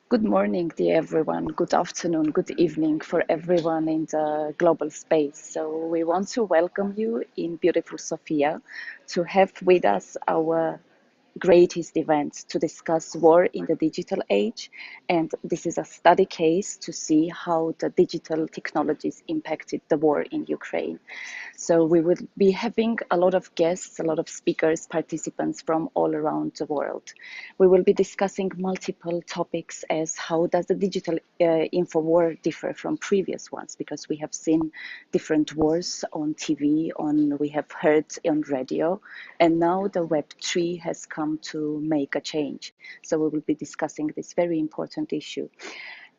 Good morning, dear everyone. Good afternoon, good evening for everyone in the global space. So, we want to welcome you in beautiful Sofia to have with us our greatest event to discuss war in the digital age. And this is a study case to see how the digital technologies impacted the war in Ukraine. So we will be having a lot of guests, a lot of speakers, participants from all around the world. We will be discussing multiple topics as how does the digital info war differ from previous ones, because we have seen different wars on TV, we have heard on radio, and now the Web3 has come to make a change. So we will be discussing this very important issue.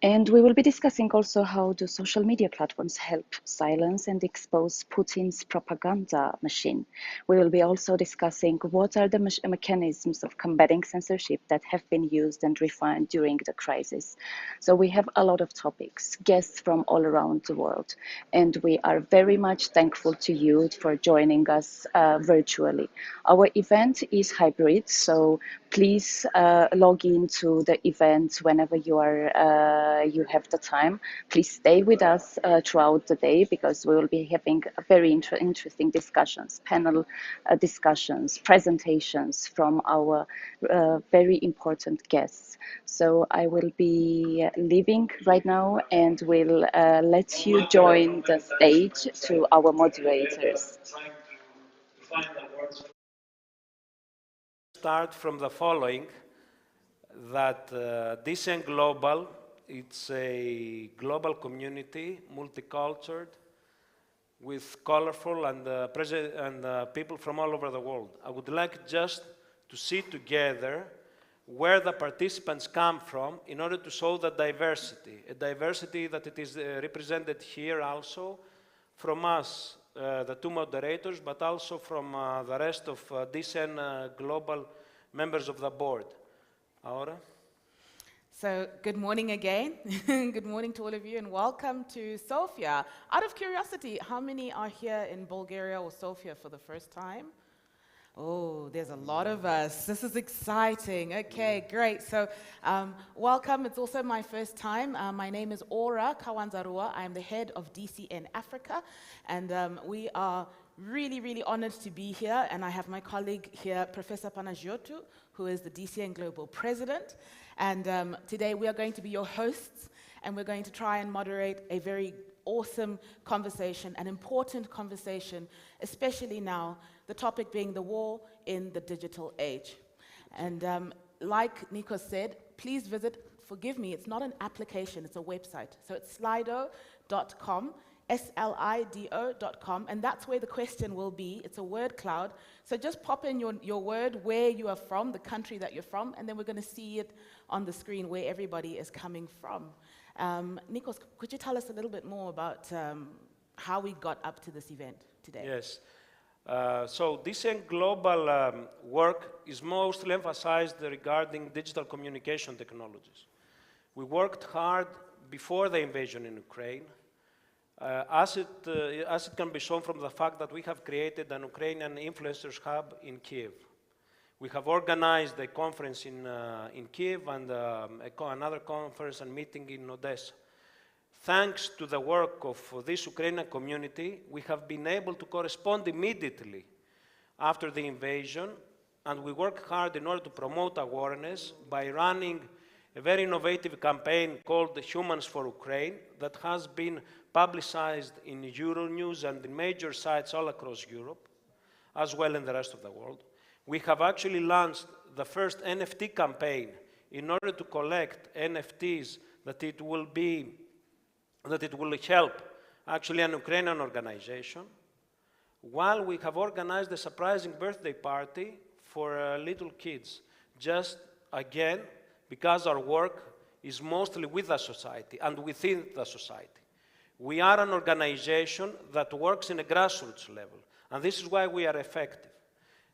And we will be discussing also how do social media platforms help silence and expose Putin's propaganda machine. We will be also discussing what are the mechanisms of combating censorship that have been used and refined during the crisis. So we have a lot of topics, guests from all around the world, and we are very much thankful to you for joining us virtually. Our event is hybrid, so please log into the event whenever you have the time. Please stay with us throughout the day because we will be having a very interesting discussions, panel discussions, presentations from our very important guests. So I will be leaving right now and will let you join the stage through our moderators. Start from the following, that DCN Global, it's a global community, multicultural, with colorful and, people from all over the world. I would like just to see together where the participants come from in order to show the diversity, a diversity that it is represented here also from us, the two moderators, but also from the rest of DCN Global members of the board. Ahora? So, good morning again. Good morning to all of you and welcome to Sofia. Out of curiosity, how many are here in Bulgaria or Sofia for the first time? Oh, there's a lot of us. This is exciting. Okay, great. So, welcome. It's also my first time. My name is Aura Kawanzarua. I am the head of DCN Africa, and we are really, really honored to be here. And I have my colleague here, Professor Panagiotou, who is the DCN Global President. And today we are going to be your hosts, and we're going to try and moderate a very awesome conversation, an important conversation, especially now, the topic being the war in the digital age. And like Nico said, please visit, forgive me, it's not an application, it's a website. So it's slido.com, slido.com, and that's where the question will be. It's a word cloud. So just pop in your word, where you are from, the country that you're from, and then we're going to see it on the screen where everybody is coming from. Nikos, could you tell us a little bit more about how we got up to this event today? Yes. So DCN Global work is mostly emphasized regarding digital communication technologies. We worked hard before the invasion in Ukraine, as it can be shown from the fact that we have created an Ukrainian influencers hub in Kiev. We have organized a conference in Kiev and another conference and meeting in Odessa. Thanks to the work of this Ukrainian community, we have been able to correspond immediately after the invasion, and we work hard in order to promote awareness by running a very innovative campaign called Humans for Ukraine that has been publicized in Euronews and in major sites all across Europe, as well in the rest of the world. We have actually launched the first NFT campaign in order to collect NFTs that it will help actually an Ukrainian organization, while we have organized a surprising birthday party for little kids, just again, because our work is mostly with the society and within the society. We are an organization that works in a grassroots level, and this is why we are effective.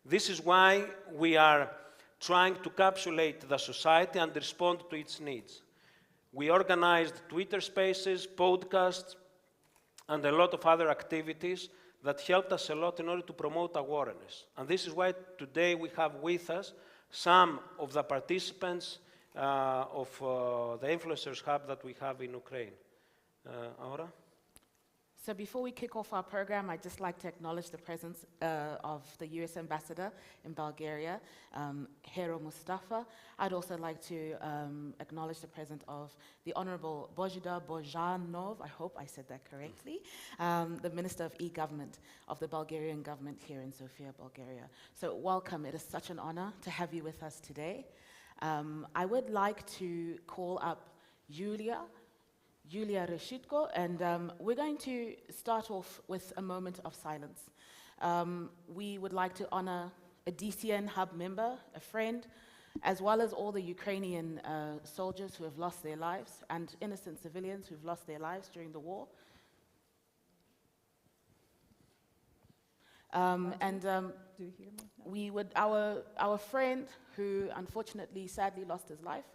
This is why we are trying to capsulate the society and respond to its needs. We organized Twitter spaces, podcasts, and a lot of other activities that helped us a lot in order to promote awareness. And this is why today we have with us some of the participants of the influencers hub that we have in Ukraine. Aura? So before we kick off our program, I'd just like to acknowledge the presence of the US Ambassador in Bulgaria, Hero Mustafa. I'd also like to acknowledge the presence of the Honorable Bojida Bojanov, I hope I said that correctly, the Minister of E-Government of the Bulgarian government here in Sofia, Bulgaria. So welcome, it is such an honor to have you with us today. I would like to call up Yulia Reshitko, and we're going to start off with a moment of silence. We would like to honor a DCN hub member, a friend, as well as all the Ukrainian soldiers who have lost their lives and innocent civilians who've lost their lives during the war. Do you hear me? No. We would, our friend who unfortunately, sadly lost his life,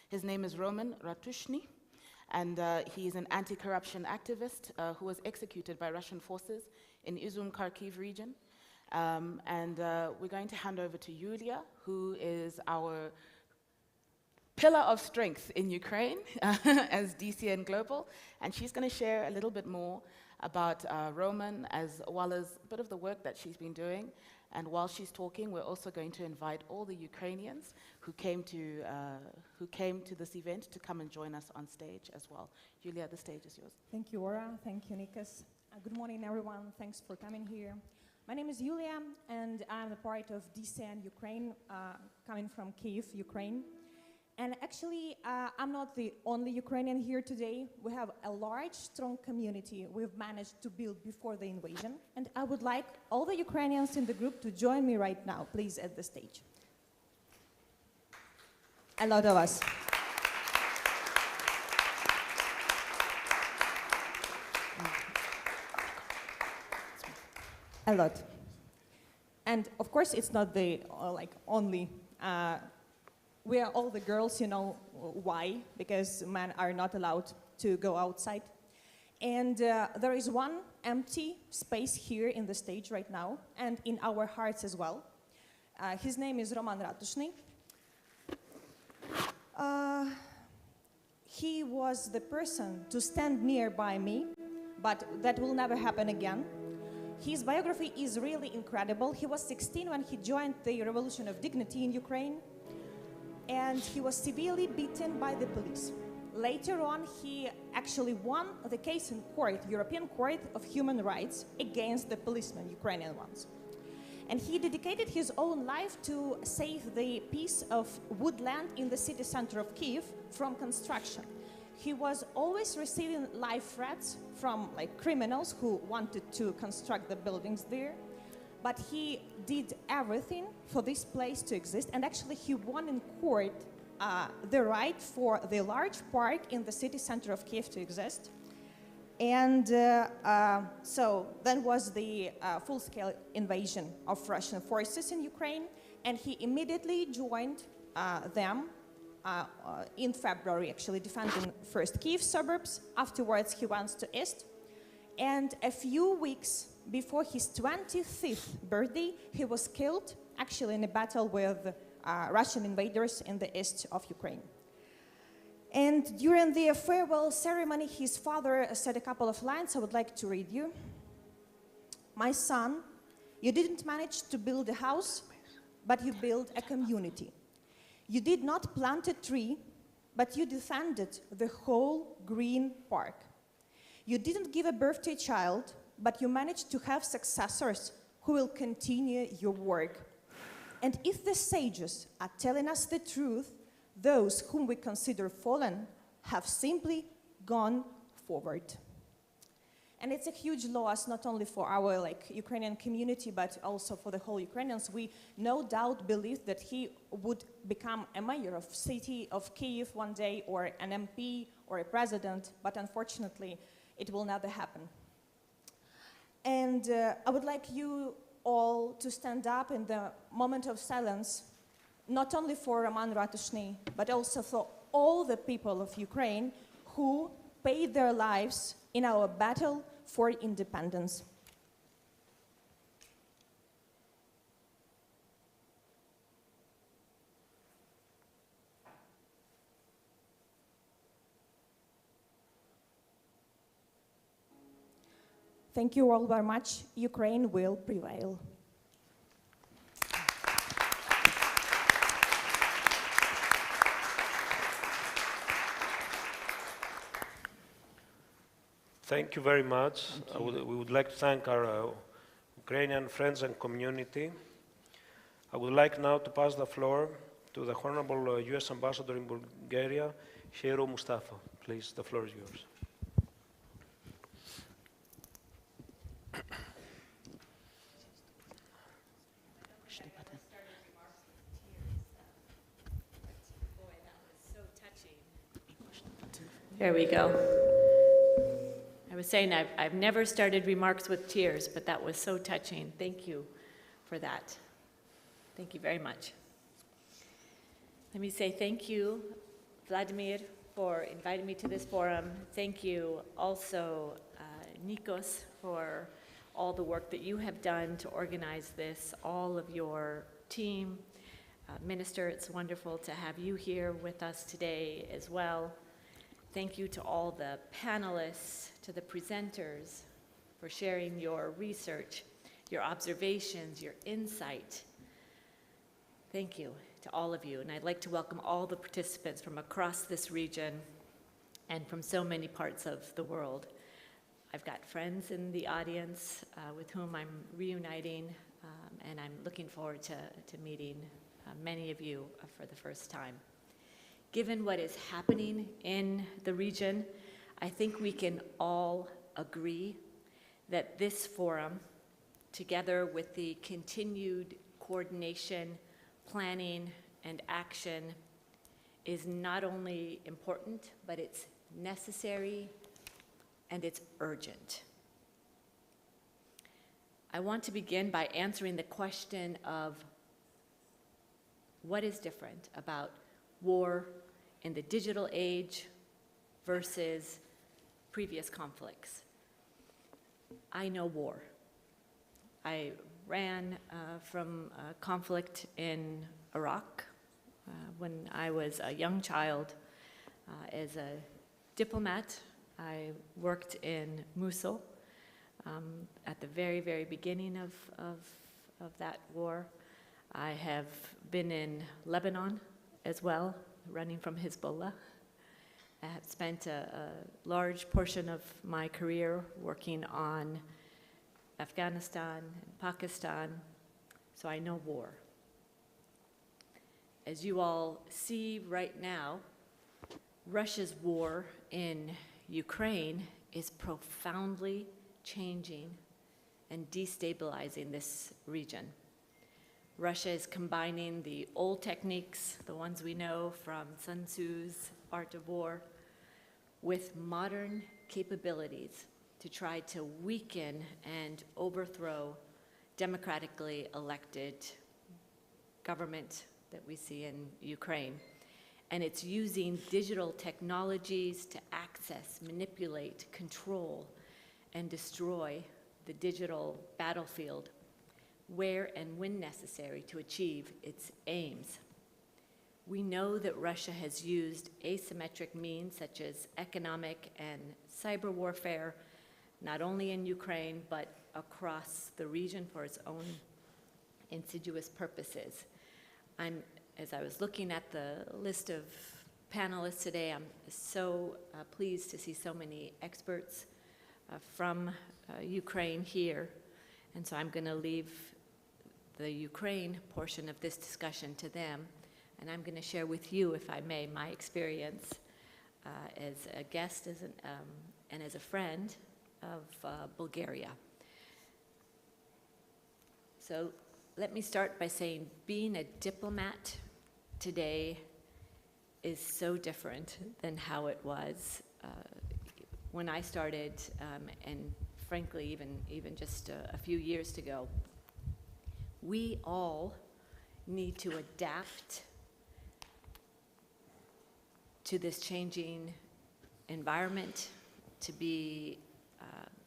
his name is Roman Ratushny. And he is an anti-corruption activist who was executed by Russian forces in Izum, Kharkiv region. We're going to hand over to Yulia, who is our pillar of strength in Ukraine as DCN Global. And she's going to share a little bit more about Roman, as well as a bit of the work that she's been doing. And while she's talking, we're also going to invite all the Ukrainians who came to this event to come and join us on stage as well. Julia, the stage is yours. Thank you, Aura. Thank you, Nikos. Good morning, everyone. Thanks for coming here. My name is Yulia, and I'm a part of DCN Ukraine, coming from Kyiv, Ukraine. And actually, I'm not the only Ukrainian here today. We have a large, strong community we've managed to build before the invasion. And I would like all the Ukrainians in the group to join me right now, please, at the stage. A lot of us. A lot. And of course, it's not the only. We are all the girls, you know why? Because men are not allowed to go outside. And there is one empty space here in the stage right now, and in our hearts as well. His name is Roman Ratushny. He was the person to stand nearby me, but that will never happen again. His biography is really incredible. He was 16 when he joined the Revolution of Dignity in Ukraine, and he was severely beaten by the police. Later on, he actually won the case in court, European Court of Human Rights, against the policemen, Ukrainian ones. And he dedicated his own life to save the piece of woodland in the city center of Kyiv from construction. He was always receiving life threats from criminals who wanted to construct the buildings there. But he did everything for this place to exist, and actually he won in court the right for the large park in the city center of Kyiv to exist. And so then was the full-scale invasion of Russian forces in Ukraine, and he immediately joined them in February, actually defending first Kyiv suburbs. Afterwards, he went to East, and a few weeks before his 25th birthday, he was killed, actually in a battle with Russian invaders in the east of Ukraine. And during the farewell ceremony, his father said a couple of lines I would like to read you. "My son, you didn't manage to build a house, but you built a community. You did not plant a tree, but you defended the whole green park. You didn't give a birth to a child, but you managed to have successors who will continue your work. And if the sages are telling us the truth, those whom we consider fallen have simply gone forward." And it's a huge loss, not only for our Ukrainian community, but also for the whole Ukrainians. We no doubt believed that he would become a mayor of city of Kyiv one day, or an MP, or a president, but unfortunately, it will never happen. And I would like you all to stand up in the moment of silence, not only for Roman Ratushny, but also for all the people of Ukraine who paid their lives in our battle for independence. Thank you all very much. Ukraine will prevail. Thank you very much. We would like to thank our Ukrainian friends and community. I would like now to pass the floor to the Honorable U.S. Ambassador in Bulgaria, Hero Mustafa. Please, the floor is yours. There we go. I was saying I've never started remarks with tears, but that was so touching. Thank you for that. Thank you very much. Let me say thank you, Vladimir, for inviting me to this forum. Thank you also, Nikos, for all the work that you have done to organize this, all of your team. Minister, it's wonderful to have you here with us today as well. Thank you to all the panelists, to the presenters for sharing your research, your observations, your insight. Thank you to all of you. And I'd like to welcome all the participants from across this region and from so many parts of the world. I've got friends in the audience with whom I'm reuniting, and I'm looking forward to meeting many of you for the first time. Given what is happening in the region, I think we can all agree that this forum, together with the continued coordination, planning, and action, is not only important, but it's necessary and it's urgent. I want to begin by answering the question of what is different about war in the digital age versus previous conflicts. I know war. I ran from a conflict in Iraq when I was a young child. As a diplomat, I worked in Mosul at the very, very beginning of that war. I have been in Lebanon as well, running from Hezbollah. I have spent a large portion of my career working on Afghanistan and Pakistan, so I know war. As you all see right now, Russia's war in Ukraine is profoundly changing and destabilizing this region. Russia is combining the old techniques, the ones we know from Sun Tzu's Art of War, with modern capabilities to try to weaken and overthrow democratically elected government that we see in Ukraine. And it's using digital technologies to access, manipulate, control, and destroy the digital battlefield where and when necessary to achieve its aims. We know that Russia has used asymmetric means such as economic and cyber warfare, not only in Ukraine, but across the region for its own insidious purposes. As I was looking at the list of panelists today, I'm so pleased to see so many experts from Ukraine here. And so I'm going to leave the Ukraine portion of this discussion to them. And I'm going to share with you, if I may, my experience as a guest and as a friend of Bulgaria. So let me start by saying being a diplomat today is so different than how it was when I started, and frankly, even just a few years ago. We all need to adapt to this changing environment, to be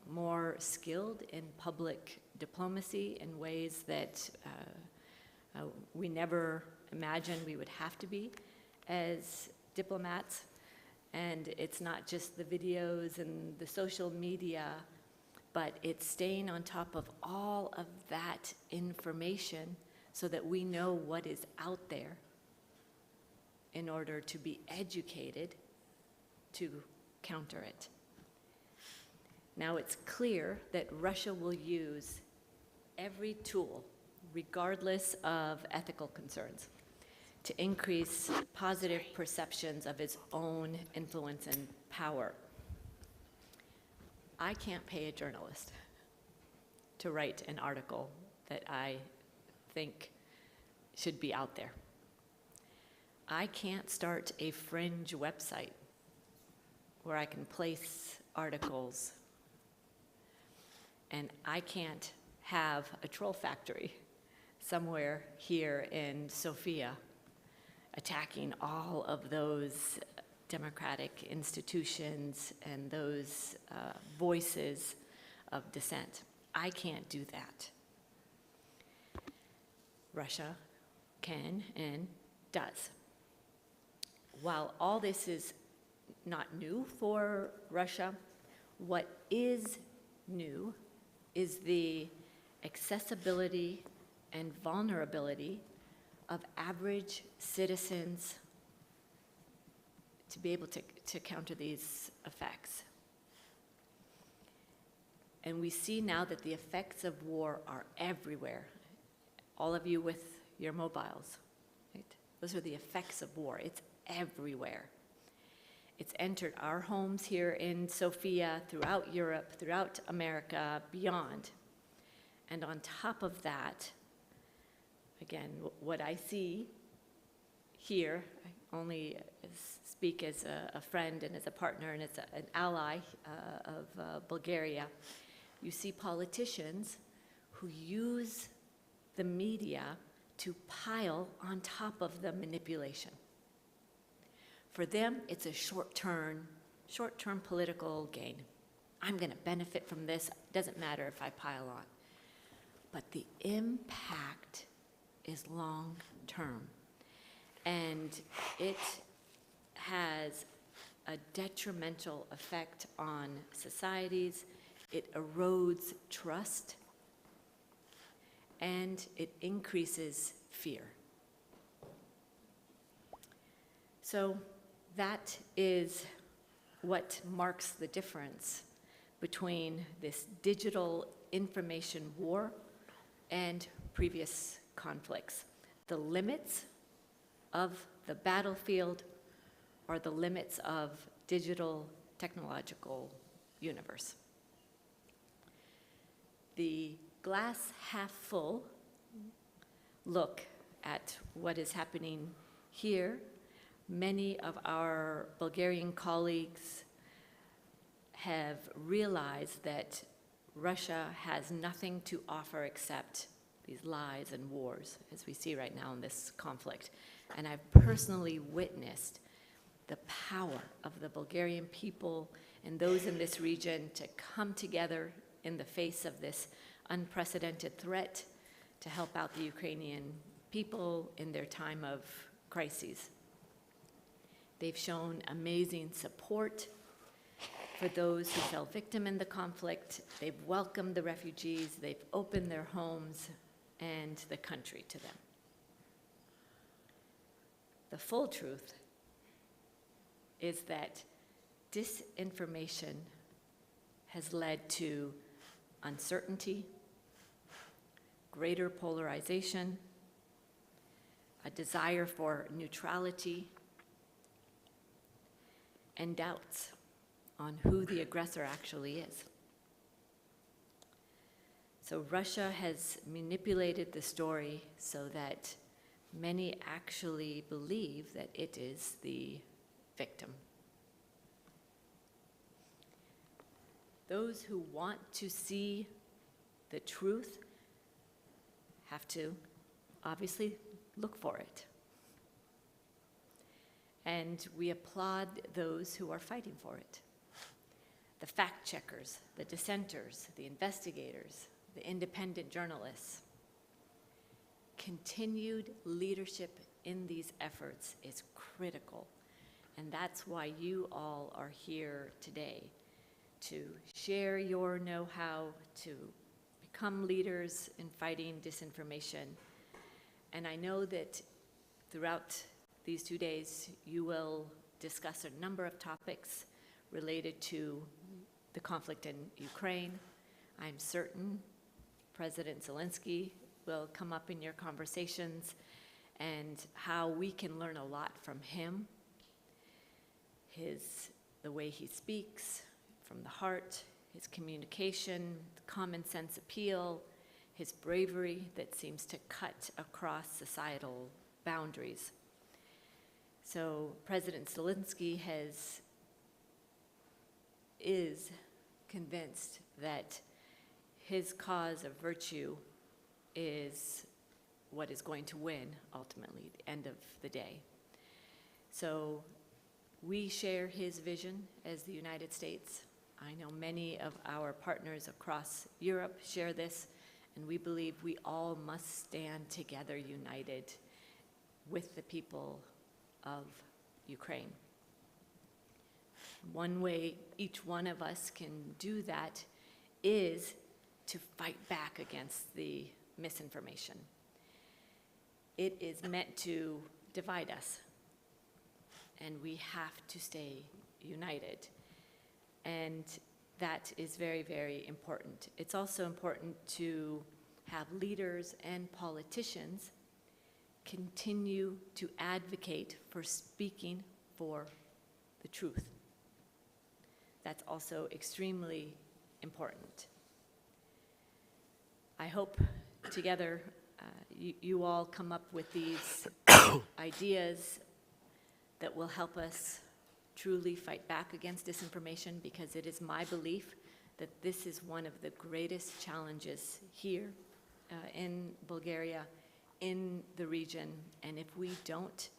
more skilled in public diplomacy in ways that we never imagined we would have to be as diplomats. And it's not just the videos and the social media but it's staying on top of all of that information so that we know what is out there in order to be educated to counter it. Now it's clear that Russia will use every tool, regardless of ethical concerns, to increase positive perceptions of its own influence and power. I can't pay a journalist to write an article that I think should be out there. I can't start a fringe website where I can place articles, and I can't have a troll factory somewhere here in Sofia attacking all of those democratic institutions and those voices of dissent. I can't do that. Russia can and does. While all this is not new for Russia, what is new is the accessibility and vulnerability of average citizens to be able to counter these effects. And we see now that the effects of war are everywhere. All of you with your mobiles, right? Those are the effects of war. It's everywhere. It's entered our homes here in Sofia, throughout Europe, throughout America, beyond. And on top of that, again, what I see here, I only speak as a friend and as a partner and as an ally of Bulgaria. You see politicians who use the media to pile on top of the manipulation. For them, it's a short-term political gain. I'm going to benefit from this. Doesn't matter if I pile on. But the impact is long-term. And it has a detrimental effect on societies. It erodes trust. And it increases fear. So that is what marks the difference between this digital information war and previous conflicts. The limits of the battlefield are the limits of digital technological universe. The glass half full look at what is happening here. Many of our Bulgarian colleagues have realized that Russia has nothing to offer except these lies and wars, as we see right now in this conflict. And I've personally witnessed the power of the Bulgarian people and those in this region to come together in the face of this unprecedented threat to help out the Ukrainian people in their time of crises. They've shown amazing support for those who fell victim in the conflict. They've welcomed the refugees. They've opened their homes and the country to them. The full truth is that disinformation has led to uncertainty, greater polarization, a desire for neutrality, and doubts on who the aggressor actually is. So Russia has manipulated the story so that many actually believe that it is the victim. Those who want to see the truth have to obviously look for it. And we applaud those who are fighting for it. The fact checkers, the dissenters, the investigators, the independent journalists. Continued leadership in these efforts is critical. And that's why you all are here today, to share your know-how, to become leaders in fighting disinformation. And I know that throughout these 2 days, you will discuss a number of topics related to the conflict in Ukraine. I'm certain President Zelensky will come up in your conversations, and how we can learn a lot from him, the way he speaks from the heart, his communication, common sense appeal, his bravery that seems to cut across societal boundaries. So President Zelensky is convinced that his cause of virtue is what is going to win ultimately at the end of the day. So we share his vision as the United States. I know many of our partners across Europe share this, and we believe we all must stand together united with the people of Ukraine. One way each one of us can do that is to fight back against the misinformation. It is meant to divide us, and we have to stay united. And that is very, very important. It's also important to have leaders and politicians continue to advocate for speaking for the truth. That's also extremely important. I hope together you all come up with these ideas that will help us truly fight back against disinformation, because it is my belief that this is one of the greatest challenges here in Bulgaria, in the region, and if we don't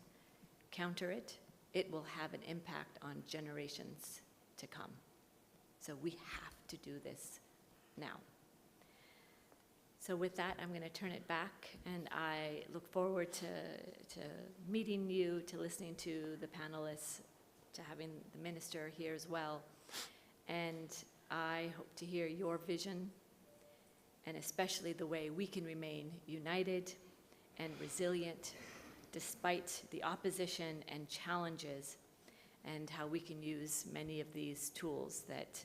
counter it, it will have an impact on generations to come. So we have to do this now. So with that, I'm going to turn it back, and I look forward to meeting you, to listening to the panelists, to having the minister here as well. And I hope to hear your vision, and especially the way we can remain united and resilient despite the opposition and challenges, and how we can use many of these tools that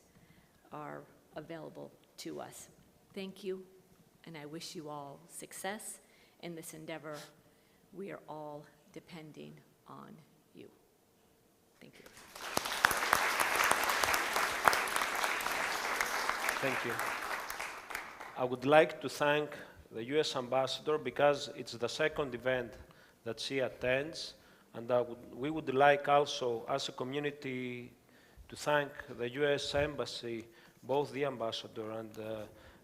are available to us. Thank you, and I wish you all success in this endeavor. We are all depending on you. Thank you. Thank you. I would like to thank the U.S. Ambassador, because it's the second event that she attends, and we would like also, as a community, to thank the U.S. Embassy, both the Ambassador and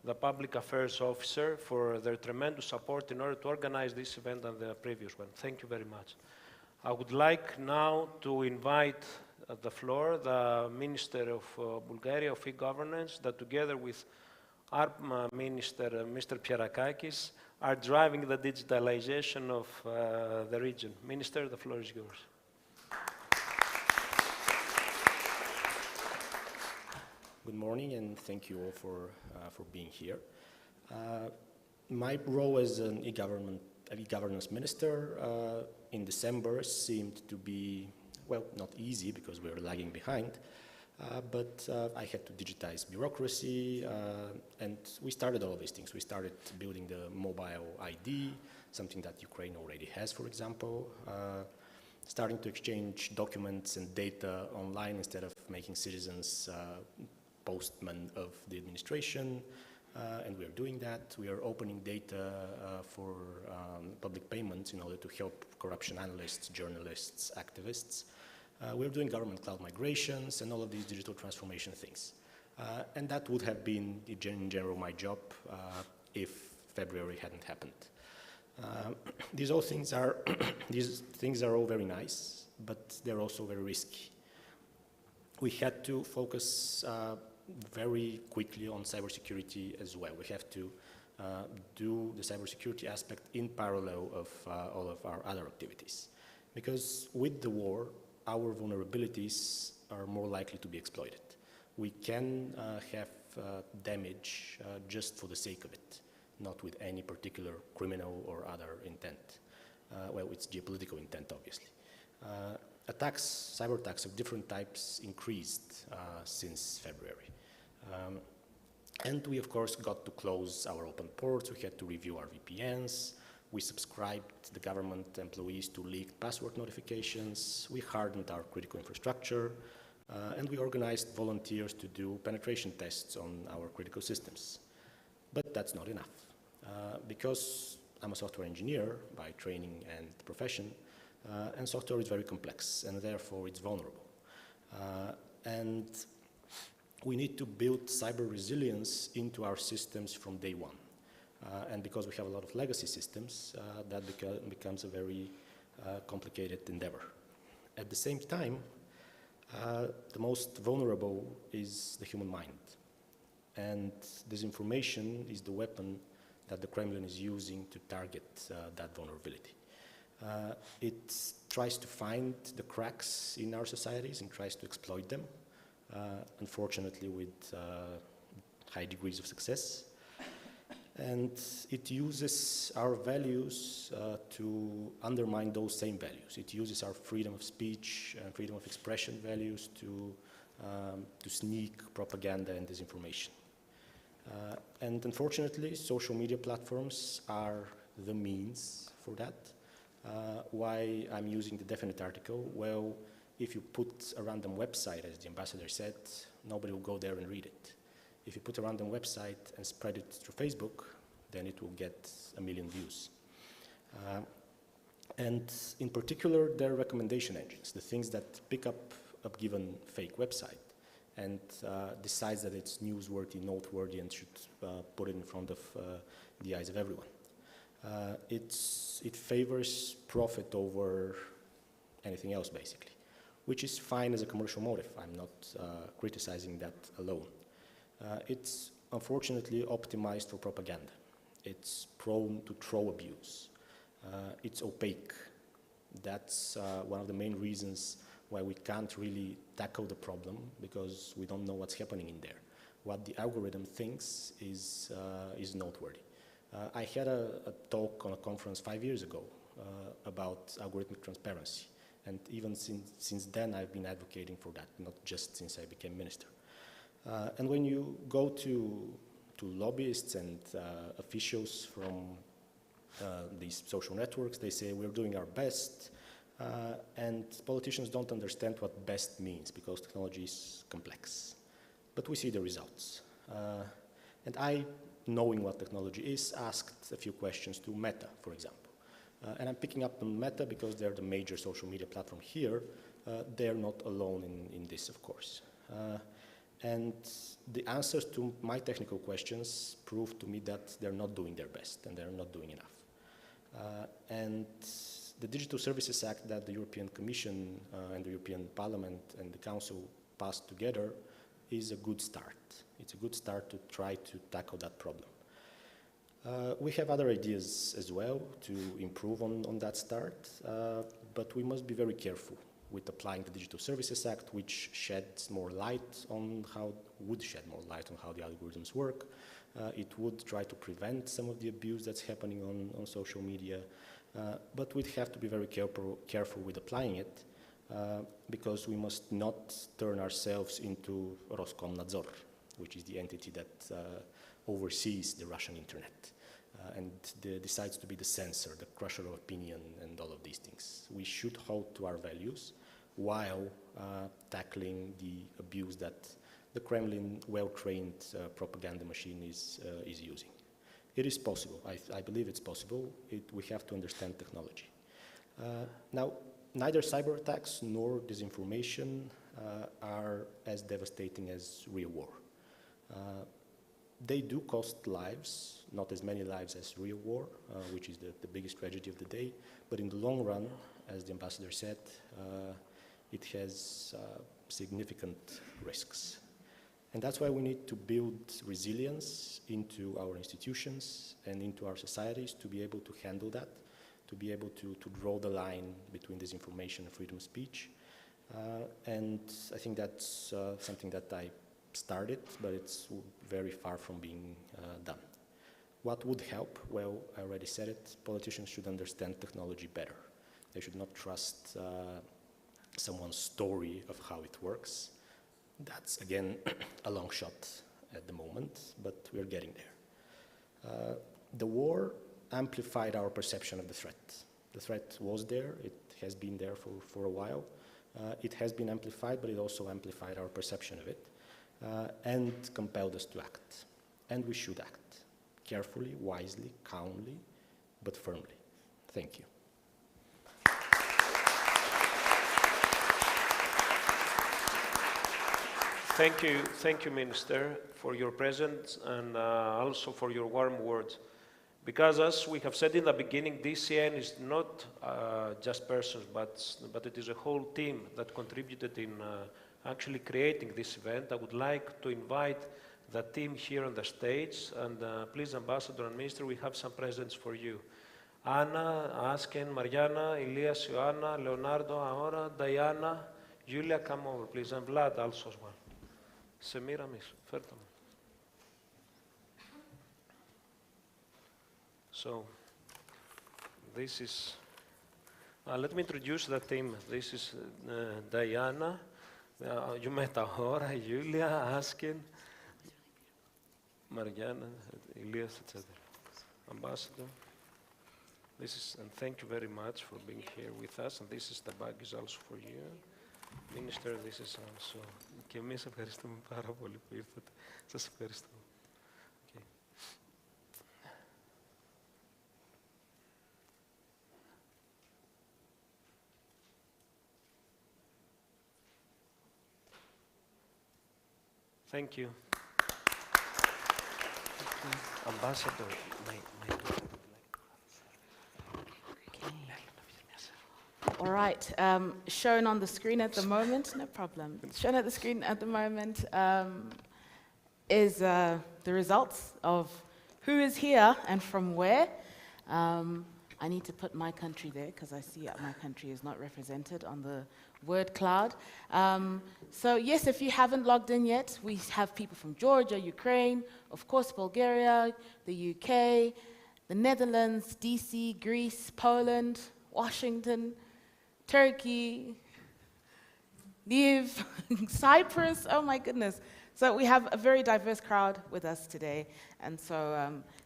the Public Affairs Officer, for their tremendous support in order to organize this event and the previous one. Thank you very much. I would like now to invite at the floor the Minister of Bulgaria of E-Governance, that together with our Minister, Mr. Pierakakis, are driving the digitalization of the region. Minister, the floor is yours. Good morning, and thank you all for being here. My role as an e-governance minister in December seemed to be, well, not easy because we were lagging behind, but I had to digitize bureaucracy, and we started all these things. We started building the mobile ID, something that Ukraine already has, for example, starting to exchange documents and data online instead of making citizens postmen of the administration, and we are doing that. We are opening data for public payments in order to help corruption analysts, journalists, activists. We're doing government cloud migrations and all of these digital transformation things. And that would have been, in general, my job if February hadn't happened. These things are all very nice, but they're also very risky. We had to focus very quickly on cybersecurity as well. We have to do the cybersecurity aspect in parallel of all of our other activities. Because with the war, our vulnerabilities are more likely to be exploited. We can have damage just for the sake of it, not with any particular criminal or other intent. Well, it's geopolitical intent, obviously. Cyber attacks of different types increased since February. And we, of course, got to close our open ports. We had to review our VPNs. We subscribed the government employees to leaked password notifications. We hardened our critical infrastructure. And we organized volunteers to do penetration tests on our critical systems. But that's not enough. Because I'm a software engineer by training and profession, and software is very complex, and therefore it's vulnerable. And we need to build cyber resilience into our systems from day one. And because we have a lot of legacy systems, that becomes a very complicated endeavor. At the same time, the most vulnerable is the human mind. And disinformation is the weapon that the Kremlin is using to target that vulnerability. It tries to find the cracks in our societies and tries to exploit them, unfortunately with high degrees of success. And it uses our values to undermine those same values. It uses our freedom of speech and freedom of expression values to sneak propaganda and disinformation. And unfortunately, social media platforms are the means for that. Why I'm using the definite article? Well, if you put a random website, as the ambassador said, nobody will go there and read it. If you put a random website and spread it through Facebook, then it will get 1 million views. And in particular, there are recommendation engines, the things that pick up a given fake website and decides that it's newsworthy, noteworthy, and should put it in front of the eyes of everyone. It favors profit over anything else, basically, which is fine as a commercial motive. I'm not criticizing that alone. It's unfortunately optimized for propaganda. It's prone to troll abuse. It's opaque. That's one of the main reasons why we can't really tackle the problem, because we don't know what's happening in there. What the algorithm thinks is noteworthy. I had a talk on a conference 5 years ago about algorithmic transparency. And even since then, I've been advocating for that, not just since I became minister. And when you go to lobbyists and officials from these social networks, they say we're doing our best, and politicians don't understand what best means because technology is complex. But we see the results. And I, knowing what technology is, asked a few questions to Meta, for example. And I'm picking up on Meta because they're the major social media platform here. They're not alone in this, of course. And the answers to my technical questions proved to me that they're not doing their best and they're not doing enough. And the Digital Services Act that the European Commission and the European Parliament and the Council passed together is a good start. It's a good start to try to tackle that problem. We have other ideas as well to improve on that start, but we must be very careful with applying the Digital Services Act, which sheds more light on would shed more light on how the algorithms work. It would try to prevent some of the abuse that's happening on social media, but we'd have to be very careful with applying it, because we must not turn ourselves into Roskomnadzor, which is the entity that oversees the Russian internet and decides to be the censor, the crusher of opinion, and all of these things. We should hold to our values while tackling the abuse that the Kremlin well-trained propaganda machine is using. It is possible. I believe it's possible. We have to understand technology. Now, neither cyber attacks nor disinformation are as devastating as real war. They do cost lives, not as many lives as real war, which is the biggest tragedy of the day, but in the long run, as the ambassador said, it has significant risks. And that's why we need to build resilience into our institutions and into our societies to be able to handle that, to be able to draw the line between disinformation and freedom of speech. And I think that's something that I started, but it's very far from being done. What would help? Well, I already said it, politicians should understand technology better. They should not trust someone's story of how it works. That's, again, a long shot at the moment, but we're getting there. The war amplified our perception of the threat. The threat was there, it has been there for a while. It has been amplified, but it also amplified our perception of it and compelled us to act. And we should act carefully, wisely, calmly, but firmly. Thank you. Thank you, Minister, for your presence and also for your warm words. Because as we have said in the beginning, DCN is not just persons, but it is a whole team that contributed in actually creating this event. I would like to invite the team here on the stage, and please, Ambassador and Minister, we have some presents for you. Anna, Asken, Mariana, Elias, Ioanna, Leonardo, Aora, Diana, Julia, come over, please, and Vlad also as well. Semiramis, φέρτε μου. So, this is, let me introduce the team. This is Diana, you met Aora, Julia, Askin, Mariana, Elias, etc. Ambassador. This is, and thank you very much for being here with us. And this is the bag is also for you. Minister, this is also. Και εμείς ευχαριστούμε πάρα πολύ που ήρθατε. Σας ευχαριστώ. Okay. Thank you. Ambassador, All right, shown on the screen at the moment, no problem. Shown at the screen at the moment is the results of who is here and from where. I need to put my country there because I see my country is not represented on the word cloud. So yes, if you haven't logged in yet, we have people from Georgia, Ukraine, of course Bulgaria, the UK, the Netherlands, DC, Greece, Poland, Washington, Turkey, Lviv, Cyprus, oh my goodness. So we have a very diverse crowd with us today. And so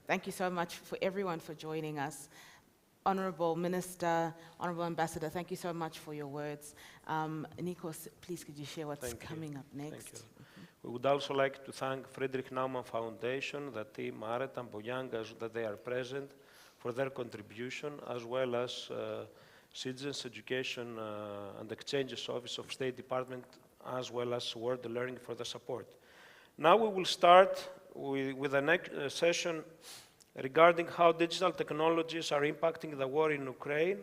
thank you so much for everyone for joining us. Honorable Minister, Honorable Ambassador, thank you so much for your words. Nikos, please could you share what's coming up next? Thank you. We would also like to thank Friedrich Naumann Foundation, the team, Aret and Boyangas, that they are present for their contribution, as well as Citizens Education and Exchanges Office of State Department, as well as World Learning for the support. Now we will start with the next session regarding how digital technologies are impacting the war in Ukraine,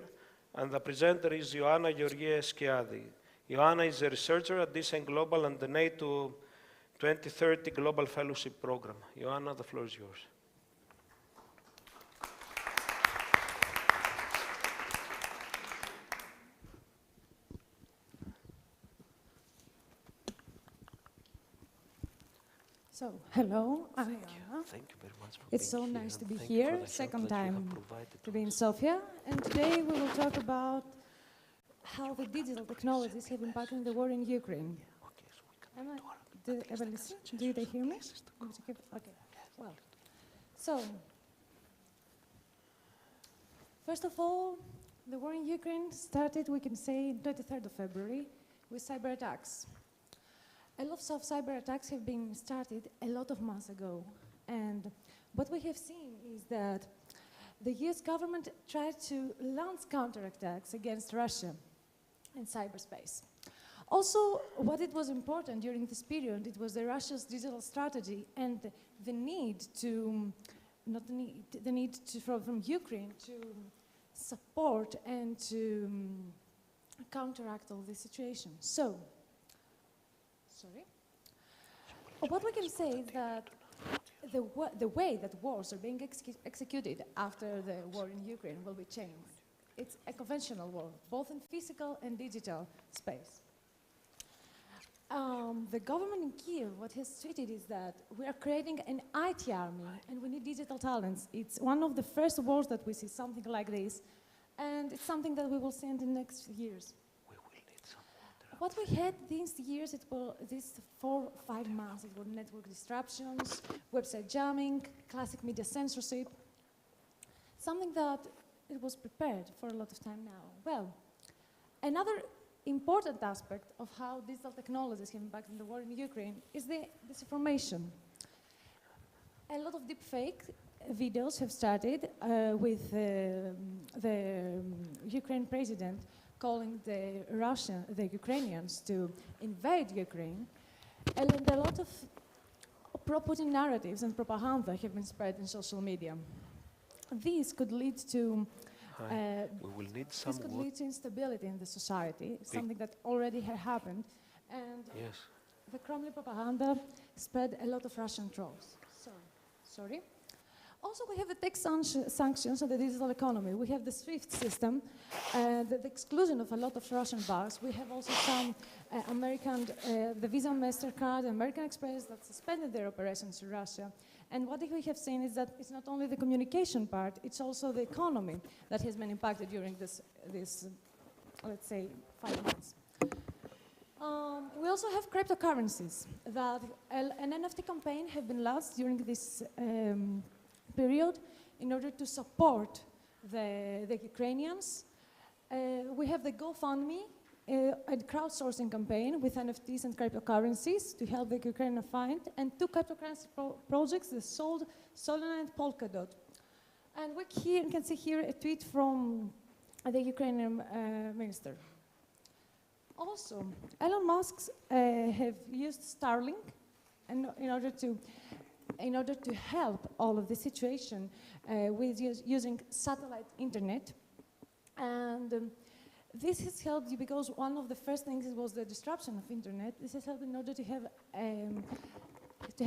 and the presenter is Ioanna Georgiou-Eskiadi. Ioanna is a researcher at DCN Global and the NATO 2030 Global Fellowship Program. Ioanna, the floor is yours. So, hello, I'm Ioanna. Thank you very much for It's being so here. nice to be Thank you here, for the help second that you have time provided to be in us. Sofia. And today we will talk about how the digital technologies have impacted the war in Ukraine. Okay, so we can Do they hear me? Okay, well. So, first of all, the war in Ukraine started, we can say, 23rd of February with cyber attacks. A lot of cyber attacks have been started a lot of months ago. And what we have seen is that the US government tried to launch counterattacks against Russia in cyberspace. Also, what it was important during this period, it was the Russia's digital strategy and the need to, from Ukraine to support and to counteract all this situation. So, what we can say is that the way that wars are being executed after the war in Ukraine will be changed. It's a conventional war, both in physical and digital space. The government in Kiev, what has stated is that we are creating an IT army and we need digital talents. It's one of the first wars that we see something like this, and it's something that we will see in the next years. We will need some water. What we had these years, these 4 or 5 months, it were network disruptions, website jamming, classic media censorship, something that it was prepared for a lot of time now. Well, another important aspect of how digital technologies have impacted the war in Ukraine is the disinformation. A lot of deepfake videos have started with the Ukraine president calling the Ukrainians to invade Ukraine, and a lot of pro-Putin narratives and propaganda have been spread in social media. These could lead to We will need some this could water. lead to instability in the society, something that already had happened, and Yes. the Kremlin propaganda spread a lot of Russian trolls. Sorry. Also, we have the tech sanctions on the digital economy. We have the SWIFT system, the exclusion of a lot of Russian banks. We have also some American, the Visa, MasterCard, American Express that suspended their operations in Russia. And what we have seen is that it's not only the communication part, it's also the economy that has been impacted during this let's say, 5 months. We also have cryptocurrencies that an NFT campaign have been launched during this period in order to support the Ukrainians. We have the GoFundMe, a crowdsourcing campaign with NFTs and cryptocurrencies to help the Ukrainian find, and 2 cryptocurrency projects, the Solana and Polkadot. And we can see here a tweet from the Ukrainian minister. Also, Elon Musk have used Starlink in order to help all of the situation with using satellite internet. And this has helped you because one of the first things was the disruption of internet. This has helped in order to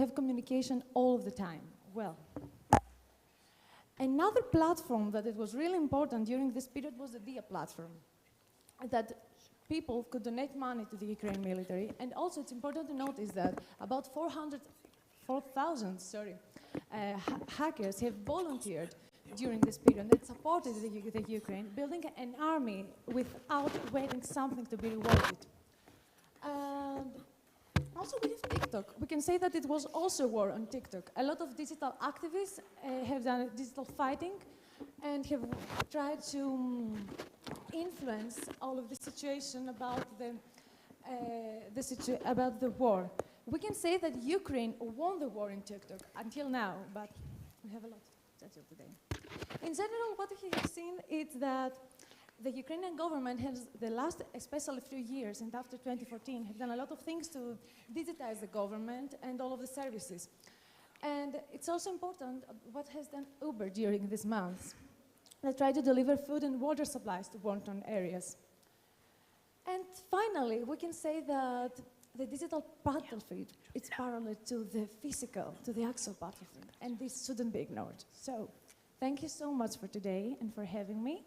have communication all of the time. Well, another platform that it was really important during this period was the DIA platform, that people could donate money to the Ukraine military. And also it's important to notice that about 4,000 hackers have volunteered during this period that supported the Ukraine, building an army without waiting something to be rewarded. And also we have TikTok. We can say that it was also war on TikTok. A lot of digital activists have done digital fighting and have tried to influence all of the situation about the war. We can say that Ukraine won the war in TikTok until now, but we have a lot to tell today. In general, what we have seen is that the Ukrainian government has, the last especially few years and after 2014, have done a lot of things to digitize the government and all of the services. And it's also important what has done Uber during these months. They try to deliver food and water supplies to war-torn areas. And finally, we can say that the digital battlefield is parallel to the physical, to the actual battlefield, and this shouldn't be ignored. So, thank you so much for today and for having me.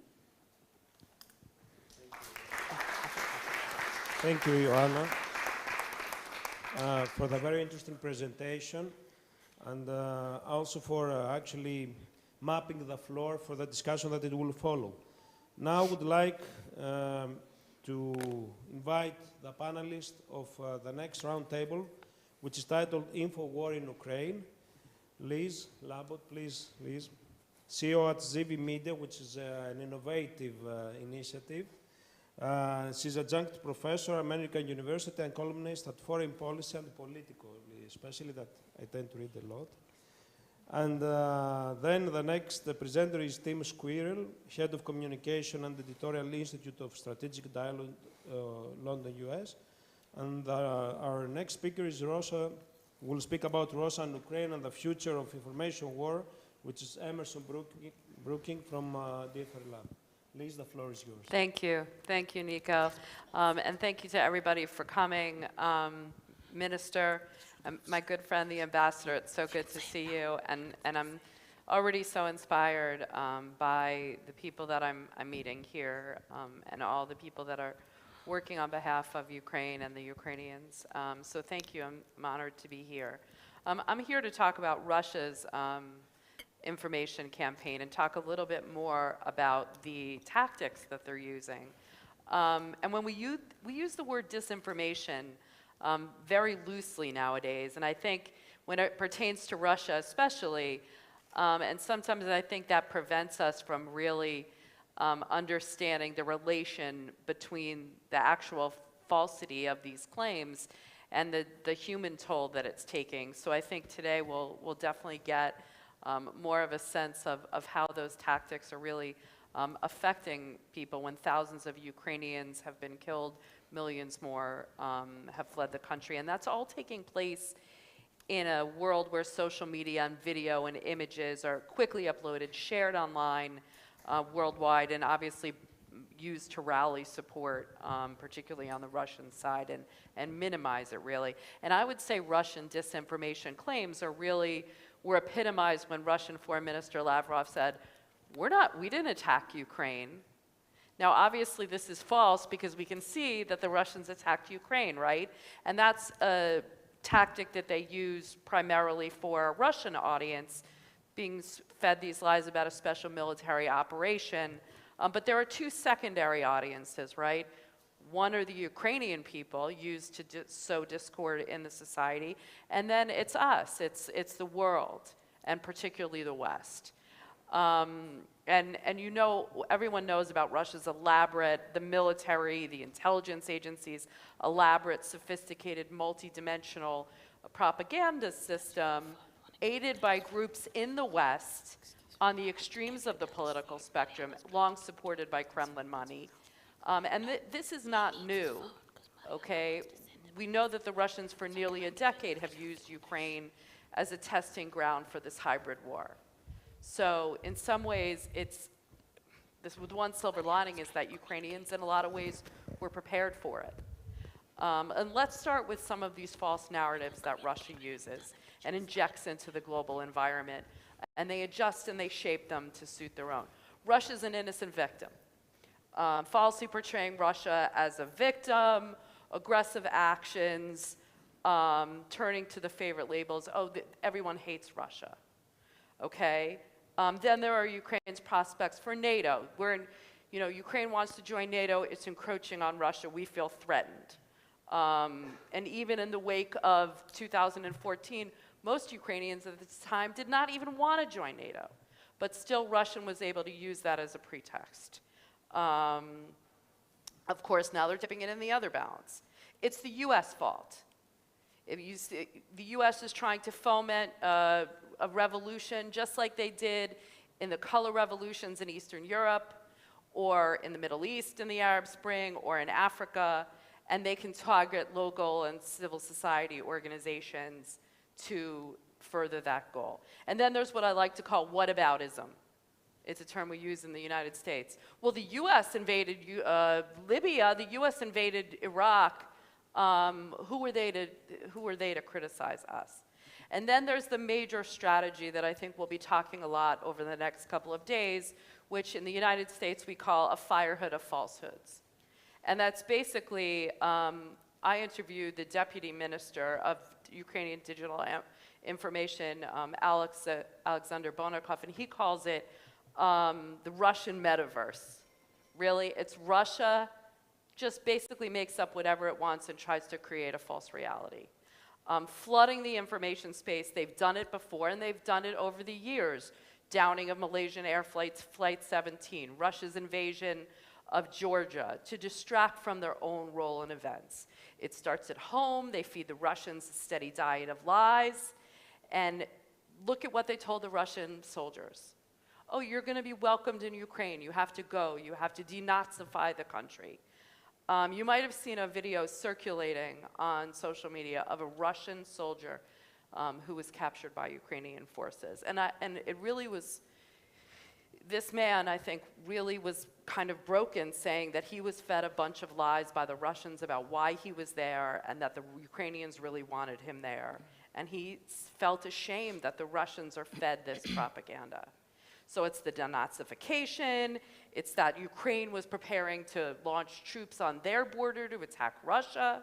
Thank you, Ioanna, for the very interesting presentation, and also for actually mapping the floor for the discussion that it will follow. Now I would like to invite the panelists of the next roundtable, which is titled InfoWar in Ukraine. Liz Labot, please, Liz. CEO at Zivi Media, which is an innovative initiative. She's adjunct professor at American University and columnist at Foreign Policy and Politico, especially that I tend to read a lot. And then the next presenter is Tim Squirrel, Head of Communication and Editorial Institute of Strategic Dialogue, London, US. And our next speaker is Rosa, will speak about Russia and Ukraine and the future of information war, which is Emerson Brooking from DFR Lab. Liz, the floor is yours. Thank you, Nico. And thank you to everybody for coming. Minister, my good friend, the ambassador, it's so good to see you. And I'm already so inspired by the people that I'm meeting here and all the people that are working on behalf of Ukraine and the Ukrainians. So thank you. I'm honored to be here. I'm here to talk about Russia's information campaign and talk a little bit more about the tactics that they're using. And when we use the word disinformation very loosely nowadays, and I think when it pertains to Russia especially, and sometimes I think that prevents us from really understanding the relation between the actual falsity of these claims and the human toll that it's taking. So I think today we'll definitely get more of a sense of how those tactics are really affecting people when thousands of Ukrainians have been killed, millions more have fled the country. And that's all taking place in a world where social media and video and images are quickly uploaded, shared online worldwide, and obviously used to rally support, particularly on the Russian side, and minimize it really. And I would say Russian disinformation claims were epitomized when Russian Foreign Minister Lavrov said, we didn't attack Ukraine. Now, obviously, this is false because we can see that the Russians attacked Ukraine, right? And that's a tactic that they use primarily for a Russian audience, being fed these lies about a special military operation. But there are two secondary audiences, right? One are the Ukrainian people used to sow discord in the society, and then it's us, it's the world, and particularly the West. And you know, everyone knows about Russia's the military, the intelligence agencies, elaborate, sophisticated, multidimensional propaganda system, aided by groups in the West on the extremes of the political spectrum, long supported by Kremlin money. And this is not new, okay? We know that the Russians for nearly a decade have used Ukraine as a testing ground for this hybrid war. So in some ways, with one silver lining is that Ukrainians in a lot of ways were prepared for it. And let's start with some of these false narratives that Russia uses and injects into the global environment. And they adjust and they shape them to suit their own. Russia's an innocent victim. Falsely portraying Russia as a victim, aggressive actions, turning to the favorite labels, everyone hates Russia, okay? Then there are Ukraine's prospects for NATO. Ukraine wants to join NATO, it's encroaching on Russia, we feel threatened. And even in the wake of 2014, most Ukrainians at this time did not even want to join NATO, but still Russia was able to use that as a pretext. Of course, now they're tipping it in the other balance. It's the US fault. The US is trying to foment a revolution just like they did in the color revolutions in Eastern Europe, or in the Middle East in the Arab Spring, or in Africa, and they can target local and civil society organizations to further that goal. And then there's what I like to call whataboutism. It's a term we use in the United States. Well, the US invaded Libya, the US invaded Iraq. Who were they to criticize us? And then there's the major strategy that I think we'll be talking a lot over the next couple of days, which in the United States we call a firehood of falsehoods. And that's basically, I interviewed the Deputy Minister of Ukrainian Digital Information, Alexander Bonarkov, and he calls it the Russian metaverse. Really, it's Russia just basically makes up whatever it wants and tries to create a false reality. Flooding the information space, they've done it before, and they've done it over the years. Downing of Malaysian Air Flight 17, Russia's invasion of Georgia, to distract from their own role in events. It starts at home, they feed the Russians a steady diet of lies, and look at what they told the Russian soldiers. Oh, you're gonna be welcomed in Ukraine, you have to go, you have to denazify the country. You might have seen a video circulating on social media of a Russian soldier who was captured by Ukrainian forces. And it really was, this man, I think, really was kind of broken, saying that he was fed a bunch of lies by the Russians about why he was there and that the Ukrainians really wanted him there. And he felt ashamed that the Russians are fed this propaganda. So it's the denazification, it's that Ukraine was preparing to launch troops on their border to attack Russia,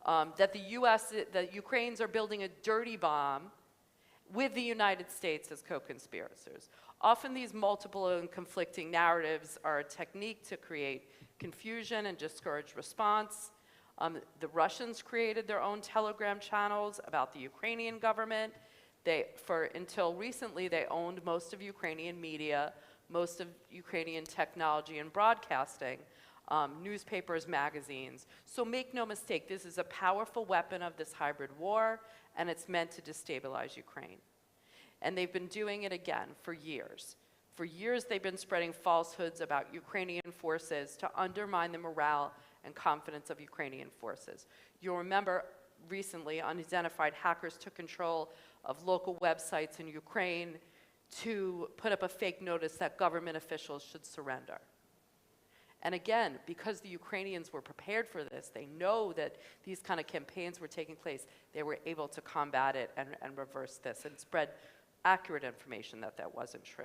that that Ukrainians are building a dirty bomb with the United States as co-conspirators. Often these multiple and conflicting narratives are a technique to create confusion and discourage response. The Russians created their own Telegram channels about the Ukrainian government. Until recently, they owned most of Ukrainian media, most of Ukrainian technology and broadcasting, newspapers, magazines. So make no mistake, this is a powerful weapon of this hybrid war, and it's meant to destabilize Ukraine. And they've been doing it again for years. For years, they've been spreading falsehoods about Ukrainian forces to undermine the morale and confidence of Ukrainian forces. You'll remember recently, unidentified hackers took control of local websites in Ukraine to put up a fake notice that government officials should surrender. And again, because the Ukrainians were prepared for this, they know that these kind of campaigns were taking place, they were able to combat it and reverse this and spread accurate information that wasn't true.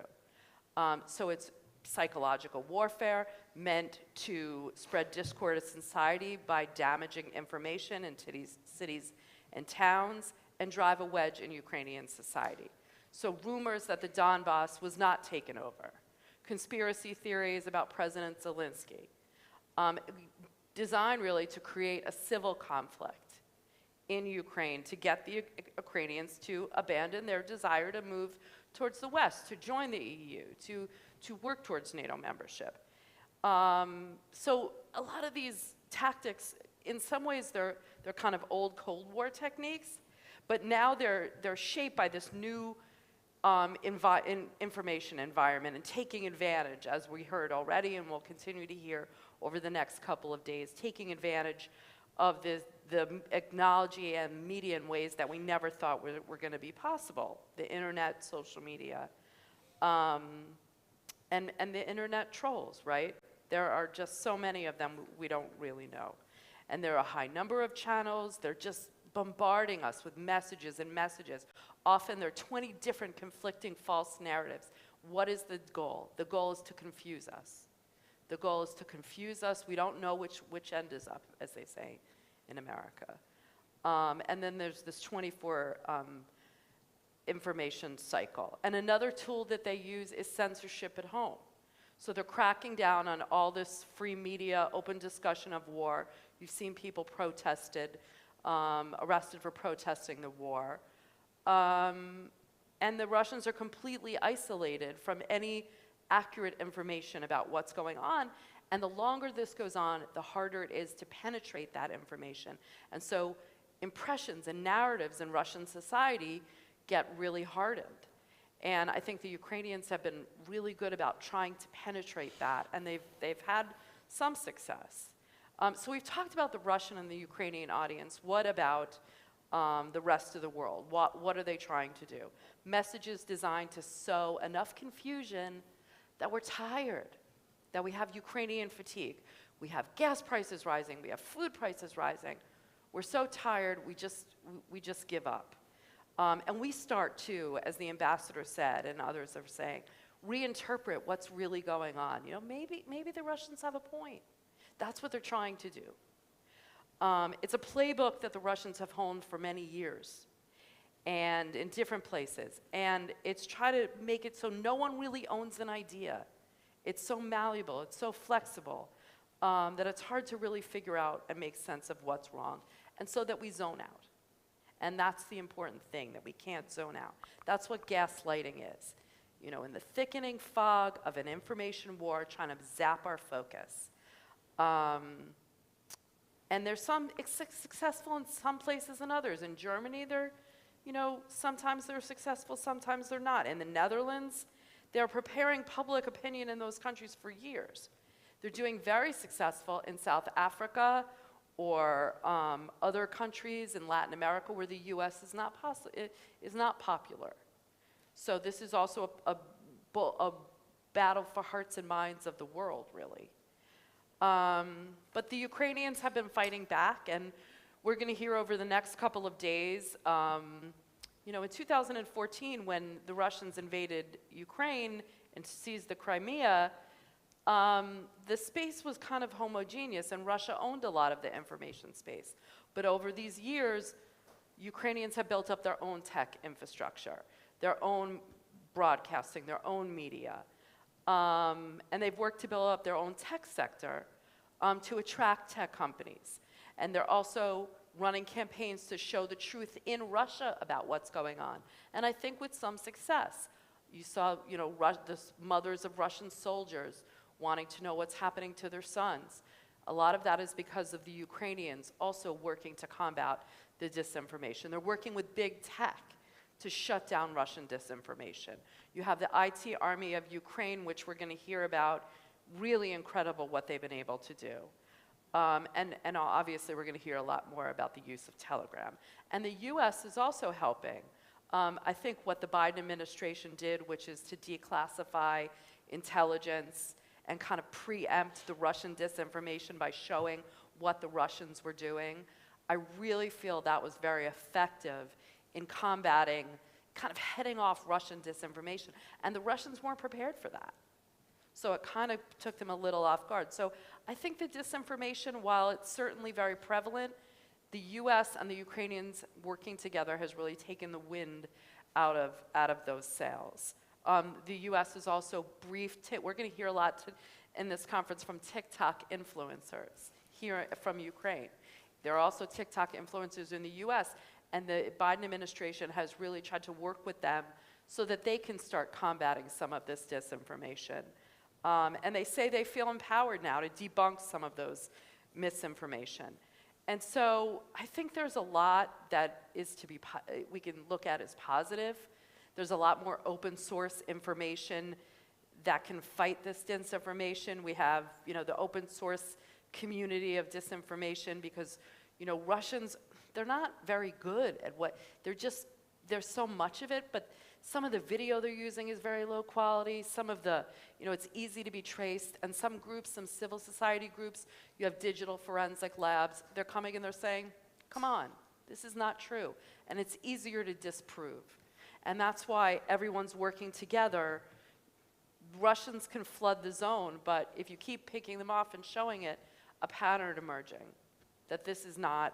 So it's psychological warfare meant to spread discord in society by damaging information in cities and towns and drive a wedge in Ukrainian society. So rumors that the Donbass was not taken over, conspiracy theories about President Zelensky, designed really to create a civil conflict in Ukraine to get the Ukrainians to abandon their desire to move towards the West, to join the EU, to work towards NATO membership. So a lot of these tactics, in some ways, they're kind of old Cold War techniques, but now they're shaped by this new information environment and taking advantage, as we heard already and will continue to hear over the next couple of days, taking advantage of the technology and media in ways that we never thought were going to be possible. The internet, social media, and the internet trolls, right? There are just so many of them we don't really know. And there are a high number of channels. They're just bombarding us with messages and messages. Often there are 20 different conflicting false narratives. What is the goal? The goal is to confuse us. The goal is to confuse us. We don't know which end is up, as they say in America. And then there's this 24 information cycle. And another tool that they use is censorship at home. So they're cracking down on all this free media, open discussion of war. You've seen people arrested for protesting the war. And the Russians are completely isolated from any accurate information about what's going on. And the longer this goes on, the harder it is to penetrate that information. And so impressions and narratives in Russian society get really hardened. And I think the Ukrainians have been really good about trying to penetrate that, and they've had some success. So we've talked about the Russian and the Ukrainian audience. What about the rest of the world? What are they trying to do? Messages designed to sow enough confusion that we're tired, that we have Ukrainian fatigue. We have gas prices rising, we have food prices rising. We're so tired, we just give up. And we start to, as the ambassador said and others are saying, reinterpret what's really going on. You know, maybe the Russians have a point. That's what they're trying to do. It's a playbook that the Russians have honed for many years and in different places. And it's try to make it so no one really owns an idea. It's so malleable, it's so flexible, that it's hard to really figure out and make sense of what's wrong. And so that we zone out. And that's the important thing, that we can't zone out. That's what gaslighting is. You know, in the thickening fog of an information war, trying to zap our focus. And there's some successful in some places and others. In Germany, sometimes they're successful, sometimes they're not. In the Netherlands, they're preparing public opinion in those countries for years. They're doing very successful in South Africa or other countries in Latin America where the U.S. is not popular. So this is also a battle for hearts and minds of the world, really. But the Ukrainians have been fighting back, and we're going to hear over the next couple of days. In 2014, when the Russians invaded Ukraine and seized the Crimea, the space was kind of homogeneous, and Russia owned a lot of the information space. But over these years, Ukrainians have built up their own tech infrastructure, their own broadcasting, their own media. And they've worked to build up their own tech sector to attract tech companies. And they're also running campaigns to show the truth in Russia about what's going on. And I think with some success. You saw, you know, the mothers of Russian soldiers wanting to know what's happening to their sons. A lot of that is because of the Ukrainians also working to combat the disinformation. They're working with big tech to shut down Russian disinformation. You have the IT Army of Ukraine, which we're going to hear about. Really incredible what they've been able to do. And obviously, we're going to hear a lot more about the use of Telegram. And the US is also helping. I think what the Biden administration did, which is to declassify intelligence and kind of preempt the Russian disinformation by showing what the Russians were doing, I really feel that was very effective in combating, kind of heading off Russian disinformation. And the Russians weren't prepared for that. So it kind of took them a little off guard. So I think the disinformation, while it's certainly very prevalent, the US and the Ukrainians working together has really taken the wind out of those sails. The US is also briefed, we're going to hear a lot in this conference from TikTok influencers here from Ukraine. There are also TikTok influencers in the US, and the Biden administration has really tried to work with them so that they can start combating some of this disinformation. And they say they feel empowered now to debunk some of those misinformation. And so I think there's a lot that is to be, we can look at as positive. There's a lot more open source information that can fight this disinformation. We have, you know, the open source community of disinformation because, you know, Russians, they're not very good at what, there's so much of it, but some of the video they're using is very low quality. Some of the, you know, it's easy to be traced. And some groups, some civil society groups, you have digital forensic labs, they're coming and they're saying, come on, this is not true. And it's easier to disprove. And that's why everyone's working together. Russians can flood the zone, but if you keep picking them off and showing it, a pattern emerging that this is not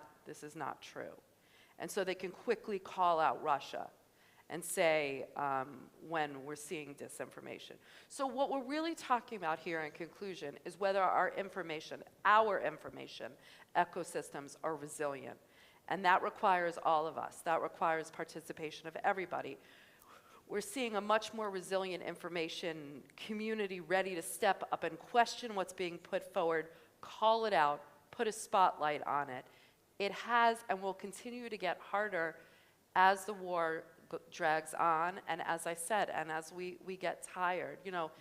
true. And so they can quickly call out Russia and say when we're seeing disinformation. So what we're really talking about here in conclusion is whether our information ecosystems are resilient. And that requires all of us. That requires participation of everybody. We're seeing a much more resilient information community ready to step up and question what's being put forward, call it out, put a spotlight on it. It has and will continue to get harder as the war drags on, and as I said, and as we get tired. You know,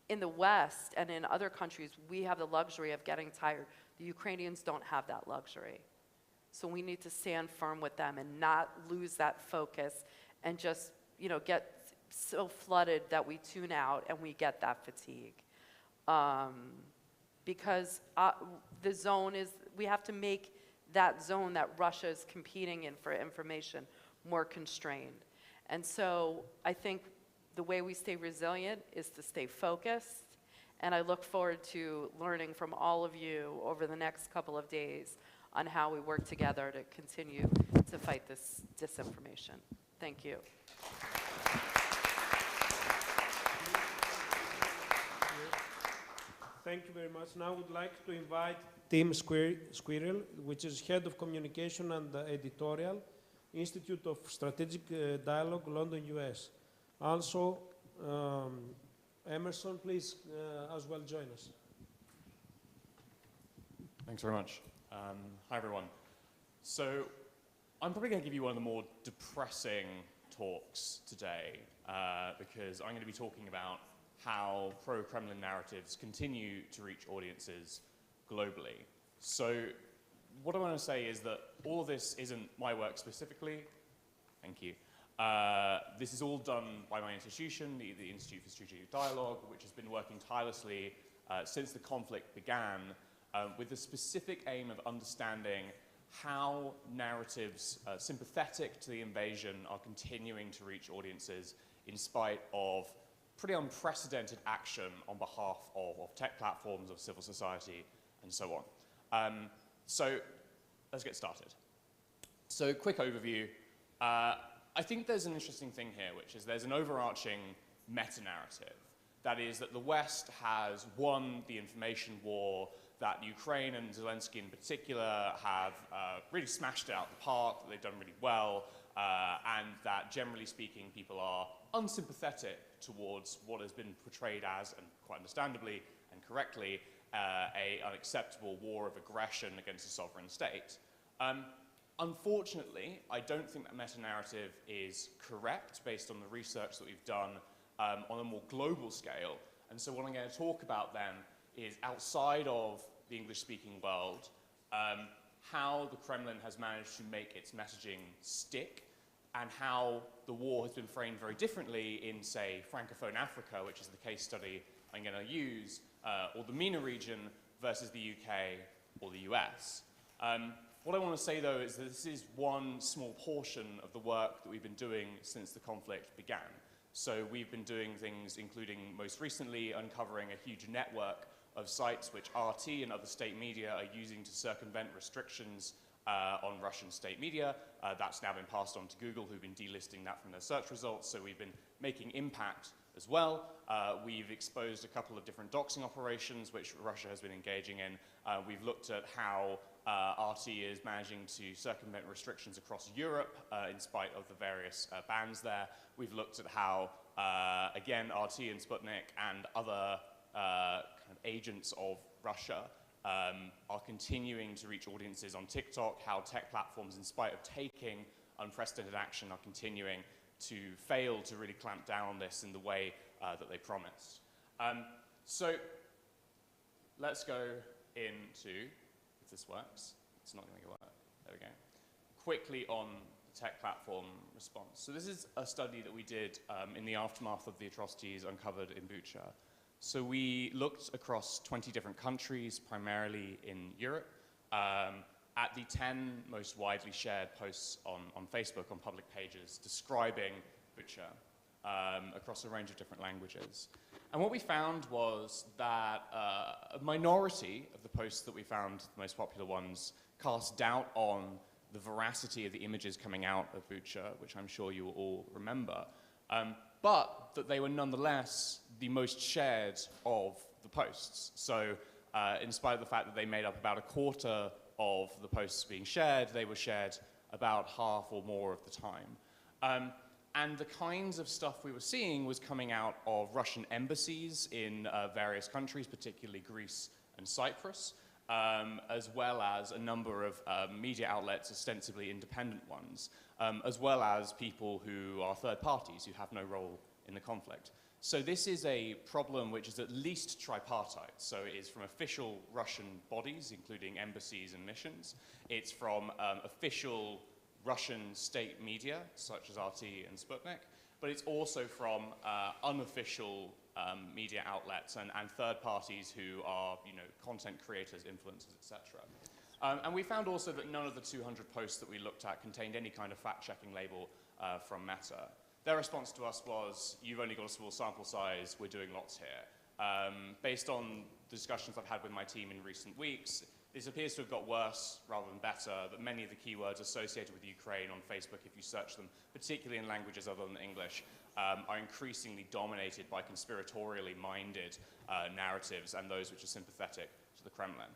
in the West and in other countries, we have the luxury of getting tired. The Ukrainians don't have that luxury. So we need to stand firm with them and not lose that focus and just, you know, get so flooded that we tune out and we get that fatigue. Because the zone is, we have to make that zone that Russia is competing in for information more constrained. And so I think the way we stay resilient is to stay focused. And I look forward to learning from all of you over the next couple of days on how we work together to continue to fight this disinformation. Thank you. Thank you very much. Now I would like to invite Tim Squirrel, which is Head of Communication and Editorial, Institute of Strategic Dialogue, London, US. Also, Emerson, please as well join us. Thanks very much. Hi, everyone. So I'm probably going to give you one of the more depressing talks today because I'm going to be talking about how pro-Kremlin narratives continue to reach audiences globally. So what I want to say is that all of this isn't my work specifically. Thank you. This is all done by my institution, the Institute for Strategic Dialogue, which has been working tirelessly since the conflict began with the specific aim of understanding how narratives sympathetic to the invasion are continuing to reach audiences in spite of pretty unprecedented action on behalf of tech platforms, of civil society, and so on. So let's get started. So quick overview. I think there's an interesting thing here, which is there's an overarching meta-narrative. That is that the West has won the information war, that Ukraine and Zelensky in particular have really smashed it out the park, that they've done really well, and that generally speaking people are unsympathetic towards what has been portrayed as, and quite understandably and correctly, an unacceptable war of aggression against a sovereign state. Unfortunately, I don't think that meta-narrative is correct based on the research that we've done on a more global scale. And so what I'm going to talk about then is outside of the English-speaking world, how the Kremlin has managed to make its messaging stick, and how the war has been framed very differently in, say, Francophone Africa, which is the case study I'm going to use, or the MENA region versus the UK or the US. What I want to say, though, is that this is one small portion of the work that we've been doing since the conflict began. So we've been doing things, including most recently uncovering a huge network of sites which RT and other state media are using to circumvent restrictions on Russian state media. That's now been passed on to Google, who've been delisting that from their search results. So we've been making impact as well. We've exposed a couple of different doxing operations which Russia has been engaging in. We've looked at how RT is managing to circumvent restrictions across Europe in spite of the various bans there. We've looked at how, again, RT and Sputnik and other kind of agents of Russia are continuing to reach audiences on TikTok, how tech platforms, in spite of taking unprecedented action, are continuing to fail to really clamp down on this in the way that they promised. So let's go into, if this works, it's not going to work, there we go, quickly on the tech platform response. So this is a study that we did in the aftermath of the atrocities uncovered in Bucha. So we looked across 20 different countries, primarily in Europe, at the 10 most widely shared posts on Facebook, on public pages, describing Bucha across a range of different languages. And what we found was that a minority of the posts that we found, the most popular ones, cast doubt on the veracity of the images coming out of Bucha, which I'm sure you will all remember, but that they were nonetheless the most shared of the posts. So in spite of the fact that they made up about a quarter of the posts being shared, they were shared about half or more of the time. And the kinds of stuff we were seeing was coming out of Russian embassies in various countries, particularly Greece and Cyprus, as well as a number of media outlets, ostensibly independent ones, as well as people who are third parties who have no role in the conflict. So this is a problem which is at least tripartite. So it is from official Russian bodies, including embassies and missions. It's from official Russian state media, such as RT and Sputnik, but it's also from unofficial media outlets and third parties who are, content creators, influencers, etc. And we found also that none of the 200 posts that we looked at contained any kind of fact-checking label from Meta. Their response to us was, you've only got a small sample size, we're doing lots here. Based on the discussions I've had with my team in recent weeks, this appears to have got worse rather than better, that many of the keywords associated with Ukraine on Facebook, if you search them, particularly in languages other than English, are increasingly dominated by conspiratorially minded narratives and those which are sympathetic to the Kremlin.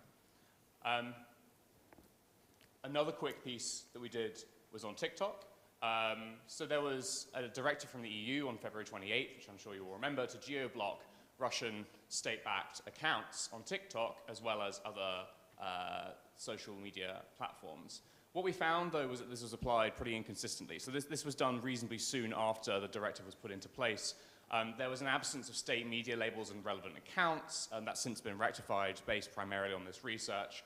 Another quick piece that we did was on TikTok. So there was a directive from the EU on February 28th, which I'm sure you will remember, to geo-block Russian state-backed accounts on TikTok, as well as other social media platforms. What we found, though, was that this was applied pretty inconsistently. So this was done reasonably soon after the directive was put into place. There was an absence of state media labels and relevant accounts, and that's since been rectified based primarily on this research.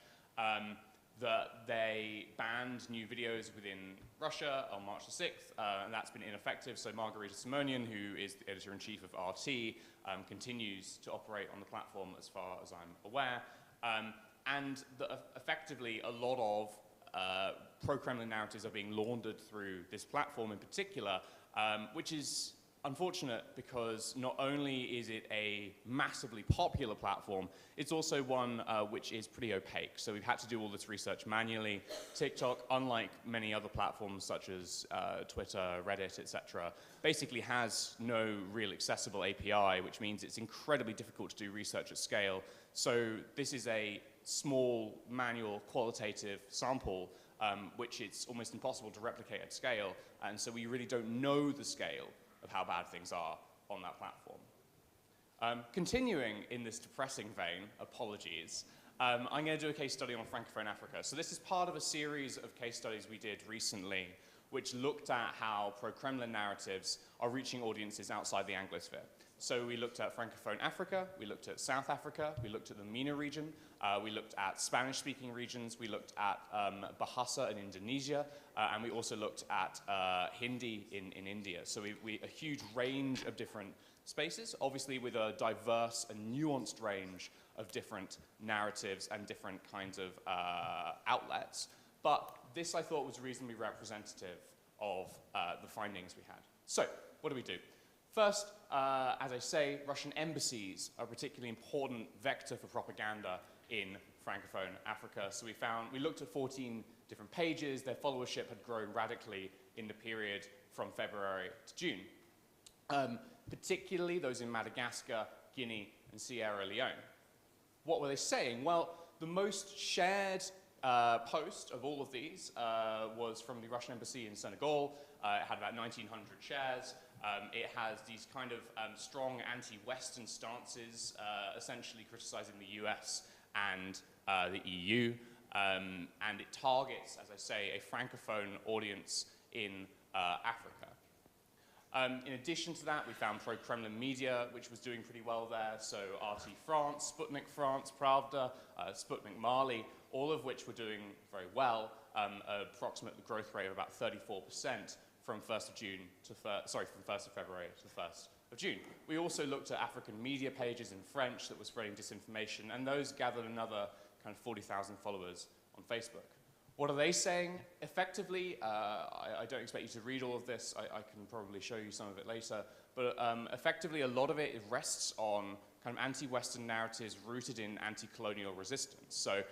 That they banned new videos within Russia on March the 6th, and that's been ineffective. So Margarita Simonian, who is the editor-in-chief of RT, continues to operate on the platform as far as I'm aware. And effectively, a lot of pro-Kremlin narratives are being laundered through this platform in particular, which is unfortunate because not only is it a massively popular platform, it's also one which is pretty opaque. So we've had to do all this research manually. TikTok, unlike many other platforms such as Twitter, Reddit, etc., basically has no real accessible API, which means it's incredibly difficult to do research at scale. So this is a small, manual, qualitative sample which it's almost impossible to replicate at scale, and so we really don't know the scale of how bad things are on that platform. Continuing in this depressing vein, apologies, I'm going to do a case study on Francophone Africa. So this is part of a series of case studies we did recently, which looked at how pro-Kremlin narratives are reaching audiences outside the Anglosphere. So we looked at Francophone Africa, we looked at South Africa, we looked at the MENA region, we looked at Spanish-speaking regions, we looked at Bahasa in Indonesia, and we also looked at Hindi in India. So a huge range of different spaces, obviously with a diverse and nuanced range of different narratives and different kinds of outlets. But this, I thought, was reasonably representative of the findings we had. So, what do we do? First, as I say, Russian embassies are a particularly important vector for propaganda in Francophone Africa. So we looked at 14 different pages. Their followership had grown radically in the period from February to June. Particularly those in Madagascar, Guinea, and Sierra Leone. What were they saying? Well, the most shared post of all of these was from the Russian embassy in Senegal. It had about 1,900 shares. It has these kind of strong anti-Western stances, essentially criticizing the US and the EU. And it targets, as I say, a Francophone audience in Africa. In addition to that, we found pro-Kremlin media, which was doing pretty well there. So RT France, Sputnik France, Pravda, Sputnik Mali, all of which were doing very well, approximate growth rate of about 34% from 1st of June to from 1st of February to the 1st of June. We also looked at African media pages in French that were spreading disinformation, and those gathered another kind of 40,000 followers on Facebook. What are they saying? Effectively, I don't expect you to read all of this. I can probably show you some of it later. But effectively, a lot of it rests on kind of anti-Western narratives rooted in anti-colonial resistance. So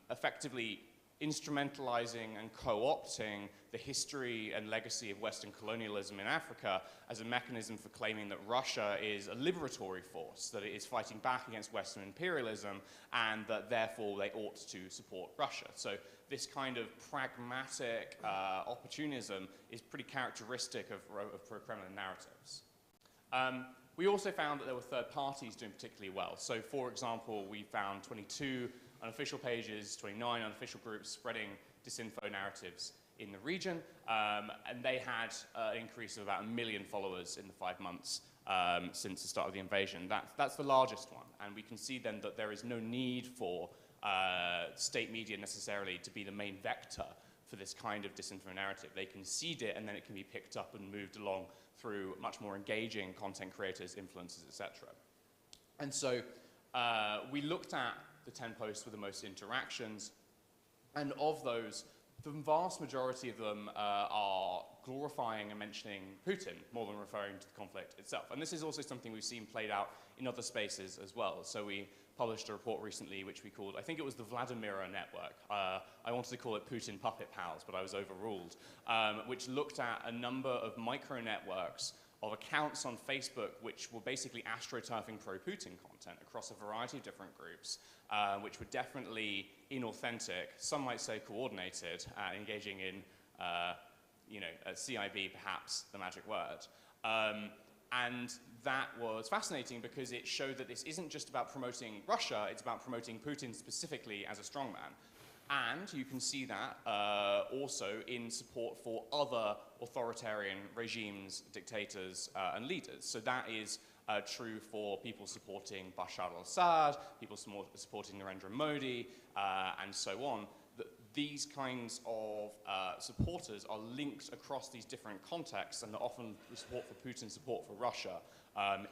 effectively, instrumentalizing and co-opting the history and legacy of Western colonialism in Africa as a mechanism for claiming that Russia is a liberatory force, that it is fighting back against Western imperialism, and that therefore they ought to support Russia. So this kind of pragmatic opportunism is pretty characteristic of pro-Kremlin narratives. We also found that there were third parties doing particularly well. So for example, we found 22 unofficial pages, 29 unofficial groups spreading disinfo narratives in the region, and they had an increase of about 1 million followers in the 5 months since the start of the invasion. That's the largest one, and we can see then that there is no need for state media necessarily to be the main vector for this kind of disinfo narrative. They can seed it, and then it can be picked up and moved along through much more engaging content creators, influencers, etc. And so we looked at the 10 posts with the most interactions, and of those, the vast majority of them are glorifying and mentioning Putin more than referring to the conflict itself. And this is also something we've seen played out in other spaces as well. So we published a report recently which we called, I think it was the Vladimir Network. I wanted to call it Putin Puppet Pals, but I was overruled, which looked at a number of micro networks of accounts on Facebook which were basically astroturfing pro-Putin content across a variety of different groups, which were definitely inauthentic, some might say coordinated, engaging in, CIB, perhaps the magic word. And that was fascinating because it showed that this isn't just about promoting Russia, it's about promoting Putin specifically as a strongman. And you can see that also in support for other authoritarian regimes, dictators, and leaders. So that is true for people supporting Bashar al-Assad, people supporting Narendra Modi, and so on. These kinds of supporters are linked across these different contexts, and often the support for Putin, support for Russia,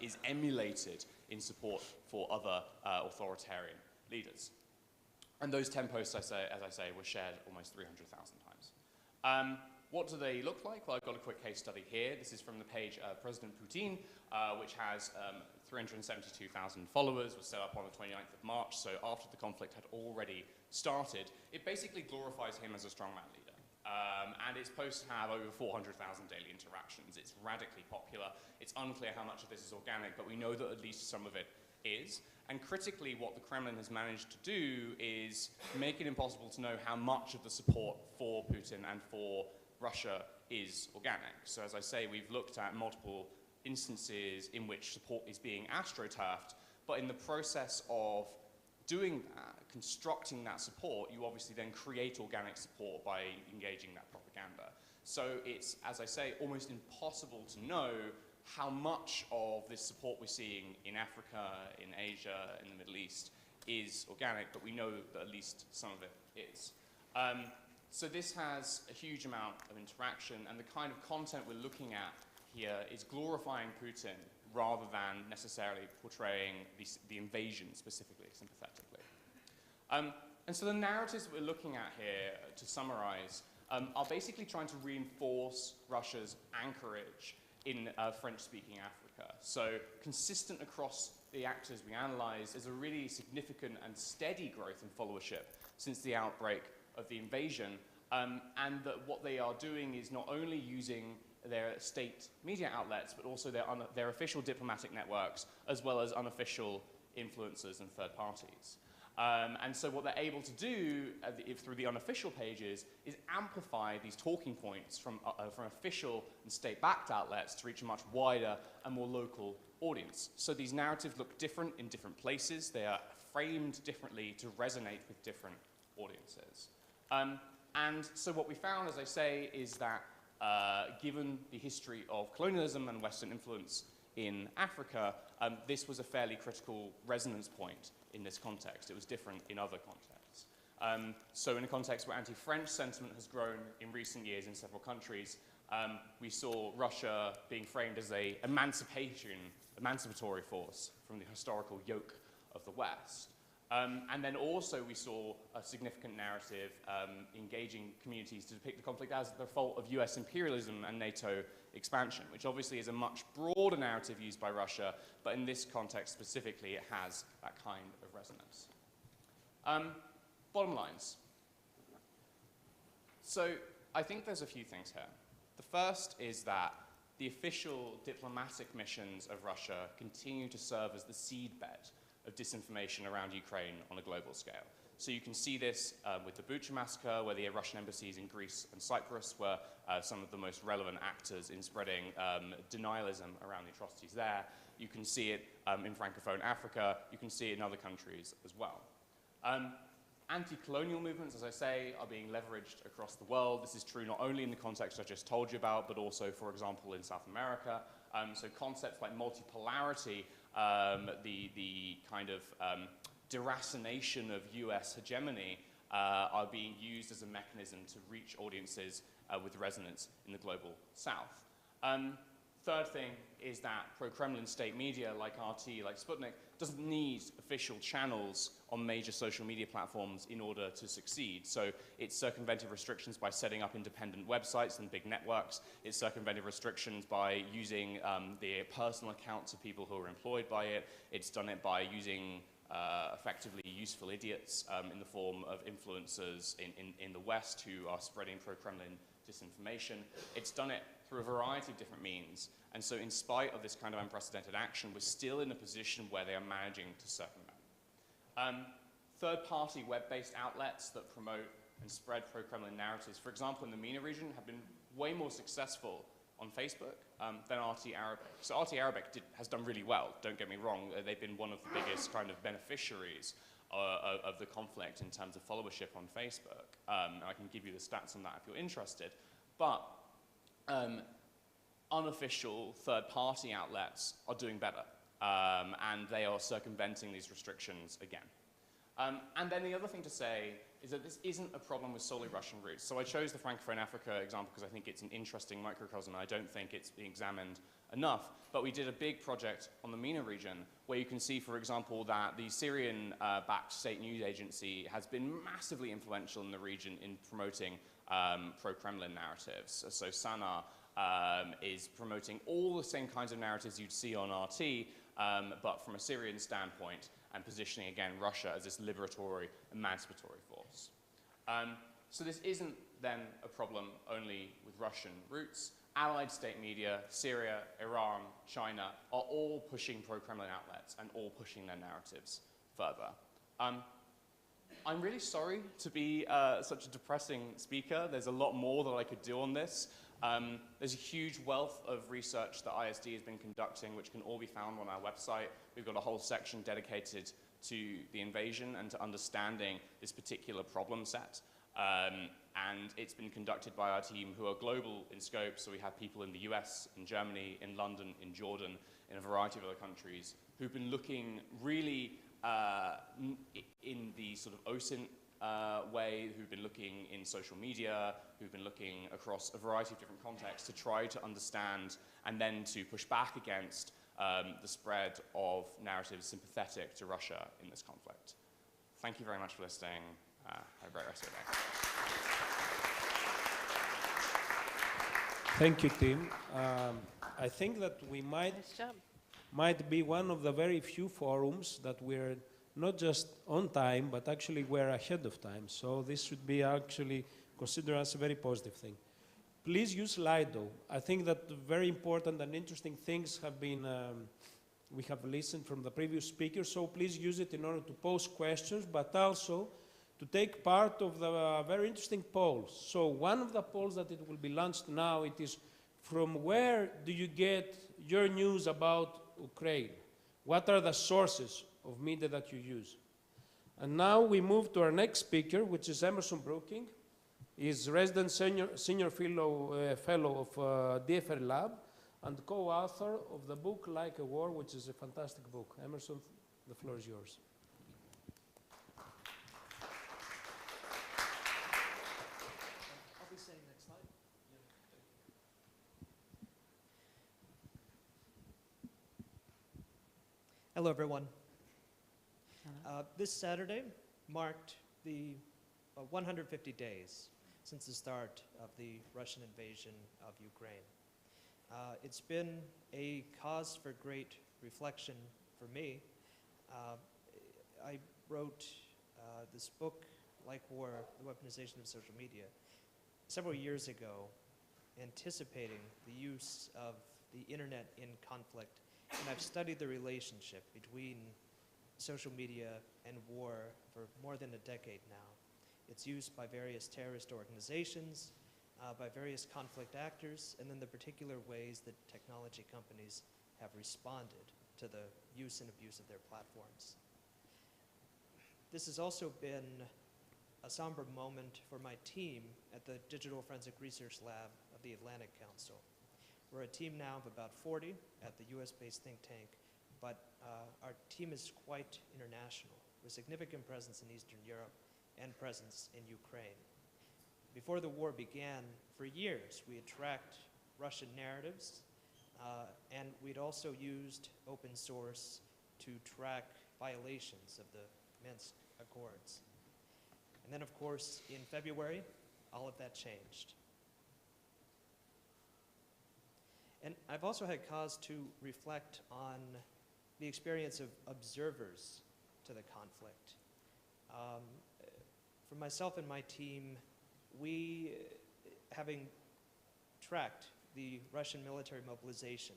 is emulated in support for other authoritarian leaders. And those 10 posts, as I say, were shared almost 300,000 times. What do they look like? Well, I've got a quick case study here. This is from the page President Putin, which has 372,000 followers, was set up on the 29th of March, so after the conflict had already started. It basically glorifies him as a strongman leader. And its posts have over 400,000 daily interactions. It's radically popular. It's unclear how much of this is organic, but we know that at least some of it is. And critically, what the Kremlin has managed to do is make it impossible to know how much of the support for Putin and for Russia is organic. So as I say, we've looked at multiple instances in which support is being astroturfed, but in the process of doing that, constructing that support, you obviously then create organic support by engaging that propaganda. So it's, as I say, almost impossible to know how much of this support we're seeing in Africa, in Asia, in the Middle East is organic, but we know that at least some of it is. So this has a huge amount of interaction, and the kind of content we're looking at here is glorifying Putin rather than necessarily portraying the invasion specifically, sympathetically. And so the narratives that we're looking at here, to summarize, are basically trying to reinforce Russia's anchorage in French-speaking Africa. So consistent across the actors we analyze is a really significant and steady growth in followership since the outbreak of the invasion, and that what they are doing is not only using their state media outlets, but also their official diplomatic networks, as well as unofficial influencers and third parties. And so what they're able to do through the unofficial pages is amplify these talking points from official and state-backed outlets to reach a much wider and more local audience. So these narratives look different in different places. They are framed differently to resonate with different audiences. And so what we found, as I say, is that given the history of colonialism and Western influence in Africa, this was a fairly critical resonance point in this context. It was different in other contexts. So in a context where anti-French sentiment has grown in recent years in several countries, we saw Russia being framed as an emancipatory force from the historical yoke of the West. And then also we saw a significant narrative engaging communities to depict the conflict as the fault of US imperialism and NATO expansion, which obviously is a much broader narrative used by Russia, but in this context specifically, it has that kind of resonance. Bottom lines. So I think there's a few things here. The first is that the official diplomatic missions of Russia continue to serve as the seedbed of disinformation around Ukraine on a global scale. So you can see this with the Bucha massacre, where the Russian embassies in Greece and Cyprus were some of the most relevant actors in spreading denialism around the atrocities there. You can see it in Francophone Africa. You can see it in other countries as well. Anti-colonial movements, as I say, are being leveraged across the world. This is true not only in the context I just told you about, but also, for example, in South America. So concepts like multipolarity, the kind of deracination of US hegemony are being used as a mechanism to reach audiences with resonance in the global South. Third thing is that pro-Kremlin state media like RT, like Sputnik, doesn't need official channels on major social media platforms in order to succeed. So it's circumvented restrictions by setting up independent websites and big networks. It's circumvented restrictions by using the personal accounts of people who are employed by it. It's done it by using effectively useful idiots in the form of influencers in the West who are spreading pro-Kremlin disinformation. It's done it through a variety of different means. And so in spite of this kind of unprecedented action, we're still in a position where they are managing to circumvent. Third-party web-based outlets that promote and spread pro-Kremlin narratives, for example, in the MENA region, have been way more successful on Facebook than RT Arabic. So RT Arabic has done really well, don't get me wrong. They've been one of the biggest kind of beneficiaries of the conflict in terms of followership on Facebook. I can give you the stats on that if you're interested. But unofficial third-party outlets are doing better, and they are circumventing these restrictions again. And then the other thing to say is that this isn't a problem with solely Russian routes. So I chose the Francophone Africa example because I think it's an interesting microcosm, and I don't think it's being examined enough. But we did a big project on the MENA region where you can see, for example, that the Syrian-backed state news agency has been massively influential in the region in promoting pro-Kremlin narratives. So Sana is promoting all the same kinds of narratives you'd see on RT, but from a Syrian standpoint, and positioning, again, Russia as this liberatory, emancipatory force. So this isn't then a problem only with Russian roots. Allied state media, Syria, Iran, China, are all pushing pro-Kremlin outlets and all pushing their narratives further. I'm really sorry to be such a depressing speaker. There's a lot more that I could do on this. There's a huge wealth of research that ISD has been conducting, which can all be found on our website. We've got a whole section dedicated to the invasion and to understanding this particular problem set. And it's been conducted by our team, who are global in scope. So we have people in the US, in Germany, in London, in Jordan, in a variety of other countries, who've been looking really in the sort of OSINT way, who've been looking in social media, who've been looking across a variety of different contexts to try to understand and then to push back against the spread of narratives sympathetic to Russia in this conflict. Thank you very much for listening. Have a great rest of your day. Thank you, Tim. I think that we might be one of the very few forums that we're not just on time, but actually we're ahead of time. So this should be actually considered as a very positive thing. Please use Slido. I think that very important and interesting things have been, we have listened from the previous speakers, so please use it in order to pose questions, but also to take part of the very interesting polls. So one of the polls that it will be launched now, it is, from where do you get your news about Ukraine? What are the sources of media that you use? And now we move to our next speaker, which is Emerson Brooking. He is resident senior fellow of DFR Lab and co-author of the book Like a War, which is a fantastic book. Emerson, the floor is yours. Hello, everyone. This Saturday marked the 150 days since the start of the Russian invasion of Ukraine. It's been a cause for great reflection for me. I wrote this book, Like War, The Weaponization of Social Media, several years ago, anticipating the use of the internet in conflict. And I've studied the relationship between social media and war for more than a decade now. It's used by various terrorist organizations, by various conflict actors, and then the particular ways that technology companies have responded to the use and abuse of their platforms. This has also been a somber moment for my team at the Digital Forensic Research Lab of the Atlantic Council. We're a team now of about 40 at the US-based think tank, but our team is quite international, with significant presence in Eastern Europe and presence in Ukraine. Before the war began, for years, we had tracked Russian narratives, and we'd also used open source to track violations of the Minsk Accords. And then, of course, in February, all of that changed. And I've also had cause to reflect on the experience of observers to the conflict. For myself and my team, we, having tracked the Russian military mobilization,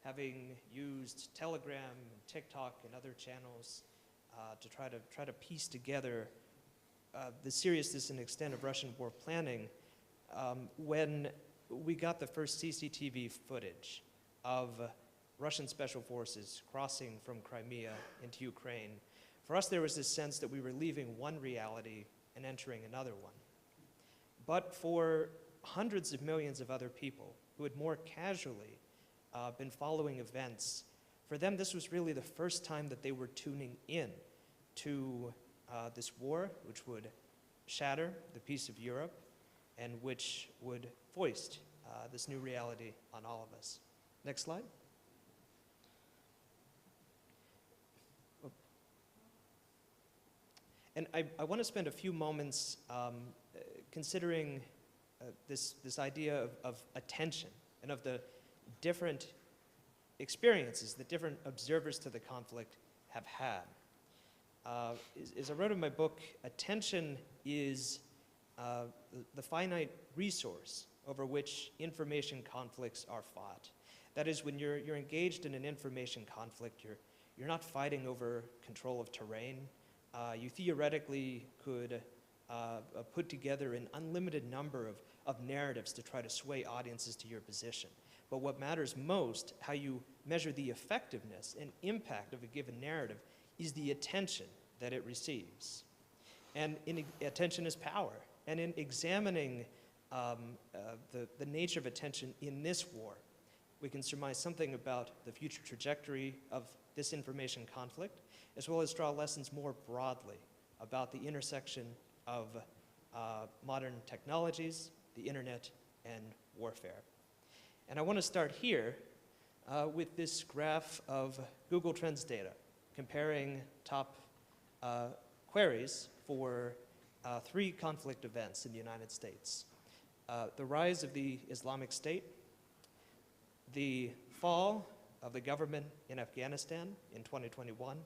having used Telegram and TikTok and other channels to try to piece together the seriousness and extent of Russian war planning, when we got the first CCTV footage of Russian special forces crossing from Crimea into Ukraine, for us there was this sense that we were leaving one reality and entering another one. But for hundreds of millions of other people who had more casually been following events, for them this was really the first time that they were tuning in to this war, which would shatter the peace of Europe and which would foist this new reality on all of us. Next slide. And I want to spend a few moments considering this idea of attention and of the different experiences that different observers to the conflict have had. As I wrote in my book, attention is the finite resource over which information conflicts are fought. That is, when you're engaged in an information conflict, you're not fighting over control of terrain. You theoretically could put together an unlimited number of narratives to try to sway audiences to your position. But what matters most, how you measure the effectiveness and impact of a given narrative, is the attention that it receives. And attention is power. And in examining the nature of attention in this war, we can surmise something about the future trajectory of this information conflict, as well as draw lessons more broadly about the intersection of modern technologies, the internet, and warfare. And I want to start here with this graph of Google Trends data, comparing top queries for 3 conflict events in the United States. The rise of the Islamic State, the fall of the government in Afghanistan in 2021,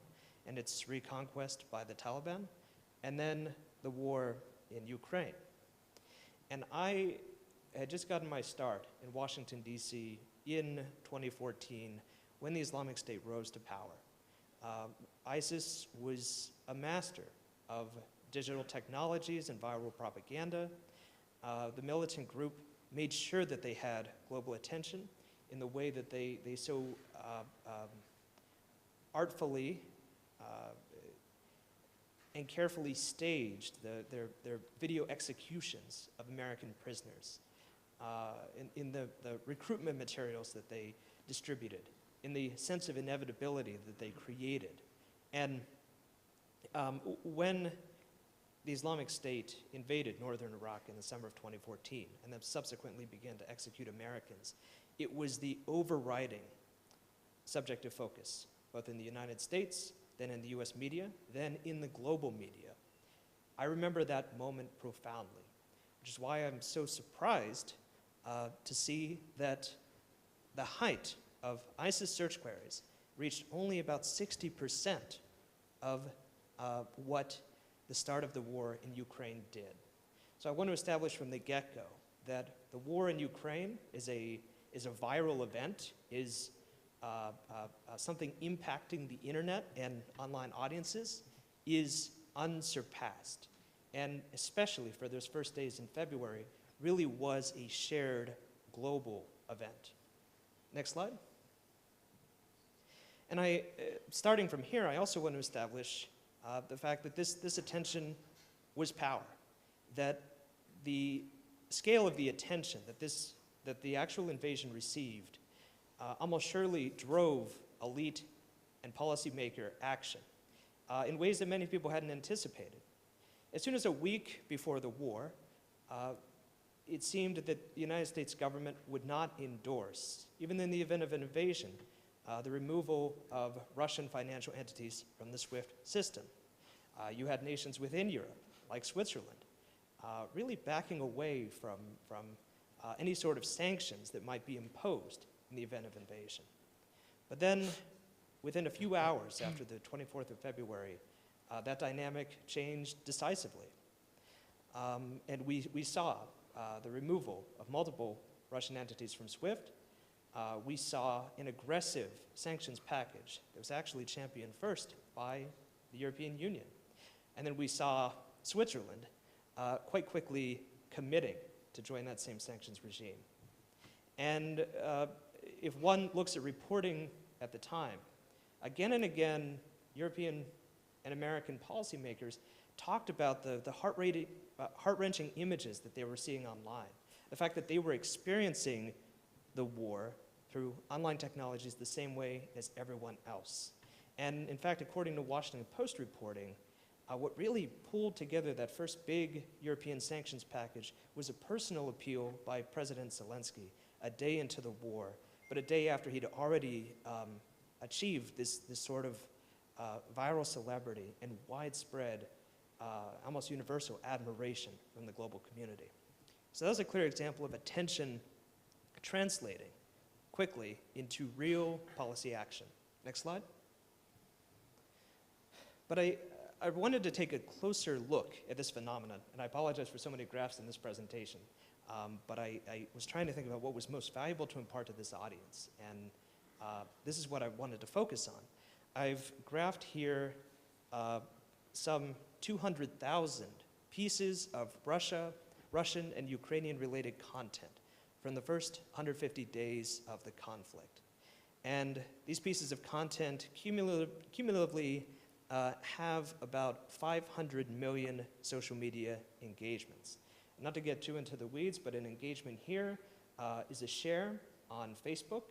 and its reconquest by the Taliban, and then the war in Ukraine. And I had just gotten my start in Washington, D.C. in 2014 when the Islamic State rose to power. ISIS was a master of digital technologies and viral propaganda. The militant group made sure that they had global attention in the way that they so artfully and carefully staged their video executions of American prisoners, in the recruitment materials that they distributed, in the sense of inevitability that they created. And when the Islamic State invaded northern Iraq in the summer of 2014 and then subsequently began to execute Americans, it was the overriding subject of focus, both in the United States, then in the US media, then in the global media. I remember that moment profoundly, which is why I'm so surprised to see that the height of ISIS search queries reached only about 60% of what the start of the war in Ukraine did. So I want to establish from the get-go that the war in Ukraine is a viral event, is something impacting the internet and online audiences, is unsurpassed. And especially for those first days in February, really was a shared global event. Next slide. And starting from here, I also want to establish the fact that this attention was power, that the scale of the attention that the actual invasion received almost surely drove elite and policymaker action in ways that many people hadn't anticipated. As soon as a week before the war, it seemed that the United States government would not endorse, even in the event of an invasion, the removal of Russian financial entities from the SWIFT system. You had nations within Europe, like Switzerland, really backing away from any sort of sanctions that might be imposed in the event of invasion. But then, within a few hours after the 24th of February, that dynamic changed decisively. And we saw the removal of multiple Russian entities from SWIFT. We saw an aggressive sanctions package that was actually championed first by the European Union. And then we saw Switzerland quite quickly committing to join that same sanctions regime. And if one looks at reporting at the time, again and again, European and American policymakers talked about the heart-wrenching images that they were seeing online, the fact that they were experiencing the war through online technologies the same way as everyone else. And in fact, according to Washington Post reporting, what really pulled together that first big European sanctions package was a personal appeal by President Zelensky a day into the war, but a day after he'd already achieved this sort of viral celebrity and widespread, almost universal admiration from the global community. So that was a clear example of attention translating quickly into real policy action. Next slide. But I wanted to take a closer look at this phenomenon, and I apologize for so many graphs in this presentation, but I was trying to think about what was most valuable to impart to this audience, and this is what I wanted to focus on. I've graphed here some 200,000 pieces of Russian and Ukrainian-related content from the first 150 days of the conflict. And these pieces of content cumulatively have about 500 million social media engagements. Not to get too into the weeds, but an engagement here is a share on Facebook,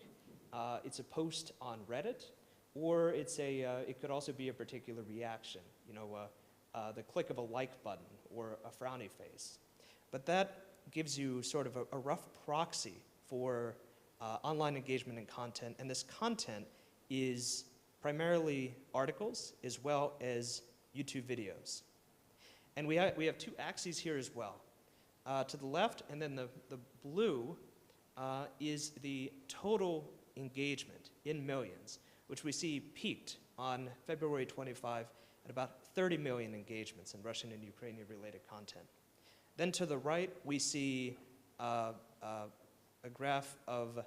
it's a post on Reddit, or it could also be a particular reaction, the click of a like button or a frowny face. But that gives you sort of a rough proxy for online engagement and content, and this content is primarily articles as well as YouTube videos. And we have two axes here as well. To the left, and then the blue is the total engagement in millions, which we see peaked on February 25 at about 30 million engagements in Russian and Ukrainian-related content. Then to the right, we see a graph of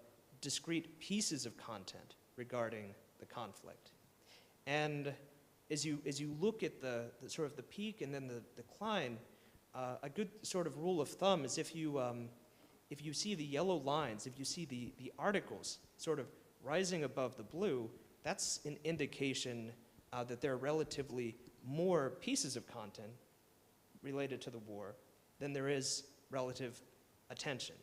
discrete pieces of content regarding the conflict. And as you look at the sort of the peak and then the decline, a good sort of rule of thumb is if you see the yellow lines, if you see the articles sort of rising above the blue, that's an indication that there are relatively more pieces of content related to the war than there is relative attention.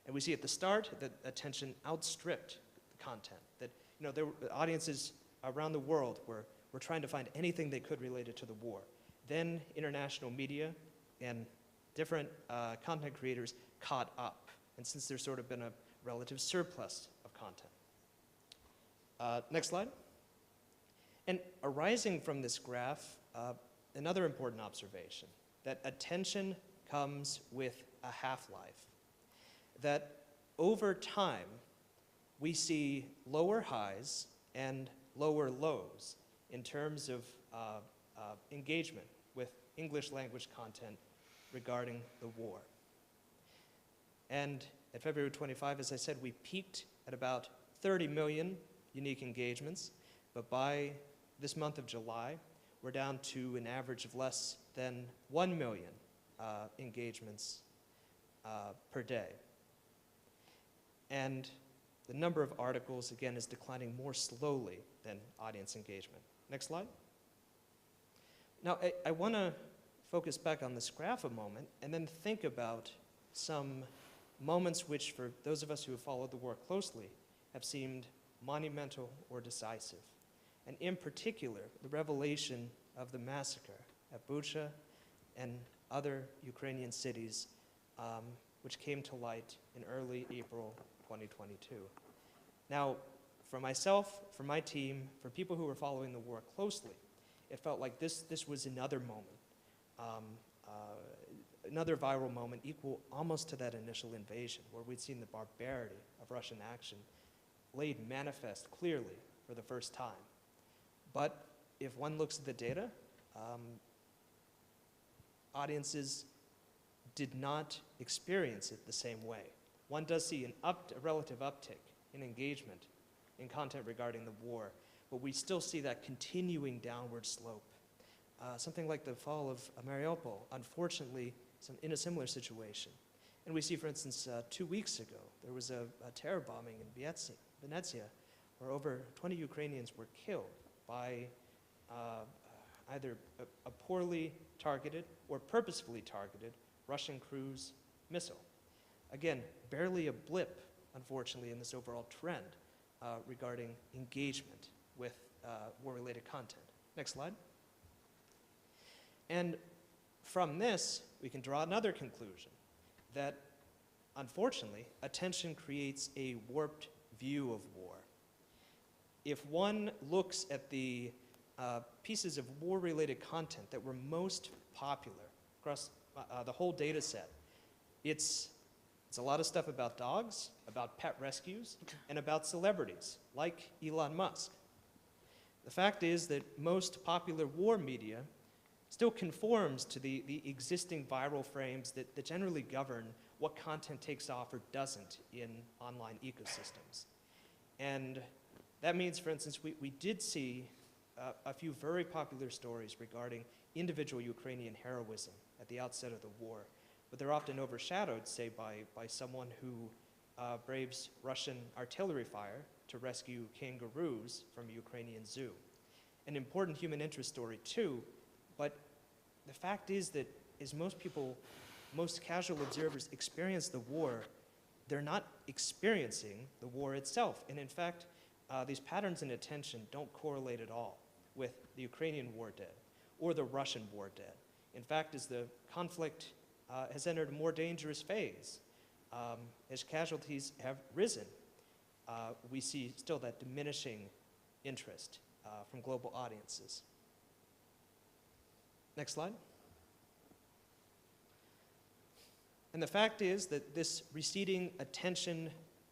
And we see at the start that attention outstripped the content, that there were audiences around the world were trying to find anything they could related to the war. Then international media and different content creators caught up, and since there's sort of been a relative surplus of content. Next slide. And arising from this graph, another important observation, that attention comes with a half-life. That over time, we see lower highs and lower lows in terms of engagement with English language content regarding the war. And at February 25, as I said, we peaked at about 30 million unique engagements, but by this month of July, we're down to an average of less than 1 million engagements per day. And the number of articles, again, is declining more slowly than audience engagement. Next slide. Now, I want to focus back on this graph a moment and then think about some moments which, for those of us who have followed the war closely, have seemed monumental or decisive. And in particular, the revelation of the massacre at Bucha and other Ukrainian cities, which came to light in early April 2022. Now, for myself, for my team, for people who were following the war closely, it felt like this was another moment, another viral moment equal almost to that initial invasion, where we'd seen the barbarity of Russian action laid manifest clearly for the first time. But if one looks at the data, audiences did not experience it the same way. One does see a relative uptick in engagement in content regarding the war, but we still see that continuing downward slope. Something like the fall of Mariupol, unfortunately, in a similar situation. And we see, for instance, 2 weeks ago, there was a terror bombing in Venezia, where over 20 Ukrainians were killed by either a poorly targeted or purposefully targeted Russian cruise missile. Again, barely a blip, unfortunately, in this overall trend regarding engagement with war-related content. Next slide. And from this, we can draw another conclusion, that unfortunately, attention creates a warped view of war. If one looks at the pieces of war-related content that were most popular across the whole data set, it's a lot of stuff about dogs, about pet rescues, and about celebrities, like Elon Musk. The fact is that most popular war media still conforms to the existing viral frames that generally govern what content takes off or doesn't in online ecosystems. And that means, for instance, we did see a few very popular stories regarding individual Ukrainian heroism at the outset of the war, but they're often overshadowed, say, by someone who braves Russian artillery fire to rescue kangaroos from a Ukrainian zoo. An important human interest story too, but the fact is that as most casual observers experience the war, they're not experiencing the war itself. And in fact, these patterns in attention don't correlate at all with the Ukrainian war dead or the Russian war dead. In fact, as the conflict has entered a more dangerous phase, as casualties have risen, we see still that diminishing interest from global audiences. Next slide. And the fact is that this receding attention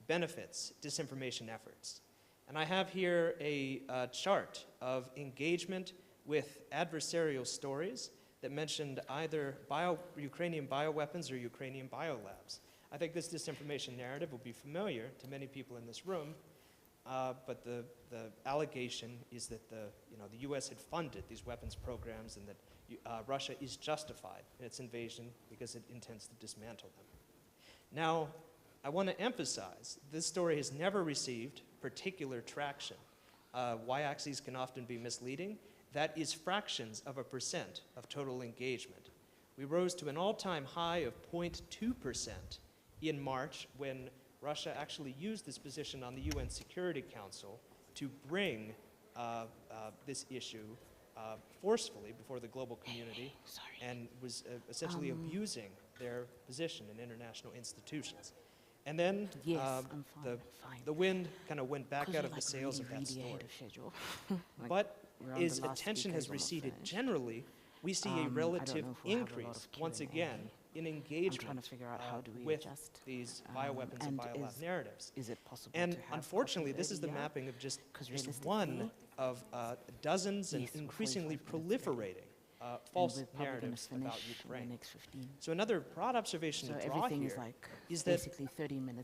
benefits disinformation efforts. And I have here a chart of engagement with adversarial stories that mentioned either Ukrainian bioweapons or Ukrainian biolabs. I think this disinformation narrative will be familiar to many people in this room, but the allegation is that the US had funded these weapons programs and that Russia is justified in its invasion because it intends to dismantle them. Now, I want to emphasize this story has never received particular traction. Y-axes can often be misleading. That is fractions of a percent of total engagement. We rose to an all-time high of 0.2% in March when Russia actually used this position on the UN Security Council to bring this issue forcefully before the global community and was essentially abusing their position in international institutions. And then the wind kind of went back out of the sails of that story. But as attention has receded generally, we see a relative increase, once again, in engagement with these bioweapons and biolab narratives. And unfortunately, this is the mapping of just one of dozens and increasingly proliferating false narratives about Ukraine. So another broad observation to draw here is that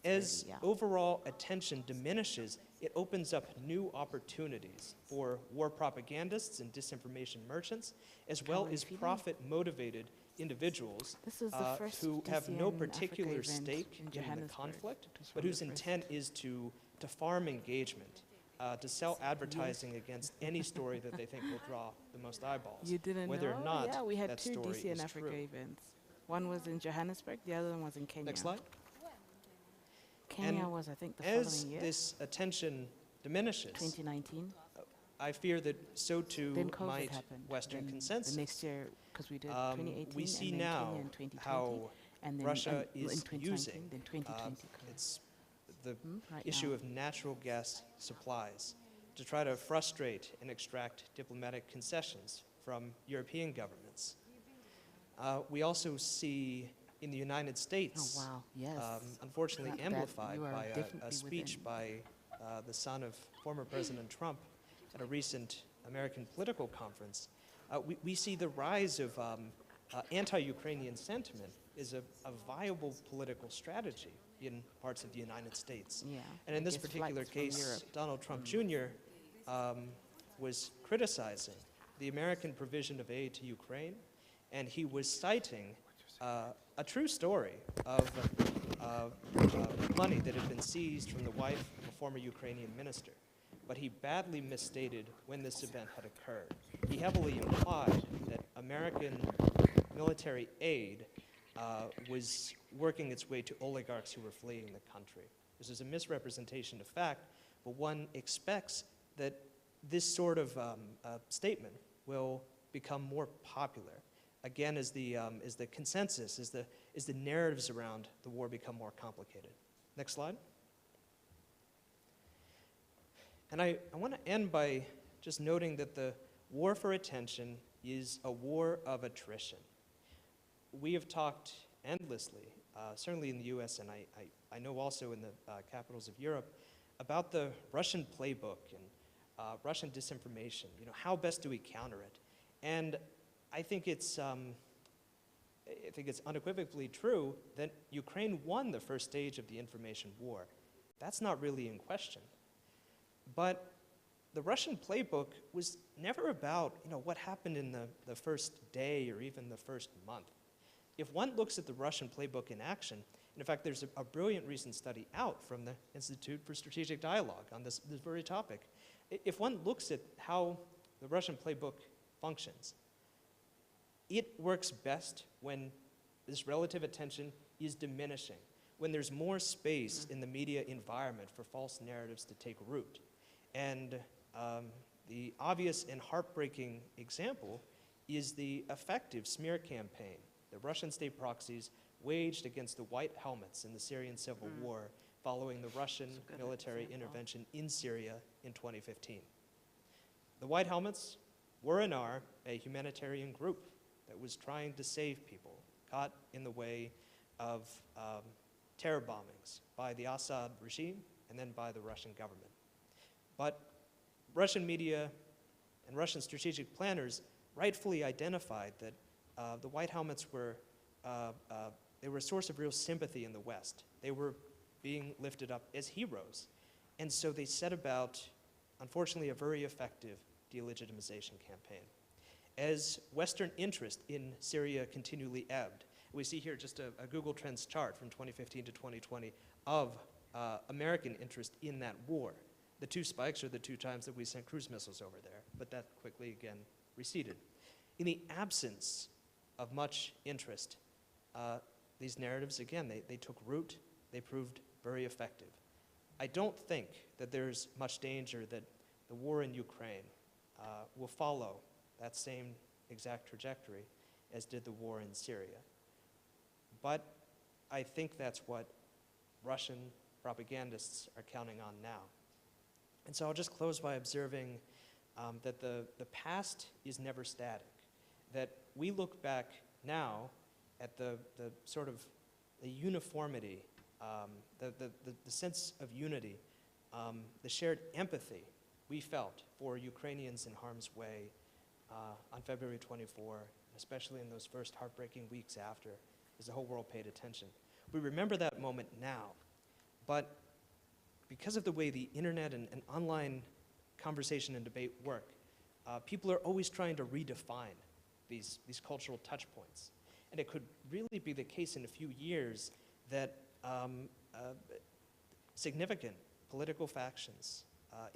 as overall attention diminishes, it opens up new opportunities for war propagandists and disinformation merchants, as well as profit-motivated individuals who have no particular stake in the conflict, but whose intent is to farm engagement, to sell advertising against any story that they think will draw the most eyeballs, whether or not yeah, we had that two story DC and is Africa true. events. One was in Johannesburg, the other one was in Kenya. Next slide. Kenya And was, I think, the As following year, this attention diminishes, 2019. I fear that so too Then COVID might happened. Western Then consensus. The next year, because we did 2018, We see and then now Kenya in 2020, how and then Russia in is 2019, using then 2020. the right issue now. of natural gas supplies to try to frustrate and extract diplomatic concessions from European governments. We also see in the United States, Oh, wow, yes. unfortunately That amplified you are by definitely a speech within. by the son of former President Trump at a recent American political conference, we see the rise of anti-Ukrainian sentiment is a viable political strategy in parts of the United States. Yeah, And in I this guess particular flights from case, Europe. Donald Trump Jr. Was criticizing the American provision of aid to Ukraine, and he was citing a true story of money that had been seized from the wife of a former Ukrainian minister. But he badly misstated when this event had occurred. He heavily implied that American military aid was working its way to oligarchs who were fleeing the country. This is a misrepresentation of fact, but one expects that this sort of statement will become more popular again, as the consensus, as the narratives around the war become more complicated. Next slide. And I want to end by just noting that the war for attention is a war of attrition. We have talked endlessly, certainly in the US, and I know also in the capitals of Europe, about the Russian playbook and Russian disinformation. You know, how best do we counter it? And I think it's unequivocally true that Ukraine won the first stage of the information war. That's not really in question. But the Russian playbook was never about, you know, what happened in the first day or even the first month. If one looks at the Russian playbook in action, and in fact, there's a brilliant recent study out from the Institute for Strategic Dialogue on this very topic. If one looks at how the Russian playbook functions, it works best when this relative attention is diminishing, when there's more space in the media environment for false narratives to take root. And the obvious and heartbreaking example is the effective smear campaign that Russian state proxies waged against the White Helmets in the Syrian civil war following the Russian military intervention in Syria in 2015. The White Helmets were and are a humanitarian group that was trying to save people caught in the way of terror bombings by the Assad regime and then by the Russian government. But Russian media and Russian strategic planners rightfully identified that the White Helmets were they were a source of real sympathy in the West. They were being lifted up as heroes. And so they set about, unfortunately, a very effective delegitimization campaign. As Western interest in Syria continually ebbed, we see here just a Google Trends chart from 2015 to 2020 of American interest in that war. The two spikes are the two times that we sent cruise missiles over there, but that quickly again receded. In the absence of much interest, these narratives, again, they took root, they proved very effective. I don't think that there's much danger that the war in Ukraine will follow that same exact trajectory as did the war in Syria. But I think that's what Russian propagandists are counting on now. And so I'll just close by observing that the past is never static, that we look back now at the sort of the uniformity, the sense of unity, the shared empathy we felt for Ukrainians in harm's way on February 24, especially in those first heartbreaking weeks after, as the whole world paid attention. We remember that moment now, but because of the way the internet and online conversation and debate work, people are always trying to redefine these cultural touch points. And it could really be the case in a few years that significant political factions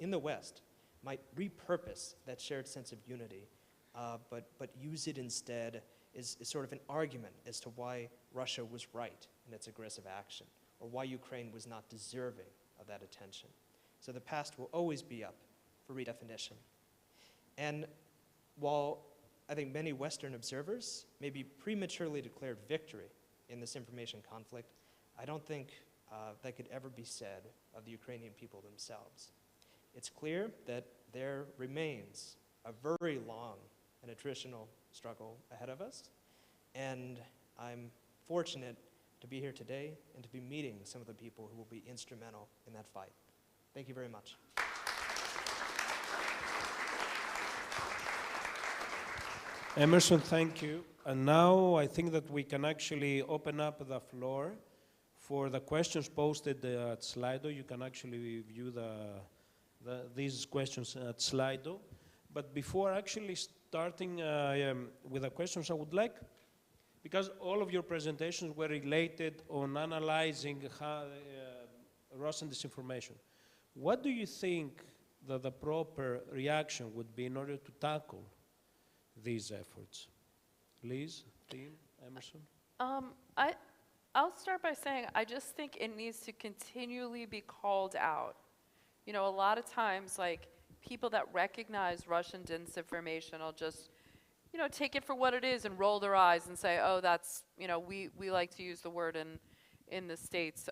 in the West might repurpose that shared sense of unity, but use it instead as sort of an argument as to why Russia was right in its aggressive action, or why Ukraine was not deserving of that attention. So the past will always be up for redefinition. And while I think many Western observers maybe prematurely declared victory in this information conflict, I don't think that could ever be said of the Ukrainian people themselves. It's clear that there remains a very long and attritional struggle ahead of us, and I'm fortunate to be here today and to be meeting some of the people who will be instrumental in that fight. Thank you very much. Emerson, thank you. And now I think that we can actually open up the floor for the questions posted at Slido. You can actually view these questions at Slido. But before actually starting with the questions, I would like, because all of your presentations were related on analyzing Russian disinformation, what do you think that the proper reaction would be in order to tackle these efforts? Liz, Tim, Emerson? I'll start by saying I just think it needs to continually be called out. You know, a lot of times, like, people that recognize Russian disinformation will just you know, take it for what it is and roll their eyes and say, oh, that's, you know, we like to use the word in the States,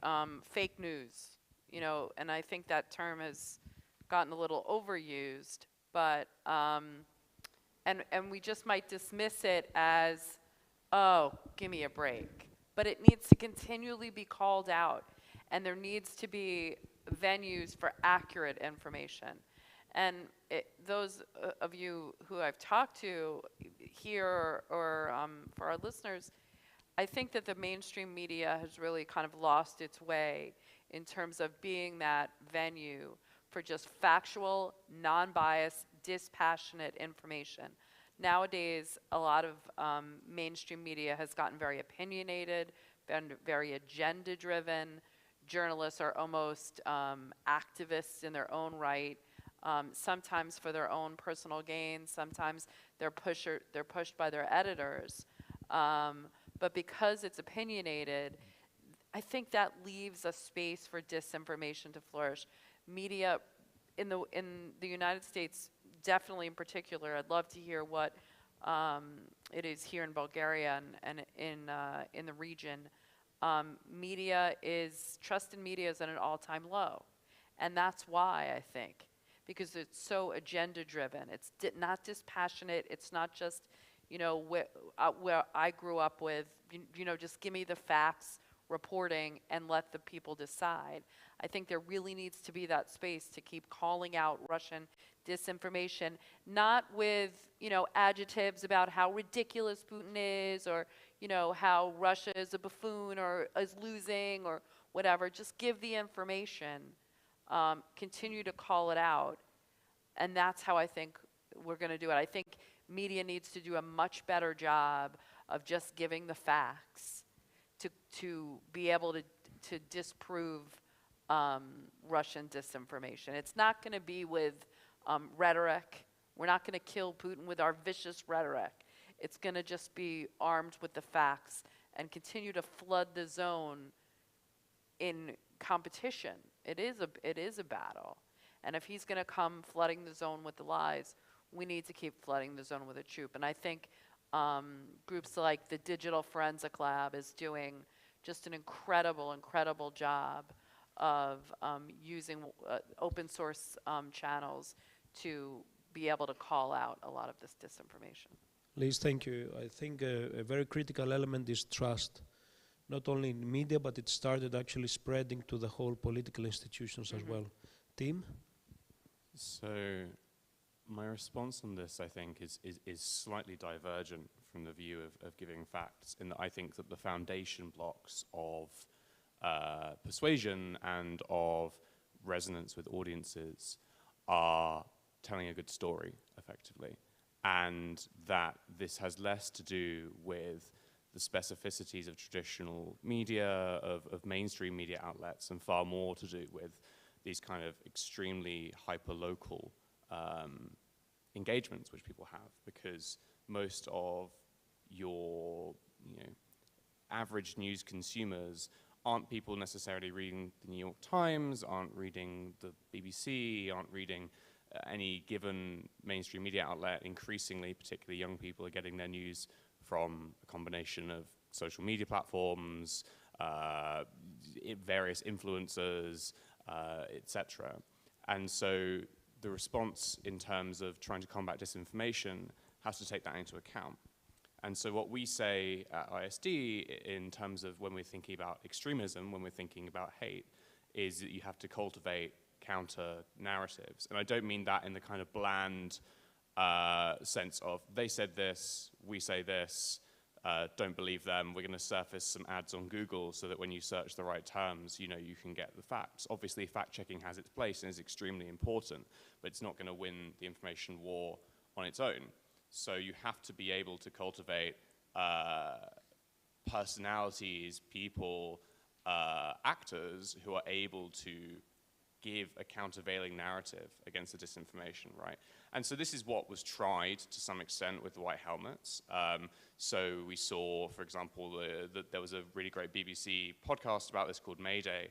fake news, you know, and I think that term has gotten a little overused, but, and we just might dismiss it as, oh, give me a break. But it needs to continually be called out, and there needs to be venues for accurate information. And those of you who I've talked to here or for our listeners, I think that the mainstream media has really kind of lost its way in terms of being that venue for just factual, non-biased, dispassionate information. Nowadays, a lot of mainstream media has gotten very opinionated, been very agenda-driven. Journalists are almost activists in their own right, sometimes for their own personal gain, sometimes they're pushed by their editors. But because it's opinionated, I think that leaves a space for disinformation to flourish. Media in the United States, definitely in particular, I'd love to hear what it is here in Bulgaria and in the region. Trust in media is at an all-time low. And that's why, I think, because it's so agenda-driven. It's not dispassionate. It's not just, you know, where I grew up with, you know, just give me the facts, reporting, and let the people decide. I think there really needs to be that space to keep calling out Russian disinformation, not with, you know, adjectives about how ridiculous Putin is, or, you know, how Russia is a buffoon or is losing or whatever. Just give the information, continue to call it out, and that's how I think we're going to do it. I think media needs to do a much better job of just giving the facts to be able to disprove Russian disinformation. It's not going to be with rhetoric. We're not going to kill Putin with our vicious rhetoric. It's going to just be armed with the facts and continue to flood the zone in competition. It is a battle. And if he's going to come flooding the zone with the lies, we need to keep flooding the zone with the truth. And I think groups like the Digital Forensic Lab is doing just an incredible job of using open source channels to be able to call out a lot of this disinformation. Liz, thank you. I think a very critical element is trust, not only in media, but it started actually spreading to the whole political institutions as well. Tim? So my response on this, I think, is slightly divergent from the view of giving facts, in that I think that the foundation blocks of persuasion and of resonance with audiences are telling a good story, effectively, and that this has less to do with the specificities of traditional media, of mainstream media outlets, and far more to do with these kind of extremely hyper-local engagements which people have, because most of your average news consumers aren't people necessarily reading the New York Times, aren't reading the BBC, aren't reading any given mainstream media outlet. Increasingly, particularly young people, are getting their news from a combination of social media platforms, various influencers, etc. And so the response in terms of trying to combat disinformation has to take that into account. And so what we say at ISD in terms of when we're thinking about extremism, when we're thinking about hate, is that you have to cultivate counter narratives. And I don't mean that in the kind of bland sense of they said this, we say this, don't believe them, we're going to surface some ads on Google so that when you search the right terms, you can get the facts. Obviously, fact-checking has its place and is extremely important, but it's not going to win the information war on its own. So you have to be able to cultivate personalities, people, actors who are able to give a countervailing narrative against the disinformation, right? And so this is what was tried to some extent with the White Helmets. So we saw, for example, that there was a really great BBC podcast about this called Mayday,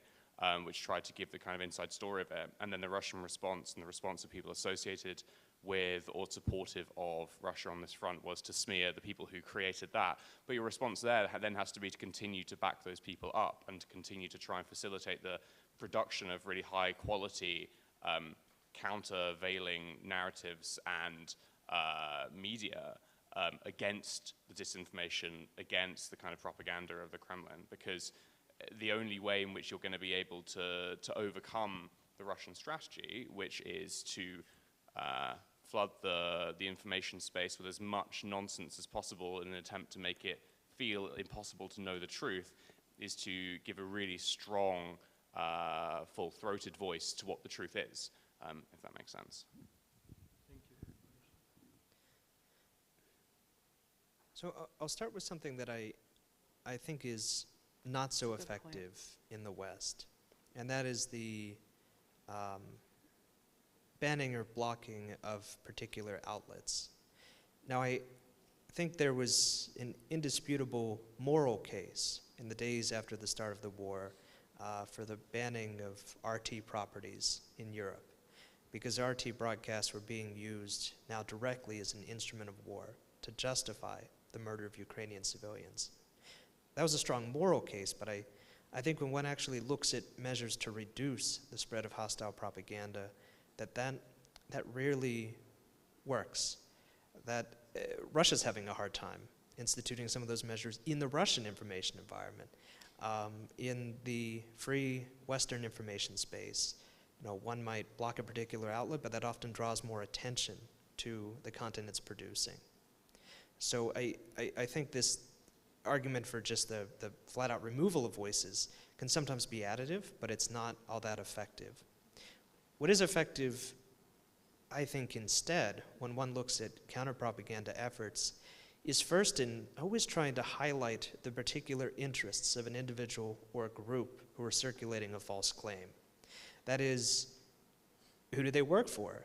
which tried to give the kind of inside story of it. And then the Russian response and the response of people associated with or supportive of Russia on this front was to smear the people who created that. But your response there then has to be to continue to back those people up and to continue to try and facilitate the production of really high quality countervailing narratives and media against the disinformation, against the kind of propaganda of the Kremlin, because the only way in which you're going to be able to overcome the Russian strategy, which is to flood the information space with as much nonsense as possible in an attempt to make it feel impossible to know the truth, is to give a really strong, full-throated voice to what the truth is, if that makes sense. Thank you. So I'll start with something that I think is not so effective in the West, and that is the banning or blocking of particular outlets. Now, I think there was an indisputable moral case in the days after the start of the war for the banning of RT properties in Europe, because RT broadcasts were being used now directly as an instrument of war to justify the murder of Ukrainian civilians. That was a strong moral case, but I think when one actually looks at measures to reduce the spread of hostile propaganda, that rarely works. That Russia's having a hard time instituting some of those measures in the Russian information environment. In the free Western information space, one might block a particular outlet, but that often draws more attention to the content it's producing. So I think this argument for just the flat-out removal of voices can sometimes be additive, but it's not all that effective. What is effective, I think, instead, when one looks at counter-propaganda efforts, is first in always trying to highlight the particular interests of an individual or a group who are circulating a false claim. That is, who do they work for?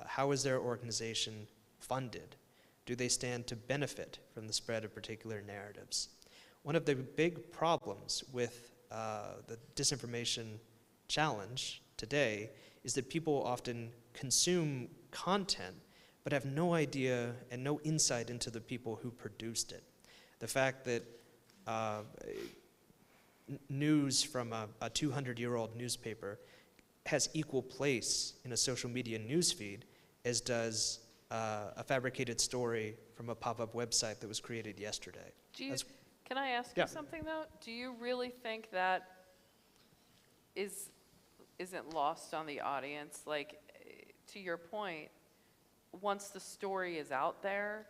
How is their organization funded? Do they stand to benefit from the spread of particular narratives? One of the big problems with the disinformation challenge today is that people often consume content but have no idea and no insight into the people who produced it. The fact that news from a 200-year-old newspaper has equal place in a social media newsfeed as does a fabricated story from a pop-up website that was created yesterday. Can I ask you something, though? Do you really think that isn't lost on the audience? Like, to your point, once the story is out there,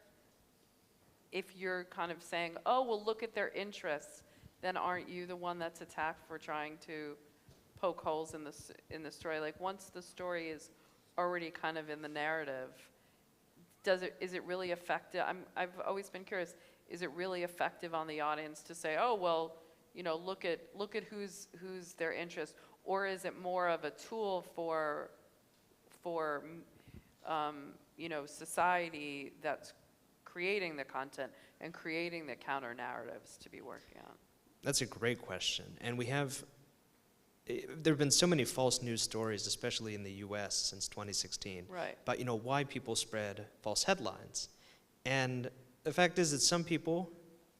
if you're kind of saying, oh, well, look at their interests, then aren't you the one that's attacked for trying to poke holes in the story? Like, once the story is already kind of in the narrative, is it really effective? I've always been curious, is it really effective on the audience to say, oh, well, look at who's their interest, or is it more of a tool for society that's creating the content and creating the counter narratives to be working on? That's a great question, and there have been so many false news stories, especially in the U.S. since 2016. Right. But why people spread false headlines, and the fact is that some people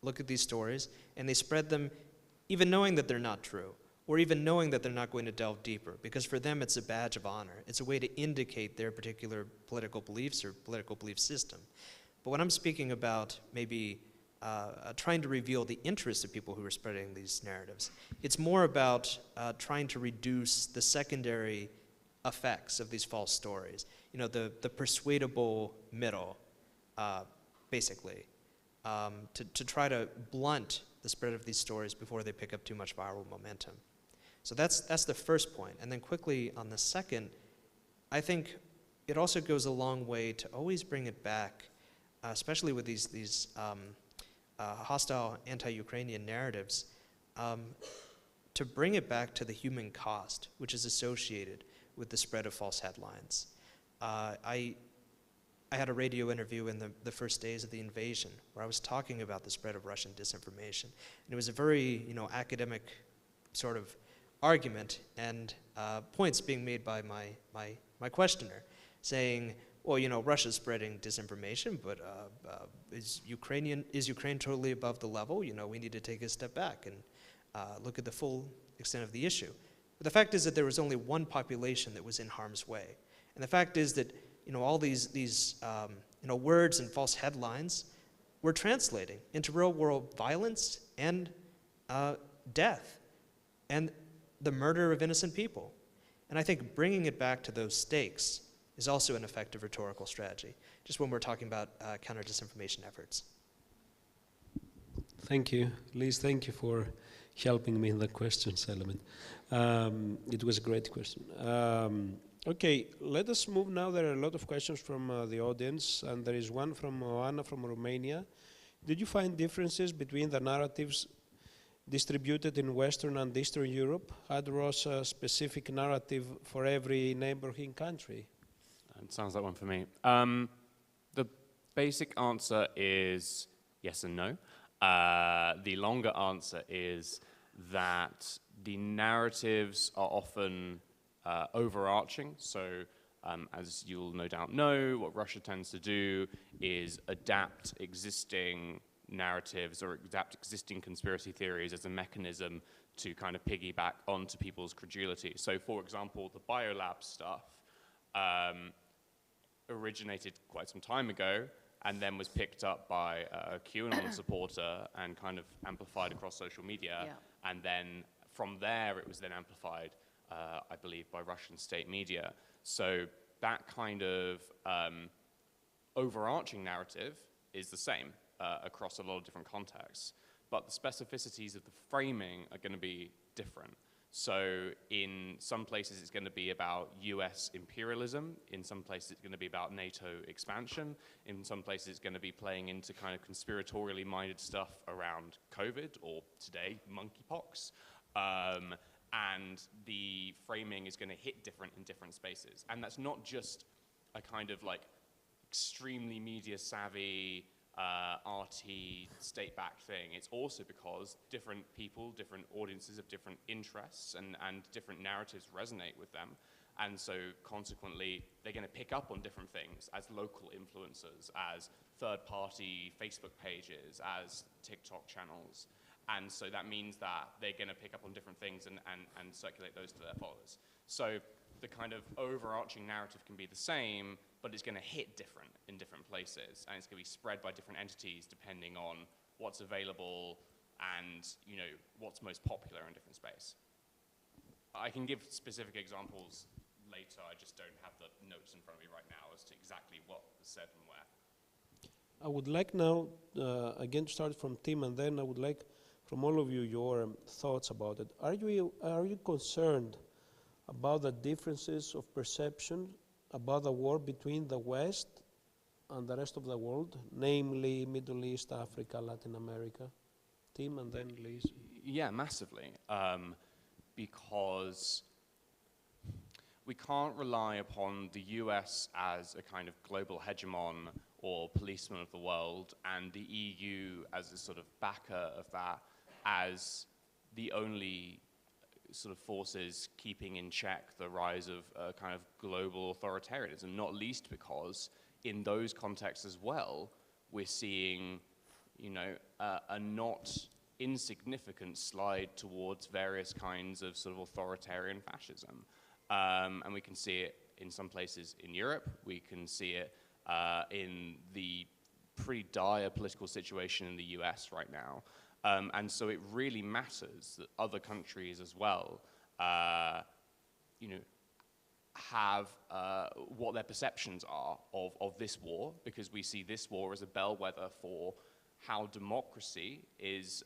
look at these stories and they spread them even knowing that they're not true, or even knowing that they're not going to delve deeper, because for them it's a badge of honor. It's a way to indicate their particular political beliefs or political belief system. But when I'm speaking about maybe trying to reveal the interests of people who are spreading these narratives, it's more about trying to reduce the secondary effects of these false stories. The persuadable middle, basically, to try to blunt the spread of these stories before they pick up too much viral momentum. So that's the first point. And then quickly on the second, I think it also goes a long way to always bring it back, especially with these hostile anti-Ukrainian narratives, to bring it back to the human cost, which is associated with the spread of false headlines. I had a radio interview in the first days of the invasion where I was talking about the spread of Russian disinformation. And it was a very academic sort of argument and points being made by my questioner, saying, well, you know, Russia's spreading disinformation, but is Ukraine totally above the level? You know, we need to take a step back and look at the full extent of the issue. But the fact is that there was only one population that was in harm's way. And the fact is that, you know, all these you know, words and false headlines were translating into real world violence and death and the murder of innocent people. And I think bringing it back to those stakes is also an effective rhetorical strategy, just when we're talking about counter-disinformation efforts. Thank you. Liz, thank you for helping me in the questions element. It was a great question. Okay, let us move now. There are a lot of questions from the audience, and there is one from Anna from Romania. Did you find differences between the narratives distributed in Western and Eastern Europe? Had Ross a specific narrative for every neighboring country? It sounds like one for me. The basic answer is yes and no. The longer answer is that the narratives are often overarching. So as you'll no doubt know, what Russia tends to do is adapt existing narratives or adapt existing conspiracy theories as a mechanism to kind of piggyback onto people's credulity. So for example, the biolab stuff originated quite some time ago and then was picked up by a QAnon supporter and kind of amplified across social media. Yeah. And then from there, it was then amplified, I believe, by Russian state media. So that kind of overarching narrative is the same across a lot of different contexts. But the specificities of the framing are going to be different. So in some places it's going to be about US imperialism, in some places it's going to be about NATO expansion, in some places it's going to be playing into kind of conspiratorially minded stuff around COVID, or today, monkeypox. And the framing is going to hit different in different spaces. And that's not just a kind of like extremely media savvy, RT state-backed thing. It's also because different people, different audiences have different interests and different narratives resonate with them. And so consequently, they're going to pick up on different things as local influencers, as third-party Facebook pages, as TikTok channels. And so that means that they're going to pick up on different things and circulate those to their followers. So the kind of overarching narrative can be the same, but it's going to hit different in different places, and it's going to be spread by different entities depending on what's available and, you know, what's most popular in different space. I can give specific examples later. I just don't have the notes in front of me right now as to exactly what was said and where. I would like now, again, to start from Tim, and then I would like from all of you your thoughts about it. Are you concerned about the differences of perception about the war between the West and the rest of the world, namely Middle East, Africa, Latin America? Tim, and then Liz. Yeah, massively. Because we can't rely upon the US as a kind of global hegemon or policeman of the world, and the EU as a sort of backer of that, as the only sort of forces keeping in check the rise of kind of global authoritarianism, not least because in those contexts as well, we're seeing, you know, a not insignificant slide towards various kinds of sort of authoritarian fascism. And we can see it in some places in Europe. We can see it in the pretty dire political situation in the US right now. And so it really matters that other countries as well, you know, have what their perceptions are of this war, because we see this war as a bellwether for how democracy is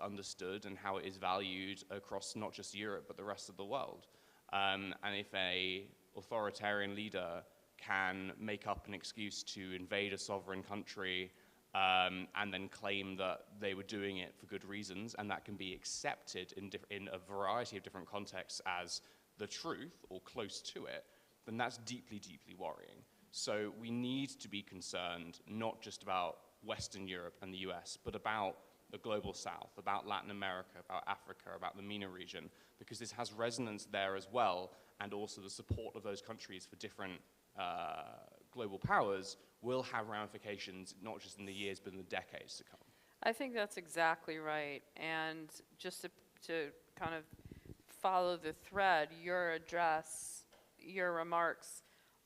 understood and how it is valued across not just Europe but the rest of the world. And if a authoritarian leader can make up an excuse to invade a sovereign country and then claim that they were doing it for good reasons, and that can be accepted in a variety of different contexts as the truth or close to it, then that's deeply, deeply worrying. So we need to be concerned not just about Western Europe and the US, but about the global South, about Latin America, about Africa, about the MENA region, because this has resonance there as well, and also the support of those countries for different global powers will have ramifications not just in the years but in the decades to come. I think that's exactly right. And just to kind of follow the thread, your address, your remarks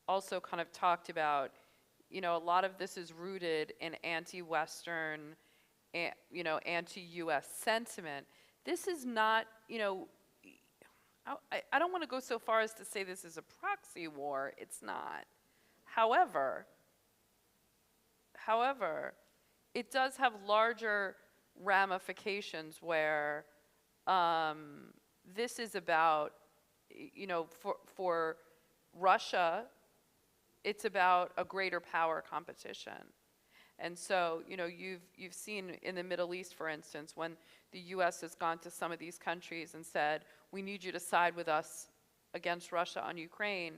also kind of talked about, you know, a lot of this is rooted in anti-Western, you know, anti-US sentiment. This is not, you know, I don't want to go so far as to say this is a proxy war. It's not. However, it does have larger ramifications where this is about, you know, for Russia, it's about a greater power competition. And so, you know, you've seen in the Middle East, for instance, when the US has gone to some of these countries and said, we need you to side with us against Russia on Ukraine.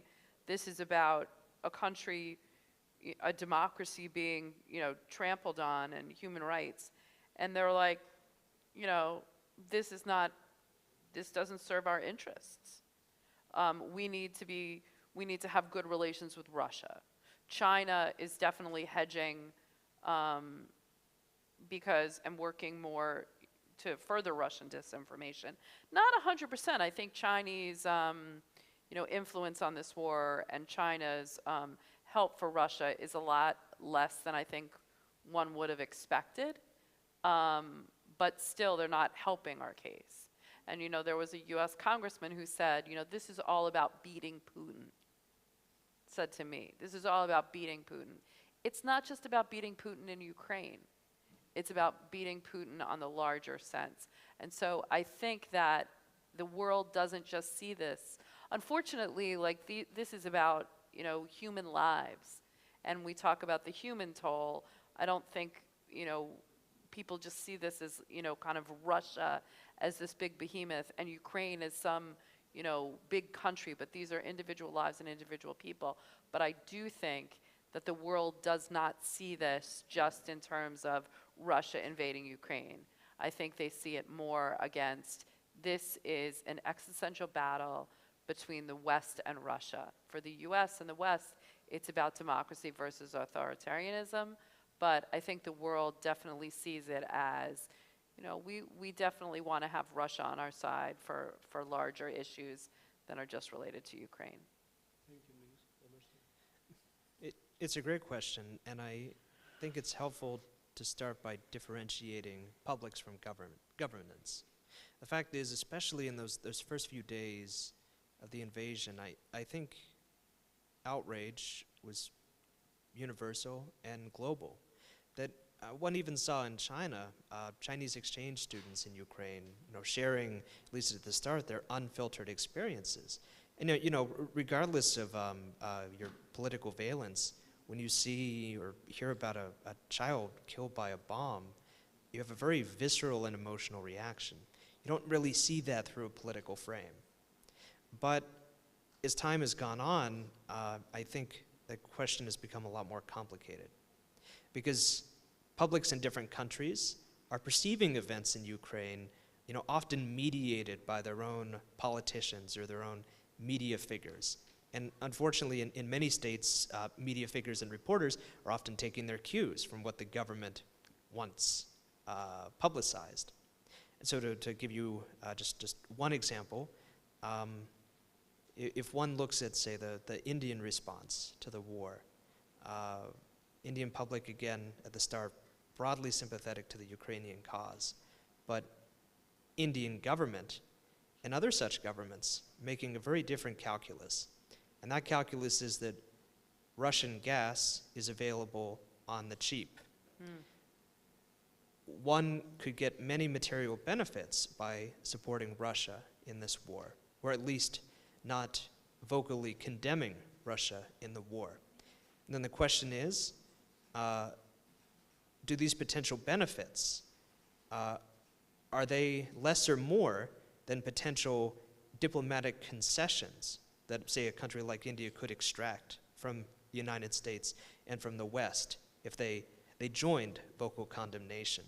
This is about a country, a democracy being, you know, trampled on and human rights. And they're like, you know, this doesn't serve our interests. We need to have good relations with Russia. China is definitely hedging because and working more to further Russian disinformation. Not 100%. I think Chinese, you know, influence on this war and China's help for Russia is a lot less than I think one would have expected. But still, they're not helping our case. And, you know, there was a US congressman who said, you know, this is all about beating Putin. Said to me, this is all about beating Putin. It's not just about beating Putin in Ukraine. It's about beating Putin on the larger sense. And so I think that the world doesn't just see this. Unfortunately, like this is about, you know, human lives. And we talk about the human toll. I don't think, you know, people just see this as, you know, kind of Russia as this big behemoth and Ukraine as some, you know, big country, but these are individual lives and individual people. But I do think that the world does not see this just in terms of Russia invading Ukraine. I think they see it more against, this is an existential battle between the West and Russia. For the US and the West, it's about democracy versus authoritarianism, but I think the world definitely sees it as, you know, we definitely want to have Russia on our side for larger issues than are just related to Ukraine. Thank you, Ms. Emerson. It's a great question, and I think it's helpful to start by differentiating publics from governance. The fact is, especially in those first few days of the invasion, I think outrage was universal and global. That one even saw in China, Chinese exchange students in Ukraine, you know, sharing, at least at the start, their unfiltered experiences. And you know, regardless of your political valence, when you see or hear about a child killed by a bomb, you have a very visceral and emotional reaction. You don't really see that through a political frame. But as time has gone on, I think the question has become a lot more complicated. Because publics in different countries are perceiving events in Ukraine, you know, often mediated by their own politicians or their own media figures. And unfortunately, in many states, media figures and reporters are often taking their cues from what the government wants publicized. And so to give you just one example, if one looks at, say, the Indian response to the war, Indian public, again, at the start, broadly sympathetic to the Ukrainian cause, but Indian government and other such governments making a very different calculus. And that calculus is that Russian gas is available on the cheap. One could get many material benefits by supporting Russia in this war, or at least not vocally condemning Russia in the war. And then the question is, do these potential benefits, are they less or more than potential diplomatic concessions that, say, a country like India could extract from the United States and from the West if they joined vocal condemnation?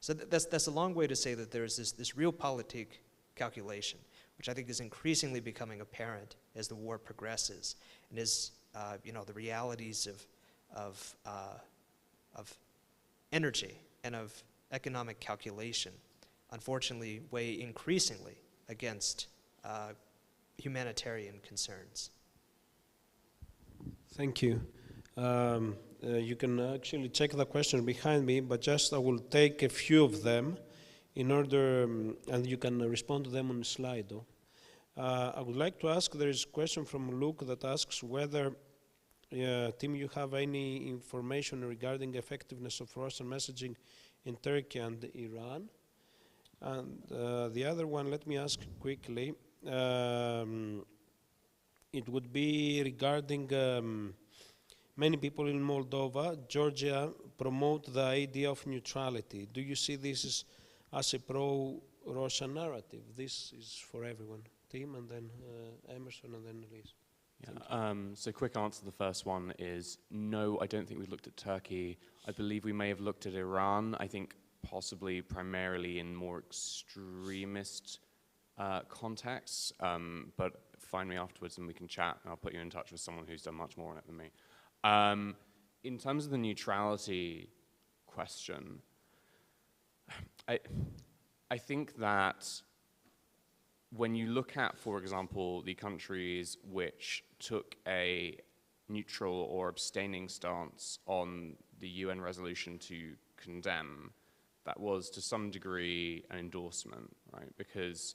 So that's a long way to say that there's this realpolitik calculation, which I think is increasingly becoming apparent as the war progresses and as the realities of energy and of economic calculation, unfortunately, weigh increasingly against humanitarian concerns. Thank you. You can actually check the questions behind me, but just I will take a few of them in order, and you can respond to them on Slido. I would like to ask, there is a question from Luke that asks whether, Tim, you have any information regarding effectiveness of Russian messaging in Turkey and Iran? And the other one, let me ask quickly. It would be regarding many people in Moldova, Georgia, promote the idea of neutrality. Do you see this as a pro-Russian narrative? This is for everyone. Tim, and then Emerson, and then Elise. Yeah, so quick answer to the first one is no, I don't think we've looked at Turkey. I believe we may have looked at Iran, I think possibly primarily in more extremist contexts, but find me afterwards and we can chat, and I'll put you in touch with someone who's done much more on it than me. In terms of the neutrality question, I think that when you look at, for example, the countries which took a neutral or abstaining stance on the UN resolution to condemn, that was to some degree an endorsement, right? Because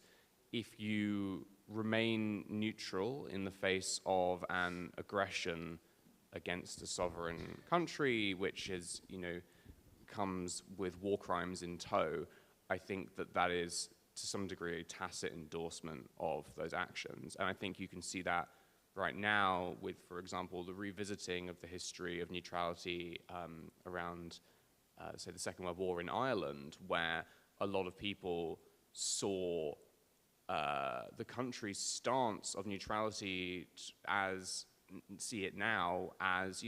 if you remain neutral in the face of an aggression against a sovereign country, which is, comes with war crimes in tow, I think that that is to some degree a tacit endorsement of those actions. And I think you can see that right now with, for example, the revisiting of the history of neutrality around, say, the Second World War in Ireland, where a lot of people saw the country's stance of neutrality see it now as,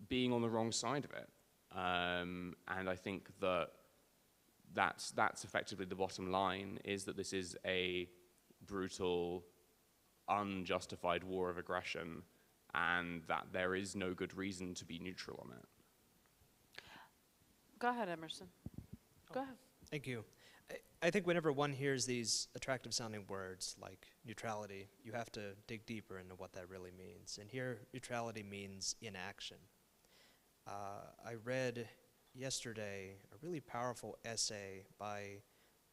being on the wrong side of it. And I think that that's effectively the bottom line, is that this is a brutal, unjustified war of aggression, and that there is no good reason to be neutral on it. Go ahead, Emerson. Go ahead. Thank you. I think whenever one hears these attractive sounding words like neutrality, you have to dig deeper into what that really means. And here, neutrality means inaction. I read yesterday a really powerful essay by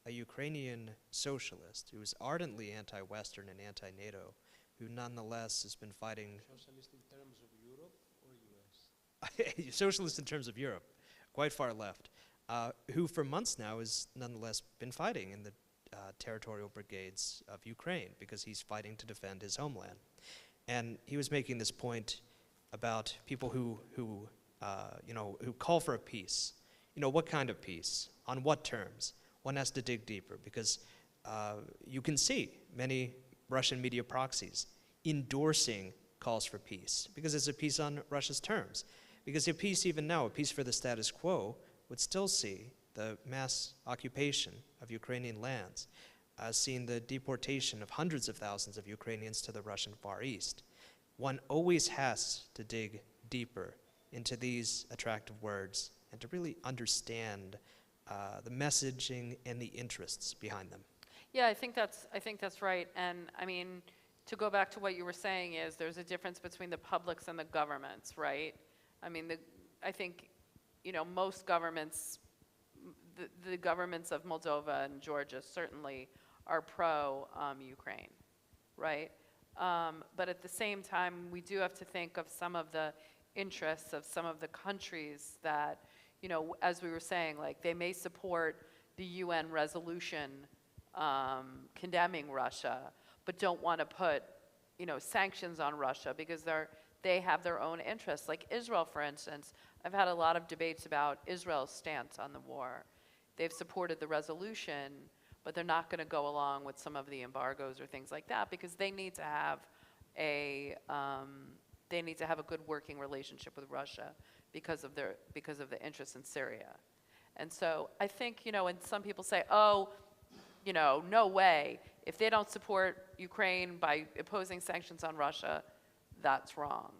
a Ukrainian socialist who is ardently anti-Western and anti-NATO, who nonetheless has been fighting... Socialist in terms of Europe or US? Socialist in terms of Europe, quite far left, who for months now has nonetheless been fighting in the territorial brigades of Ukraine because he's fighting to defend his homeland. And he was making this point about people who call for a peace. What kind of peace? On what terms? One has to dig deeper because you can see many Russian media proxies endorsing calls for peace because it's a peace on Russia's terms. Because a peace, even now, a peace for the status quo, would still see the mass occupation of Ukrainian lands, seeing the deportation of hundreds of thousands of Ukrainians to the Russian Far East. One always has to dig deeper into these attractive words and to really understand the messaging and the interests behind them. Yeah, I think that's right. And I mean, to go back to what you were saying is there's a difference between the publics and the governments, right? I mean, I think, most governments, the governments of Moldova and Georgia certainly are pro-Ukraine, right? But at the same time, we do have to think of some of the interests of some of the countries that, as we were saying, like they may support the UN resolution condemning Russia, but don't want to put, sanctions on Russia because they have their own interests. Like Israel, for instance, I've had a lot of debates about Israel's stance on the war. They've supported the resolution, but they're not going to go along with some of the embargoes or things like that because they need to have a good working relationship with Russia because of the interests in Syria. And so I think, and some people say, oh, no way. If they don't support Ukraine by imposing sanctions on Russia, that's wrong.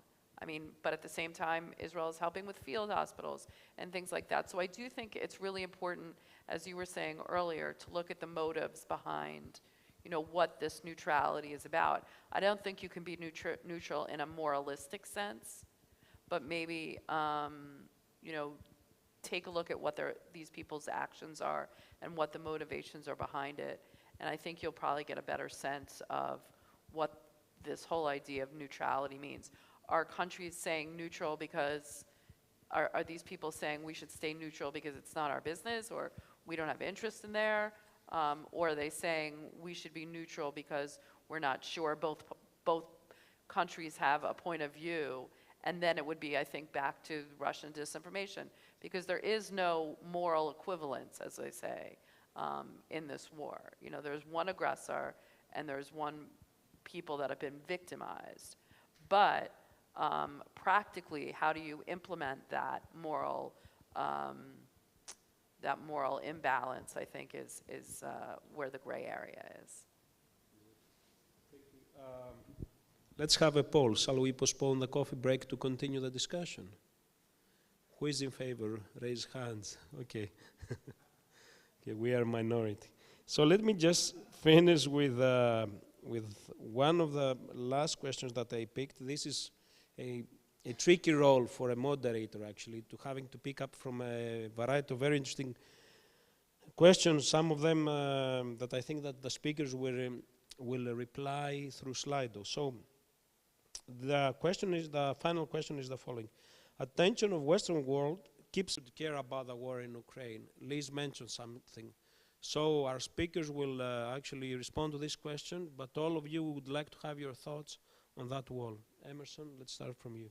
I mean, but at the same time, Israel is helping with field hospitals and things like that. So I do think it's really important, as you were saying earlier, to look at the motives behind, you know, what this neutrality is about. I don't think you can be neutral in a moralistic sense, but maybe, you know, take a look at what these people's actions are and what the motivations are behind it. And I think you'll probably get a better sense of what this whole idea of neutrality means. Are countries saying neutral because, are these people saying we should stay neutral because it's not our business, or we don't have interest in there? Or are they saying we should be neutral because we're not sure? Both countries have a point of view, and then it would be, I think, back to Russian disinformation, because there is no moral equivalence, as they say, in this war. You know, there's one aggressor and there's one people that have been victimized. But practically, how do you implement that moral imbalance, I think, is where the gray area is. Let's have a poll. Shall we postpone the coffee break to continue the discussion? Who is in favor? Raise hands. Okay. Okay, we are minority. So let me just finish with one of the last questions that I picked. This is a tricky role for a moderator, actually, to having to pick up from a variety of very interesting questions, some of them that I think that the speakers will reply through Slido. So the final question is the following. Attention of Western world keeps to care about the war in Ukraine. Liz mentioned something. So our speakers will actually respond to this question, but all of you would like to have your thoughts on that wall. Emerson, let's start from you.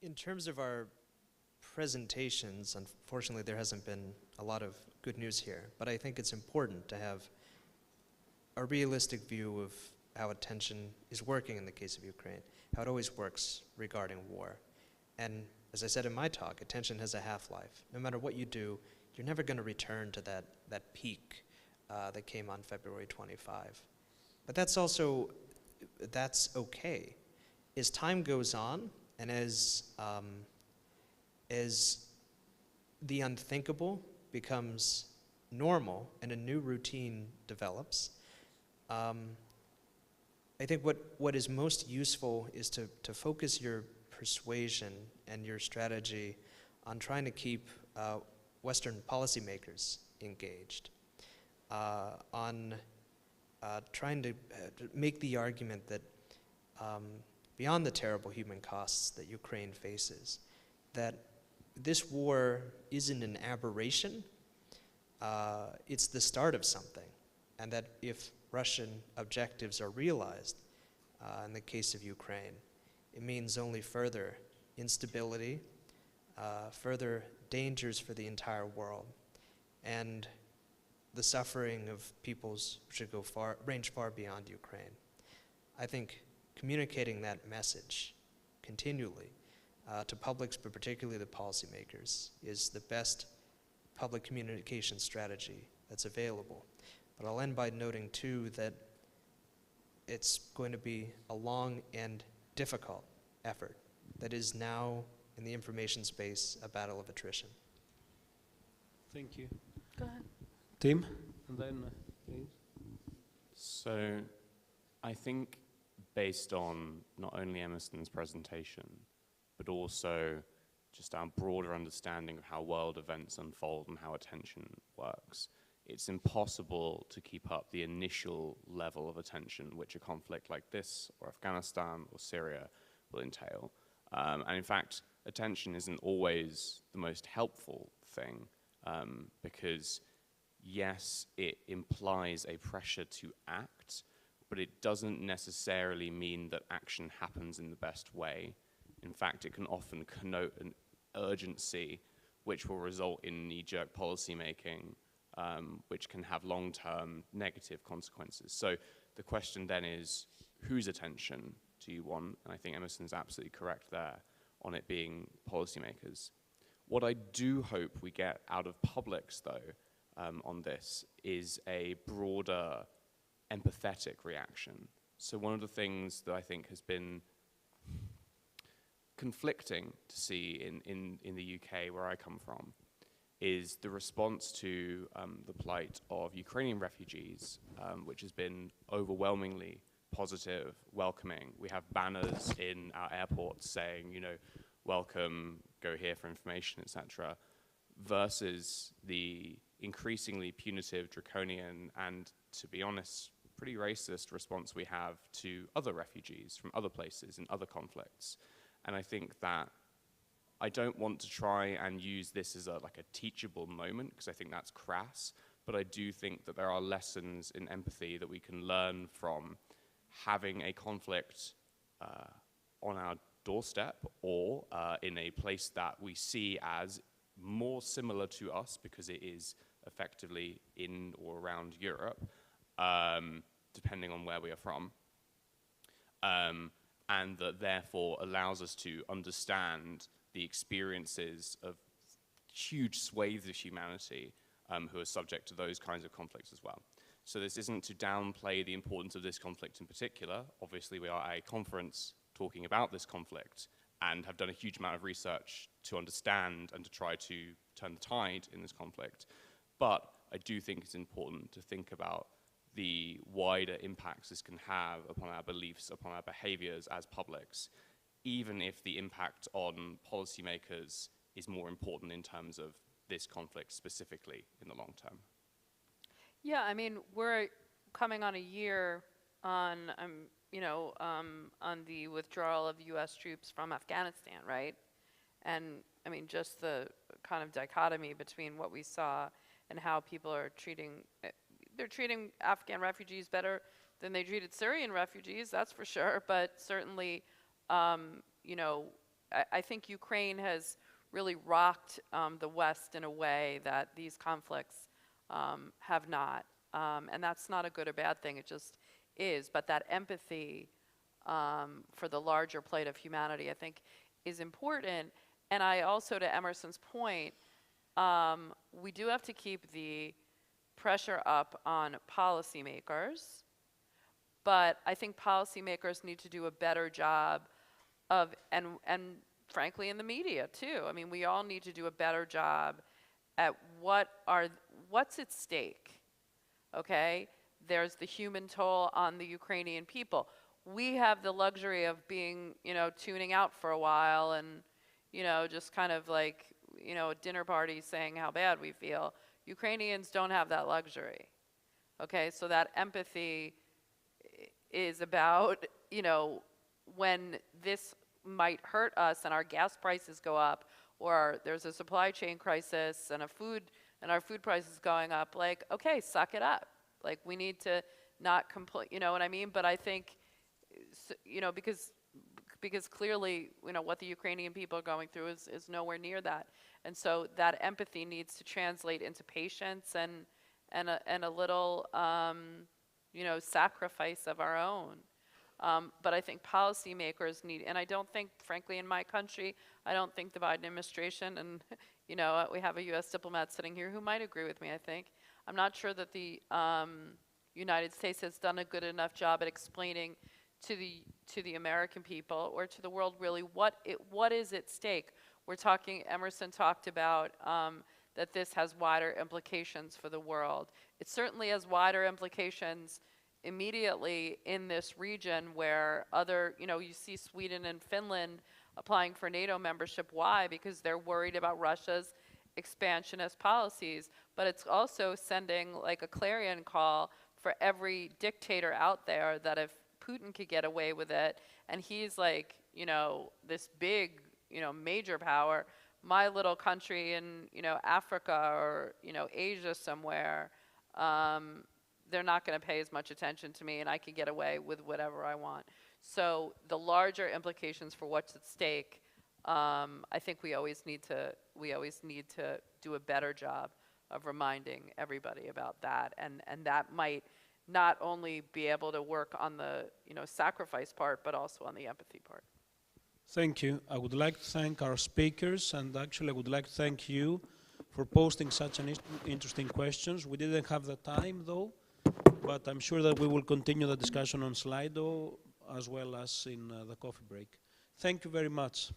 In terms of our presentations, unfortunately there hasn't been a lot of good news here, but I think it's important to have a realistic view of how attention is working in the case of Ukraine, how it always works regarding war. And as I said in my talk, attention has a half-life. No matter what you do, you're never going to return to that peak that came on February 25. But that's okay. As time goes on, and as the unthinkable becomes normal and a new routine develops, I think what is most useful is to focus your persuasion and your strategy on trying to keep Western policymakers engaged, on trying to make the argument that beyond the terrible human costs that Ukraine faces, that this war isn't an aberration, it's the start of something, and that if Russian objectives are realized, in the case of Ukraine, it means only further instability, further dangers for the entire world, and the suffering of peoples should range far beyond Ukraine. I think communicating that message continually to publics, but particularly the policymakers, is the best public communication strategy that's available. But I'll end by noting, too, that it's going to be a long and difficult effort that is now, in the information space, a battle of attrition. Thank you. Go ahead. Tim, and then please. So I think based on not only Emerson's presentation, but also just our broader understanding of how world events unfold and how attention works, it's impossible to keep up the initial level of attention which a conflict like this, or Afghanistan, or Syria will entail. And in fact, attention isn't always the most helpful thing, because yes, it implies a pressure to act, but it doesn't necessarily mean that action happens in the best way. In fact, it can often connote an urgency which will result in knee-jerk policymaking, which can have long-term negative consequences. So the question then is, whose attention do you want? And I think Emerson's absolutely correct there on it being policymakers. What I do hope we get out of publics, though, on this is a broader empathetic reaction. So one of the things that I think has been conflicting to see in the UK, where I come from, is the response to the plight of Ukrainian refugees, which has been overwhelmingly positive, welcoming. We have banners in our airports saying, you know, welcome, go here for information, etc., versus the increasingly punitive, draconian, and, to be honest, pretty racist response we have to other refugees from other places in other conflicts. And I think that I don't want to try and use this as like a teachable moment, because I think that's crass, but I do think that there are lessons in empathy that we can learn from having a conflict on our doorstep or in a place that we see as more similar to us because it is effectively in or around Europe, depending on where we are from, and that therefore allows us to understand the experiences of huge swathes of humanity who are subject to those kinds of conflicts as well. So this isn't to downplay the importance of this conflict in particular. Obviously, we are at a conference talking about this conflict and have done a huge amount of research to understand and to try to turn the tide in this conflict. But I do think it's important to think about the wider impacts this can have upon our beliefs, upon our behaviors as publics, even if the impact on policymakers is more important in terms of this conflict specifically in the long term. Yeah, I mean, we're coming on a year on, on the withdrawal of U.S. troops from Afghanistan, right? And I mean, just the kind of dichotomy between what we saw and how people are treating, they're treating Afghan refugees better than they treated Syrian refugees, that's for sure. But certainly, I think Ukraine has really rocked the West in a way that these conflicts have not. And that's not a good or bad thing, it just is. But that empathy for the larger plight of humanity, I think, is important. And I also, to Emerson's point, we do have to keep the pressure up on policymakers, but I think policymakers need to do a better job of, and frankly in the media too, I mean, we all need to do a better job at what's at stake, okay? There's the human toll on the Ukrainian people. We have the luxury of being, tuning out for a while and, just kind of like, a dinner party saying how bad we feel. Ukrainians don't have that luxury, okay? So that empathy is about, when this might hurt us and our gas prices go up, or there's a supply chain crisis and our food prices going up, like, okay, suck it up. Like, we need to not complain, you know what I mean? But I think, because clearly, what the Ukrainian people are going through is nowhere near that. And so that empathy needs to translate into patience and a little, sacrifice of our own. But I think policymakers need, and I don't think, frankly, in my country, I don't think the Biden administration, and we have a U.S. diplomat sitting here who might agree with me, I think. I'm not sure that the United States has done a good enough job at explaining to the American people or to the world really what is at stake. We're talking, Emerson talked about that this has wider implications for the world. It certainly has wider implications immediately in this region where you see Sweden and Finland applying for NATO membership. Why? Because they're worried about Russia's expansionist policies. But it's also sending like a clarion call for every dictator out there that if Putin could get away with it, and he's like, this big, major power, my little country in, Africa or, Asia somewhere, they're not going to pay as much attention to me, and I can get away with whatever I want. So the larger implications for what's at stake, I think we always need to do a better job of reminding everybody about that, and that might not only be able to work on the sacrifice part, but also on the empathy part. Thank you. I would like to thank our speakers, and actually I would like to thank you for posting such an interesting questions. We didn't have the time though, but I'm sure that we will continue the discussion on Slido as well as in the coffee break. Thank you very much.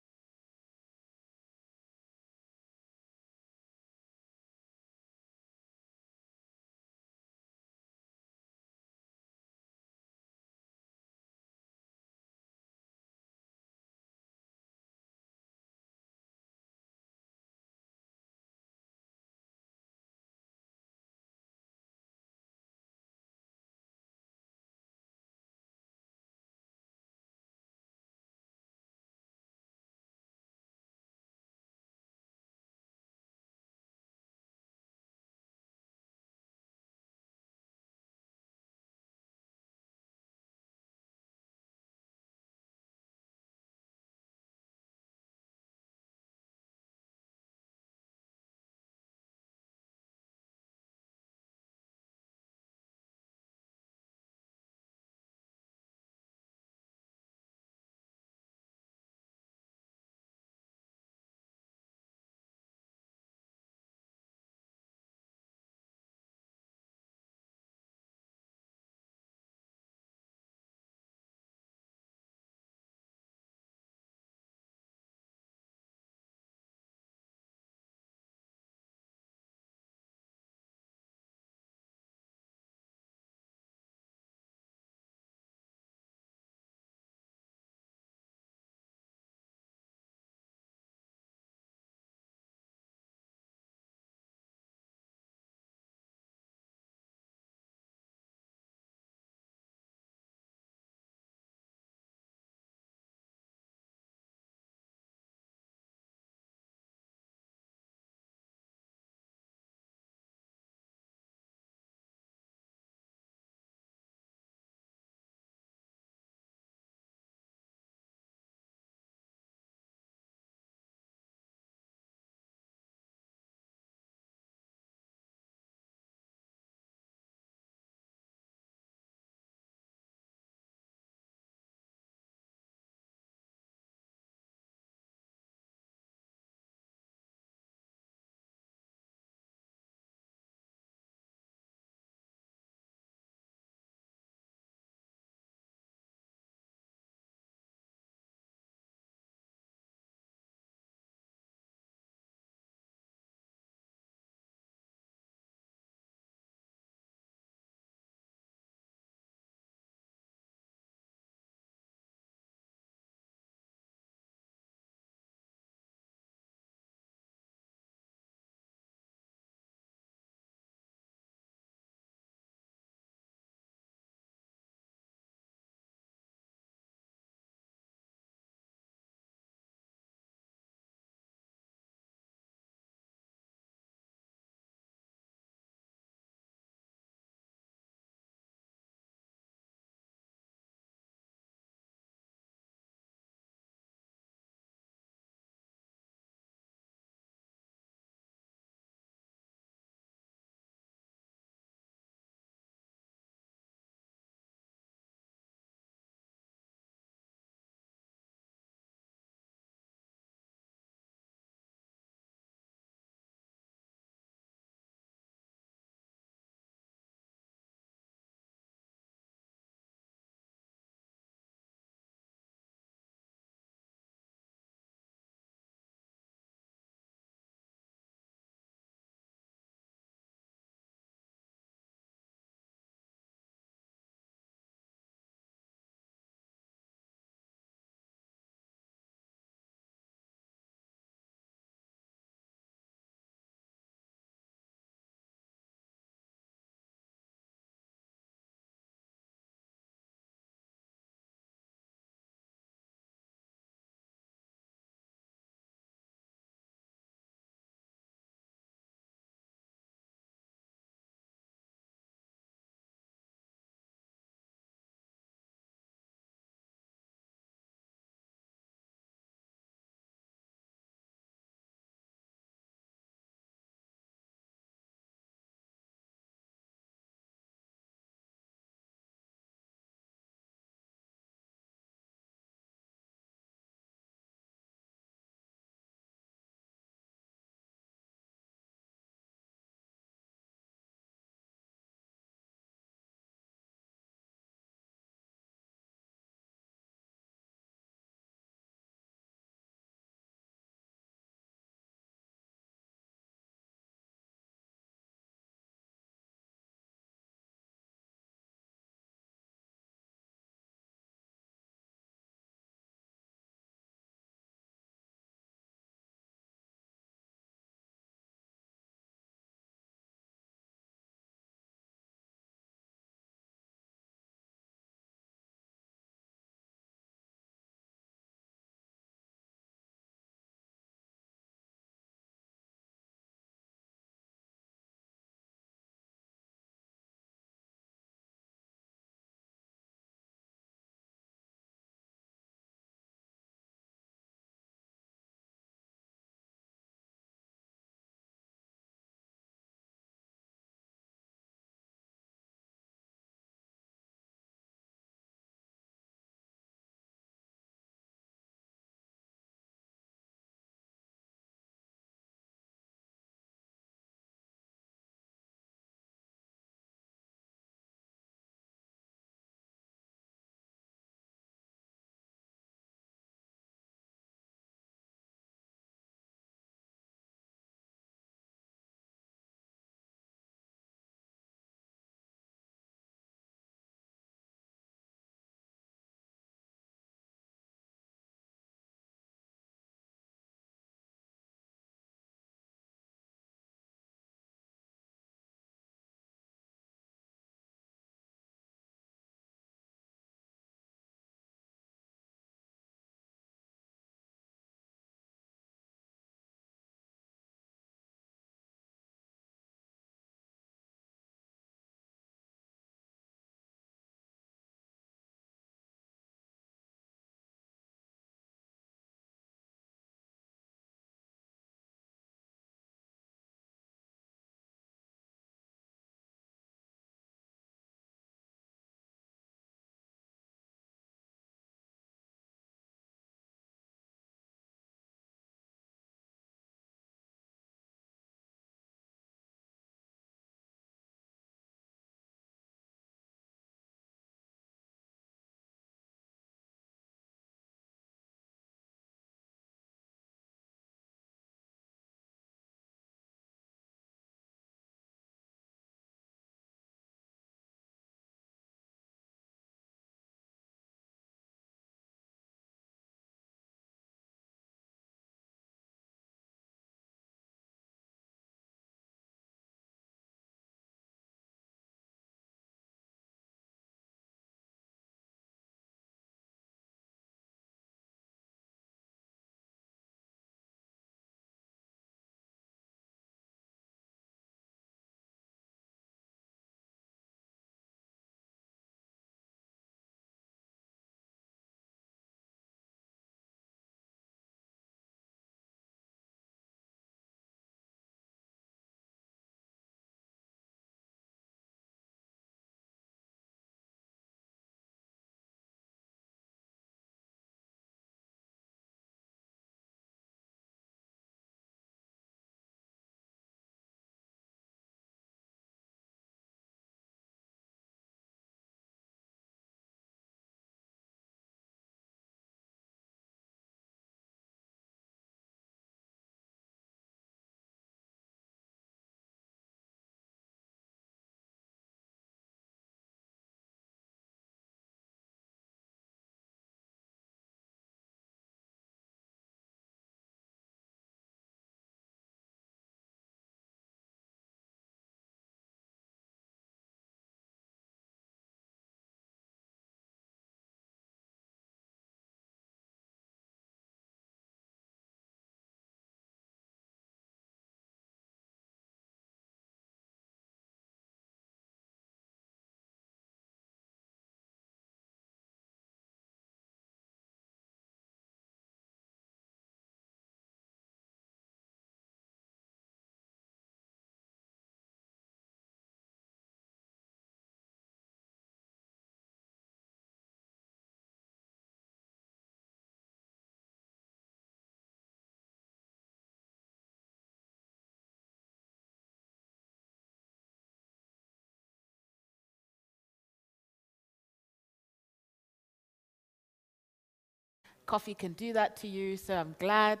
Coffee can do that to you, so I'm glad.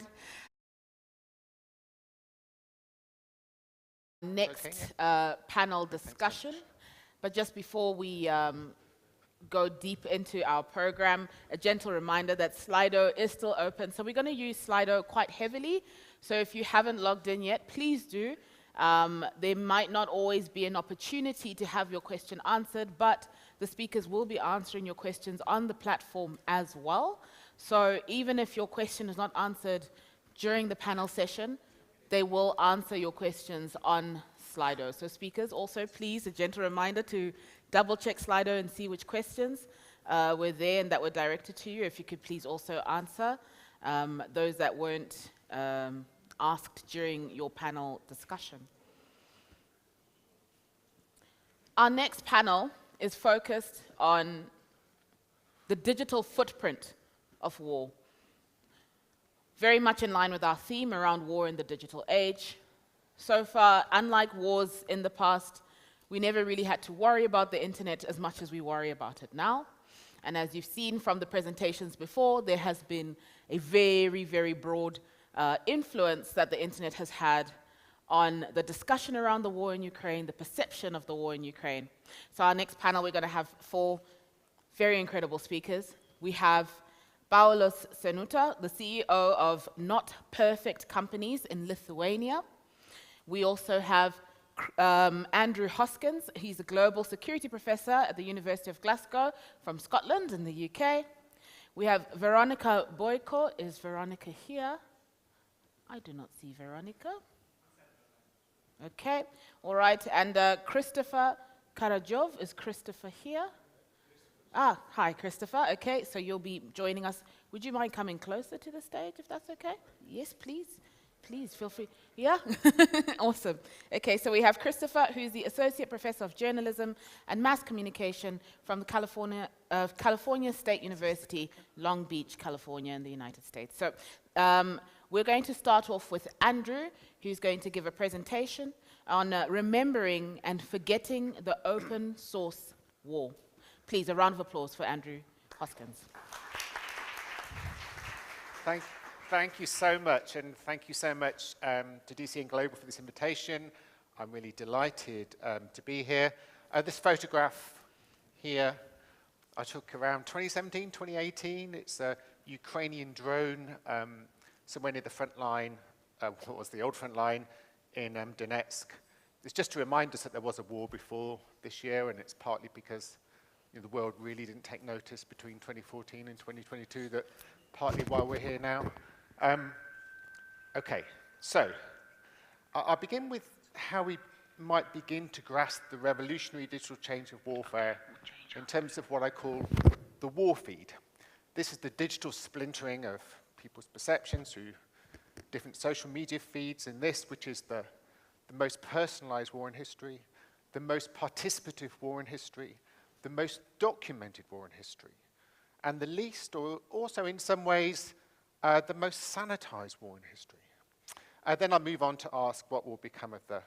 Next panel discussion. But just before we go deep into our program, a gentle reminder that Slido is still open. So we're going to use Slido quite heavily. So if you haven't logged in yet, please do. There might not always be an opportunity to have your question answered, but the speakers will be answering your questions on the platform as well. So even if your question is not answered during the panel session, they will answer your questions on Slido. So speakers, also please, a gentle reminder to double check Slido and see which questions were there and that were directed to you. If you could please also answer those that weren't asked during your panel discussion. Our next panel is focused on the digital footprint of war. Very much in line with our theme around war in the digital age. So far, unlike wars in the past, we never really had to worry about the internet as much as we worry about it now. And as you've seen from the presentations before, there has been a very, very broad influence that the internet has had on the discussion around the war in Ukraine, the perception of the war in Ukraine. So our next panel, we're going to have 4 very incredible speakers. We have Paulius Senuta, the CEO of Not Perfect Companies in Lithuania. We also have Andrew Hoskins. He's a global security professor at the University of Glasgow from Scotland in the UK. We have Veronika Boyko. Is Veronika here? I do not see Veronika. Okay, all right. And Christopher Karajov. Is Christopher here? Ah, hi, Christopher. Okay, so you'll be joining us. Would you mind coming closer to the stage, if that's okay? Yes, please. Please, feel free. Yeah? Awesome. Okay, so we have Christopher, who's the Associate Professor of Journalism and Mass Communication from the California State University, Long Beach, California, in the United States. So we're going to start off with Andrew, who's going to give a presentation on remembering and forgetting the open source war. Please, a round of applause for Andrew Hoskins. Thank you so much, and thank you so much to DCN Global for this invitation. I'm really delighted to be here. This photograph here I took around 2017, 2018. It's a Ukrainian drone somewhere near the front line, what was the old front line, in Donetsk. It's just to remind us that there was a war before this year, and it's partly because the world really didn't take notice between 2014 and 2022, that partly why we're here now. Okay, so I'll begin with how we might begin to grasp the revolutionary digital change of warfare in terms of what I call the war feed. This is the digital splintering of people's perceptions through different social media feeds, and this, which is the most personalized war in history, the most participative war in history, the most documented war in history, and the least, or also in some ways, the most sanitized war in history. Then I'll move on to ask what will become of the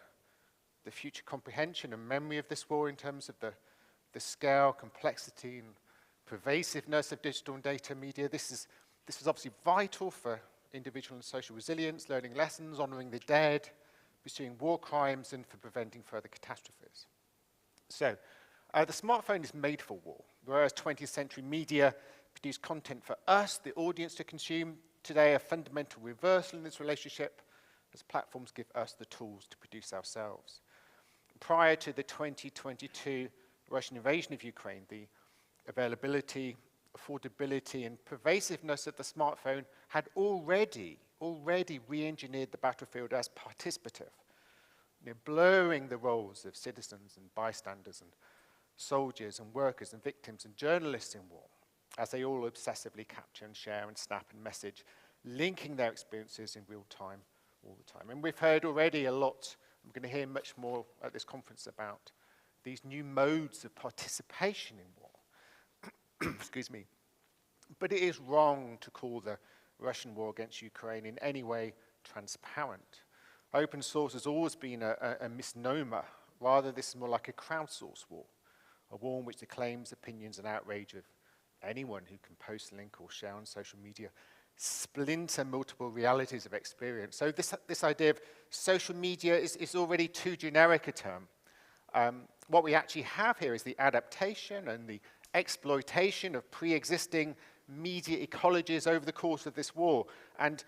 future comprehension and memory of this war in terms of the scale, complexity, and pervasiveness of digital and data media. This is obviously vital for individual and social resilience, learning lessons, honoring the dead, pursuing war crimes, and for preventing further catastrophes. So, the smartphone is made for war, whereas 20th century media produced content for us, the audience, to consume. Today, a fundamental reversal in this relationship as platforms give us the tools to produce ourselves. Prior to the 2022 Russian invasion of Ukraine, the availability, affordability, and pervasiveness of the smartphone had already re-engineered the battlefield as participative, blurring the roles of citizens and bystanders and soldiers and workers and victims and journalists in war, as they all obsessively capture and share and snap and message, linking their experiences in real time all the time. And we've heard already a lot, I'm going to hear much more at this conference about these new modes of participation in war. Excuse me. But it is wrong to call the Russian war against Ukraine in any way transparent. Open source has always been a misnomer. Rather, this is more like a crowdsourced war, a war in which the claims, opinions, and outrage of anyone who can post a link or share on social media, splinter multiple realities of experience. So this idea of social media is already too generic a term. What we actually have here is the adaptation and the exploitation of pre-existing media ecologies over the course of this war. And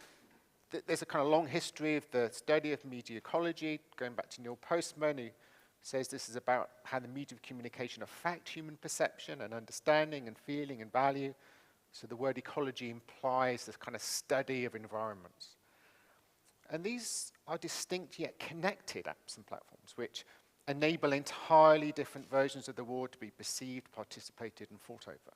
there's a kind of long history of the study of media ecology, going back to Neil Postman, who says this is about how the media of communication affect human perception and understanding and feeling and value. So the word ecology implies this kind of study of environments. And these are distinct yet connected apps and platforms, which enable entirely different versions of the war to be perceived, participated, and fought over.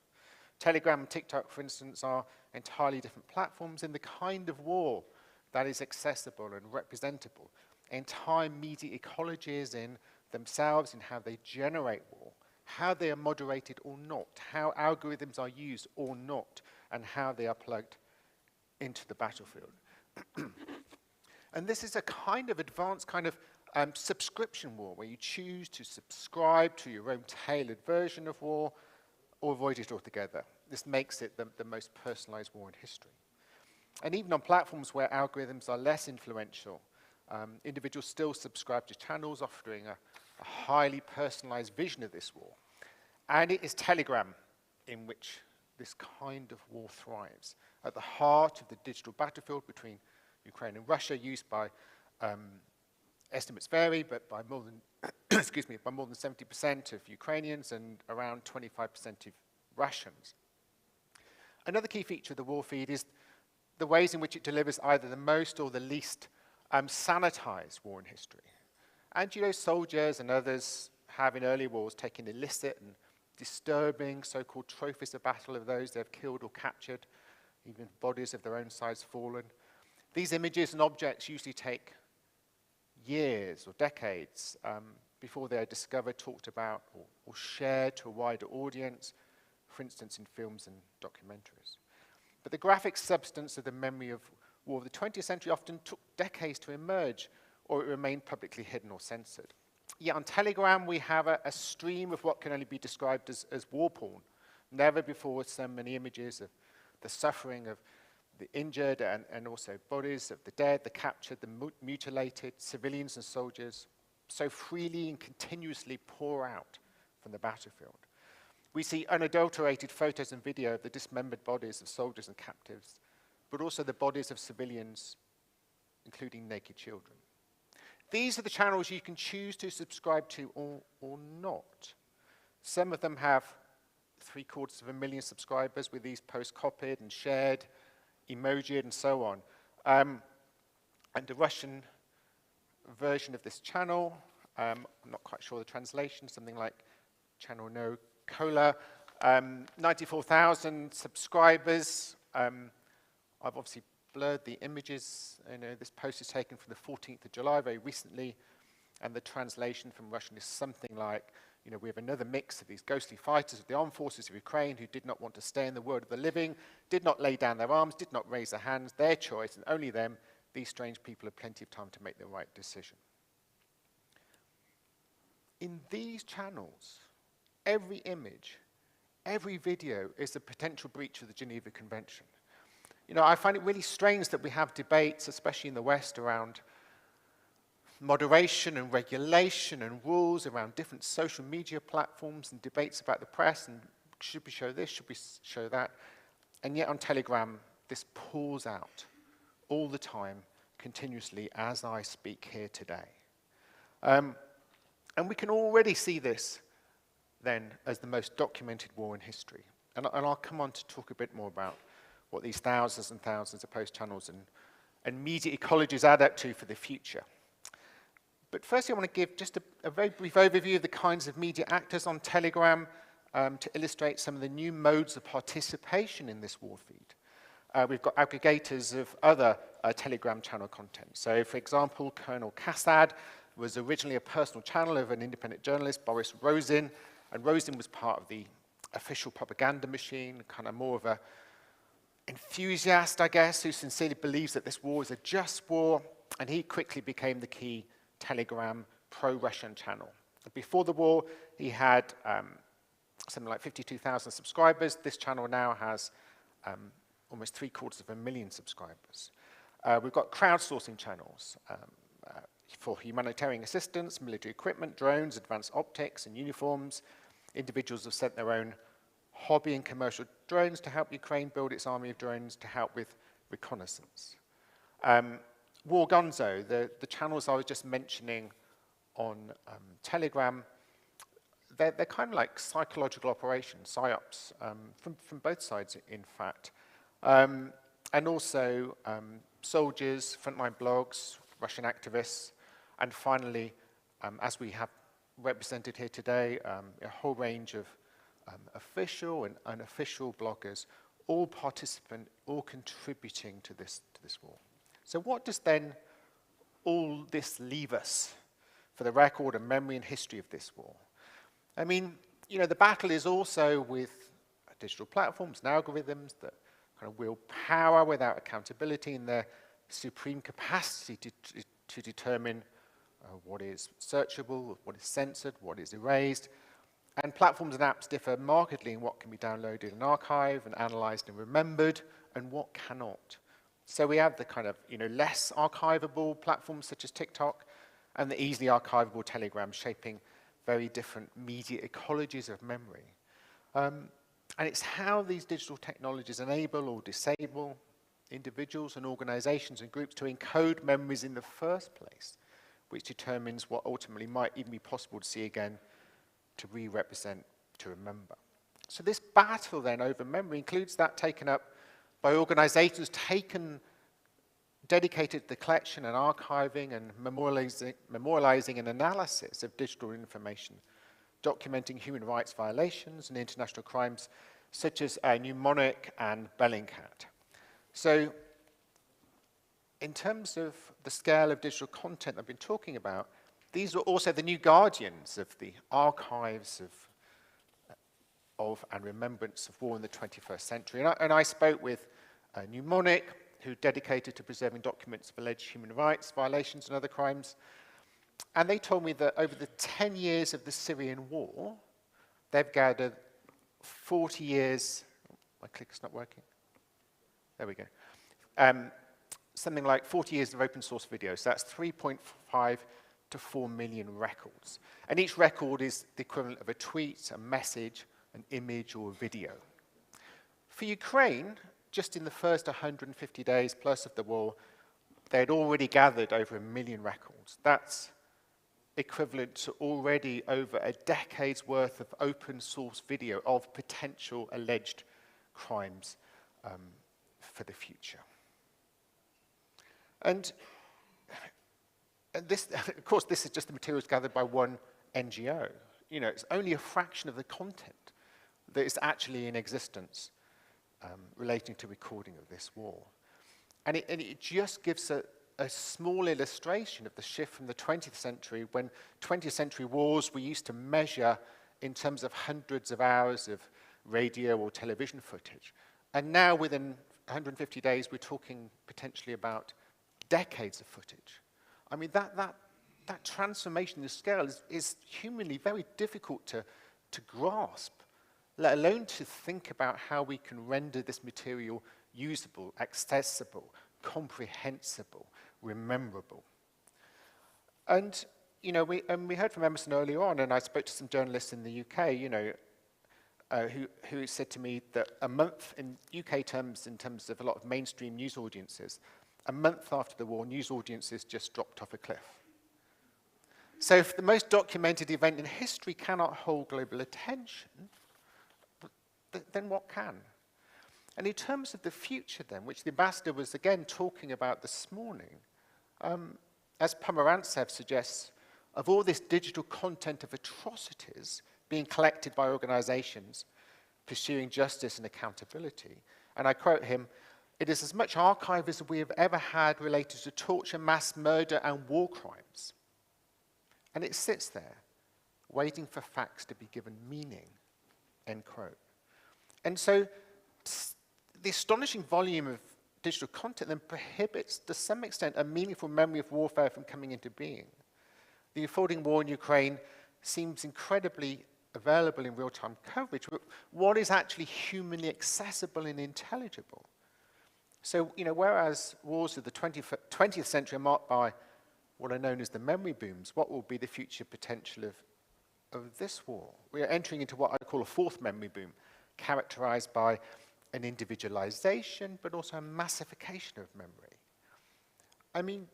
Telegram and TikTok, for instance, are entirely different platforms in the kind of war that is accessible and representable. Entire media ecologies in themselves, in how they generate war, how they are moderated or not, how algorithms are used or not, and how they are plugged into the battlefield. And this is a kind of advanced kind of subscription war, where you choose to subscribe to your own tailored version of war or avoid it altogether. This makes it the most personalized war in history. And even on platforms where algorithms are less influential, individuals still subscribe to channels offering a highly personalized vision of this war. And it is Telegram in which this kind of war thrives. At the heart of the digital battlefield between Ukraine and Russia, used by estimates vary, but by more than excuse me, by more than 70% of Ukrainians and around 25% of Russians. Another key feature of the war feed is the ways in which it delivers either the most or the least sanitized war in history. And you know, soldiers and others have in early wars taken illicit and disturbing so-called trophies of battle of those they've killed or captured, even bodies of their own size fallen. These images and objects usually take years or decades before they are discovered, talked about, or shared to a wider audience, for instance, in films and documentaries. But the graphic substance of the memory of war of the 20th century often took decades to emerge, or it remained publicly hidden or censored. Yet on Telegram, we have a stream of what can only be described as war porn. Never before so many images of the suffering of the injured and also bodies of the dead, the captured, the mutilated, civilians and soldiers, so freely and continuously pour out from the battlefield. We see unadulterated photos and video of the dismembered bodies of soldiers and captives, but also the bodies of civilians, including naked children. These are the channels you can choose to subscribe to or not. Some of them have 750,000 subscribers, with these posts copied and shared, emojied, and so on. And the Russian version of this channel, I'm not quite sure the translation, something like Channel No Cola, 94,000 subscribers. I've obviously blurred the images. You know, this post is taken from the 14th of July, very recently, and the translation from Russian is something like, you know, we have another mix of these ghostly fighters of the armed forces of Ukraine who did not want to stay in the world of the living, did not lay down their arms, did not raise their hands, their choice, and only them. These strange people have plenty of time to make the right decision. In these channels, every image, every video is a potential breach of the Geneva Convention. You know, I find it really strange that we have debates, especially in the West, around moderation and regulation and rules around different social media platforms, and debates about the press and should we show this, should we show that. And yet on Telegram, this pours out all the time, continuously, as I speak here today. And we can already see this then as the most documented war in history. And I'll come on to talk a bit more about what these thousands and thousands of post channels and media ecologies add up to for the future. But firstly, I want to give just a very brief overview of the kinds of media actors on Telegram to illustrate some of the new modes of participation in this war feed. We've got aggregators of other Telegram channel content. So, for example, Colonel Kassad was originally a personal channel of an independent journalist, Boris Rosin, and Rosin was part of the official propaganda machine, kind of more of a enthusiast, I guess, who sincerely believes that this war is a just war, and he quickly became the key Telegram pro-Russian channel. Before the war, he had something like 52,000 subscribers. This channel now has almost 750,000 subscribers. We've got crowdsourcing channels for humanitarian assistance, military equipment, drones, advanced optics and uniforms. Individuals have sent their own hobby and commercial drones to help Ukraine build its army of drones to help with reconnaissance. War Gonzo, the channels I was just mentioning on Telegram, they're kind of like psychological operations, PSYOPs, from both sides, in fact. And also soldiers, frontline blogs, Russian activists, and finally, as we have represented here today, a whole range of official and unofficial bloggers, all participant, all contributing to this war. So what does then all this leave us for the record and memory and history of this war? I mean, you know, the battle is also with digital platforms and algorithms that kind of wield power without accountability in their supreme capacity to determine what is searchable, what is censored, what is erased. And platforms and apps differ markedly in what can be downloaded and archived and analyzed and remembered and what cannot. So we have the kind of, you know, less archivable platforms such as TikTok and the easily archivable Telegram, shaping very different media ecologies of memory. And it's how these digital technologies enable or disable individuals and organizations and groups to encode memories in the first place, which determines what ultimately might even be possible to see again, to re-represent, to remember. So this battle then over memory includes that taken up by organizations dedicated to the collection and archiving and memorializing and analysis of digital information, documenting human rights violations and international crimes such as Mnemonic and Bellingcat. So in terms of the scale of digital content I've been talking about, these are also the new guardians of the archives of and remembrance of war in the 21st century. And I spoke with Mnemonic, who are dedicated to preserving documents of alleged human rights violations and other crimes. And they told me that over the 10 years of the Syrian war, they've gathered 40 years, my clicker's not working. There we go. Something like 40 years of open source videos. So that's 3.5 to 4 million records. And each record is the equivalent of a tweet, a message, an image, or a video. For Ukraine, just in the first 150 days plus of the war, they had already gathered over 1 million records. That's equivalent to already over a decade's worth of open source video of potential alleged crimes for the future. And this, of course, this is just the materials gathered by one NGO. You know, it's only a fraction of the content that is actually in existence relating to recording of this war. And it just gives a small illustration of the shift from the 20th century, when 20th century wars we used to measure in terms of hundreds of hours of radio or television footage. And now within 150 days, we're talking potentially about decades of footage. I mean, that transformation in the scale is humanly very difficult to grasp, let alone to think about how we can render this material usable, accessible, comprehensible, rememberable. And, you know, we heard from Emerson earlier on, and I spoke to some journalists in the UK, you know, who said to me that a month in UK terms, in terms of a lot of mainstream news audiences, a month after the war, news audiences just dropped off a cliff. So if the most documented event in history cannot hold global attention, then what can? And in terms of the future then, which the ambassador was again talking about this morning, as Pomerantsev suggests, of all this digital content of atrocities being collected by organizations pursuing justice and accountability, and I quote him, "It is as much archive as we have ever had related to torture, mass murder, and war crimes." And it sits there, waiting for facts to be given meaning, end quote. And so the astonishing volume of digital content then prohibits, to some extent, a meaningful memory of warfare from coming into being. The unfolding war in Ukraine seems incredibly available in real-time coverage, but what is actually humanly accessible and intelligible? So, whereas wars of the 20th century are marked by what are known as the memory booms, what will be the future potential of this war? We are entering into what I call a fourth memory boom, characterized by an individualization, but also a massification of memory. I mean,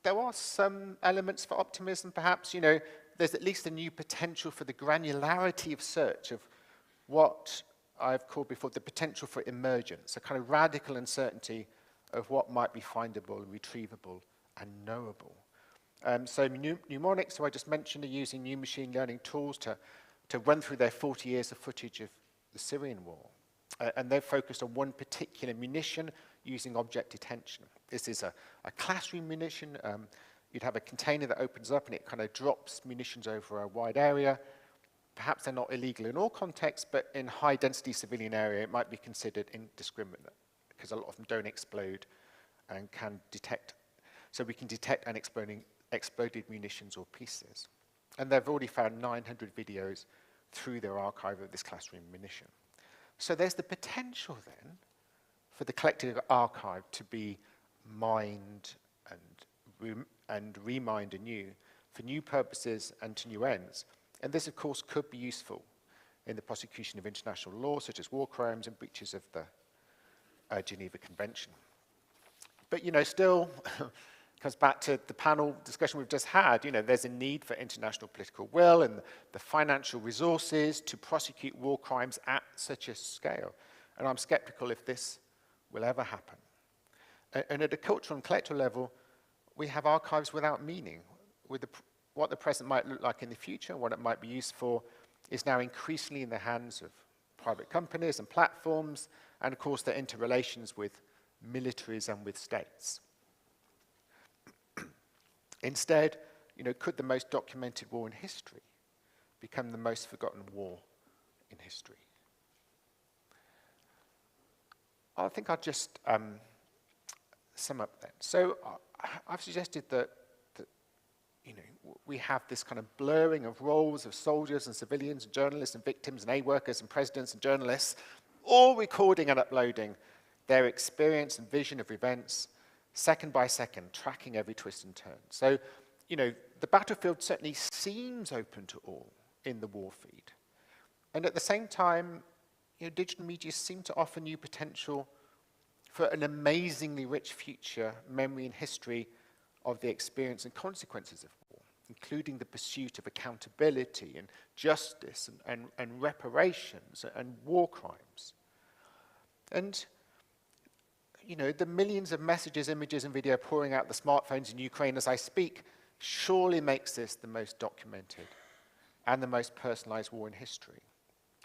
there are some elements for optimism, perhaps. There's at least a new potential for the granularity of search of what I've called before the potential for emergence, a kind of radical uncertainty of what might be findable, retrievable, and knowable. So mnemonics, who I just mentioned, are using new machine learning tools to run through their 40 years of footage of the Syrian war. And they're focused on one particular munition using object detection. This is a classroom munition. You'd have a container that opens up and it kind of drops munitions over a wide area. Perhaps they're not illegal in all contexts, but in high-density civilian area, it might be considered indiscriminate because a lot of them don't explode and can detect. So we can detect exploded munitions or pieces. And they've already found 900 videos through their archive of this classroom munition. So there's the potential then for the collective archive to be mined and remined anew for new purposes and to new ends. And this, of course, could be useful in the prosecution of international law, such as war crimes and breaches of the Geneva Convention. But, still comes back to the panel discussion we've just had. There's a need for international political will and the financial resources to prosecute war crimes at such a scale. And I'm skeptical if this will ever happen. And at a cultural and collectural level, we have archives without meaning. What the present might look like in the future, what it might be used for, is now increasingly in the hands of private companies and platforms, and of course their interrelations with militaries and with states. Instead, could the most documented war in history become the most forgotten war in history? I think I'll just sum up then. So I've suggested that we have this kind of blurring of roles of soldiers and civilians and journalists and victims and aid workers and presidents and journalists, all recording and uploading their experience and vision of events second by second, tracking every twist and turn. So, the battlefield certainly seems open to all in the war feed. And at the same time, digital media seem to offer new potential for an amazingly rich future memory and history of the experience and consequences of war, including the pursuit of accountability and justice and reparations and war crimes. And the millions of messages, images, and video pouring out the smartphones in Ukraine as I speak surely makes this the most documented and the most personalized war in history.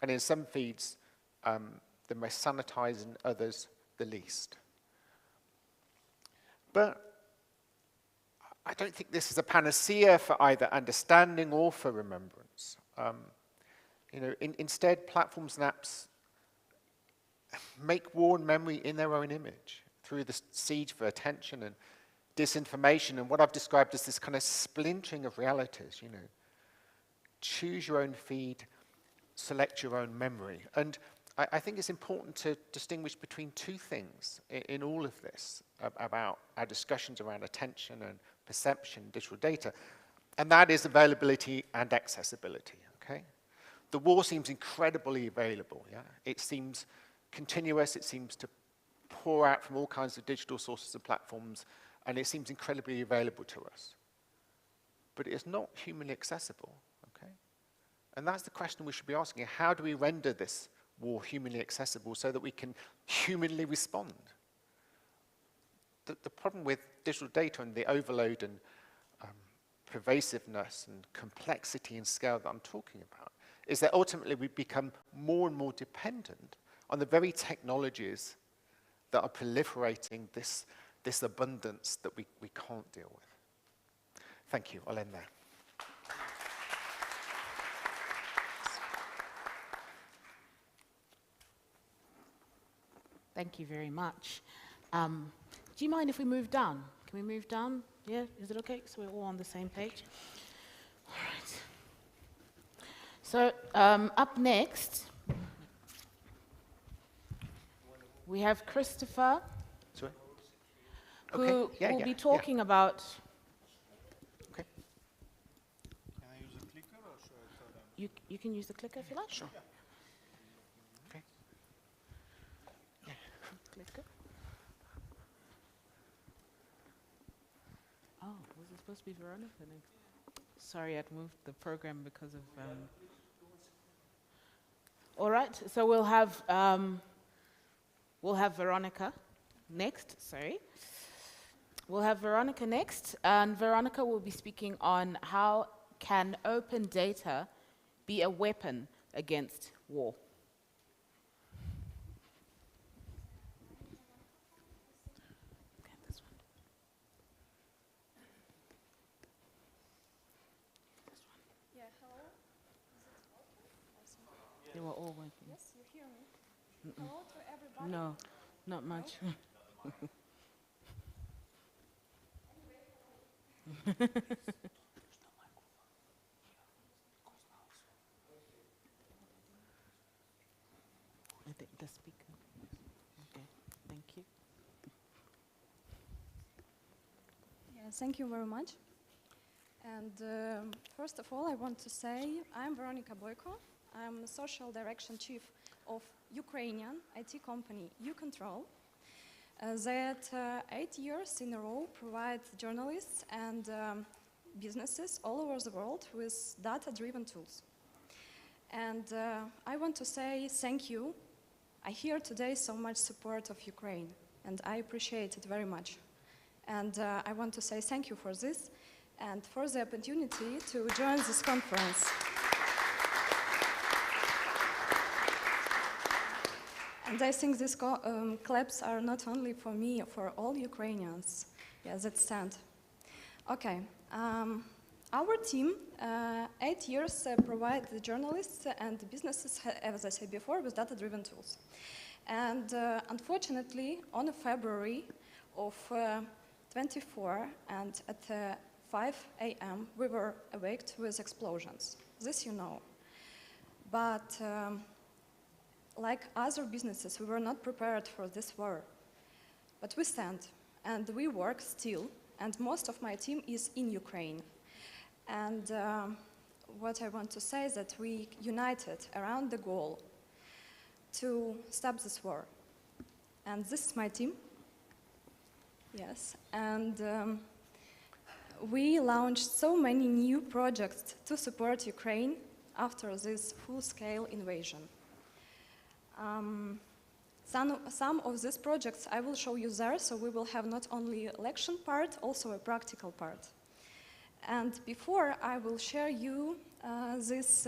And in some feeds, the most sanitized, and others, the least. But I don't think this is a panacea for either understanding or for remembrance. Instead, platforms and apps make war and memory in their own image through the siege for attention and disinformation and what I've described as this kind of splintering of realities, Choose your own feed, select your own memory. And I think it's important to distinguish between two things in all of this about our discussions around attention and perception, digital data, and that is availability and accessibility, okay? The war seems incredibly available, yeah? It seems continuous, it seems to pour out from all kinds of digital sources and platforms, and it seems incredibly available to us. But it is not humanly accessible, okay? And that's the question we should be asking. How do we render this war humanly accessible so that we can humanly respond? The problem with digital data and the overload and pervasiveness and complexity and scale that I'm talking about is that ultimately we become more and more dependent on the very technologies that are proliferating this abundance that we can't deal with. Thank you. I'll end there. Thank you very much. Do you mind if we move down? Can we move down? Yeah, is it okay? So we're all on the same page? All right. So up next, we have Christopher, Sorry? who Okay. Yeah, will yeah, be yeah. talking about. Okay. You can use the clicker if you like. Sure. Okay. Clicker. Oh, was it supposed to be Veronica next? Sorry, I'd moved the program because of. All right, so we'll have Veronica next. Sorry, we'll have Veronica next, and Veronica will be speaking on how can open data be a weapon against war. Okay, this one. Yeah, hello. Is it open? They were all working. Yes, you hear me? Hello to everybody. No, not much. I think the speaker. Okay, thank you. Yeah, thank you very much. And first of all, I want to say I'm Veronica Boyko. I'm Social Direction Chief of Ukrainian IT company uControl that 8 years in a row provide journalists and businesses all over the world with data-driven tools. And I want to say thank you. I hear today so much support of Ukraine, and I appreciate it very much. And I want to say thank you for this and for the opportunity to join this conference. And I think these claps are not only for me, for all Ukrainians that stand. Okay, our team, 8 years, provide the journalists and the businesses, as I said before, with data-driven tools. And unfortunately, on February of 24, and at 5 a.m., we were awaked with explosions. This you know. But like other businesses, we were not prepared for this war. But we stand, and we work still, and most of my team is in Ukraine. And what I want to say is that we united around the goal to stop this war. And this is my team. Yes, and we launched so many new projects to support Ukraine after this full-scale invasion. Some of these projects I will show you there, so we will have not only election part, also a practical part. And before I will share you this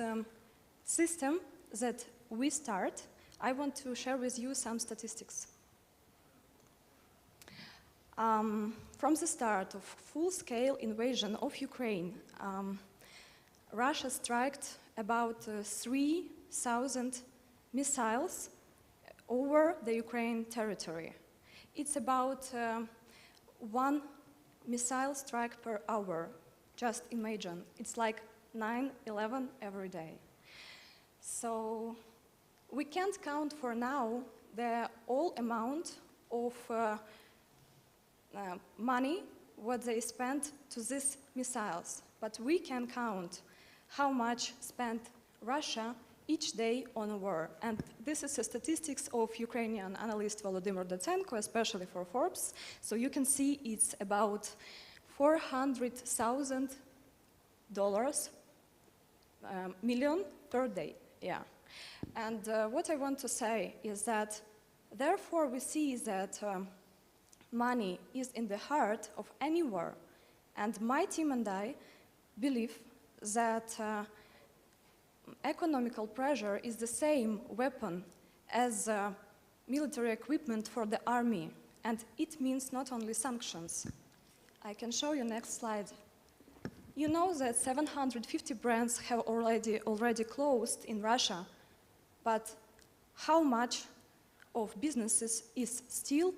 system that we start, I want to share with you some statistics. From the start of full-scale invasion of Ukraine, Russia struck about 3,000 missiles over the Ukraine territory. It's about 1 missile strike per hour. Just imagine, it's like 9/11 every day. So we can't count for now the whole amount of money what they spent to these missiles, but we can count how much spent Russia each day on a war. And this is the statistics of Ukrainian analyst Volodymyr Datsenko, especially for Forbes. So you can see it's about $400,000 million per day. Yeah. And what I want to say is that therefore we see that money is in the heart of any war. And my team and I believe that economical pressure is the same weapon as military equipment for the army. And it means not only sanctions. I can show you next slide. You know that 750 brands have already closed in Russia, but how much of businesses is still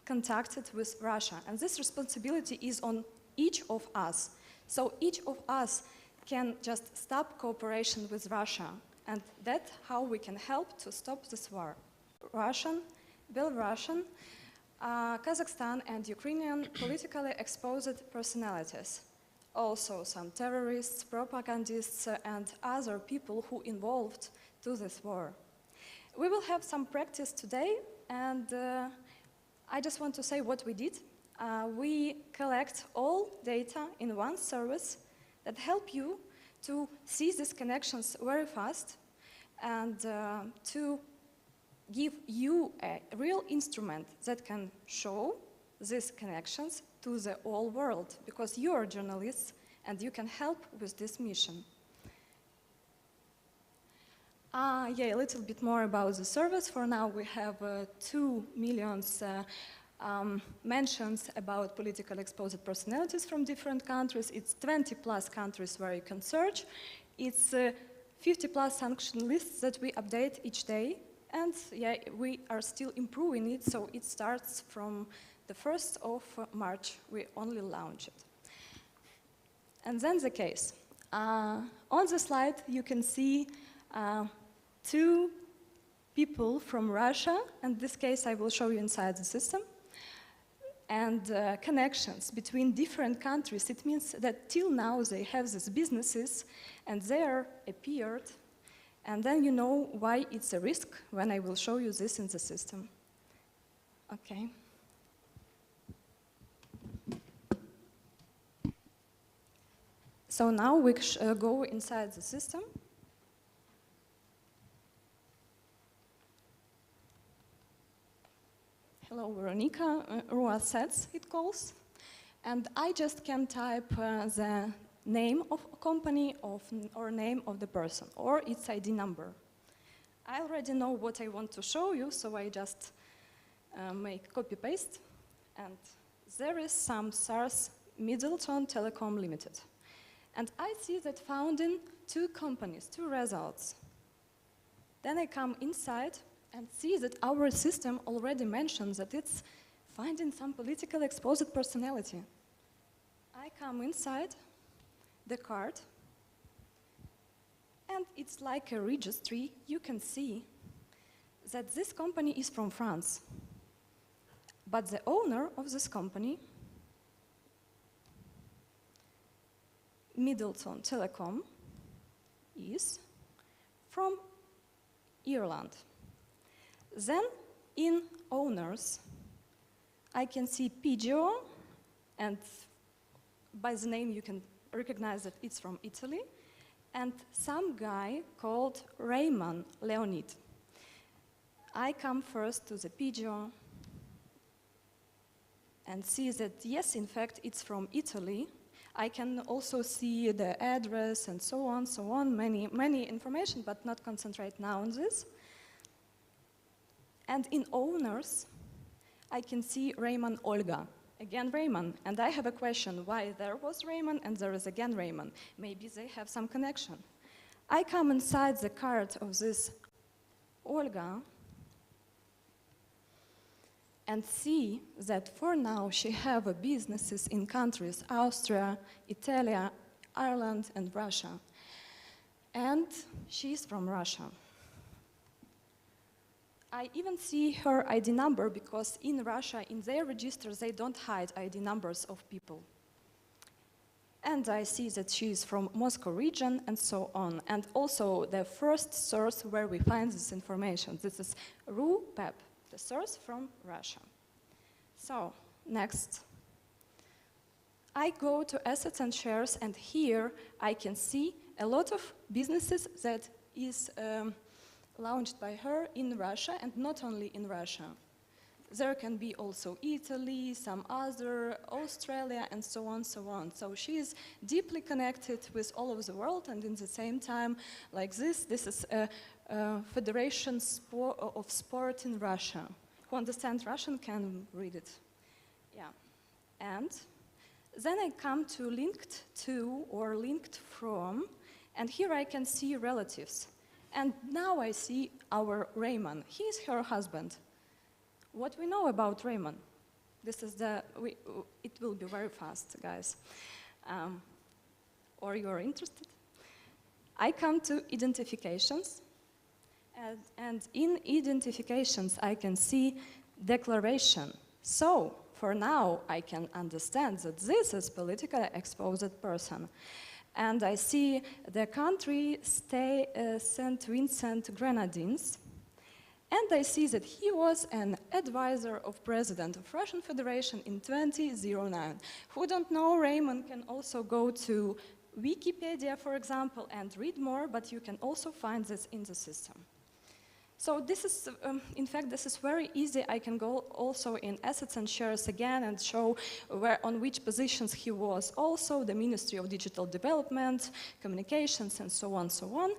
contacted with Russia? And this responsibility is on each of us. So each of us can just stop cooperation with Russia. And that's how we can help to stop this war. Russian, Belarusian, Kazakhstan and Ukrainian politically exposed personalities. Also some terrorists, propagandists, and other people who involved to this war. We will have some practice today, and I just want to say what we did. We collect all data in one service that help you to see these connections very fast and to give you a real instrument that can show these connections to the whole world, because you are journalists and you can help with this mission. Yeah, a little bit more about the service. For now, we have 2 million mentions about politically exposed personalities from different countries. It's 20 plus countries where you can search. It's 50 plus sanction lists that we update each day. And yeah, we are still improving it, so it starts from the 1st of March. We only launched it. And then the case. On the slide, you can see 2 people from Russia. In this case, I will show you inside the system. And connections between different countries. It means that till now they have these businesses and they are appeared. And then you know why it's a risk when I will show you this in the system. Okay. So now we go inside the system. Hello, Veronica, RUA sets it calls. And I just can type the name of a company or name of the person or its ID number. I already know what I want to show you, so I just make copy-paste. And there is some SARS Middleton Telecom Limited. And I see that founding 2 companies, 2 results. Then I come inside and see that our system already mentions that it's finding some politically exposed personality. I come inside the card, and it's like a registry. You can see that this company is from France, but the owner of this company, Middleton Telecom, is from Ireland. Then in owners, I can see PGO, and by the name you can recognize that it's from Italy, and some guy called Raymond Leonid. I come first to the PGO and see that, yes, in fact, it's from Italy. I can also see the address and so on, many information, but not concentrate now on this. And in owners, I can see Raymond Olga. Again, Raymond. And I have a question, why there was Raymond and there is again Raymond? Maybe they have some connection. I come inside the card of this Olga and see that for now she have businesses in countries Austria, Italy, Ireland, and Russia. And she's from Russia. I even see her ID number because in Russia, in their registers, they don't hide ID numbers of people. And I see that she's from Moscow region and so on. And also the first source where we find this information. This is RUPEP, the source from Russia. So, next. I go to assets and shares, and here I can see a lot of businesses that is launched by her in Russia, and not only in Russia. There can be also Italy, some other, Australia, and so on, so on. So she is deeply connected with all of the world, and in the same time, like this is a Federation of Sport in Russia. Who understands Russian can read it. Yeah. And then I come to linked to or linked from, and here I can see relatives. And now I see our Raymond. He is her husband. What we know about Raymond? This is it will be very fast, guys. or you are interested, I come to identifications. And in identifications, I can see declaration. So, for now, I can understand that this is politically exposed person. And I see the country St. Vincent Grenadines. And I see that he was an advisor of President of Russian Federation in 2009. Who don't know, Raymond can also go to Wikipedia, for example, and read more, but you can also find this in the system. So this is, in fact, this is very easy. I can go also in assets and shares again and show on which positions he was. Also, the Ministry of Digital Development, Communications, and so on, so on.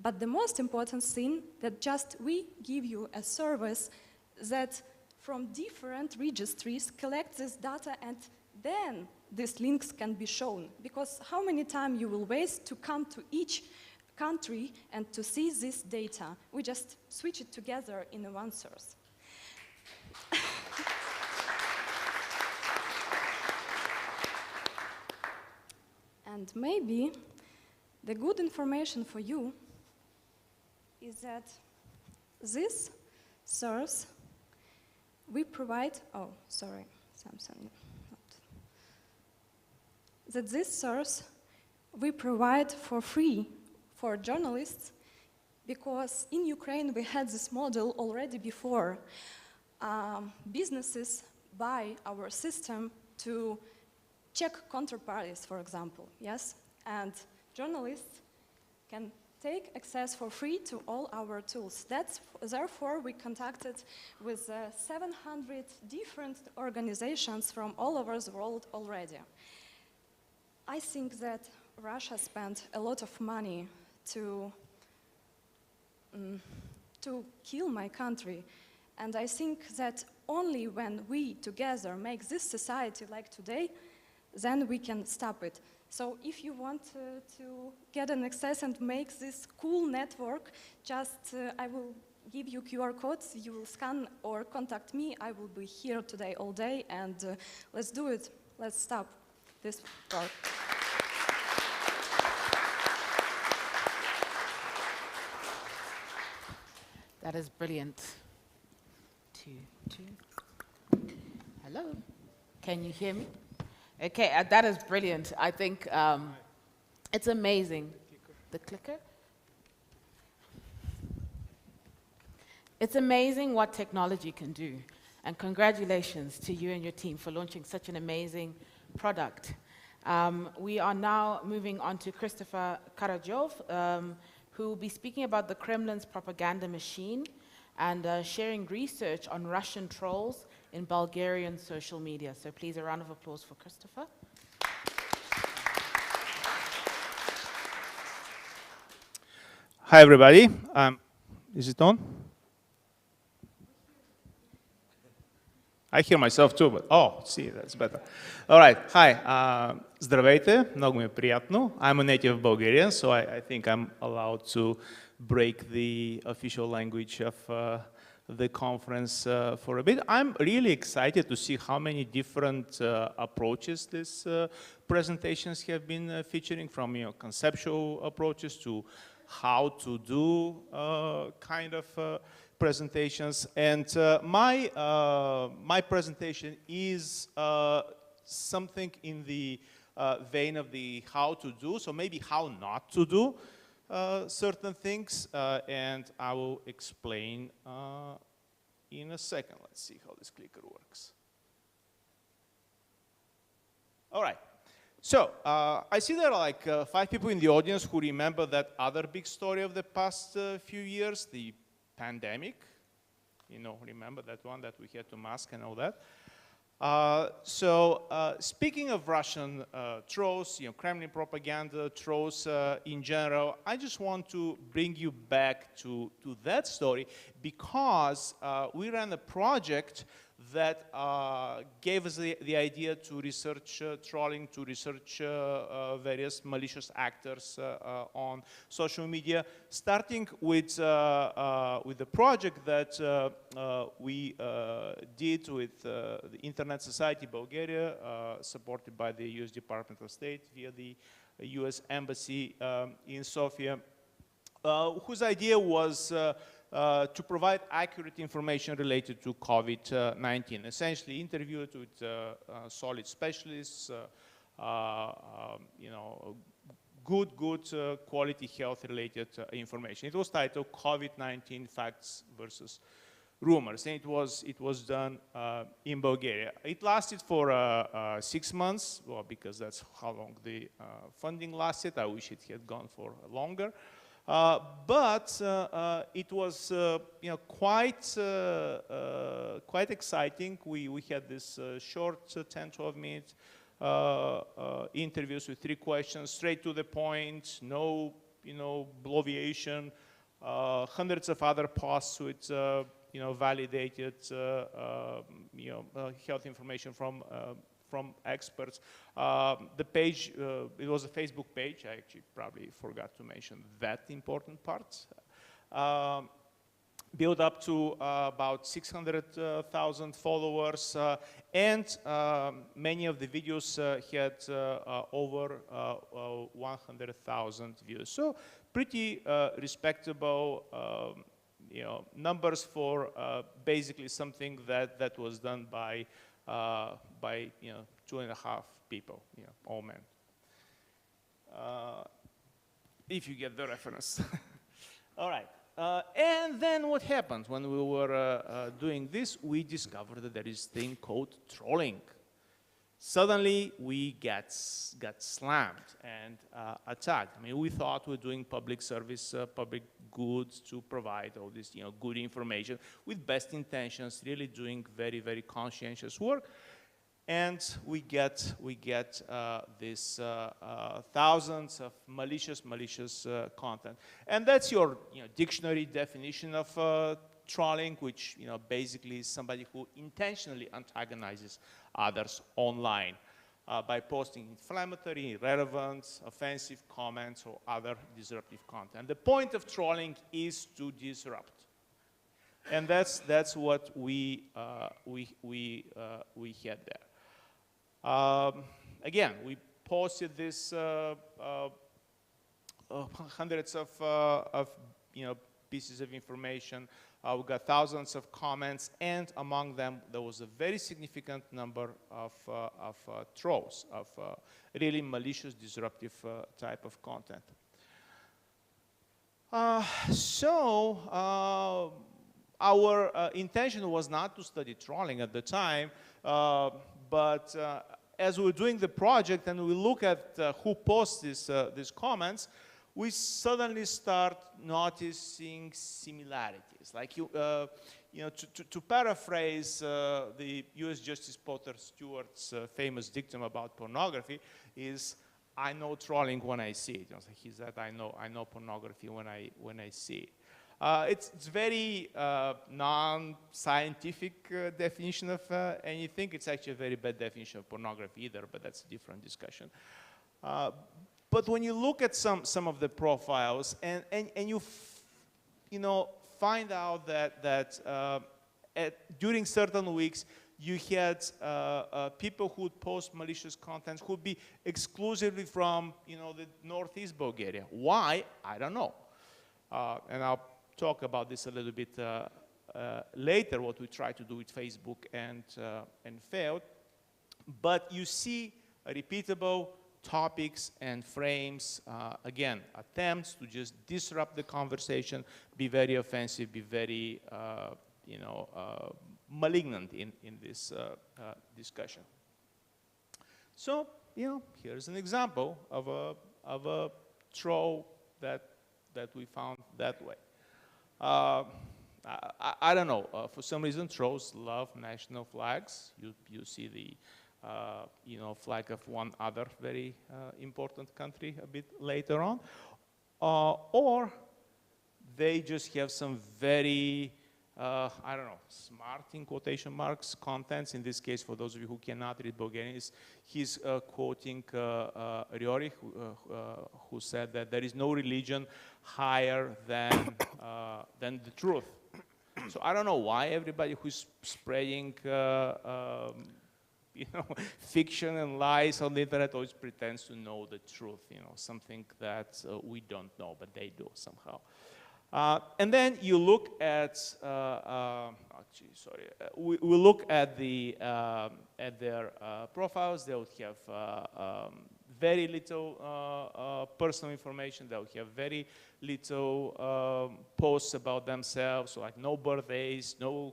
But the most important thing that just we give you a service that from different registries collect this data, and then these links can be shown. Because how many times you will waste to come to each country and to see this data? We just switch it together in one source. And maybe the good information for you is that this source we provide, oh, sorry, Samsung. That this source we provide for free for journalists, because in Ukraine we had this model already before. Businesses buy our system to check counterparties, for example, yes? And journalists can take access for free to all our tools. Therefore, we contacted with 700 different organizations from all over the world already. I think that Russia spent a lot of money to kill my country. And I think that only when we together make this society like today, then we can stop it. So if you want to get an access and make this cool network, just I will give you QR codes, you will scan or contact me. I will be here today all day, and let's do it. Let's stop this part. That is brilliant. Hello, can you hear me? Okay, that is brilliant. I think it's amazing. The clicker? It's amazing what technology can do. And congratulations to you and your team for launching such an amazing product. We are now moving on to Christopher Karajov, who will be speaking about the Kremlin's propaganda machine and sharing research on Russian trolls in Bulgarian social media. So please, a round of applause for Christopher. Hi, everybody. Is it on? I hear myself too, but see, that's better. All right, hi, здравейте, много ми е приятно. I'm a native Bulgarian, so I think I'm allowed to break the official language of the conference for a bit. I'm really excited to see how many different approaches these presentations have been featuring, from conceptual approaches to how to do kind of presentations. And my presentation is something in the vein of the how to do, so maybe how not to do certain things, and I will explain in a second. Let's see how this clicker works. All right. So, I see there are like 5 people in the audience who remember that other big story of the past few years, the pandemic. Remember that one that we had to mask and all that. Speaking of Russian trolls, Kremlin propaganda, trolls in general, I just want to bring you back to that story, because we ran a project that gave us the idea to research trolling, to research various malicious actors on social media, starting with the project that we did with the Internet Society Bulgaria, supported by the US Department of State via the US Embassy in Sofia, whose idea was to provide accurate information related to COVID-19. Essentially, interviewed with solid specialists, you know, good quality health-related information. It was titled COVID-19 Facts versus Rumors, and it was done in Bulgaria. It lasted for 6 months, well, because that's how long the funding lasted. I wish it had gone for longer. But it was you know, quite exciting. We had this short 10-12 minute interviews with 3 questions, straight to the point, no, you know, bloviation, hundreds of other posts with you know, validated you know, health information from experts. The page, it was a Facebook page. I actually probably forgot to mention that important part. Built up to about 600,000 followers, and many of the videos had over 100,000 views. So pretty respectable you know, numbers for basically something that was done by you know, 2.5 people, you know, all men. If you get the reference. All right. And then what happened when we were doing this? We discovered that there is a thing called trolling. Suddenly, we got slammed and attacked. I mean, we thought we were doing public service, public goods to provide all this, you know, good information with best intentions, really doing very, very conscientious work. And we get this thousands of malicious content. And that's your, you know, dictionary definition of trolling, which, you know, basically is somebody who intentionally antagonizes others online by posting inflammatory, irrelevant, offensive comments or other disruptive content. The point of trolling is to disrupt. And that's what we had there. Again, we posted this hundreds of you know, pieces of information. We got thousands of comments, and among them there was a very significant number of trolls, of really malicious, disruptive type of content. Our intention was not to study trolling at the time, but as we were doing the project and we look at who posts these comments, we suddenly start noticing similarities. Like you know, to paraphrase the U.S. Justice Potter Stewart's famous dictum about pornography, is "I know trolling when I see it." You know, so he said, "I know pornography when I see it." It's very non-scientific definition of anything. It's actually a very bad definition of pornography either, but that's a different discussion. But when you look at some of the profiles and you know, find out that during certain weeks you had people who would post malicious content who would be exclusively from, you know, the northeast Bulgaria. Why? I don't know. And I'll talk about this a little bit later, what we tried to do with Facebook and failed. But you see a repeatable topics and frames, again, attempts to just disrupt the conversation, be very offensive, be very, you know, malignant in this discussion. So, you know, here's an example of a troll that we found that way. I don't know, for some reason trolls love national flags. You see the you know, flag of one other very important country a bit later on, or they just have some very I don't know, smart in quotation marks contents. In this case, for those of you who cannot read Bulgarian, he's quoting Riori, who said that there is no religion higher than the truth. So I don't know why everybody who's spreading fiction and lies on the internet always pretends to know the truth, something that we don't know, but they do somehow. And then you look at, we look at their profiles. They would have very little personal information. They would have very little posts about themselves, so like no birthdays, no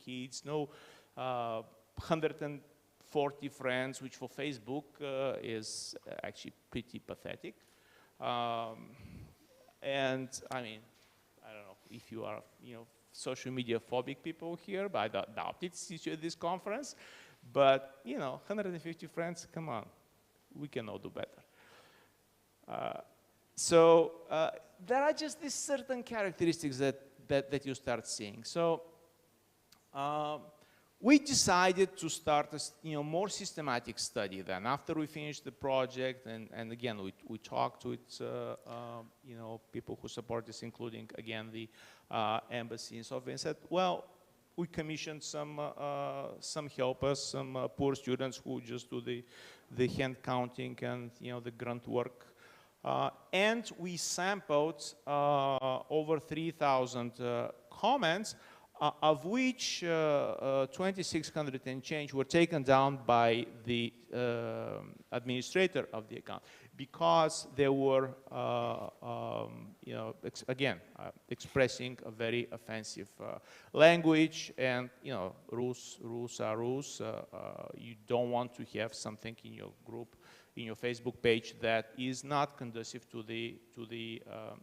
kids, no 140 friends, which for Facebook is actually pretty pathetic. And I mean, I don't know if you are, social media phobic people here, but I doubt it's at this conference. But 150 friends, come on, we can all do better. So there are just these certain characteristics that you start seeing. So we decided to start a more systematic study then. After we finished the project, and again, we talked with people who support this, including, again, the embassy in Sofia, and said, well, we commissioned some helpers, some poor students who just do the hand counting and the grunt work. And we sampled over 3,000 comments, of which 2,600 and change were taken down by the administrator of the account because they were, expressing a very offensive language, and rules are rules. You don't want to have something in your group, in your Facebook page, that is not conducive to the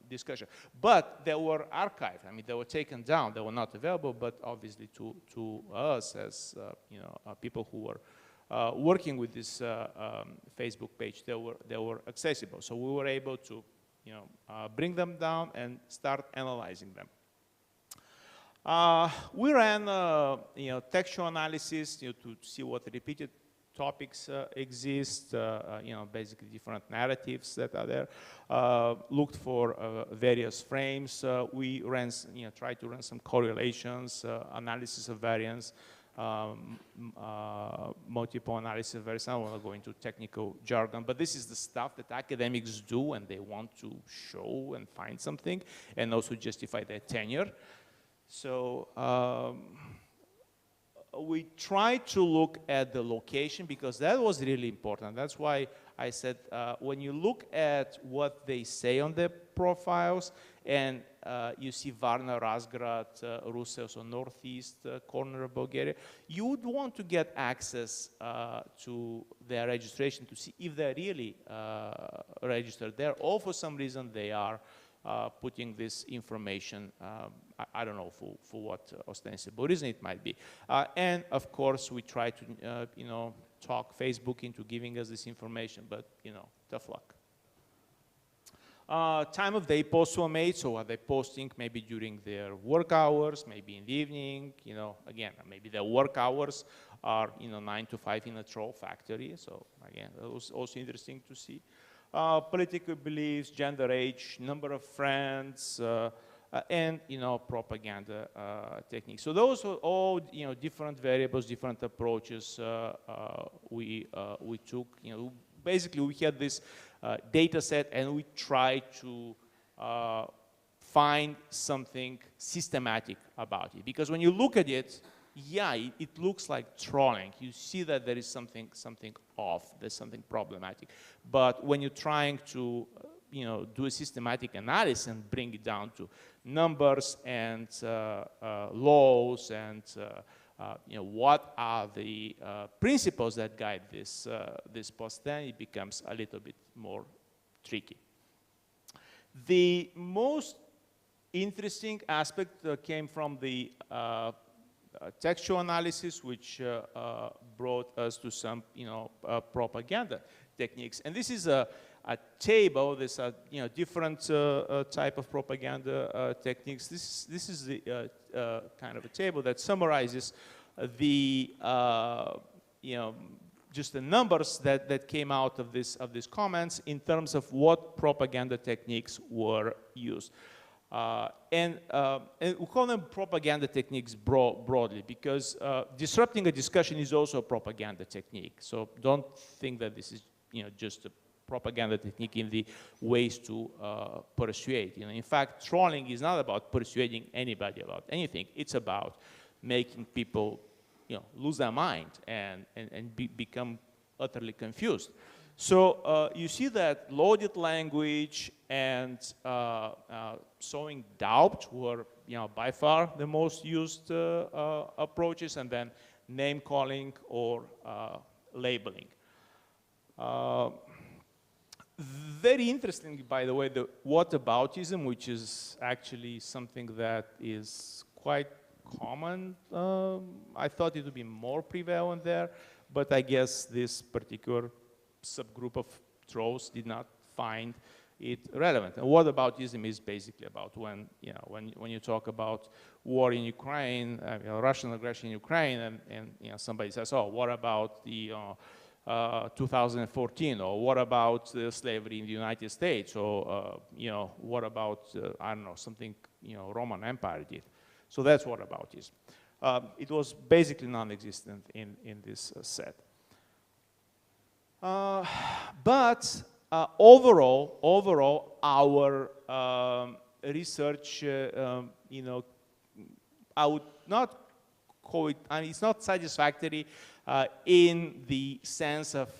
discussion. But they were archived. I mean, they were taken down. They were not available, but obviously to us as people who were working with this Facebook page, they were accessible. So we were able to bring them down and start analyzing them. We ran textual analysis to see what repeated topics exist, basically different narratives that are there. Looked for various frames. We ran, tried to run some correlations, analysis of variance, multiple analysis of variance. I don't want to go into technical jargon, but this is the stuff that academics do when they want to show and find something, and also justify their tenure. So we tried to look at the location because that was really important. That's why I said when you look at what they say on their profiles, and you see Varna, Razgrad, Russe, so northeast corner of Bulgaria, you would want to get access to their registration to see if they're really registered there, or for some reason they are putting this information, I don't know for what ostensible reason it might be. And of course, we try to, talk Facebook into giving us this information, but, tough luck. Time of day posts were made, so are they posting maybe during their work hours, maybe in the evening, again, maybe their work hours are, 9 to 5 in a troll factory, so again, that was also interesting to see. Political beliefs, gender, age, number of friends, and propaganda techniques. So those were all different variables, different approaches we took. Basically we had this data set, and we tried to find something systematic about it. Because when you look at it, yeah, it looks like trolling. You see that there is something off, there's something problematic. But when you're trying to do a systematic analysis and bring it down to numbers and laws and what are the principles that guide this post, then it becomes a little bit more tricky. The most interesting aspect came from the textual analysis, which brought us to some propaganda techniques. And this is a table. There's a different type of propaganda techniques. This is the kind of a table that summarizes the just the numbers that came out of these comments in terms of what propaganda techniques were used. And we call them propaganda techniques broadly because disrupting a discussion is also a propaganda technique. So don't think that this is just a propaganda technique in the ways to persuade. In fact, trolling is not about persuading anybody about anything. It's about making people lose their mind and become utterly confused. So you see that loaded language and sowing doubt were by far the most used approaches, and then name calling or labeling. Very interesting, by the way, the whataboutism, which is actually something that is quite common. I thought it would be more prevalent there, but I guess this particular subgroup of trolls did not find it relevant. And whataboutism is basically about when you talk about war in Ukraine, Russian aggression in Ukraine, and somebody says, oh, what about the 2014, or what about slavery in the United States, or what about I don't know, something Roman Empire did. So that's whataboutism. It was basically non-existent in this set. But overall, our research, I would not call it, I mean, it's not satisfactory in the sense of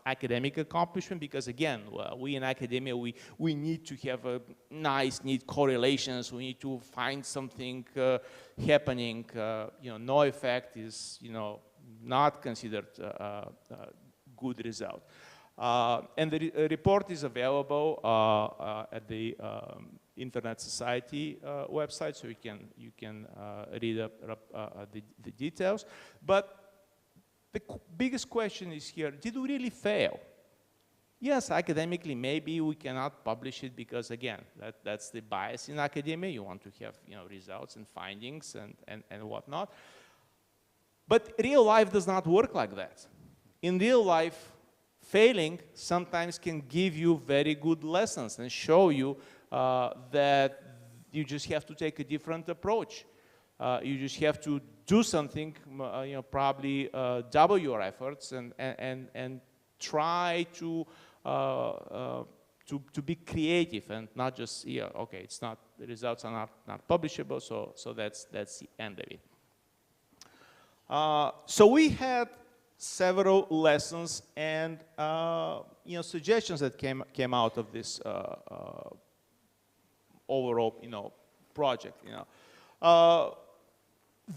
academic accomplishment, because again, we in academia, we need to have a nice, neat correlations. We need to find something happening. No effect is, not considered a good result. And the report is available at the Internet Society website, so you can read the details. But the biggest question is here, did we really fail? Yes, academically, maybe we cannot publish it because, again, that's the bias in academia. You want to have results and findings and whatnot. But real life does not work like that. In real life, failing sometimes can give you very good lessons and show you that you just have to take a different approach. You just have to do something, probably double your efforts and try to be creative and not just, okay, it's not, the results are not publishable, so that's the end of it. So we had several lessons and suggestions that came out of this overall project.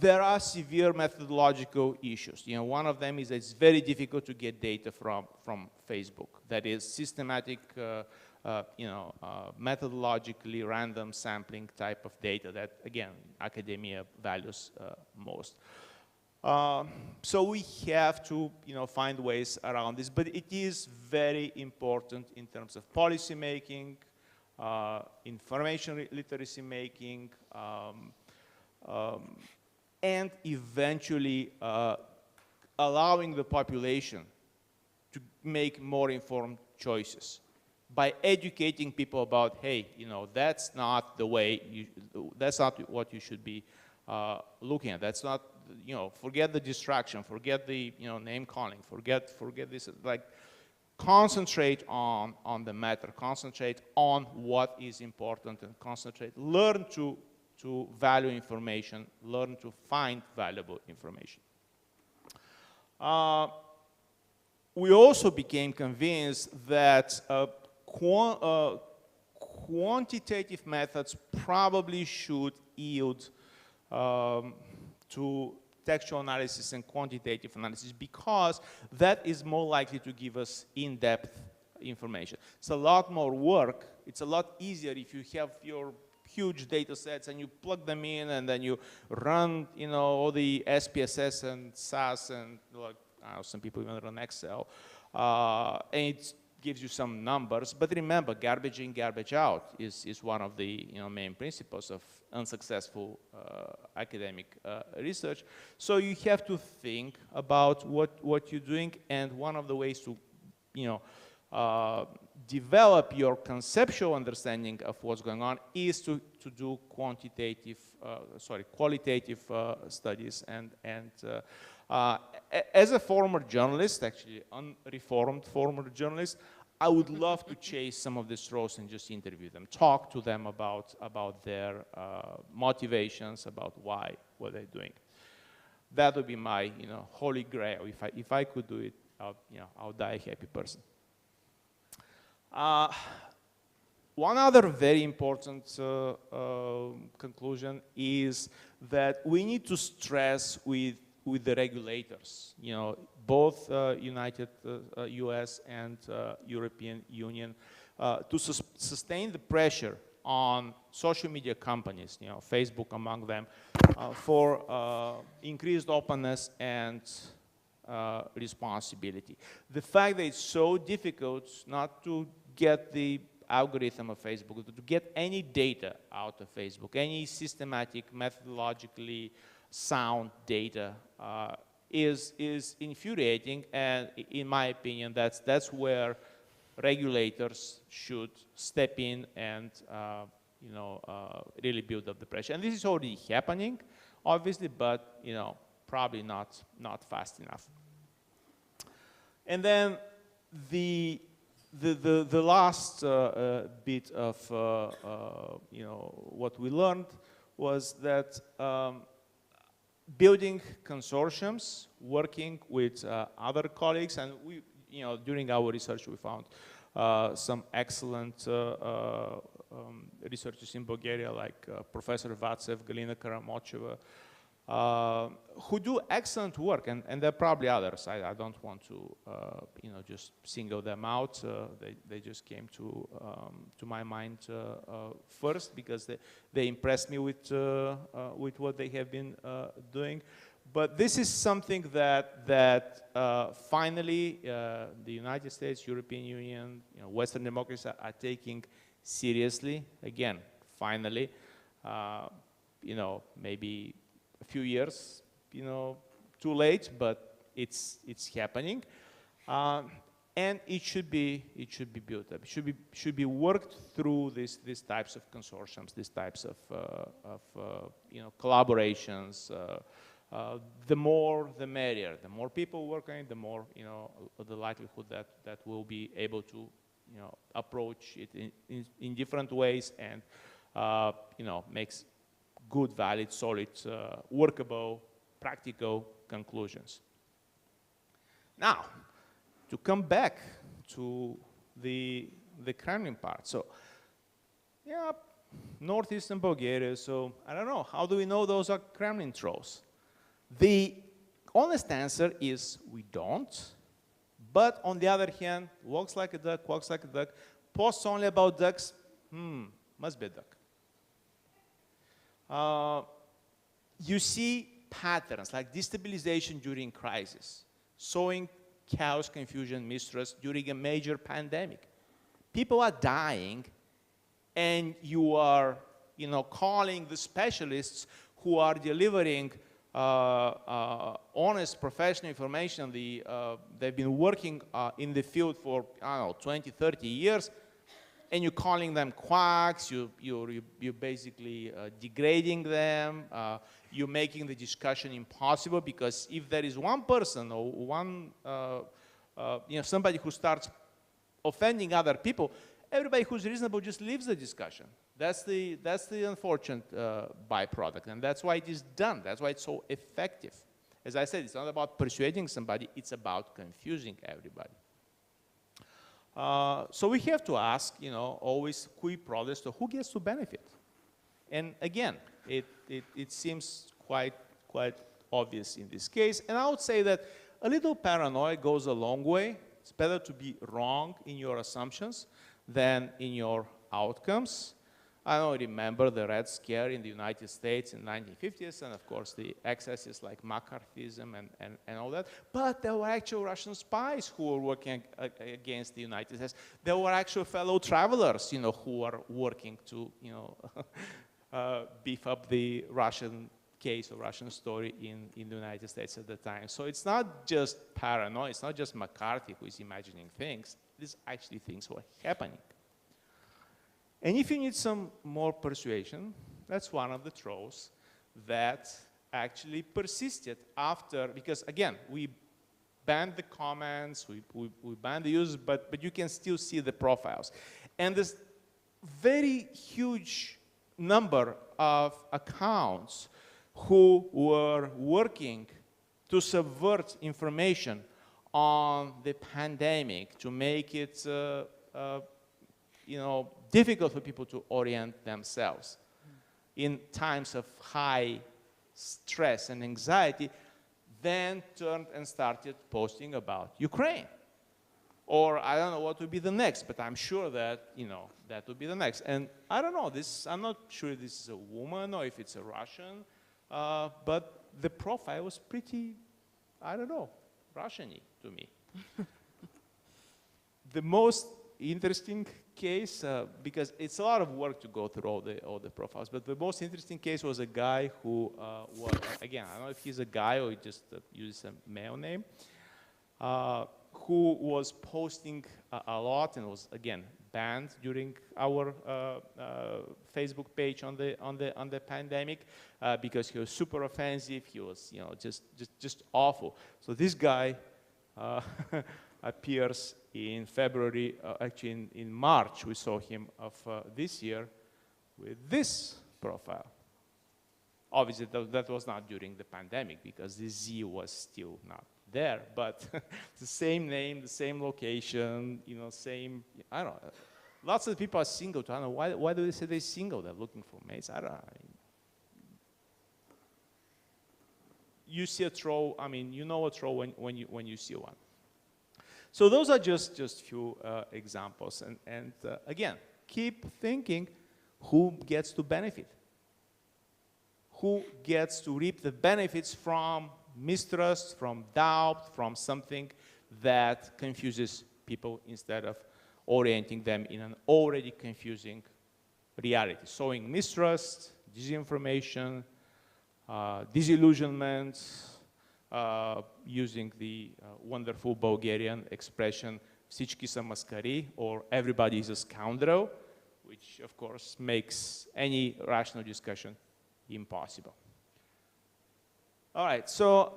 There are severe methodological issues. One of them is that it's very difficult to get data from Facebook. That is systematic, methodologically random sampling type of data that, again, academia values most. So we have to, find ways around this, but it is very important in terms of policy making, information literacy making, and eventually allowing the population to make more informed choices by educating people about, hey, that's not the way, that's not what you should be looking at. That's not, forget the distraction, forget the, name calling, forget this, like, concentrate on the matter, concentrate on what is important, and learn to value information, learn to find valuable information. We also became convinced that quantitative methods probably should yield to textual analysis and quantitative analysis, because that is more likely to give us in-depth information. It's a lot more work. It's a lot easier if you have your huge data sets and you plug them in and then you run, all the SPSS and SAS and, like, some people even run Excel. And it's gives you some numbers, but remember, garbage in, garbage out is one of the main principles of unsuccessful academic research. So you have to think about what you're doing, and one of the ways to develop your conceptual understanding of what's going on is to do qualitative studies. And as a former journalist, actually unreformed former journalist, I would love to chase some of these roles and just interview them, talk to them about their motivations, about what they're doing. That would be my holy grail. If I could do it, I'll die a happy person. One other very important conclusion is that we need to stress with the regulators, both United US and European Union, to sustain the pressure on social media companies, Facebook among them, for increased openness and responsibility. The fact that it's so difficult not to get the algorithm of Facebook, to get any data out of Facebook, any systematic, methodologically sound data is infuriating, and in my opinion, that's where regulators should step in and really build up the pressure. And this is already happening, obviously, but probably not fast enough. And then the last bit of what we learned was that building consortiums, working with other colleagues, and we, during our research, we found some excellent researchers in Bulgaria, like Professor Vatsev, Galina Karamocheva, who do excellent work, and there are probably others. I don't want to, just single them out. They just came to my mind first because they impressed me with what they have been doing. But this is something that finally the United States, European Union, Western democracies are taking seriously. Again, finally, maybe a few years, too late, but it's happening, and it should be built up. It should be worked through these types of consortiums, these types of collaborations. The more, the merrier. The more people work on it, the more the likelihood that we'll be able to approach it in different ways and makes good, valid, solid, workable, practical conclusions. Now, to come back to the Kremlin part. So, northeastern Bulgaria, so I don't know, how do we know those are Kremlin trolls? The honest answer is we don't, but on the other hand, walks like a duck, walks like a duck, posts only about ducks, must be a duck. You see patterns like destabilization during crisis, sowing chaos, confusion, mistrust during a major pandemic. People are dying, and you are, calling the specialists who are delivering honest professional information. They've been working in the field for, 20, 30 years, and you're calling them quacks, you're basically degrading them, you're making the discussion impossible, because if there is one person or one, somebody who starts offending other people, everybody who's reasonable just leaves the discussion. That's the unfortunate byproduct, and that's why it is done. That's why it's so effective. As I said, it's not about persuading somebody, it's about confusing everybody. So we have to ask, always cui prodest, so who gets to benefit? And again, it seems quite obvious in this case. And I would say that a little paranoia goes a long way. It's better to be wrong in your assumptions than in your outcomes. I don't remember the Red Scare in the United States in the 1950s, and of course the excesses like McCarthyism and all that. But there were actual Russian spies who were working against the United States. There were actual fellow travelers, you know, who were working to, you know, beef up the Russian case or Russian story in the United States at the time. So it's not just paranoia. It's not just McCarthy who is imagining things. These actually things were happening. And if you need some more persuasion, that's one of the trolls that actually persisted after, because again, we banned the comments, we banned the users, but you can still see the profiles. And this very huge number of accounts who were working to subvert information on the pandemic, to make it you know, difficult for people to orient themselves in times of high stress and anxiety, then turned and started posting about Ukraine. Or I don't know what would be the next, but I'm sure that, you know, that would be the next. And I don't know, I'm not sure if this is a woman or if it's a Russian, but the profile was pretty, I don't know, Russian-y to me. The most interesting case, because it's a lot of work to go through all the profiles, but the most interesting case was a guy who was, again, I don't know if he's a guy or he just uses a male name, who was posting a lot and was, again, banned during our Facebook page on the pandemic because he was super offensive. He was, you know, just awful. So this guy appears in February, actually in March, we saw him of this year with this profile. Obviously, that was not during the pandemic because the Z was still not there, but the same name, the same location, you know, same, I don't know. Lots of people are single. I don't know, why do they say they're single? They're looking for mates. I don't know. I mean, you see a troll, I mean, you know a troll when you see one. So those are just few examples. And again, keep thinking who gets to benefit. Who gets to reap the benefits from mistrust, from doubt, from something that confuses people instead of orienting them in an already confusing reality. Sowing mistrust, disinformation, disillusionment, using the wonderful Bulgarian expression "Всички са маскари" or "everybody is a scoundrel," which of course makes any rational discussion impossible. All right, so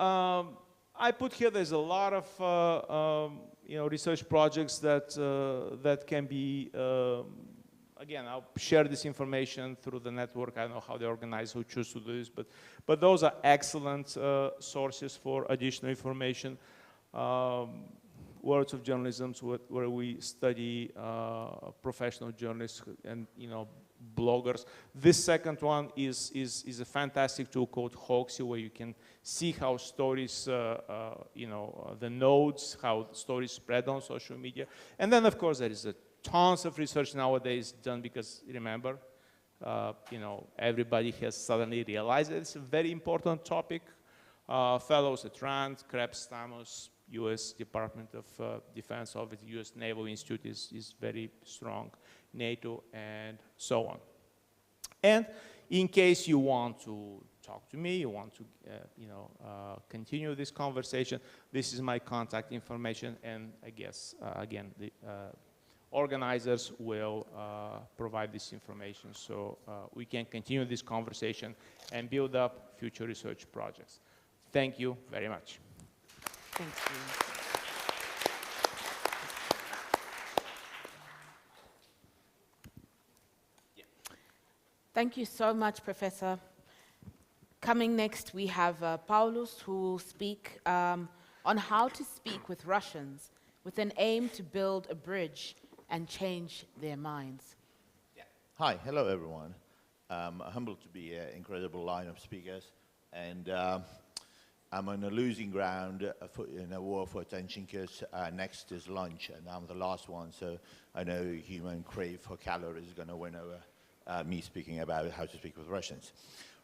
I put here, there's a lot of you know, research projects that can be, again, I'll share this information through the network. I don't know how they organize, who choose to do this, but those are excellent sources for additional information. Words of Journalism, where we study professional journalists and, you know, bloggers. This second one is a fantastic tool called Hoaxy, where you can see how stories, you know, the nodes, how stories spread on social media. And then, of course, there is tons of research nowadays done because, remember, you know, everybody has suddenly realized that it's a very important topic. Fellows at RAND, Krebs, Stamos, U.S. Department of Defense, obviously U.S. Naval Institute is very strong, NATO, and so on. And in case you want to talk to me, you want to you know, continue this conversation, this is my contact information, and I guess, again, the organizers will provide this information so we can continue this conversation and build up future research projects. Thank you very much. Thank you. Thank you so much, Professor. Coming next, we have Paulus, who will speak on how to speak with Russians with an aim to build a bridge and change their minds. Yeah. Hi, hello everyone. I'm humbled to be an incredible line of speakers, and I'm on a losing ground in a war for attention because next is lunch, and I'm the last one, so I know human crave for calories is going to win over me speaking about how to speak with Russians.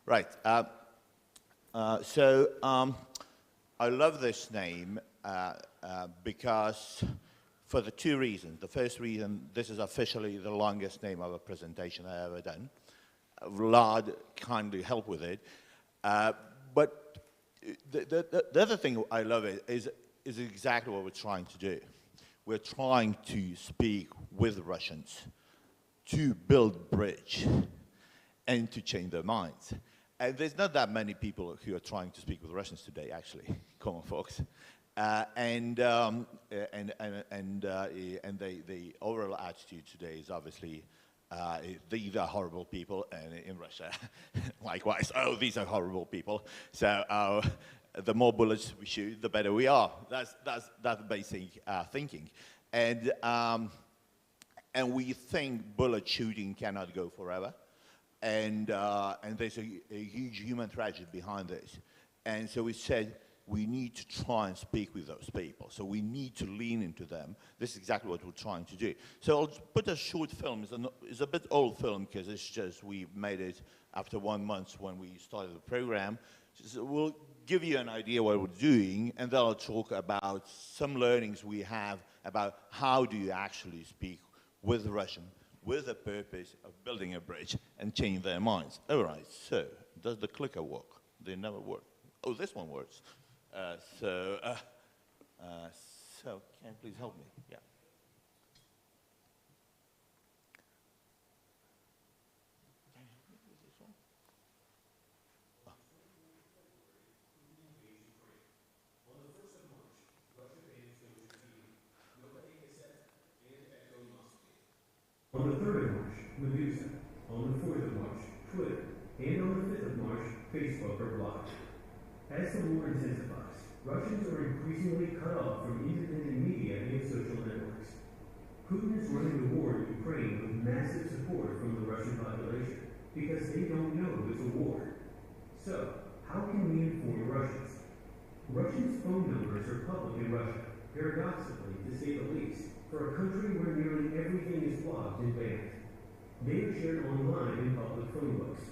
Right. I love this name because for the two reasons. The first reason, this is officially the longest name of a presentation I've ever done. Vlad kindly helped with it. But the other thing I love is exactly what we're trying to do. We're trying to speak with Russians to build bridge and to change their minds. And there's not that many people who are trying to speak with Russians today, actually, common folks. The overall attitude today is obviously these are horrible people, and in Russia, likewise, oh, these are horrible people. So the more bullets we shoot, the better we are. That's basic thinking, and we think bullet shooting cannot go forever, and there's a huge human tragedy behind this, and so we said, we need to try and speak with those people. So we need to lean into them. This is exactly what we're trying to do. So I'll put a short film. It's a bit old film because it's just we made it after 1 month when we started the program. So we'll give you an idea what we're doing, and then I'll talk about some learnings we have about how do you actually speak with the Russian with the purpose of building a bridge and change their minds. All right, so does the clicker work? They never work. Oh, this one works. So can you please help me? Yeah. On the 3rd of March, Medusa. On the 4th of March, Twitter. And on the 5th of March, Facebook are blocked. As the war intensifies, Russians are increasingly cut off from independent media and social networks. Putin is running the war in Ukraine with massive support from the Russian population because they don't know it's a war. So, how can we inform Russians? Russians' phone numbers are public in Russia, paradoxically, to say the least, for a country where nearly everything is blocked and banned. They are shared online in public phone books.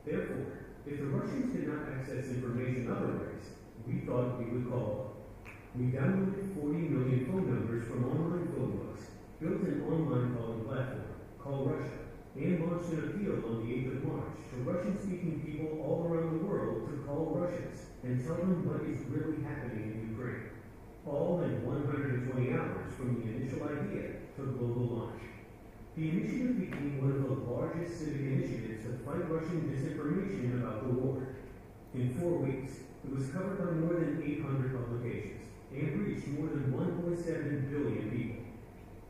Therefore, if the Russians could not access information other ways, we thought we would call them. We downloaded 40 million phone numbers from online phone books, built an online calling platform, Call Russia, and launched an appeal on the 8th of March to Russian-speaking people all around the world to call Russians and tell them what is really happening in Ukraine. All in 120 hours from the initial idea to global launch. The initiative became one of the largest civic initiatives to fight Russian disinformation about the war. In 4 weeks, it was covered by more than 800 publications and reached more than 1.7 billion people.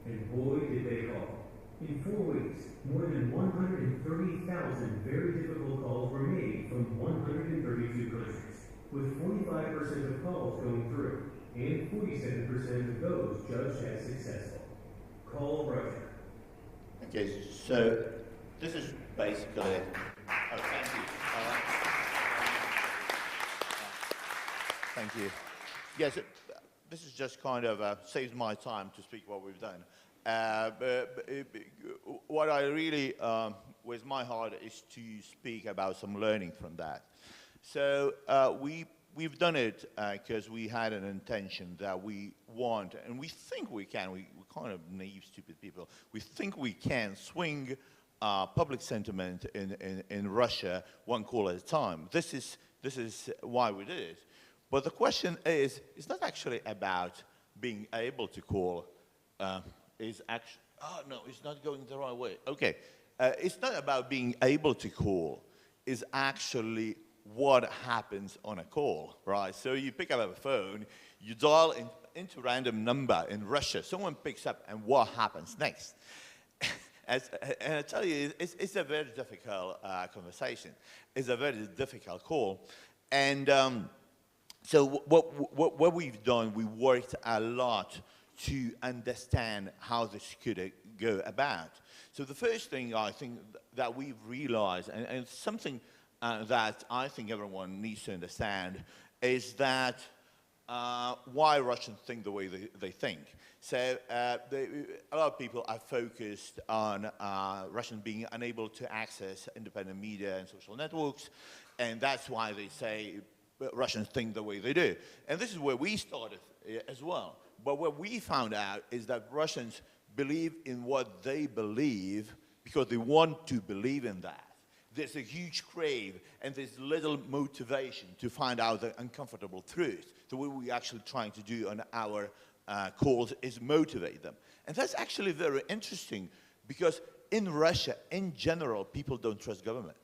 And boy, did they call. In 4 weeks, more than 130,000 very difficult calls were made from 132 countries, with 45% of calls going through, and 47% of those judged as successful. Call Russia. Okay, so this is basically it. Oh, thank you. Thank you. Yes, this is just kind of saves my time to speak what we've done. What I really, with my heart, is to speak about some learning from that. So we've done it because we had an intention that we want, and we think we can. We're kind of naive, stupid people. We think we can swing public sentiment in Russia one call at a time. This is why we did it. But the question is, it's not actually about being able to call. Oh no, it's not going the right way. Okay, it's not about being able to call. It's actually what happens on a call, right? So you pick up a phone, you dial into random number in Russia, someone picks up, and what happens next? And I tell you, it's a very difficult conversation. It's a very difficult call. And so what we've done, we worked a lot to understand how this could go about. So the first thing I think that we've realized, and it's something that I think everyone needs to understand, is that why Russians think the way they think. So a lot of people are focused on Russians being unable to access independent media and social networks, and that's why they say Russians think the way they do. And this is where we started as well. But what we found out is that Russians believe in what they believe because they want to believe in that. There's a huge crave and there's little motivation to find out the uncomfortable truth. So what we're actually trying to do on our calls is motivate them. And that's actually very interesting because in Russia, in general, people don't trust government.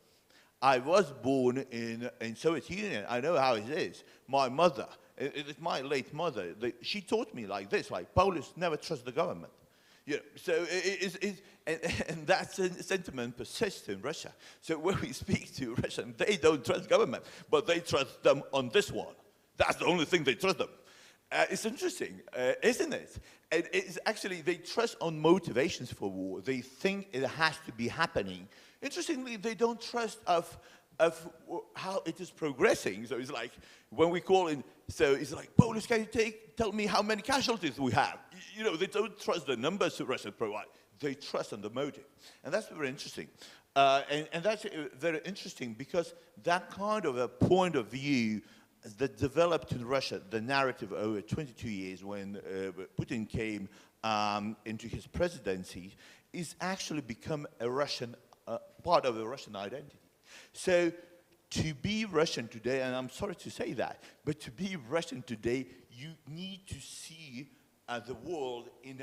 I was born in Soviet Union. I know how it is. My mother, it's my late mother, she taught me like this, like Polish never trust the government. Yeah, so and that sentiment persists in Russia. So when we speak to Russians, they don't trust government, but they trust them on this one. That's the only thing they trust them. It's interesting, isn't it? And it's actually, they trust on motivations for war. They think it has to be happening. Interestingly, they don't trust of how it is progressing. So it's like, when we call in, so it's like, Polish, can you tell me how many casualties we have? You know, they don't trust the numbers that Russia provide. They trust on the motive. And that's very interesting. And that's very interesting because that kind of a point of view that developed in Russia, the narrative over 22 years when Putin came into his presidency, is actually become a Russian, part of a Russian identity. So to be Russian today, and I'm sorry to say that, but to be Russian today, you need to see the world in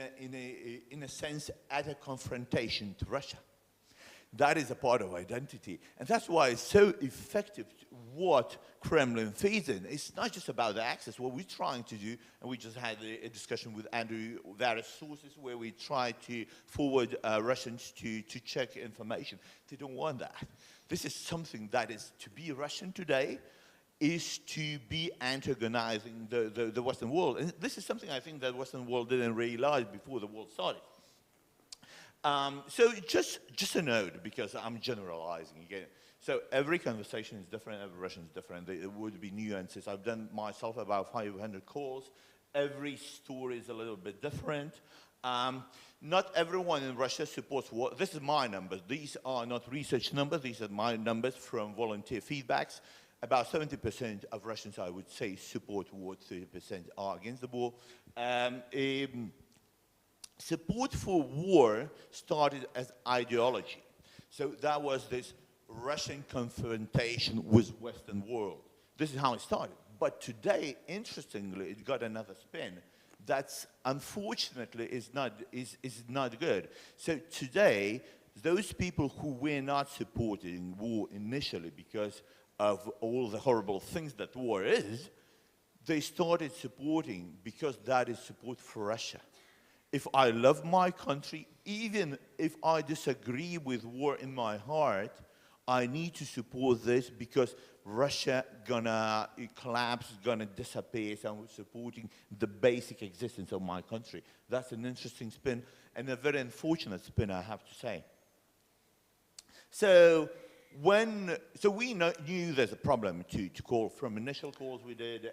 a sense at a confrontation to Russia. That is a part of identity. And that's why it's so effective what Kremlin feeds in. It's not just about the access. What we're trying to do, and we just had a discussion with Andrew, various sources where we try to forward Russians to check information. They don't want that. This is something that is, to be Russian today, is to be antagonizing the Western world. And this is something I think that the Western world didn't realize before the world started. So just a note, because I'm generalizing again. So every conversation is different, every Russian is different. There would be nuances. I've done myself about 500 calls. Every story is a little bit different. Not everyone in Russia supports war. This is my numbers. These are not research numbers. These are my numbers from volunteer feedbacks. About 70% of Russians, I would say, support war. 30% are against the war. Support for war started as ideology. So that was this Russian confrontation with Western world. This is how it started. But today, interestingly, it got another spin. That's unfortunately is not good. So today, those people who were not supporting war initially because of all the horrible things that war is, they started supporting because that is support for Russia. If I love my country, even if I disagree with war in my heart, I need to support this because Russia gonna collapse, gonna disappear, so I'm supporting the basic existence of my country. That's an interesting spin and a very unfortunate spin, I have to say. So we knew there's a problem to call from initial calls we did,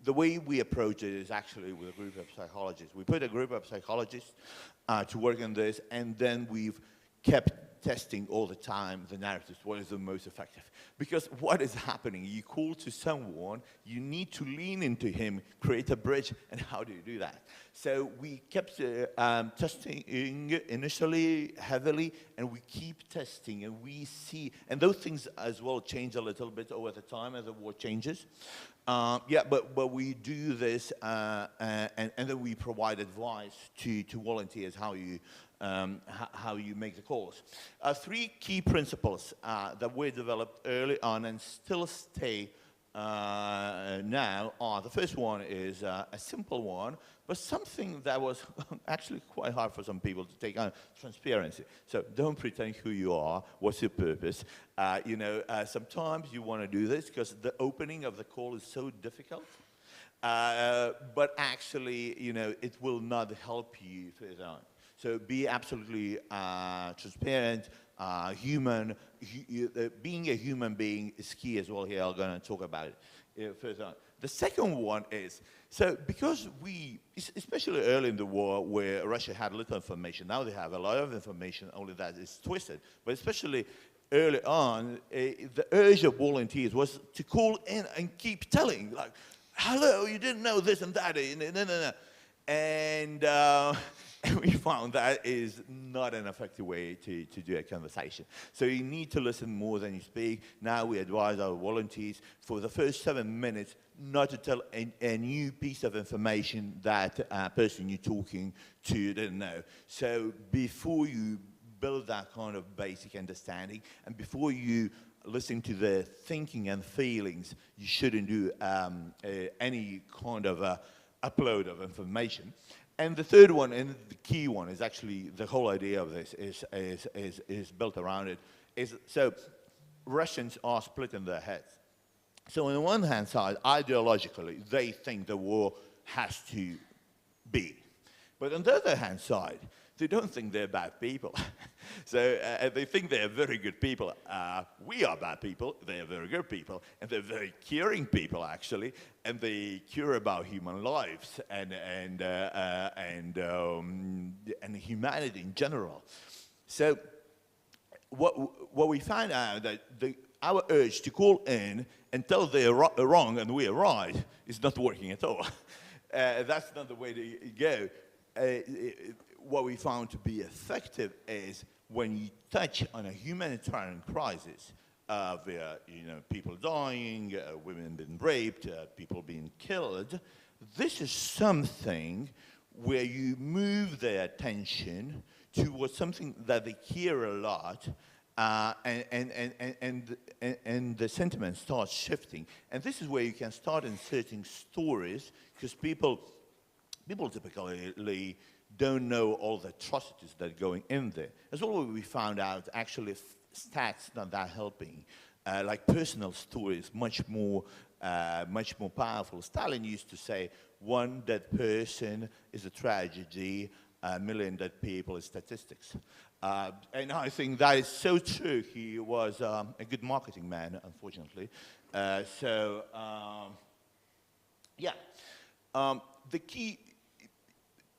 the way we approach it is actually with a group of psychologists. We put a group of psychologists to work on this, and then we've kept testing all the time the narratives, what is the most effective. Because what is happening, you call to someone, you need to lean into him, create a bridge, and how do you do that? So we kept testing initially heavily, and we keep testing, and we see, and those things as well change a little bit over the time as the war changes. But we do this, and then we provide advice to volunteers how you make the calls. Three key principles that were developed early on and still stay now are, the first one is a simple one, but something that was actually quite hard for some people to take on: transparency. So don't pretend who you are, what's your purpose. Sometimes you want to do this because the opening of the call is so difficult, but actually, it will not help you further on. So be absolutely transparent, human. Being a human being is key as well here. I'm going to talk about it further on. The second one is, so because we, especially early in the war where Russia had little information, now they have a lot of information, only that is twisted. But especially early on, the urge of volunteers was to call in and keep telling, like, hello, you didn't know this and that, and we found that is not an effective way to do a conversation. So you need to listen more than you speak. Now we advise our volunteers for the first 7 minutes not to tell a new piece of information that person you're talking to didn't know. So before you build that kind of basic understanding, and before you listen to their thinking and feelings, you shouldn't do any kind of upload of information. And the third one, and the key one, is actually the whole idea of this is built around it. So Russians are split in their heads. So on the one hand side, ideologically, they think the war has to be. But on the other hand side, they don't think they're bad people. So they think they're very good people. We are bad people, they are very good people, and they're very caring people, actually, and they care about human lives and humanity in general. So what we find out that our urge to call in and tell they're wrong and we're right is not working at all. That's not the way to go. What we found to be effective is when you touch on a humanitarian crisis, where people dying, women being raped, people being killed, this is something where you move their attention towards something that they care a lot, and the sentiment starts shifting. And this is where you can start inserting stories, because people typically don't know all the atrocities that are going in there. As well, we found out actually stats not that helping. Like personal stories, much more powerful. Stalin used to say, one dead person is a tragedy, a million dead people is statistics. And I think that is so true. He was a good marketing man, unfortunately. The key,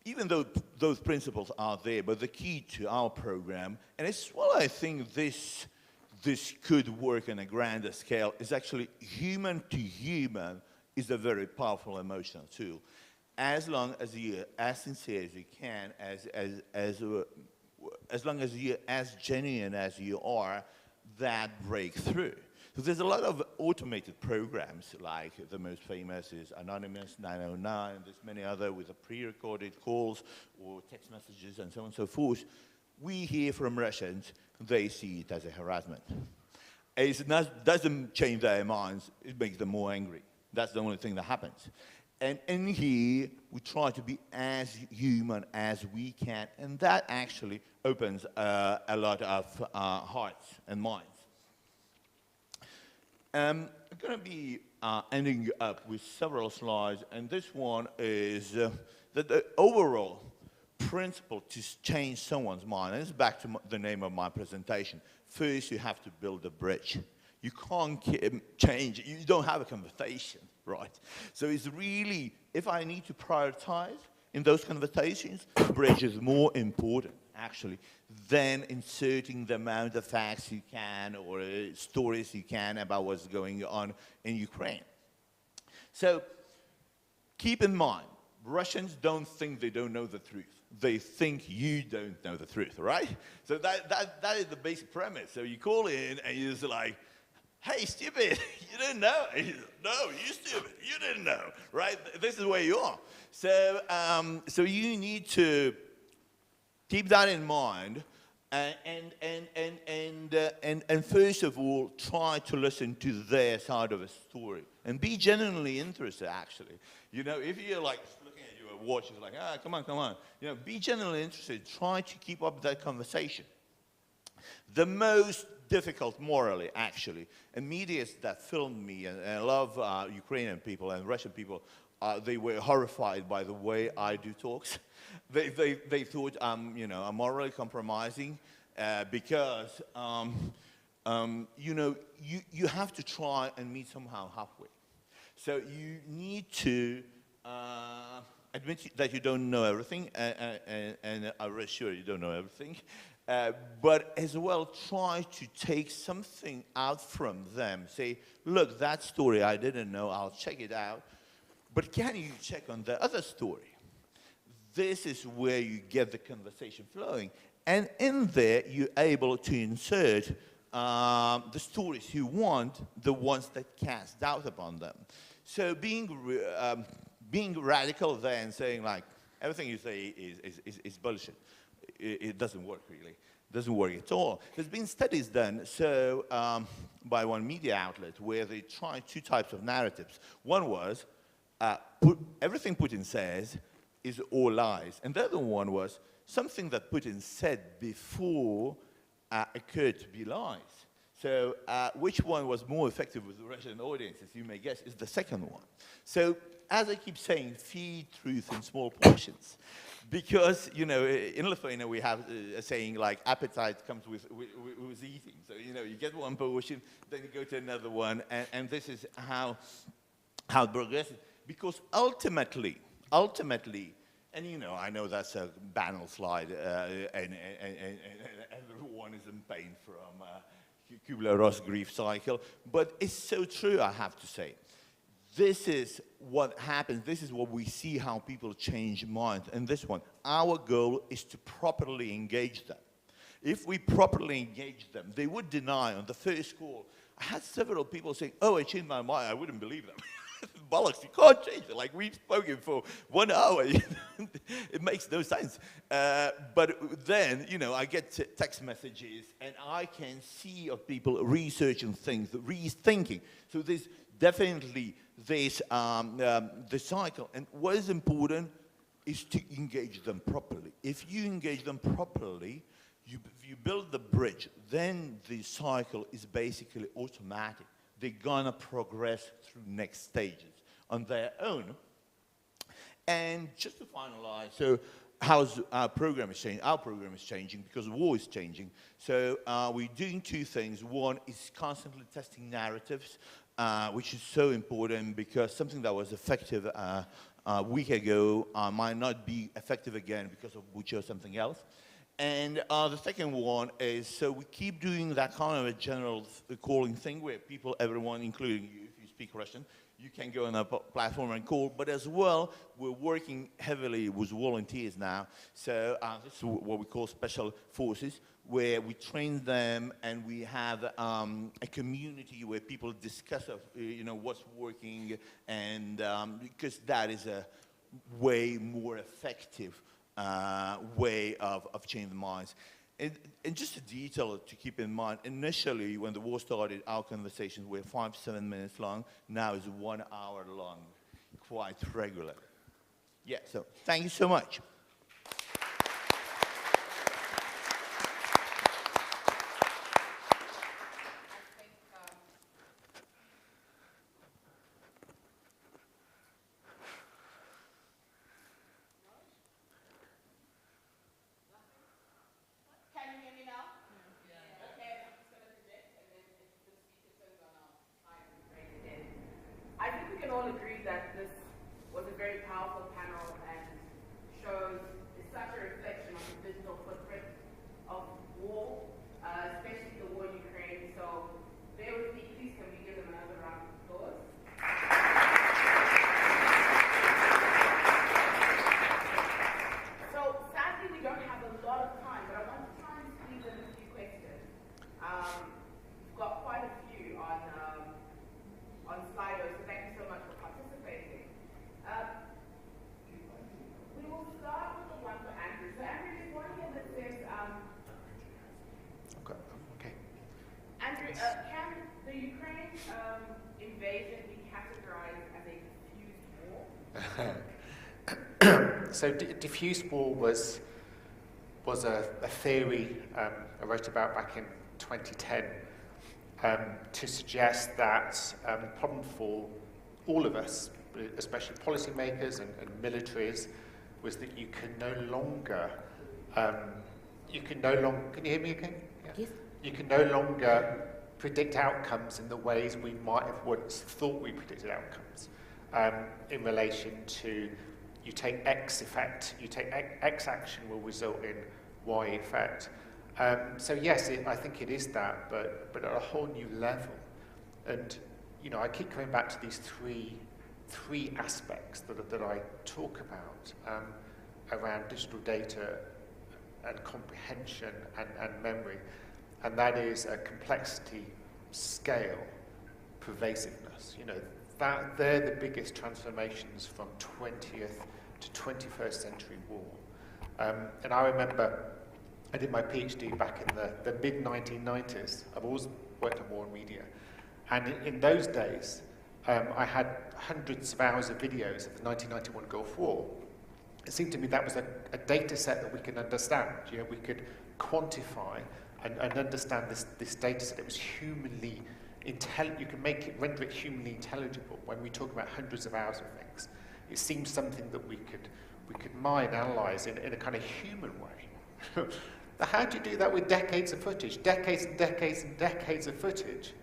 even though those principles are there, but the key to our program, and it's what I think this could work on a grander scale, is actually human to human is a very powerful emotional tool. As long as you're as sincere as you can, as long as you're as genuine as you are, that breakthrough. So there's a lot of automated programs, like the most famous is Anonymous, 909, there's many other with pre-recorded calls or text messages and so on and so forth. We hear from Russians, they see it as a harassment. It doesn't change their minds, it makes them more angry. That's the only thing that happens. And in here, we try to be as human as we can, and that actually opens a lot of hearts and minds. I'm going to be ending up with several slides, and this one is that the overall principle to change someone's mind, and it's back to the name of my presentation. First, you have to build a bridge. You can't change, you don't have a conversation, right? So it's really, if I need to prioritize in those conversations, bridge is more important, actually, than inserting the amount of facts you can or stories you can about what's going on in Ukraine. So keep in mind, Russians don't think they don't know the truth. They think you don't know the truth, right? So that is the basic premise. So you call in and you're just like, hey, stupid, you didn't know. No, you stupid, you didn't know, right? This is where you are. So, so you need to keep that in mind, and first of all, try to listen to their side of a story and be genuinely interested, actually. You know, if you're like looking at your watch, it's like, ah, come on, come on. You know, be genuinely interested. Try to keep up that conversation. The most difficult morally, actually, and media that filmed me, and I love Ukrainian people and Russian people they were horrified by the way I do talks. They thought I'm, you know, I'm morally compromising because, you know, you have to try and meet somehow halfway. So you need to admit that you don't know everything, and I reassure you don't know everything, but as well try to take something out from them. Say, look, that story I didn't know, I'll check it out, but can you check on the other story? This is where you get the conversation flowing. And in there, you're able to insert the stories you want, the ones that cast doubt upon them. So being radical there and saying, like, everything you say is bullshit, it doesn't work, really. It doesn't work at all. There's been studies done by one media outlet where they tried two types of narratives. One was, everything Putin says is all lies. And the other one was, something that Putin said before occurred to be lies. So which one was more effective with the Russian audiences, you may guess, is the second one. So as I keep saying, feed truth in small portions. Because, you know, in Lithuania we have a saying like, appetite comes with eating. So, you know, you get one portion, then you go to another one, and this is how it progresses. Because ultimately, and you know, I know that's a banal slide, and everyone is in pain from Kubler-Ross grief cycle, but it's so true, I have to say. This is what happens, this is what we see how people change minds. And this one, our goal is to properly engage them. If we properly engage them, they would deny on the first call. I had several people saying, oh, I changed my mind, I wouldn't believe them. Bollocks, you can't change it. Like, we've spoken for 1 hour. It makes no sense. But then, you know, I get text messages, and I can see of people researching things, rethinking. So there's definitely this the cycle. And what is important is to engage them properly. If you engage them properly, you build the bridge, then the cycle is basically automatic. They're gonna progress through next stages on their own. And just to finalize, so how's our program is changing? Our program is changing because the war is changing. So we're doing two things. One is constantly testing narratives, which is so important because something that was effective a week ago might not be effective again because of Bucha or something else. And the second one is, so we keep doing that kind of a general calling thing where people, everyone, including you, if you speak Russian, you can go on a platform and call, but as well, we're working heavily with volunteers now. So this is what we call special forces, where we train them and we have a community where people discuss, you know, what's working, and because that is a way more effective way of changing minds. And just a detail to keep in mind, initially when the war started, our conversations were 5 to 7 minutes long. Now it's 1 hour long, quite regular. Yeah, so thank you so much. All agree that this was a very powerful panel and shows such a reflection of the digital footprint of war, especially the war in Ukraine. So bear with me, please, can we give them another round of applause? So sadly, we don't have a lot of time, but I want to try and squeeze in a few questions. We've got quite a few on Slido, so thank you so much for participating. We will start with the one for Andrew. So Andrew, there's one here that says, Okay. Andrew, can the Ukraine invasion be categorized as a diffuse war? So diffuse war was a theory I wrote about back in 2010 to suggest that the problem for all of us especially policymakers and militaries, was that you can no longer, can you hear me again? Yeah. Yes. You can no longer predict outcomes in the ways we might have once thought we predicted outcomes in relation to you take X effect, you take X action will result in Y effect. So yes, I think it is that, but at a whole new level. And I keep coming back to these three aspects that I talk about around digital data and comprehension and memory, and that is complexity, scale, pervasiveness. They're the biggest transformations from 20th to 21st century war. And I remember I did my PhD back in the mid-1990s. I've always worked on war and media. And in those days, I had hundreds of hours of videos of the 1991 Gulf War. It seemed to me that was a data set that we could understand. We could quantify and understand this data set. It was humanly intelligent. You can render it humanly intelligible. When we talk about hundreds of hours of things, it seems something that we could mine, analyze in a kind of human way. How do you do that with decades of footage? Decades and decades and decades of footage,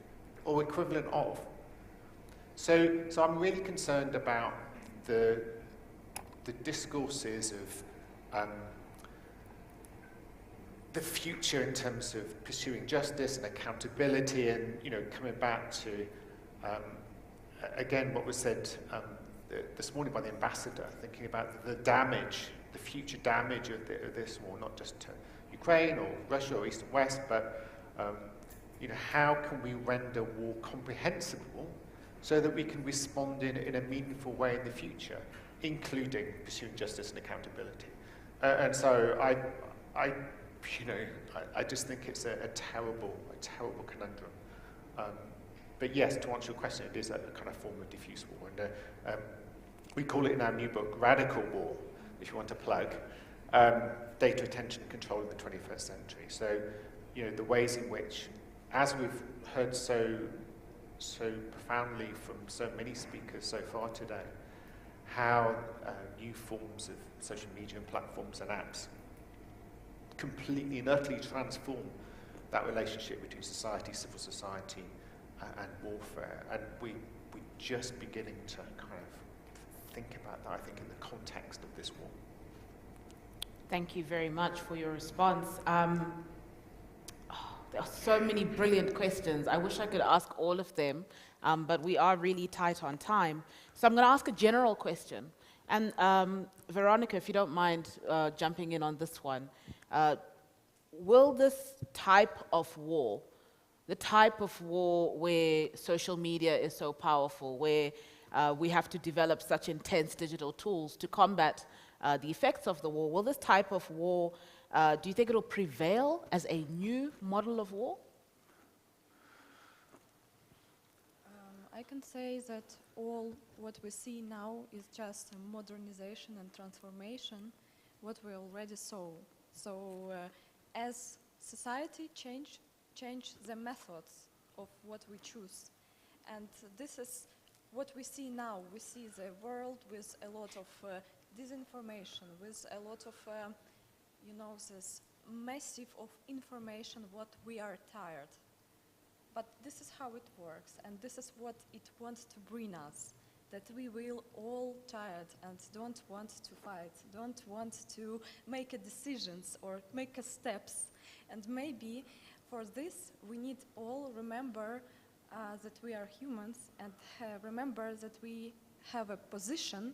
or equivalent of. So I'm really concerned about the discourses of the future in terms of pursuing justice and accountability, and coming back to again what was said this morning by the ambassador, thinking about the damage, the future damage of this war, not just to Ukraine or Russia or East and West, but how can we render war comprehensible so that we can respond in a meaningful way in the future, including pursuing justice and accountability. And so I just think it's a terrible conundrum. But yes, to answer your question, it is a kind of form of diffuse war. And we call it in our new book Radical War, if you want to plug, data attention and control in the 21st century. So, the ways in which, as we've heard so profoundly from so many speakers so far today, how new forms of social media and platforms and apps completely and utterly transform that relationship between society, civil society, and warfare. And we're just beginning to kind of think about that, I think, in the context of this war. Thank you very much for your response. There are so many brilliant questions. I wish I could ask all of them, but we are really tight on time. So I'm going to ask a general question. And Veronica, if you don't mind jumping in on this one, will this type of war, the type of war where social media is so powerful, where we have to develop such intense digital tools to combat the effects of the war, will this type of war, do you think it will prevail as a new model of war? I can say that all what we see now is just a modernization and transformation, what we already saw. So as society change the methods of what we choose. And this is what we see now. We see the world with a lot of disinformation, with a lot of, this massive of information what we are tired. But this is how it works, and this is what it wants to bring us, that we will all tired and don't want to fight, don't want to make decisions or make steps. And maybe for this we need all remember that we are humans and remember that we have a position,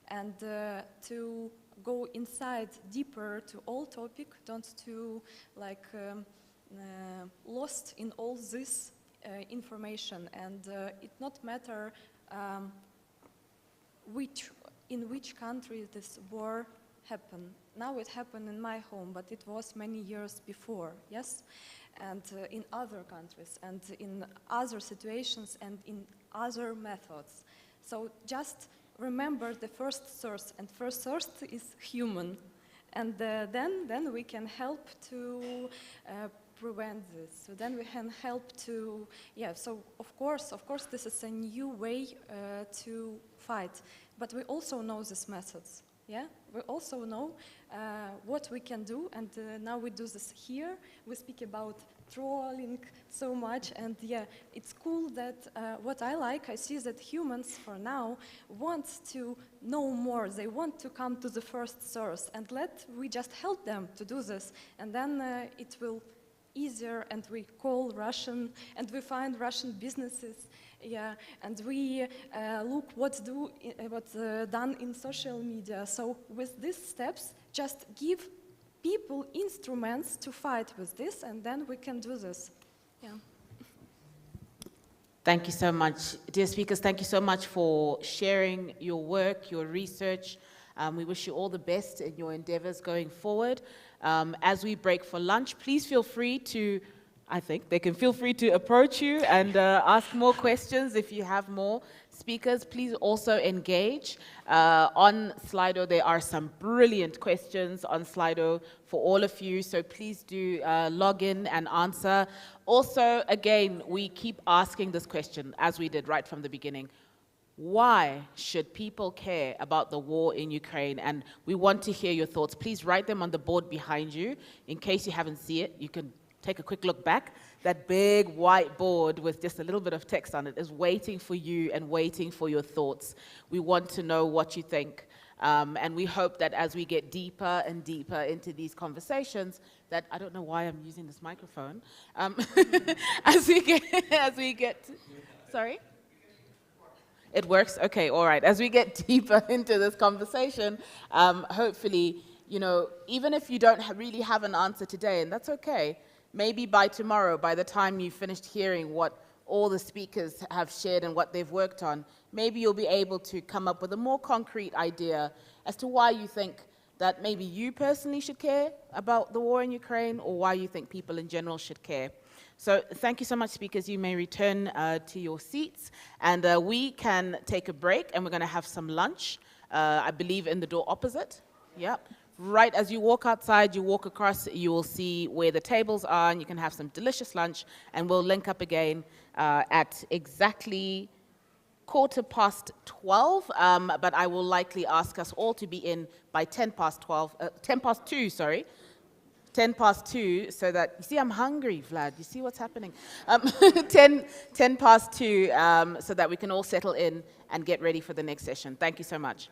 and to go inside deeper to all topic, don't to lost in all this information, and it not matter in which country this war happened. Now it happened in my home, but it was many years before, yes? And in other countries, and in other situations, and in other methods. So just remember the first source, and first source is human. And then we can help to prevent this. So then we can help to, yeah, so of course this is a new way to fight, but we also know these methods. Yeah, we also know what we can do, and now we do this here. We speak about trolling so much, and yeah, it's cool that what I see that humans for now want to know more. They want to come to the first source, and we just help them to do this, and then it will easier, and we call Russian, and we find Russian businesses. Yeah, and we look what's done in social media. So with these steps, just give people instruments to fight with this, and then we can do this. Yeah. Thank you so much. Dear speakers, thank you so much for sharing your work, your research. We wish you all the best in your endeavors going forward. As we break for lunch, please feel free to, I think they can feel free to approach you and ask more questions if you have more. Speakers, please also engage. On Slido, there are some brilliant questions on Slido for all of you, so please do log in and answer. Also, again, we keep asking this question, as we did right from the beginning. Why should people care about the war in Ukraine? And we want to hear your thoughts. Please write them on the board behind you. In case you haven't seen it, you can take a quick look back. That big white board with just a little bit of text on it is waiting for you and waiting for your thoughts. We want to know what you think. And we hope that as we get deeper and deeper into these conversations, that, I don't know why I'm using this microphone, as we get, sorry? It works? Okay, all right. As we get deeper into this conversation, hopefully, you know, even if you don't really have an answer today, and that's okay, maybe by tomorrow, by the time you've finished hearing what all the speakers have shared and what they've worked on, maybe you'll be able to come up with a more concrete idea as to why you think that maybe you personally should care about the war in Ukraine, or why you think people in general should care. So thank you so much, speakers. You may return to your seats, and we can take a break, and we're going to have some lunch, I believe in the door opposite. Yep. Right as you walk outside, you walk across, you will see where the tables are, and you can have some delicious lunch, and we'll link up again at exactly 12:15, but I will likely ask us all to be in by 2, sorry. 2, so that, you see, I'm hungry, Vlad. You see what's happening? 2, so that we can all settle in and get ready for the next session. Thank you so much.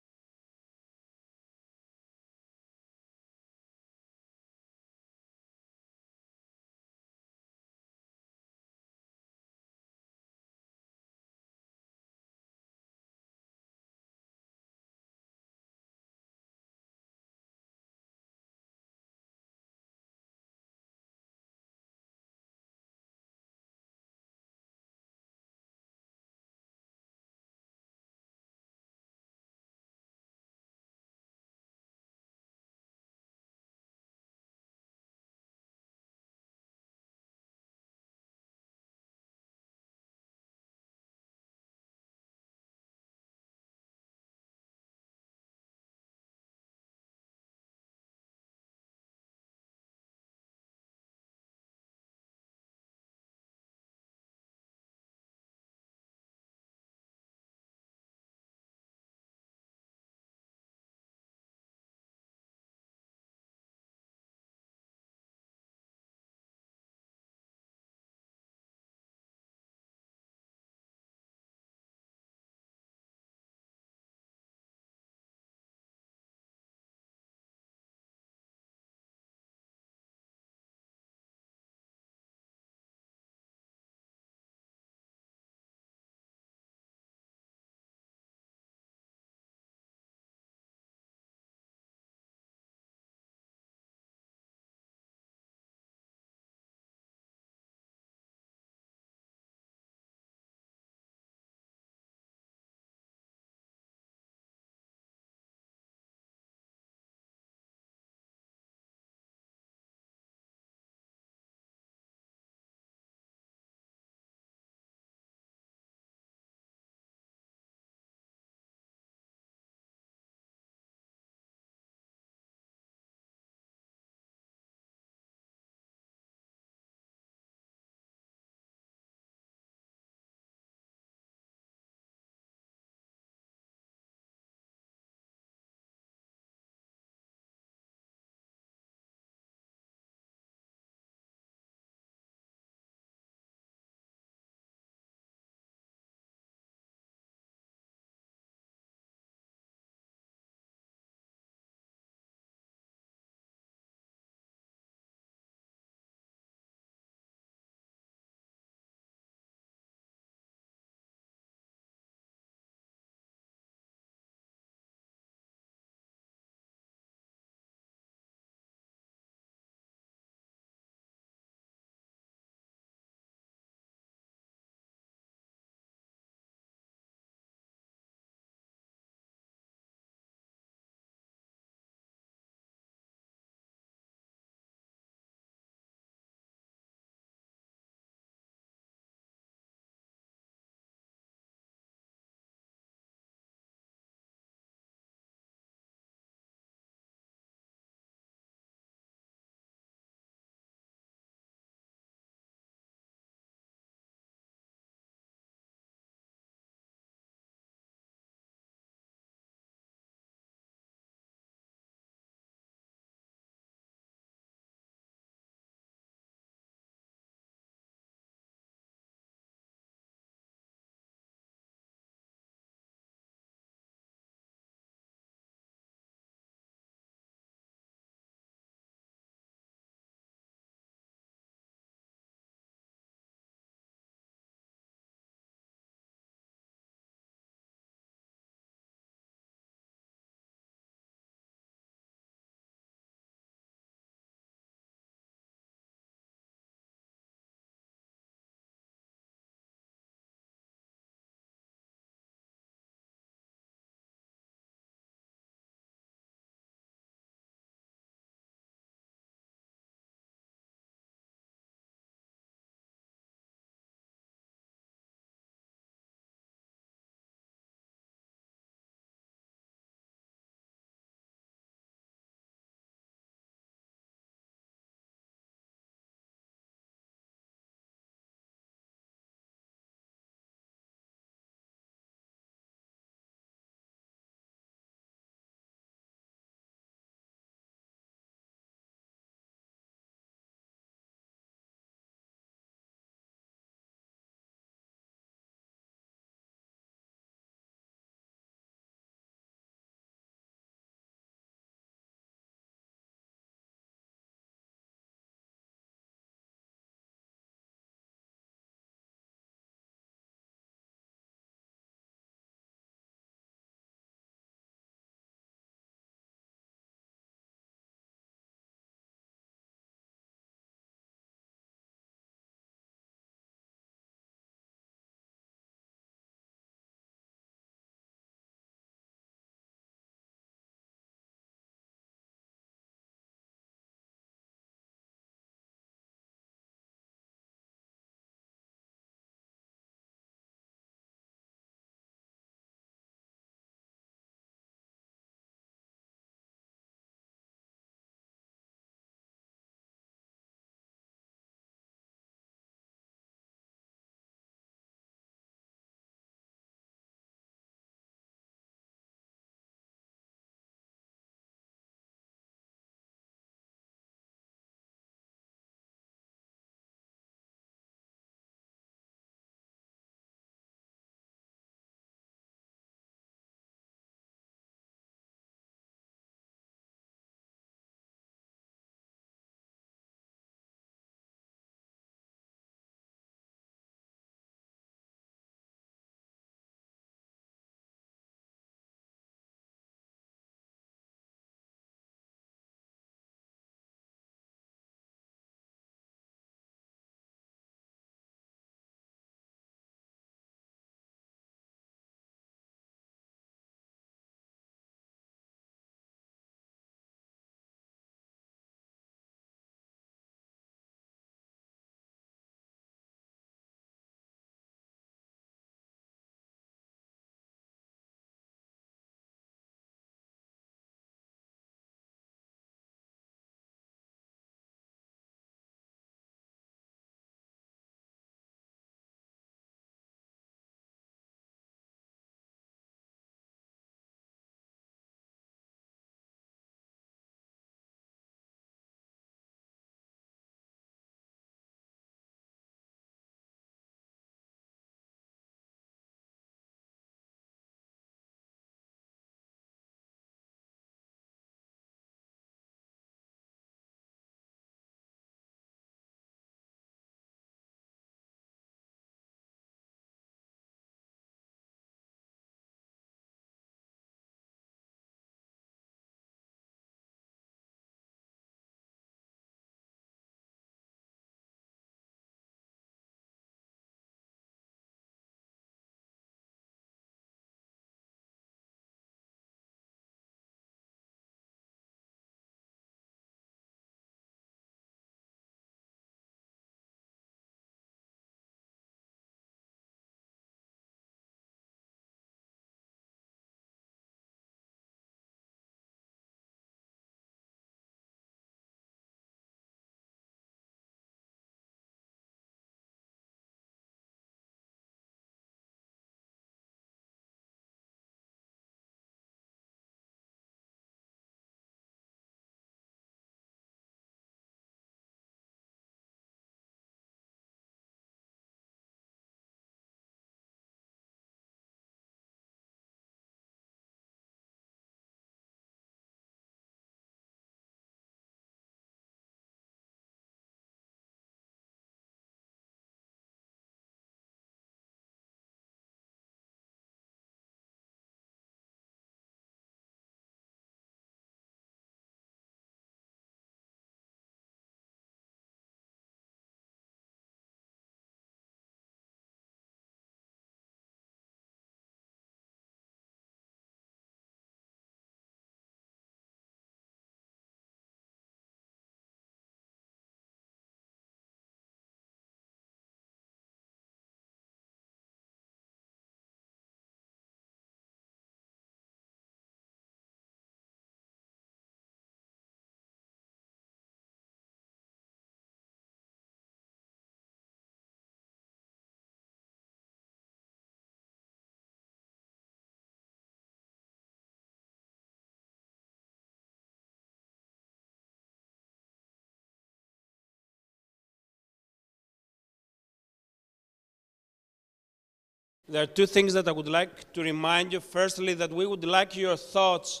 There are two things that I would like to remind you. Firstly, that we would like your thoughts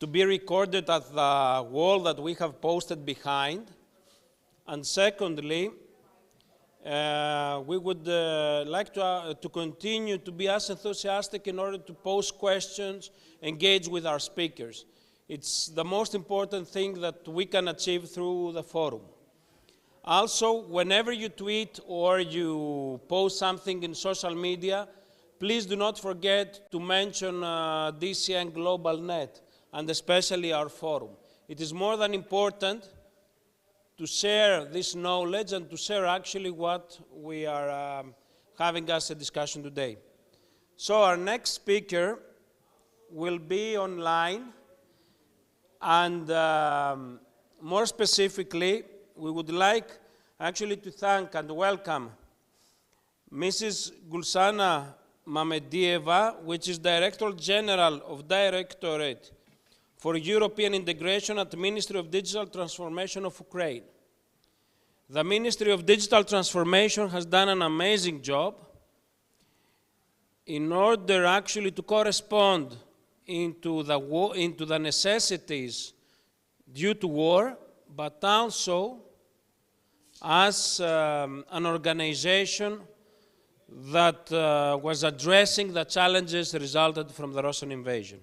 to be recorded at the wall that we have posted behind. And secondly, we would like to continue to be as enthusiastic in order to pose questions, engage with our speakers. It's the most important thing that we can achieve through the forum. Also, whenever you tweet or you post something in social media, please do not forget to mention DCN Global Net, and especially our forum. It is more than important to share this knowledge and to share actually what we are having as a discussion today. So our next speaker will be online, and more specifically, we would like actually to thank and welcome Mrs. Gulsana Mamedieva, which is Director General of Directorate for European Integration at the Ministry of Digital Transformation of Ukraine. The Ministry of Digital Transformation has done an amazing job in order actually to correspond into the necessities due to war, but also as an organization that was addressing the challenges resulted from the Russian invasion.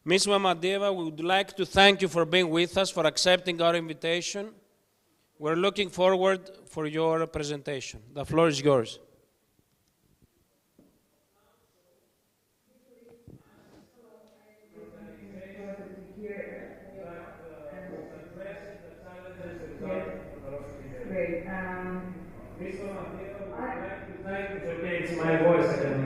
Ms. Mamedieva, we would like to thank you for being with us, for accepting our invitation. We're looking forward for your presentation. The floor is yours. Great. It's my voice. I can,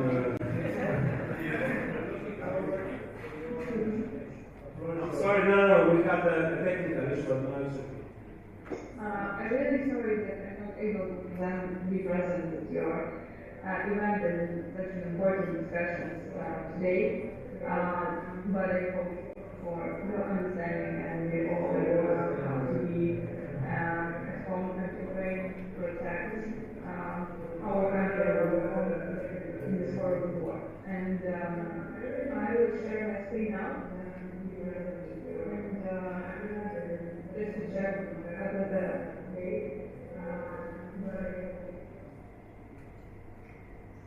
I'm sorry, no, we have a technical issue, but no, it's okay. I'm really sorry that I'm not able to be present at your event and such an important discussions today, but I hope for your understanding and we all how to be at home and Ukraine protect our country in this horrible war. And I will share my screen now. Just to check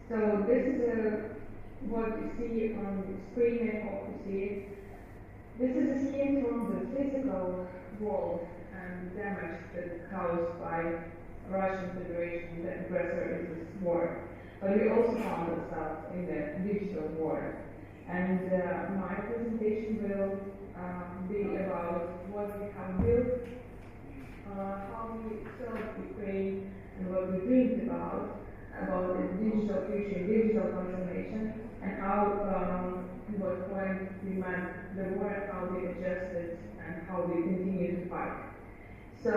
so this is what you see on the screen. I hope you see it. This is a scene from the physical world and damage that caused by Russian Federation, the aggressor in this war. But we also found ourselves in the digital war. And my presentation will be about what we have built, how we serve Ukraine, and what we dreamed about the digital future, digital transformation, and how, what point we met the war, how we adjusted, and how we continue to fight. So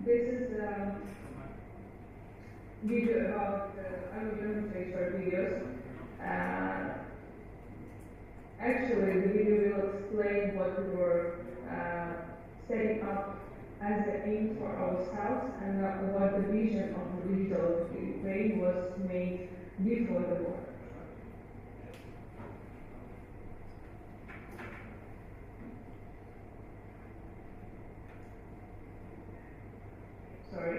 this is a video about, I will demonstrate short videos. Actually, the video will explain what we were setting up as the aim for ourselves and what the vision of the digital Ukraine was made before the war. Sorry.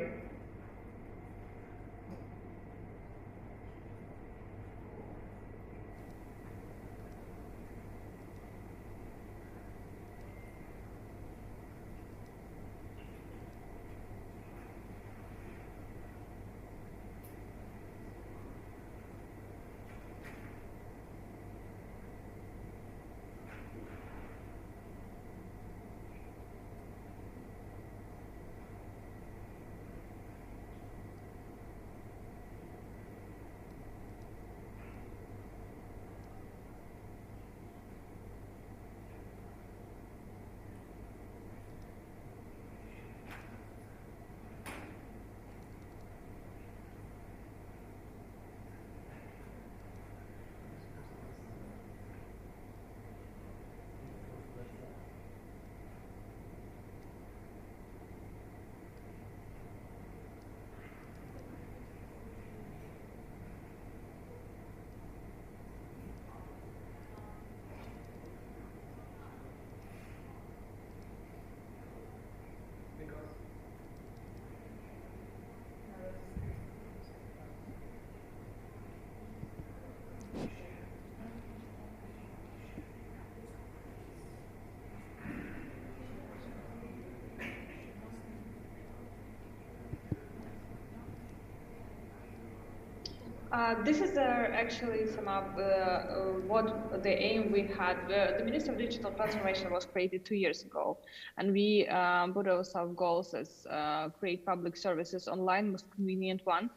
This is actually some of what the aim we had. The Ministry of Digital Transformation was created 2 years ago, and we put ourselves goals as create public services online, most convenient one,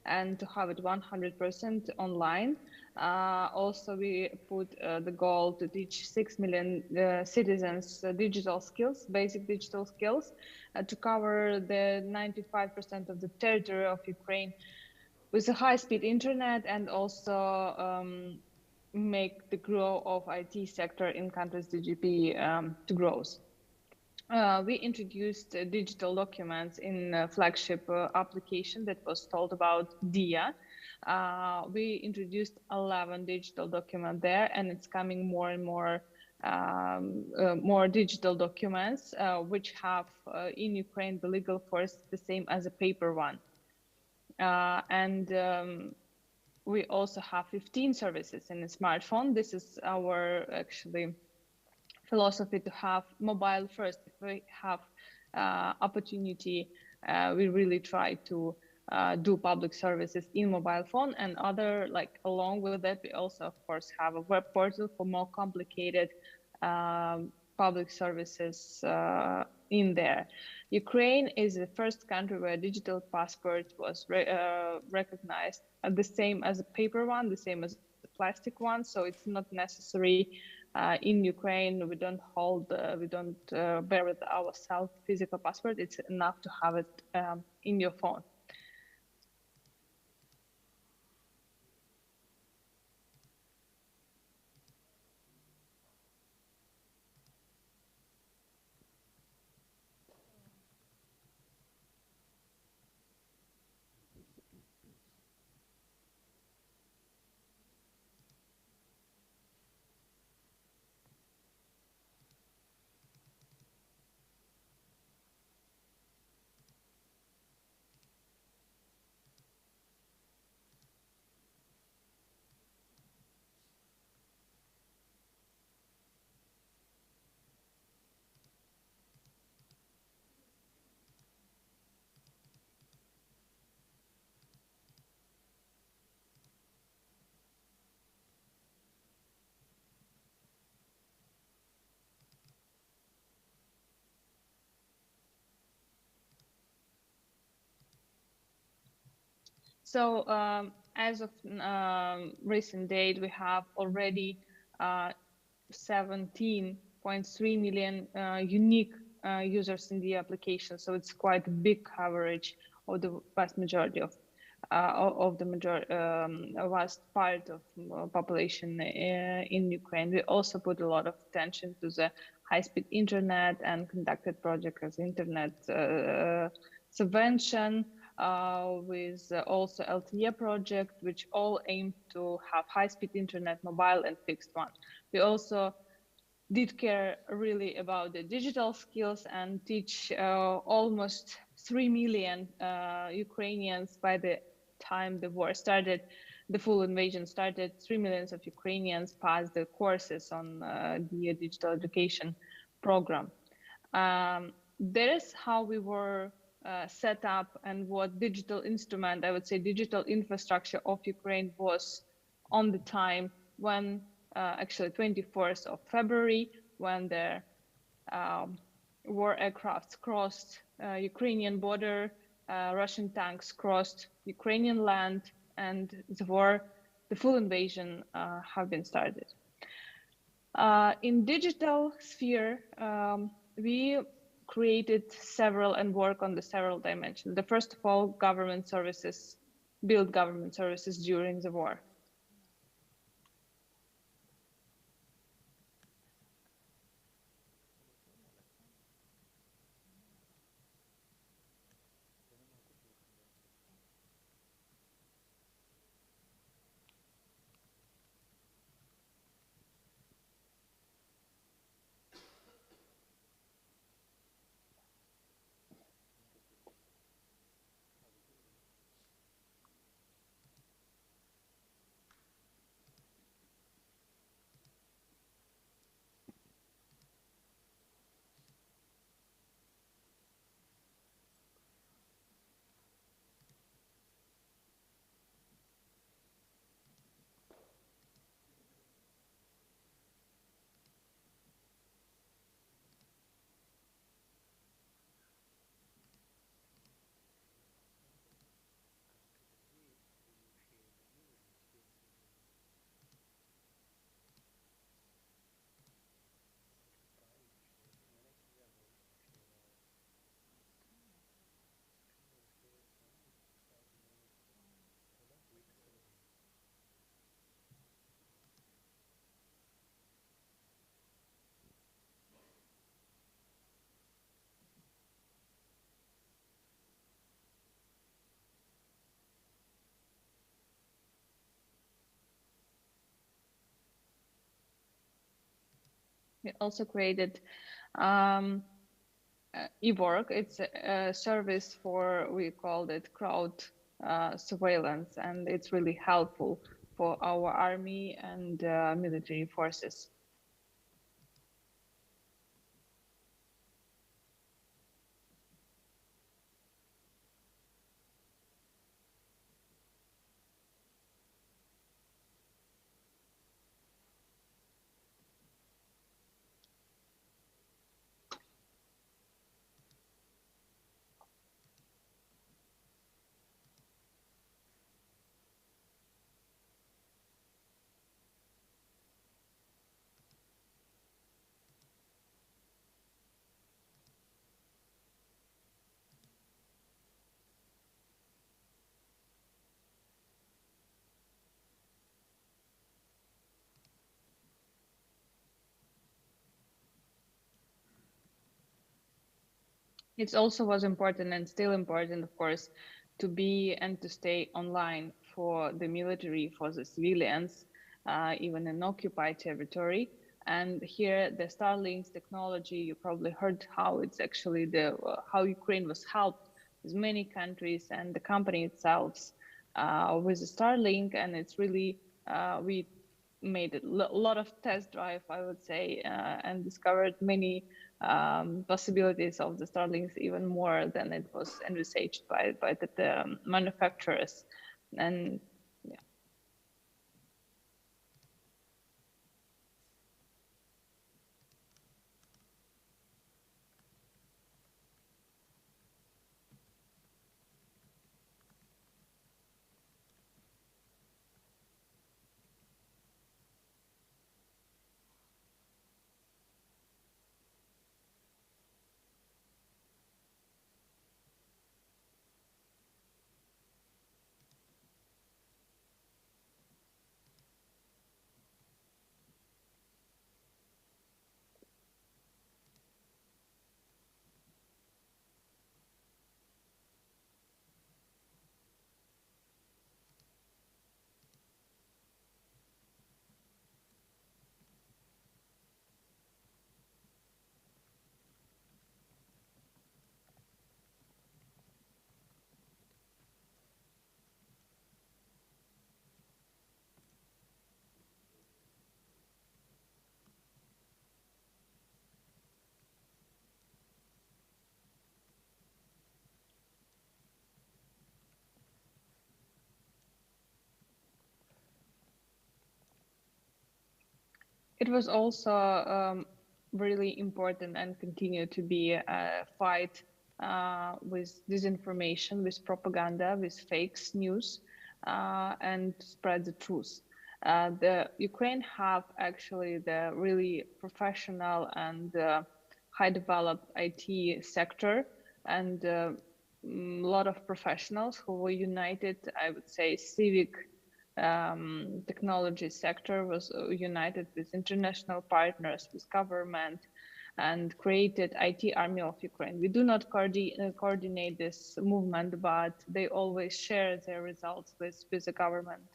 and to have it 100% online. Also, we put the goal to teach 6 million citizens digital skills, basic digital skills, to cover the 95% of the territory of Ukraine with a high-speed internet, and also make the growth of IT sector in countries DGP to grow. We introduced digital documents in a flagship application that was told about DIA. We introduced 11 digital documents there, and it's coming more and more more digital documents, which have in Ukraine the legal force the same as a paper one. We also have 15 services in a smartphone. This is our actually philosophy, to have mobile first. If we have opportunity, we really try to do public services in mobile phone, and other, like along with that, we also of course have a web portal for more complicated public services in there. Ukraine is the first country where digital passport was recognized, the same as a paper one, the same as the plastic one. So it's not necessary in Ukraine. We don't hold, we don't bear with ourselves physical passport. It's enough to have it in your phone. So as of recent date, we have already 17.3 million unique users in the application. So it's quite a big coverage of the vast majority of the vast part of population in Ukraine. We also put a lot of attention to the high-speed internet and conducted project as internet subvention, with also LTE project, which all aim to have high-speed internet, mobile and fixed one. We also did care really about the digital skills and teach almost 3 million Ukrainians by the time the war started, the full invasion started. 3 million of Ukrainians passed the courses on the digital education program. That is how we were set up, and what digital instrument, I would say digital infrastructure of Ukraine was on the time when actually 24th of February, when the war aircrafts crossed Ukrainian border, Russian tanks crossed Ukrainian land, and the war, the full invasion have been started. In digital sphere, we created several and work on the several dimensions. The first of all, government services, build government services during the war. We also created um, eWork. It's a service for, we called it crowd surveillance, and it's really helpful for our army and military forces. It also was important and still important, of course, to be and to stay online for the military, for the civilians, even in occupied territory. And here, the Starlink's technology, you probably heard how it's actually how Ukraine was helped with many countries and the company itself with the Starlink, and it's really we made a lot of test drive, I would say, and discovered many possibilities of the Starlinks, even more than it was envisaged by the manufacturers. And yeah. It was also really important and continue to be a fight with disinformation, with propaganda, with fake news, and spread the truth. The Ukraine have actually the really professional and high developed IT sector, and a lot of professionals who were united, I would say, civic technology sector was united with international partners, with government, and created IT Army of Ukraine. We do not coordinate this movement, but they always share their results with the government.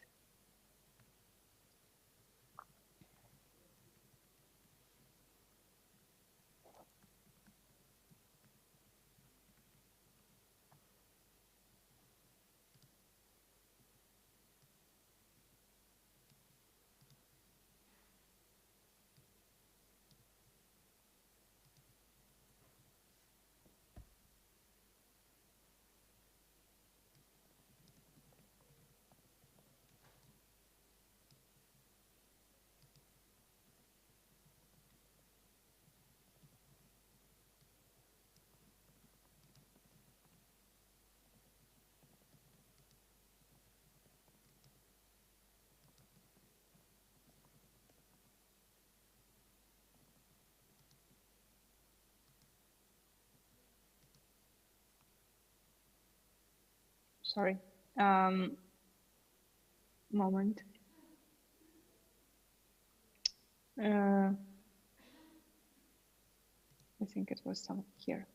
Sorry, moment. I think it was some here.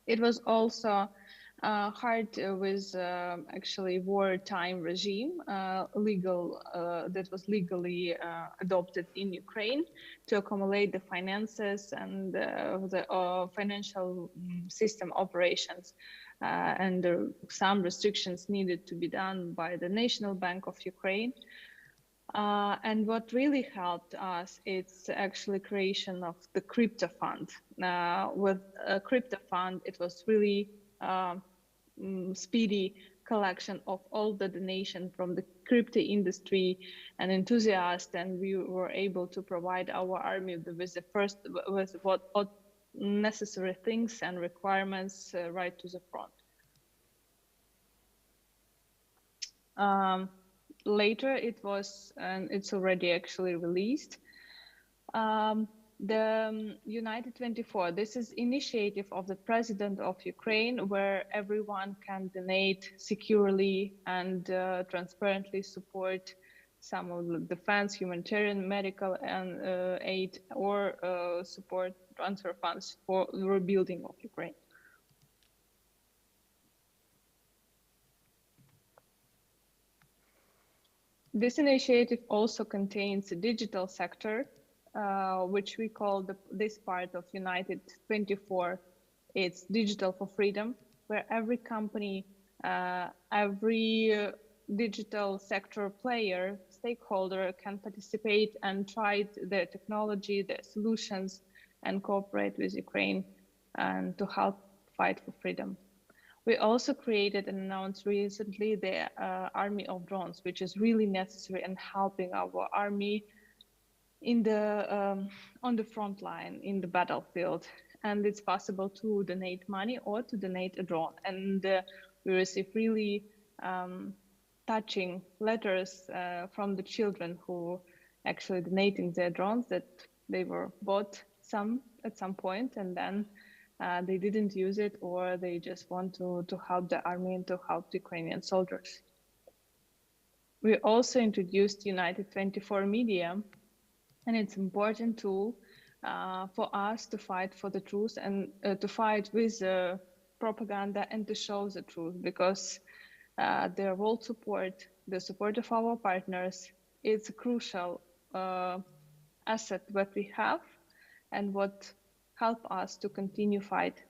It was also hard with actually wartime regime that was legally adopted in Ukraine to accumulate the finances and the financial system operations. And some restrictions needed to be done by the National Bank of Ukraine. And what really helped us, it's actually creation of the crypto fund. With a crypto fund, it was really speedy collection of all the donation from the crypto industry and enthusiasts, and we were able to provide our army with what necessary things and requirements right to the front. Later it was, and it's already actually released, the United 24. This is initiative of the President of Ukraine, where everyone can donate securely and transparently support some of the defense, humanitarian, medical, and aid, or support transfer funds for the rebuilding of Ukraine. This initiative also contains a digital sector, which we call this part of United 24. It's Digital for Freedom, where every company, every digital sector player, stakeholder can participate and try their technology, their solutions, and cooperate with Ukraine and to help fight for freedom. We also created and announced recently the Army of Drones, which is really necessary and helping our army in the on the front line in the battlefield. And it's possible to donate money or to donate a drone. And we receive really touching letters from the children who actually donating their drones, that they were bought some at some point and then they didn't use it, or they just want to help the army and to help the Ukrainian soldiers. We also introduced United 24 Media, and it's an important tool for us to fight for the truth and to fight with propaganda and to show the truth, because their world support, the support of our partners, is a crucial asset that we have and what help us to continue fight.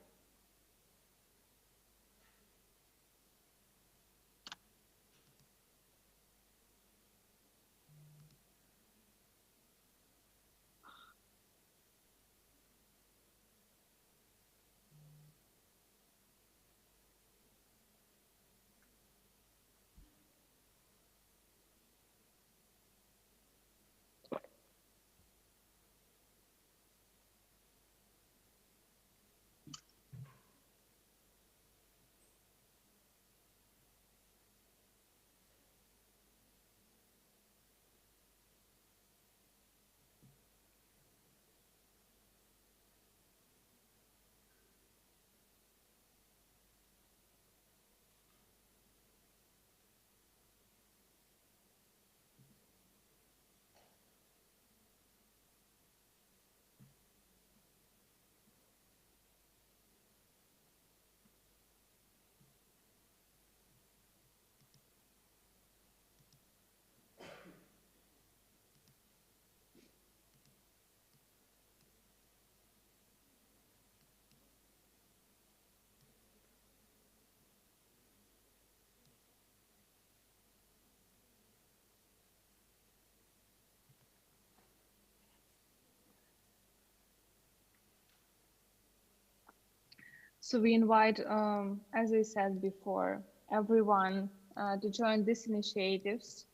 So we invite, as I said before, everyone to join these initiatives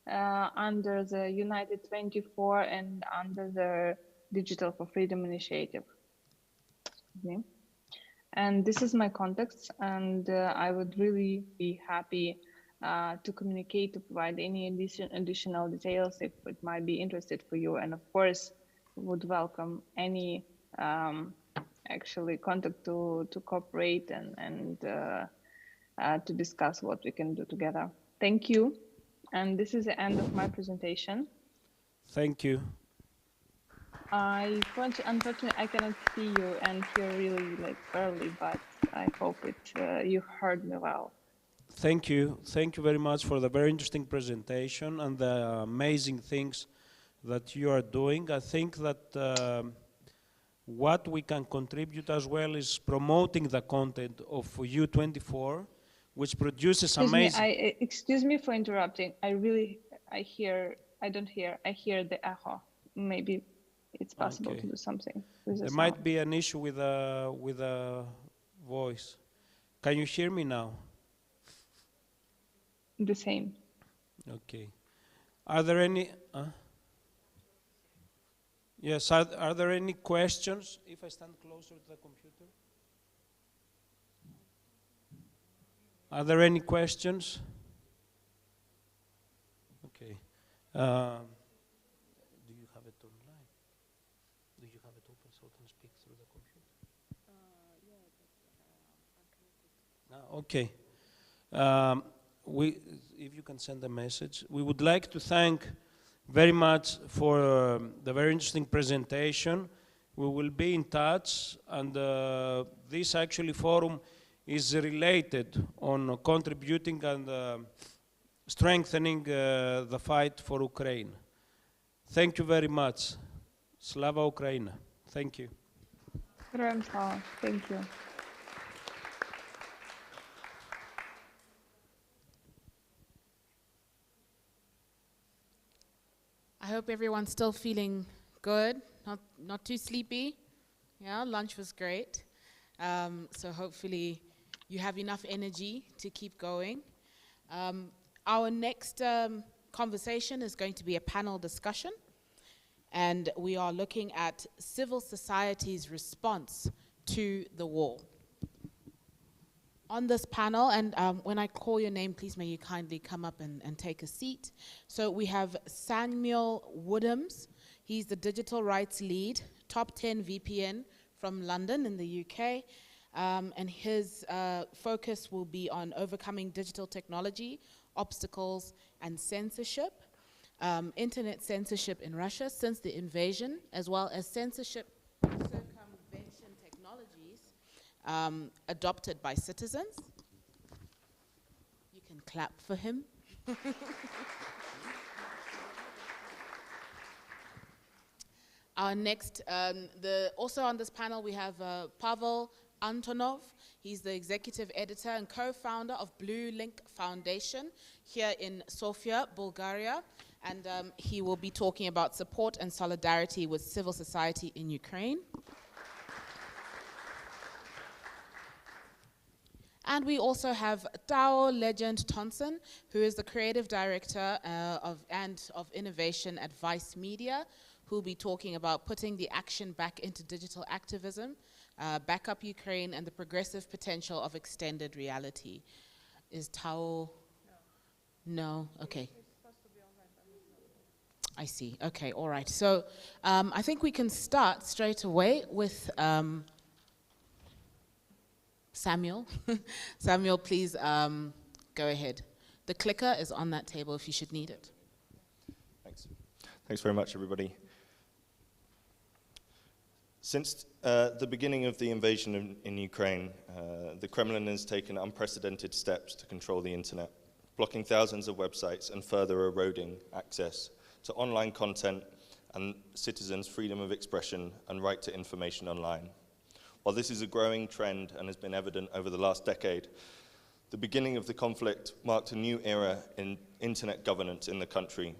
under the United 24 and under the Digital for Freedom initiative. Okay. And this is my context, and I would really be happy to communicate, to provide any additional details if it might be interested for you. And of course, would welcome any actually contact to cooperate and to discuss what we can do together. Thank you. And this is the end of my presentation. Thank you. Unfortunately, I cannot see you and hear really like early, but I hope you heard me well. Thank you. Thank you very much for the very interesting presentation and the amazing things that you are doing. I think that what we can contribute as well is promoting the content of U24, which produces amazing... Excuse me for interrupting. I don't hear. I hear the echo. Maybe it's possible to do something with the There sound. might be an issue with the voice. Can you hear me now? The same. Okay. Are there any... Yes, are there any questions? If I stand closer to the computer? Are there any questions? Okay. Do you have it online? Do you have it open so I can speak through the computer? Okay. If you can send a message. We would like to thank very much for the very interesting presentation. We will be in touch, and this actually forum is related on contributing and strengthening the fight for Ukraine. Thank you very much. Slava Ukraina. Thank you. Героям слава. Thank you. I hope everyone's still feeling good, not too sleepy. Yeah, lunch was great. So hopefully you have enough energy to keep going. Our next conversation is going to be a panel discussion, and we are looking at civil society's response to the war. On this panel, and when I call your name, please may you kindly come up and take a seat. So we have Samuel Woodhams. He's the digital rights lead, top 10 VPN from London in the UK. And his focus will be on overcoming digital technology, obstacles, and censorship. Internet censorship in Russia since the invasion, as well as censorship circumvention technologies adopted by citizens. You can clap for him. Our next, also on this panel we have Pavel Antonov. He's the executive editor and co-founder of Blue Link Foundation here in Sofia, Bulgaria. And he will be talking about support and solidarity with civil society in Ukraine. And we also have Tao Legend Thompson, who is the creative director of innovation at Vice Media, who will be talking about putting the action back into digital activism, back up Ukraine, and the progressive potential of extended reality. Is Tao? No? Okay. I see. Okay, all right. So I think we can start straight away with Samuel. Samuel, please go ahead. The clicker is on that table if you should need it. Thanks. Thanks very much, everybody. Since the beginning of the invasion in Ukraine, the Kremlin has taken unprecedented steps to control the internet, blocking thousands of websites and further eroding access to online content and citizens' freedom of expression and right to information online. While this is a growing trend and has been evident over the last decade, the beginning of the conflict marked a new era in internet governance in the country,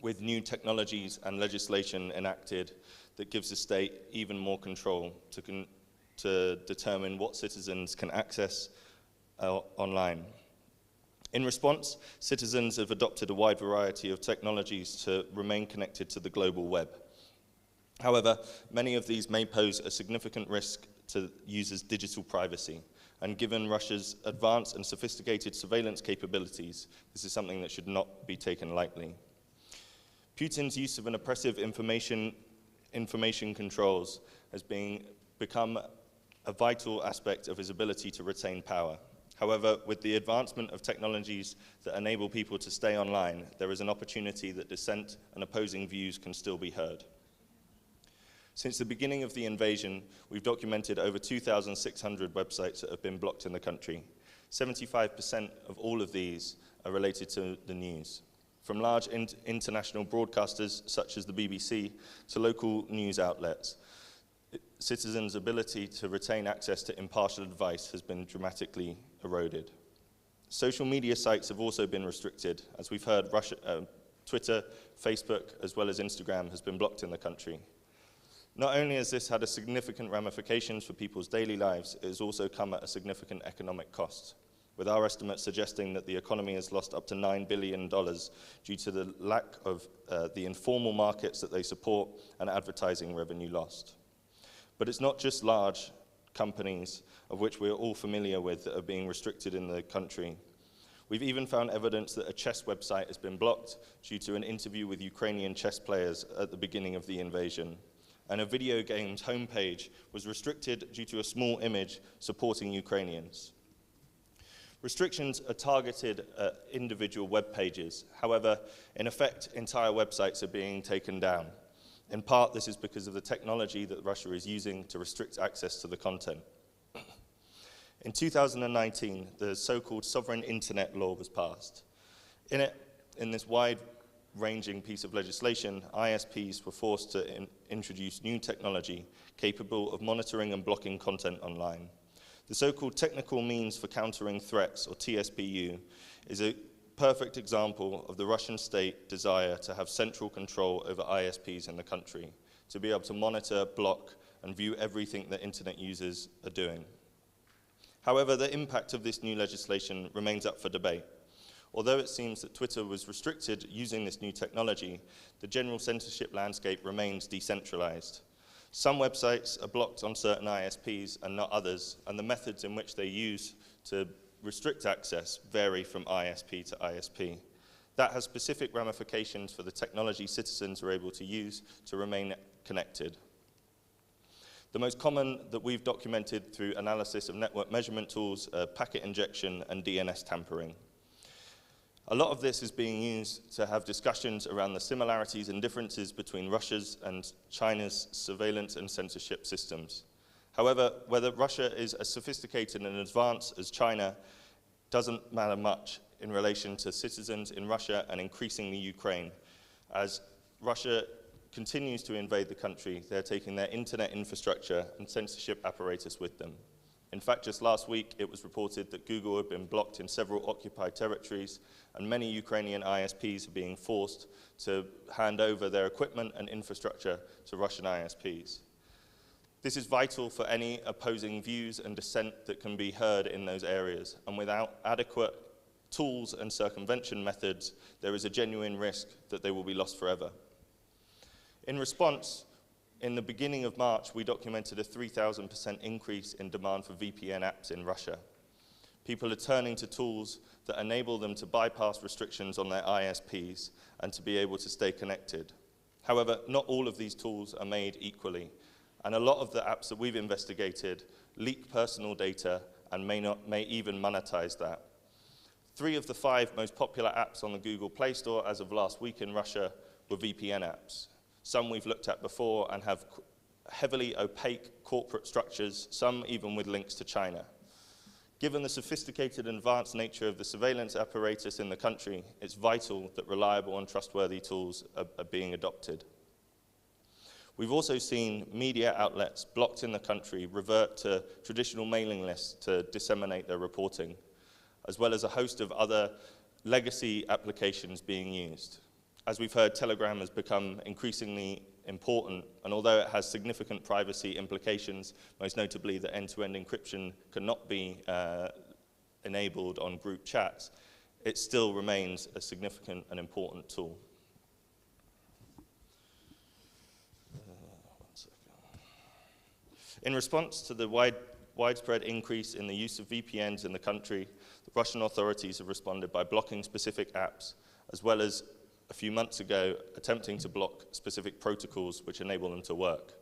with new technologies and legislation enacted that gives the state even more control to determine what citizens can access online. In response, citizens have adopted a wide variety of technologies to remain connected to the global web. However, many of these may pose a significant risk to users' digital privacy, and given Russia's advanced and sophisticated surveillance capabilities, this is something that should not be taken lightly. Putin's use of an oppressive information controls has become a vital aspect of his ability to retain power. However, with the advancement of technologies that enable people to stay online, there is an opportunity that dissent and opposing views can still be heard. Since the beginning of the invasion, we've documented over 2,600 websites that have been blocked in the country. 75% of all of these are related to the news. From large international broadcasters such as the BBC to local news outlets, citizens' ability to retain access to impartial advice has been dramatically eroded. Social media sites have also been restricted. As we've heard, Twitter, Facebook, as well as Instagram has been blocked in the country. Not only has this had a significant ramifications for people's daily lives, it has also come at a significant economic cost, with our estimates suggesting that the economy has lost up to $9 billion due to the lack of the informal markets that they support and advertising revenue lost. But it's not just large companies, of which we're all familiar with, that are being restricted in the country. We've even found evidence that a chess website has been blocked due to an interview with Ukrainian chess players at the beginning of the invasion. And a video game's homepage was restricted due to a small image supporting Ukrainians. Restrictions are targeted at individual web pages. However, in effect, entire websites are being taken down. In part, this is because of the technology that Russia is using to restrict access to the content. In 2019, the so-called Sovereign Internet Law was passed. In this wide-ranging piece of legislation, ISPs were forced to introduce new technology capable of monitoring and blocking content online. The so-called Technical Means for Countering Threats, or TSPU, is a perfect example of the Russian state desire to have central control over ISPs in the country, to be able to monitor, block, and view everything that internet users are doing. However, the impact of this new legislation remains up for debate. Although it seems that Twitter was restricted using this new technology, the general censorship landscape remains decentralized. Some websites are blocked on certain ISPs and not others, and the methods in which they use to restrict access vary from ISP to ISP. That has specific ramifications for the technology citizens are able to use to remain connected. The most common that we've documented through analysis of network measurement tools are packet injection and DNS tampering. A lot of this is being used to have discussions around the similarities and differences between Russia's and China's surveillance and censorship systems. However, whether Russia is as sophisticated and advanced as China doesn't matter much in relation to citizens in Russia and increasingly Ukraine. As Russia continues to invade the country, they're taking their internet infrastructure and censorship apparatus with them. In fact, just last week, it was reported that Google had been blocked in several occupied territories, and many Ukrainian ISPs are being forced to hand over their equipment and infrastructure to Russian ISPs. This is vital for any opposing views and dissent that can be heard in those areas, and without adequate tools and circumvention methods, there is a genuine risk that they will be lost forever. In response, in the beginning of March, we documented a 3,000% increase in demand for VPN apps in Russia. People are turning to tools that enable them to bypass restrictions on their ISPs and to be able to stay connected. However, not all of these tools are made equally, and a lot of the apps that we've investigated leak personal data and may even monetize that. 3 of the 5 most popular apps on the Google Play Store as of last week in Russia were VPN apps. Some we've looked at before and have heavily opaque corporate structures, some even with links to China. Given the sophisticated and advanced nature of the surveillance apparatus in the country, it's vital that reliable and trustworthy tools are being adopted. We've also seen media outlets blocked in the country revert to traditional mailing lists to disseminate their reporting, as well as a host of other legacy applications being used. As we've heard, Telegram has become increasingly important, and although it has significant privacy implications, most notably that end-to-end encryption cannot be enabled on group chats, it still remains a significant and important tool. In response to the widespread increase in the use of VPNs in the country, the Russian authorities have responded by blocking specific apps, as well as a few months ago, attempting to block specific protocols which enable them to work.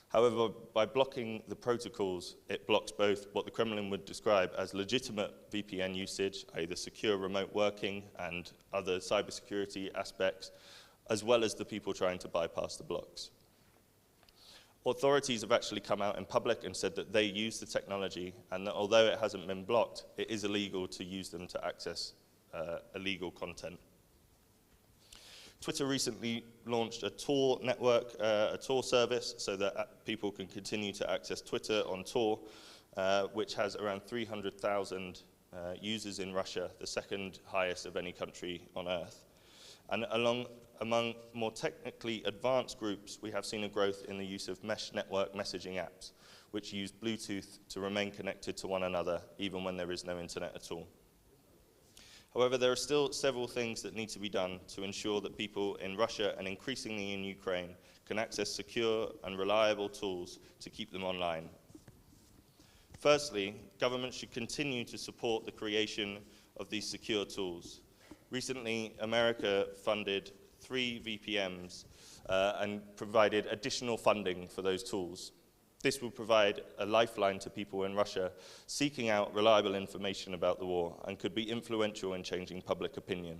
However, by blocking the protocols, it blocks both what the Kremlin would describe as legitimate VPN usage, i.e. the secure remote working and other cybersecurity aspects, as well as the people trying to bypass the blocks. Authorities have actually come out in public and said that they use the technology, and that although it hasn't been blocked, it is illegal to use them to access illegal content. Twitter recently launched a Tor network, a Tor service, so that people can continue to access Twitter on Tor, which has around 300,000 users in Russia, the second highest of any country on Earth. And among more technically advanced groups, we have seen a growth in the use of mesh network messaging apps, which use Bluetooth to remain connected to one another, even when there is no internet at all. However, there are still several things that need to be done to ensure that people in Russia and increasingly in Ukraine can access secure and reliable tools to keep them online. Firstly, governments should continue to support the creation of these secure tools. Recently, America funded 3 VPNs and provided additional funding for those tools. This will provide a lifeline to people in Russia seeking out reliable information about the war and could be influential in changing public opinion.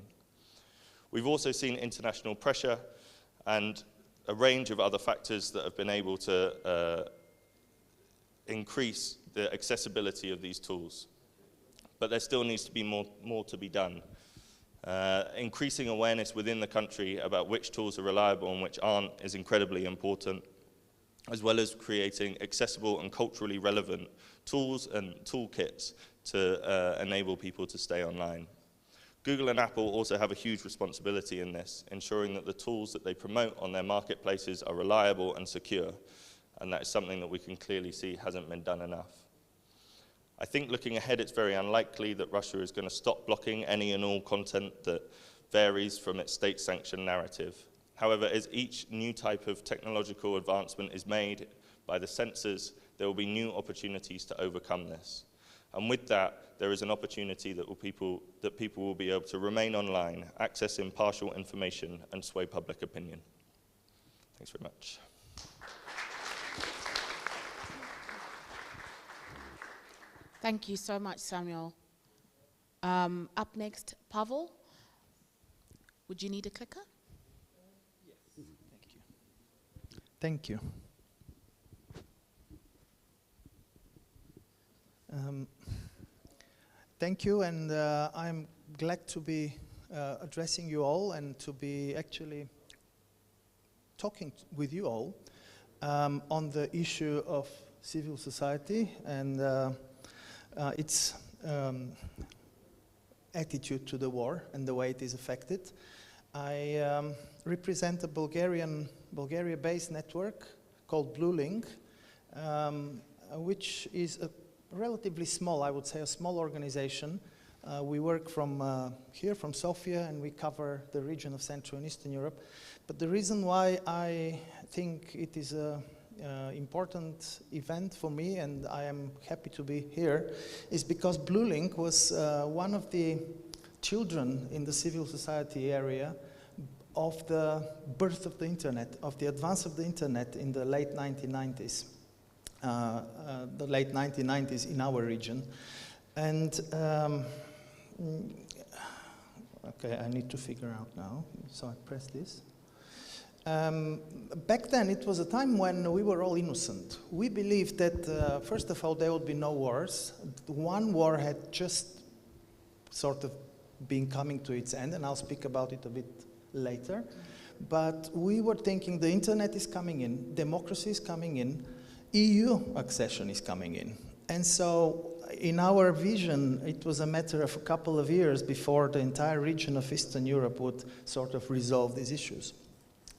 We've also seen international pressure and a range of other factors that have been able to increase the accessibility of these tools. But there still needs to be more to be done. Increasing awareness within the country about which tools are reliable and which aren't is incredibly important, as well as creating accessible and culturally relevant tools and toolkits to enable people to stay online. Google and Apple also have a huge responsibility in this, ensuring that the tools that they promote on their marketplaces are reliable and secure, and that is something that we can clearly see hasn't been done enough. I think looking ahead, it's very unlikely that Russia is going to stop blocking any and all content that varies from its state-sanctioned narrative. However, as each new type of technological advancement is made by the censors, there will be new opportunities to overcome this. And with that, there is an opportunity that people will be able to remain online, access impartial information, and sway public opinion. Thanks very much. Thank you so much, Samuel. Up next, Pavel. Would you need a clicker? Yes, thank you. Thank you, and I'm glad to be addressing you all and to be actually talking with you all on the issue of civil society and its attitude to the war and the way it is affected. I represent a Bulgaria-based network called Bluelink, which is a relatively small, I would say, a small organization. We work from here, from Sofia, and we cover the region of Central and Eastern Europe. But the reason why I think it is an important event for me, and I am happy to be here, is because Bluelink was one of the children in the civil society area of the birth of the internet, of the advance of the internet in the late 1990s. The late 1990s in our region. And, okay, I need to figure out now, so I press this. Back then, it was a time when we were all innocent. We believed that, first of all, there would be no wars. One war had just sort of been coming to its end, and I'll speak about it a bit later. But we were thinking the internet is coming in, democracy is coming in, EU accession is coming in. And so in our vision, it was a matter of a couple of years before the entire region of Eastern Europe would sort of resolve these issues.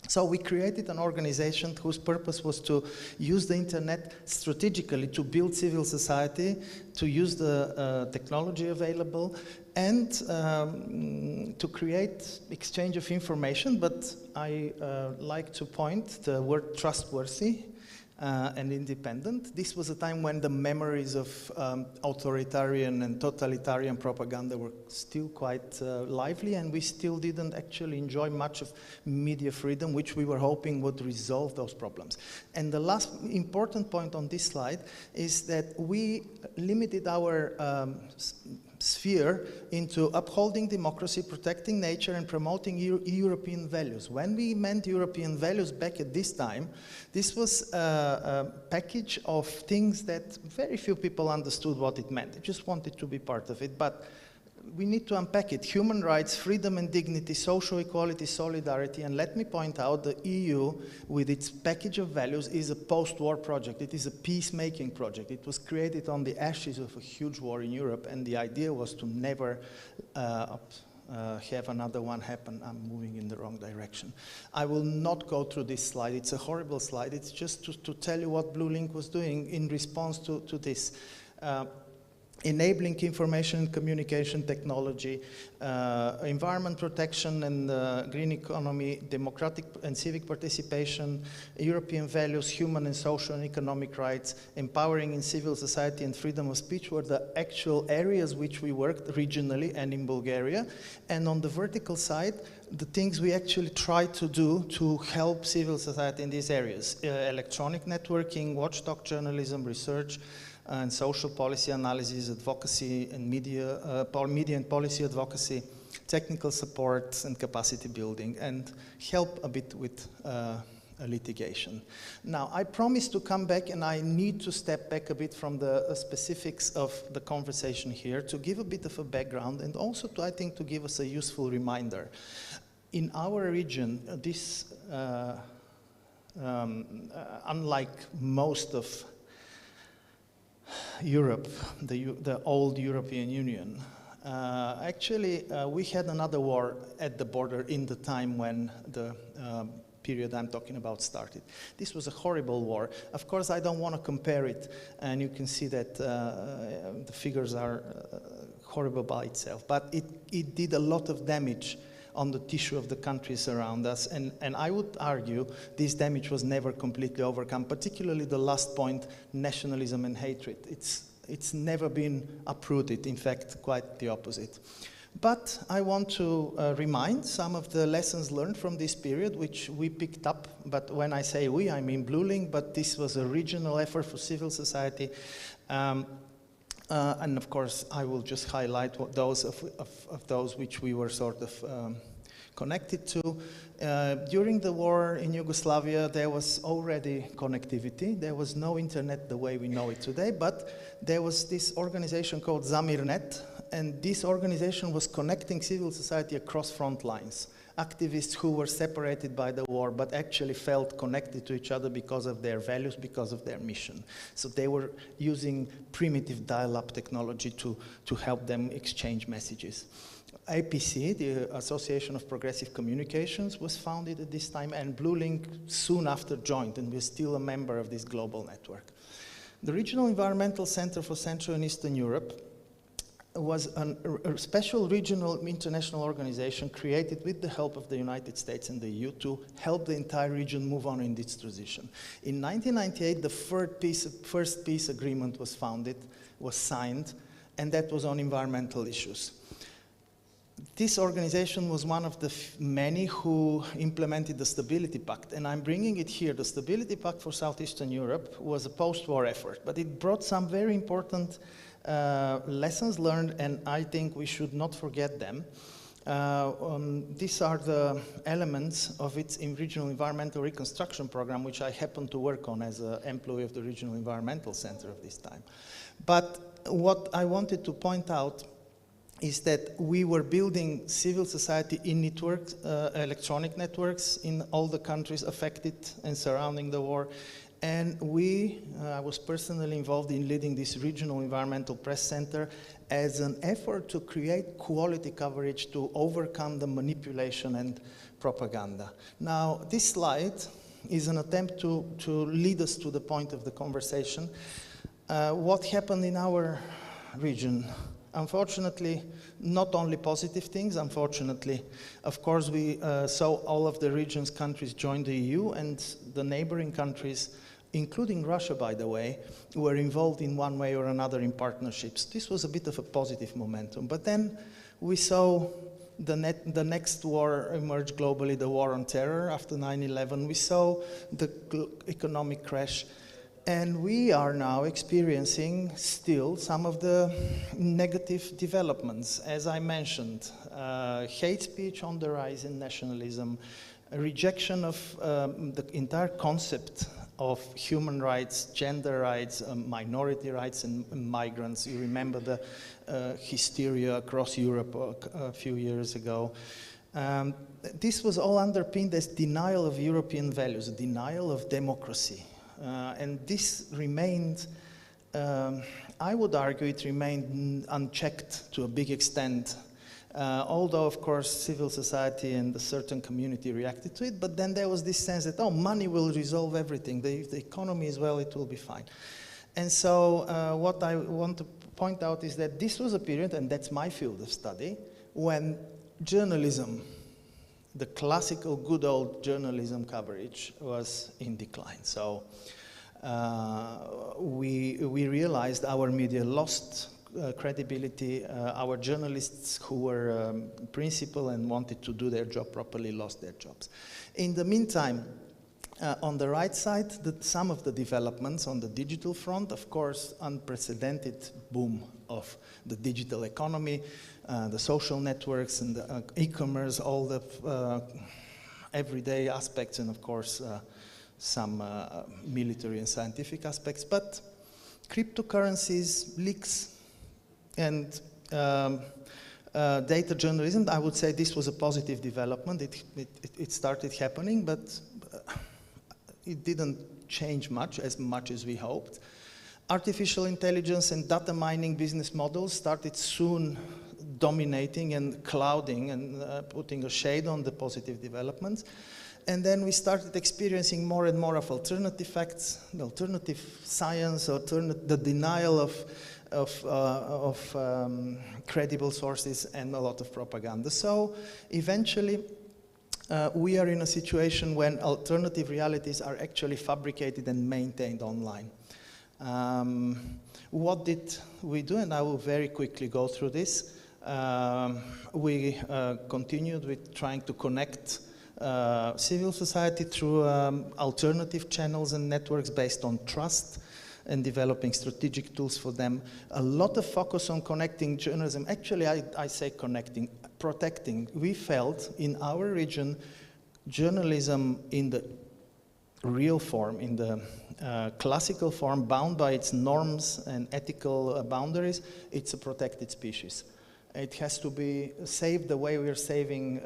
So we created an organization whose purpose was to use the internet strategically to build civil society, to use the technology available, and to create exchange of information. But I like to point the word trustworthy and independent. This was a time when the memories of authoritarian and totalitarian propaganda were still quite lively, and we still didn't actually enjoy much of media freedom, which we were hoping would resolve those problems. And the last important point on this slide is that we limited our sphere into upholding democracy, protecting nature, and promoting European values. When we meant European values back at this time, this was a package of things that very few people understood what it meant. They just wanted to be part of it, but we need to unpack it. Human rights, freedom and dignity, social equality, solidarity, and let me point out the EU, with its package of values, is a post-war project. It is a peacemaking project. It was created on the ashes of a huge war in Europe, and the idea was to never have another one happen. I'm moving in the wrong direction. I will not go through this slide. It's a horrible slide. It's just to tell you what Blue Link was doing in response to this. Enabling information and communication technology, environment protection and green economy, democratic and civic participation, European values, human and social and economic rights, empowering in civil society and freedom of speech were the actual areas which we worked regionally and in Bulgaria. And on the vertical side, the things we actually try to do to help civil society in these areas, electronic networking, watchdog journalism, research, and social policy analysis, advocacy, and media and policy advocacy, technical support and capacity building, and help a bit with litigation. Now, I promised to come back, and I need to step back a bit from the specifics of the conversation here to give a bit of a background, and also to, I think, to give us a useful reminder. In our region, this, unlike most of Europe, the old European Union, actually we had another war at the border in the time when the period I'm talking about started. This was a horrible war. Of course, I don't want to compare it, and you can see that the figures are horrible by itself, but it did a lot of damage on the tissue of the countries around us, and I would argue this damage was never completely overcome, particularly the last point, nationalism and hatred. It's never been uprooted, in fact, quite the opposite. But I want to remind some of the lessons learned from this period, which we picked up, but when I say we, I mean Blue Link, but this was a regional effort for civil society. And of course, I will just highlight what those of those which we were sort of connected to. During the war in Yugoslavia, there was already connectivity. There was no internet the way we know it today, but there was this organization called Zamirnet, and this organization was connecting civil society across front lines. Activists who were separated by the war but actually felt connected to each other because of their values, because of their mission. So they were using primitive dial-up technology to help them exchange messages. APC, the Association of Progressive Communications, was founded at this time, and Blue Link soon after joined, and we're still a member of this global network. The Regional Environmental Center for Central and Eastern Europe was a special regional international organization created with the help of the United States and the EU to help the entire region move on in this transition. In 1998, the first peace agreement was signed, and that was on environmental issues. This organization was one of the many who implemented the Stability Pact, and I'm bringing it here. The Stability Pact for Southeastern Europe was a post-war effort, but it brought some very important lessons learned, and I think we should not forget them. These are the elements of its Regional Environmental Reconstruction Program, which I happen to work on as an employee of the Regional Environmental Center of this time. But what I wanted to point out is that we were building civil society in networks, electronic networks in all the countries affected and surrounding the war. And I was personally involved in leading this Regional Environmental Press Center as an effort to create quality coverage to overcome the manipulation and propaganda. Now, this slide is an attempt to lead us to the point of the conversation. What happened in our region? Unfortunately, not only positive things, unfortunately. Of course, we saw all of the region's countries join the EU, and the neighboring countries, including Russia, by the way, were involved in one way or another in partnerships. This was a bit of a positive momentum. But then we saw the next war emerge globally, the war on terror after 9/11. We saw the economic crash. And we are now experiencing still some of the negative developments. As I mentioned, hate speech on the rise in nationalism, a rejection of the entire concept of human rights, gender rights, minority rights, and migrants. You remember the hysteria across Europe a few years ago. This was all underpinned as denial of European values, denial of democracy. And this remained, I would argue it remained unchecked to a big extent. Although, of course, civil society and a certain community reacted to it, but then there was this sense that, oh, money will resolve everything. If the economy is well, it will be fine. And so what I want to point out is that this was a period, and that's my field of study, when journalism, the classical good old journalism coverage, was in decline. So we realized our media lost credibility. Our journalists who were principled and wanted to do their job properly lost their jobs. In the meantime, on the right side, some of the developments on the digital front, of course, unprecedented boom of the digital economy, the social networks and the e-commerce, all the everyday aspects, and of course, some military and scientific aspects. But cryptocurrencies, leaks, and data journalism, I would say this was a positive development. It started happening, but it didn't change much as we hoped. Artificial intelligence and data mining business models started soon dominating and clouding and putting a shade on the positive developments. And then we started experiencing more and more of alternative facts, alternative science, the denial of credible sources, and a lot of propaganda. So eventually, we are in a situation when alternative realities are actually fabricated and maintained online. What did we do? And I will very quickly go through this. We continued with trying to connect civil society through alternative channels and networks based on trust and developing strategic tools for them. A lot of focus on connecting journalism. Actually, I say connecting, protecting. We felt in our region, journalism in the real form, in the classical form, bound by its norms and ethical boundaries, it's a protected species. It has to be saved the way we're saving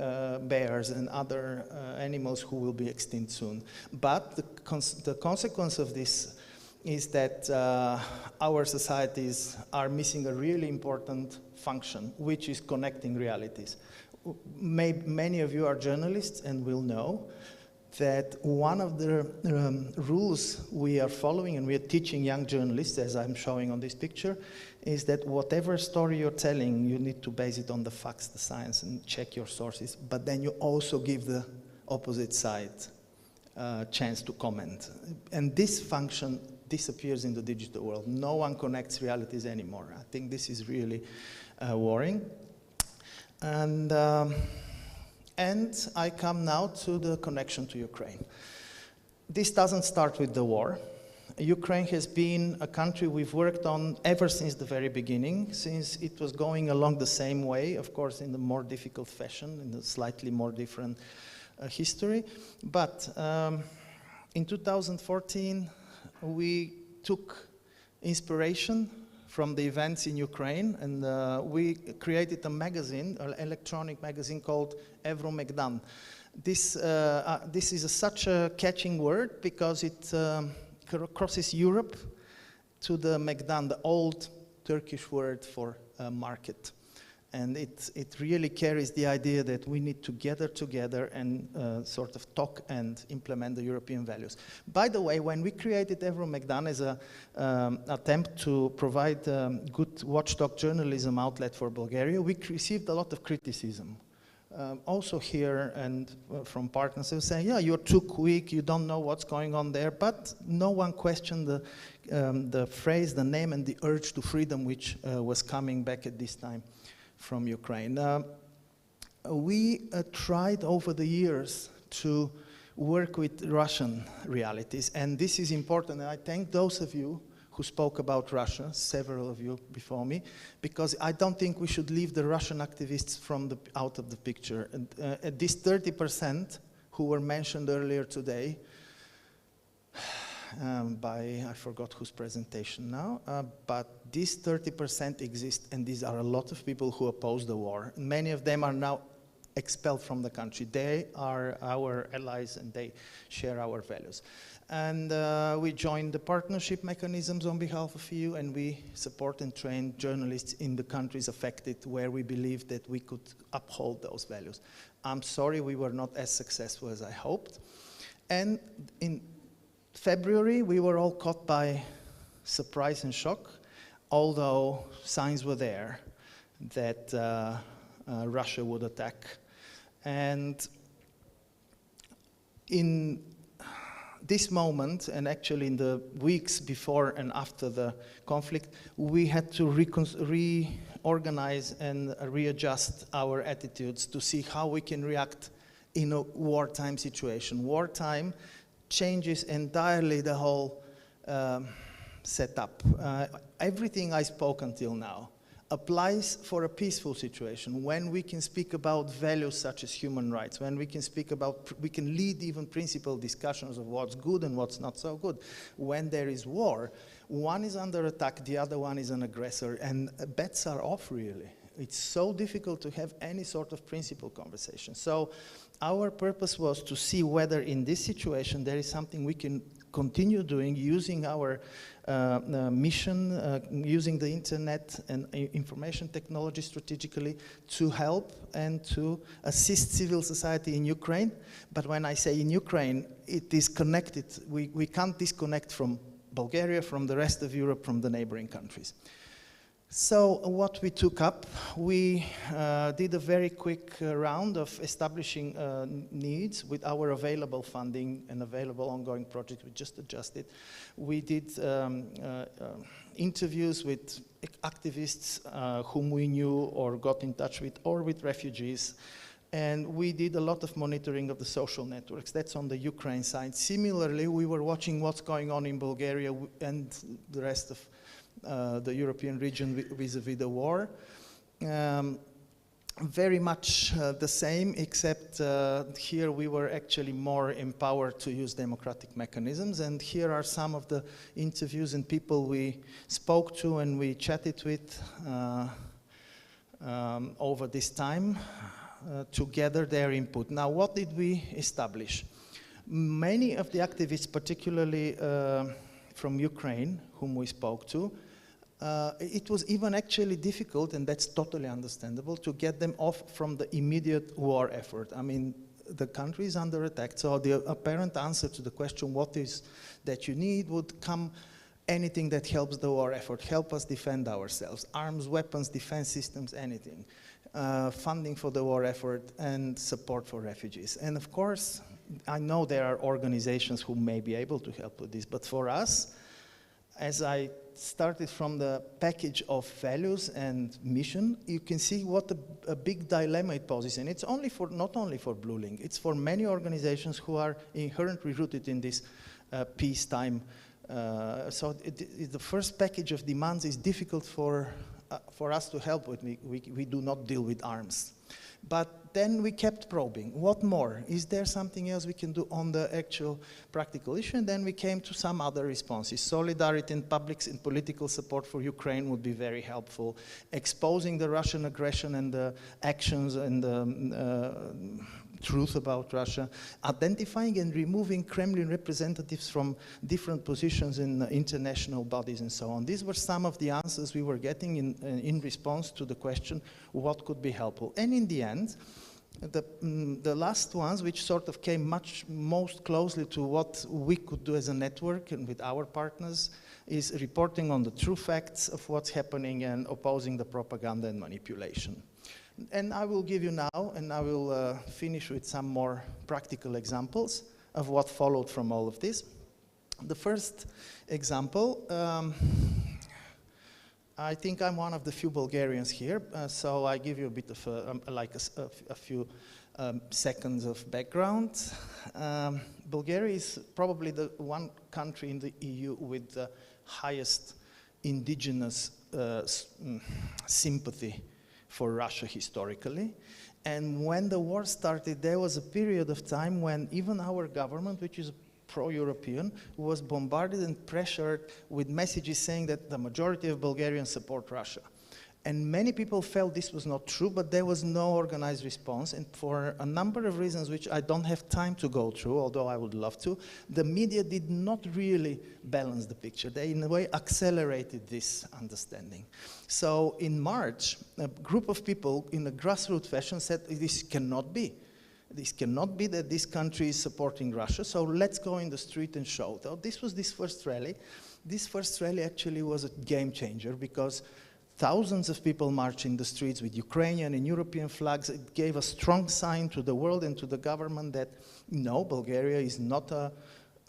bears and other animals who will be extinct soon. But the consequence of this is that our societies are missing a really important function, which is connecting realities. Many of you are journalists and will know that one of the rules we are following, and we are teaching young journalists, as I'm showing on this picture, is that whatever story you're telling, you need to base it on the facts, the science, and check your sources. But then you also give the opposite side a chance to comment. And this function disappears in the digital world. No one connects realities anymore. I think this is really worrying. And I come now to the connection to Ukraine. This doesn't start with the war. Ukraine has been a country we've worked on ever since the very beginning, since it was going along the same way, of course in a more difficult fashion, in a slightly more different history. But in 2014, we took inspiration from the events in Ukraine, and we created a magazine, an electronic magazine called Euromaidan. This is such a catching word because it crosses Europe to the Maidan, the old Turkish word for market. And it really carries the idea that we need to gather together and sort of talk and implement the European values. By the way, when we created Euromaidan as an attempt to provide good watchdog journalism outlet for Bulgaria, we received a lot of criticism. Also here and from partners who say, yeah, you're too quick, you don't know what's going on there, but no one questioned the phrase, the name, and the urge to freedom which was coming back at this time from Ukraine. We tried over the years to work with Russian realities. And this is important, and I thank those of you who spoke about Russia, several of you before me, because I don't think we should leave the Russian activists out of the picture. And these 30% who were mentioned earlier today, I forgot whose presentation now, but these 30% exist, and these are a lot of people who oppose the war. Many of them are now expelled from the country. They are our allies, and they share our values. And we joined the partnership mechanisms on behalf of EU, and we support and train journalists in the countries affected where we believe that we could uphold those values. I'm sorry we were not as successful as I hoped. And in February, we were all caught by surprise and shock, although signs were there that Russia would attack. And in this moment, and actually in the weeks before and after the conflict, we had to reorganize and readjust our attitudes to see how we can react in a wartime situation. Wartime changes entirely the whole setup. Everything I spoke until now applies for a peaceful situation, when we can speak about values such as human rights, when we can speak about, we can lead even principled discussions of what's good and what's not so good. When there is war, one is under attack, the other one is an aggressor, and bets are off, really. It's so difficult to have any sort of principled conversation. So our purpose was to see whether in this situation there is something we can continue doing using our mission, using the internet and information technology strategically to help and to assist civil society in Ukraine. But when I say in Ukraine, it is connected. We can't disconnect from Bulgaria, from the rest of Europe, from the neighboring countries. So what we took up, we did a very quick round of establishing needs with our available funding and available ongoing projects. We just adjusted. We did interviews with activists whom we knew or got in touch with, or with refugees. And we did a lot of monitoring of the social networks. That's on the Ukraine side. Similarly, we were watching what's going on in Bulgaria and the rest of the European region vis-a-vis the war. Very much the same, except here we were actually more empowered to use democratic mechanisms. And here are some of the interviews and people we spoke to and we chatted with over this time to gather their input. Now, what did we establish? Many of the activists, particularly from Ukraine, whom we spoke to, it was even actually difficult, and that's totally understandable, to get them off from the immediate war effort. I mean, the country is under attack, so the apparent answer to the question, what is that you need, would come anything that helps the war effort, help us defend ourselves, arms, weapons, defense systems, anything, funding for the war effort, and support for refugees. And of course, I know there are organizations who may be able to help with this, but for us, as I started from the package of values and mission, you can see what a big dilemma it poses. And it's only for, not only for Blue Link, it's for many organizations who are inherently rooted in this peacetime. So the first package of demands is difficult for us to help with. We do not deal with arms. But then we kept probing. What more? Is there something else we can do on the actual practical issue? And then we came to some other responses. Solidarity and public and political support for Ukraine would be very helpful. Exposing the Russian aggression and the actions and the truth about Russia. Identifying and removing Kremlin representatives from different positions in international bodies and so on. These were some of the answers we were getting in response to the question, what could be helpful? And in the end, the last ones, which sort of came most closely to what we could do as a network and with our partners, is reporting on the true facts of what's happening and opposing the propaganda and manipulation. And I will give you now, and I will finish with some more practical examples of what followed from all of this. The first example, I think I'm one of the few Bulgarians here, so I give you a bit of a few seconds of background. Bulgaria is probably the one country in the EU with the highest indigenous sympathy for Russia historically. And when the war started, there was a period of time when even our government, which is pro-European, was bombarded and pressured with messages saying that the majority of Bulgarians support Russia. And many people felt this was not true, but there was no organized response. And for a number of reasons, which I don't have time to go through, although I would love to, the media did not really balance the picture. They, in a way, accelerated this understanding. So in March, a group of people in a grassroots fashion said, this cannot be. This cannot be that this country is supporting Russia, so let's go in the street and show. So this was this first rally. This first rally actually was a game changer because thousands of people marched in the streets with Ukrainian and European flags. It gave a strong sign to the world and to the government that, no, Bulgaria is not an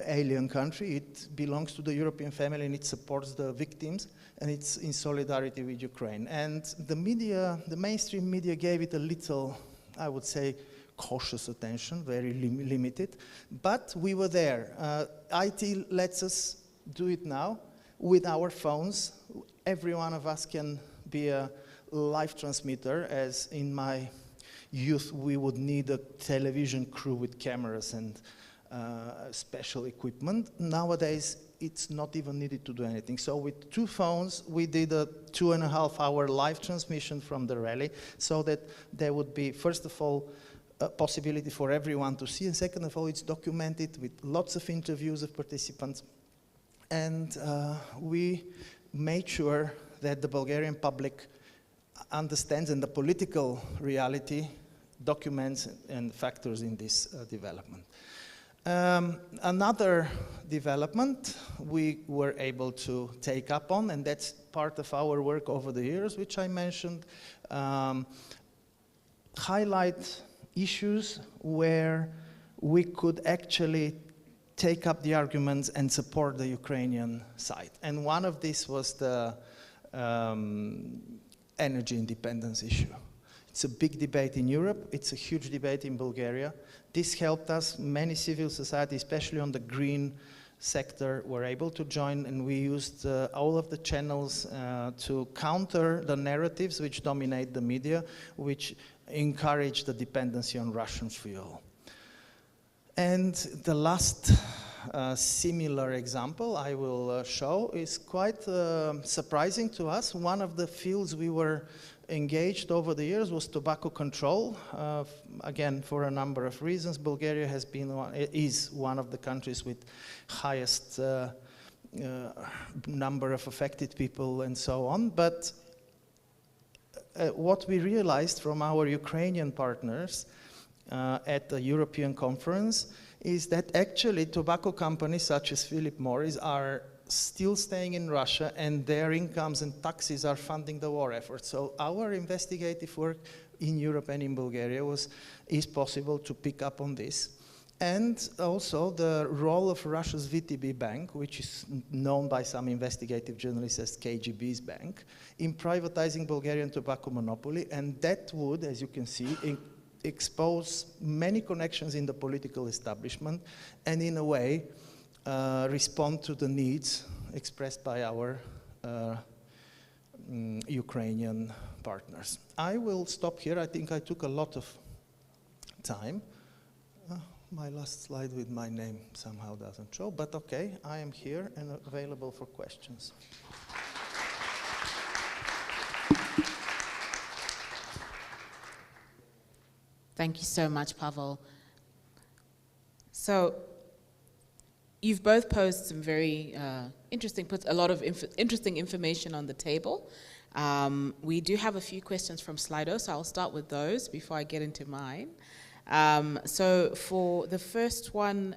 alien country. It belongs to the European family and it supports the victims and it's in solidarity with Ukraine. And the media, the mainstream media gave it a little, I would say, cautious attention, very limited. But we were there. IT lets us do it now with our phones. Every one of us can be a live transmitter, as in my youth we would need a television crew with cameras and special equipment. Nowadays it's not even needed to do anything. So with 2 phones we did a 2.5-hour live transmission from the rally so that there would be, first of all, a possibility for everyone to see, and second of all, it's documented with lots of interviews of participants. And we made sure that the Bulgarian public understands and the political reality documents and factors in this development. Another development we were able to take up on, and that's part of our work over the years, which I mentioned, highlight issues where we could actually take up the arguments and support the Ukrainian side. And one of these was the energy independence issue. It's a big debate in Europe. It's a huge debate in Bulgaria. This helped us. Many civil society, especially on the green sector, were able to join, and we used all of the channels to counter the narratives which dominate the media, which encourage the dependency on Russian fuel. And the last similar example I will show is quite surprising to us. One of the fields we were engaged over the years was tobacco control. Again, for a number of reasons, Bulgaria is one of the countries with highest number of affected people and so on. But what we realized from our Ukrainian partners at the European conference is that actually tobacco companies such as Philip Morris are still staying in Russia, and their incomes and taxes are funding the war effort. So our investigative work in Europe and in Bulgaria is possible to pick up on this. And also the role of Russia's VTB bank, which is known by some investigative journalists as KGB's bank, in privatizing Bulgarian tobacco monopoly. And that would, as you can see, expose many connections in the political establishment and in a way respond to the needs expressed by our Ukrainian partners. I will stop here. I think I took a lot of time. My last slide with my name somehow doesn't show, but okay, I am here and available for questions. Thank you so much, Pavel. So you've both posed some very put a lot of interesting information on the table. We do have a few questions from Slido, so I'll start with those before I get into mine. So for the first one,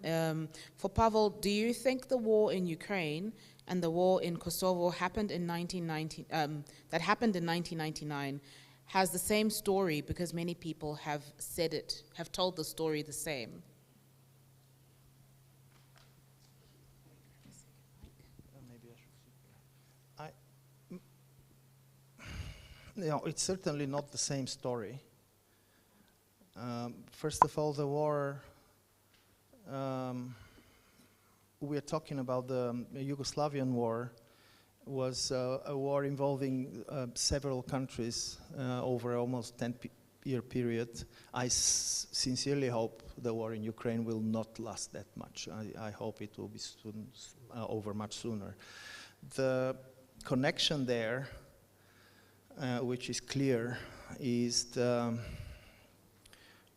for Pavel, do you think the war in Ukraine and the war in Kosovo happened in 1999 has the same story, because many people have told the story the same? No, it's certainly not the same story. First of all, the war, we're talking about the Yugoslavian war, was a war involving several countries over almost 10-year period. I sincerely hope the war in Ukraine will not last that much. I hope it will be soon, over much sooner. The connection there, which is clear, is the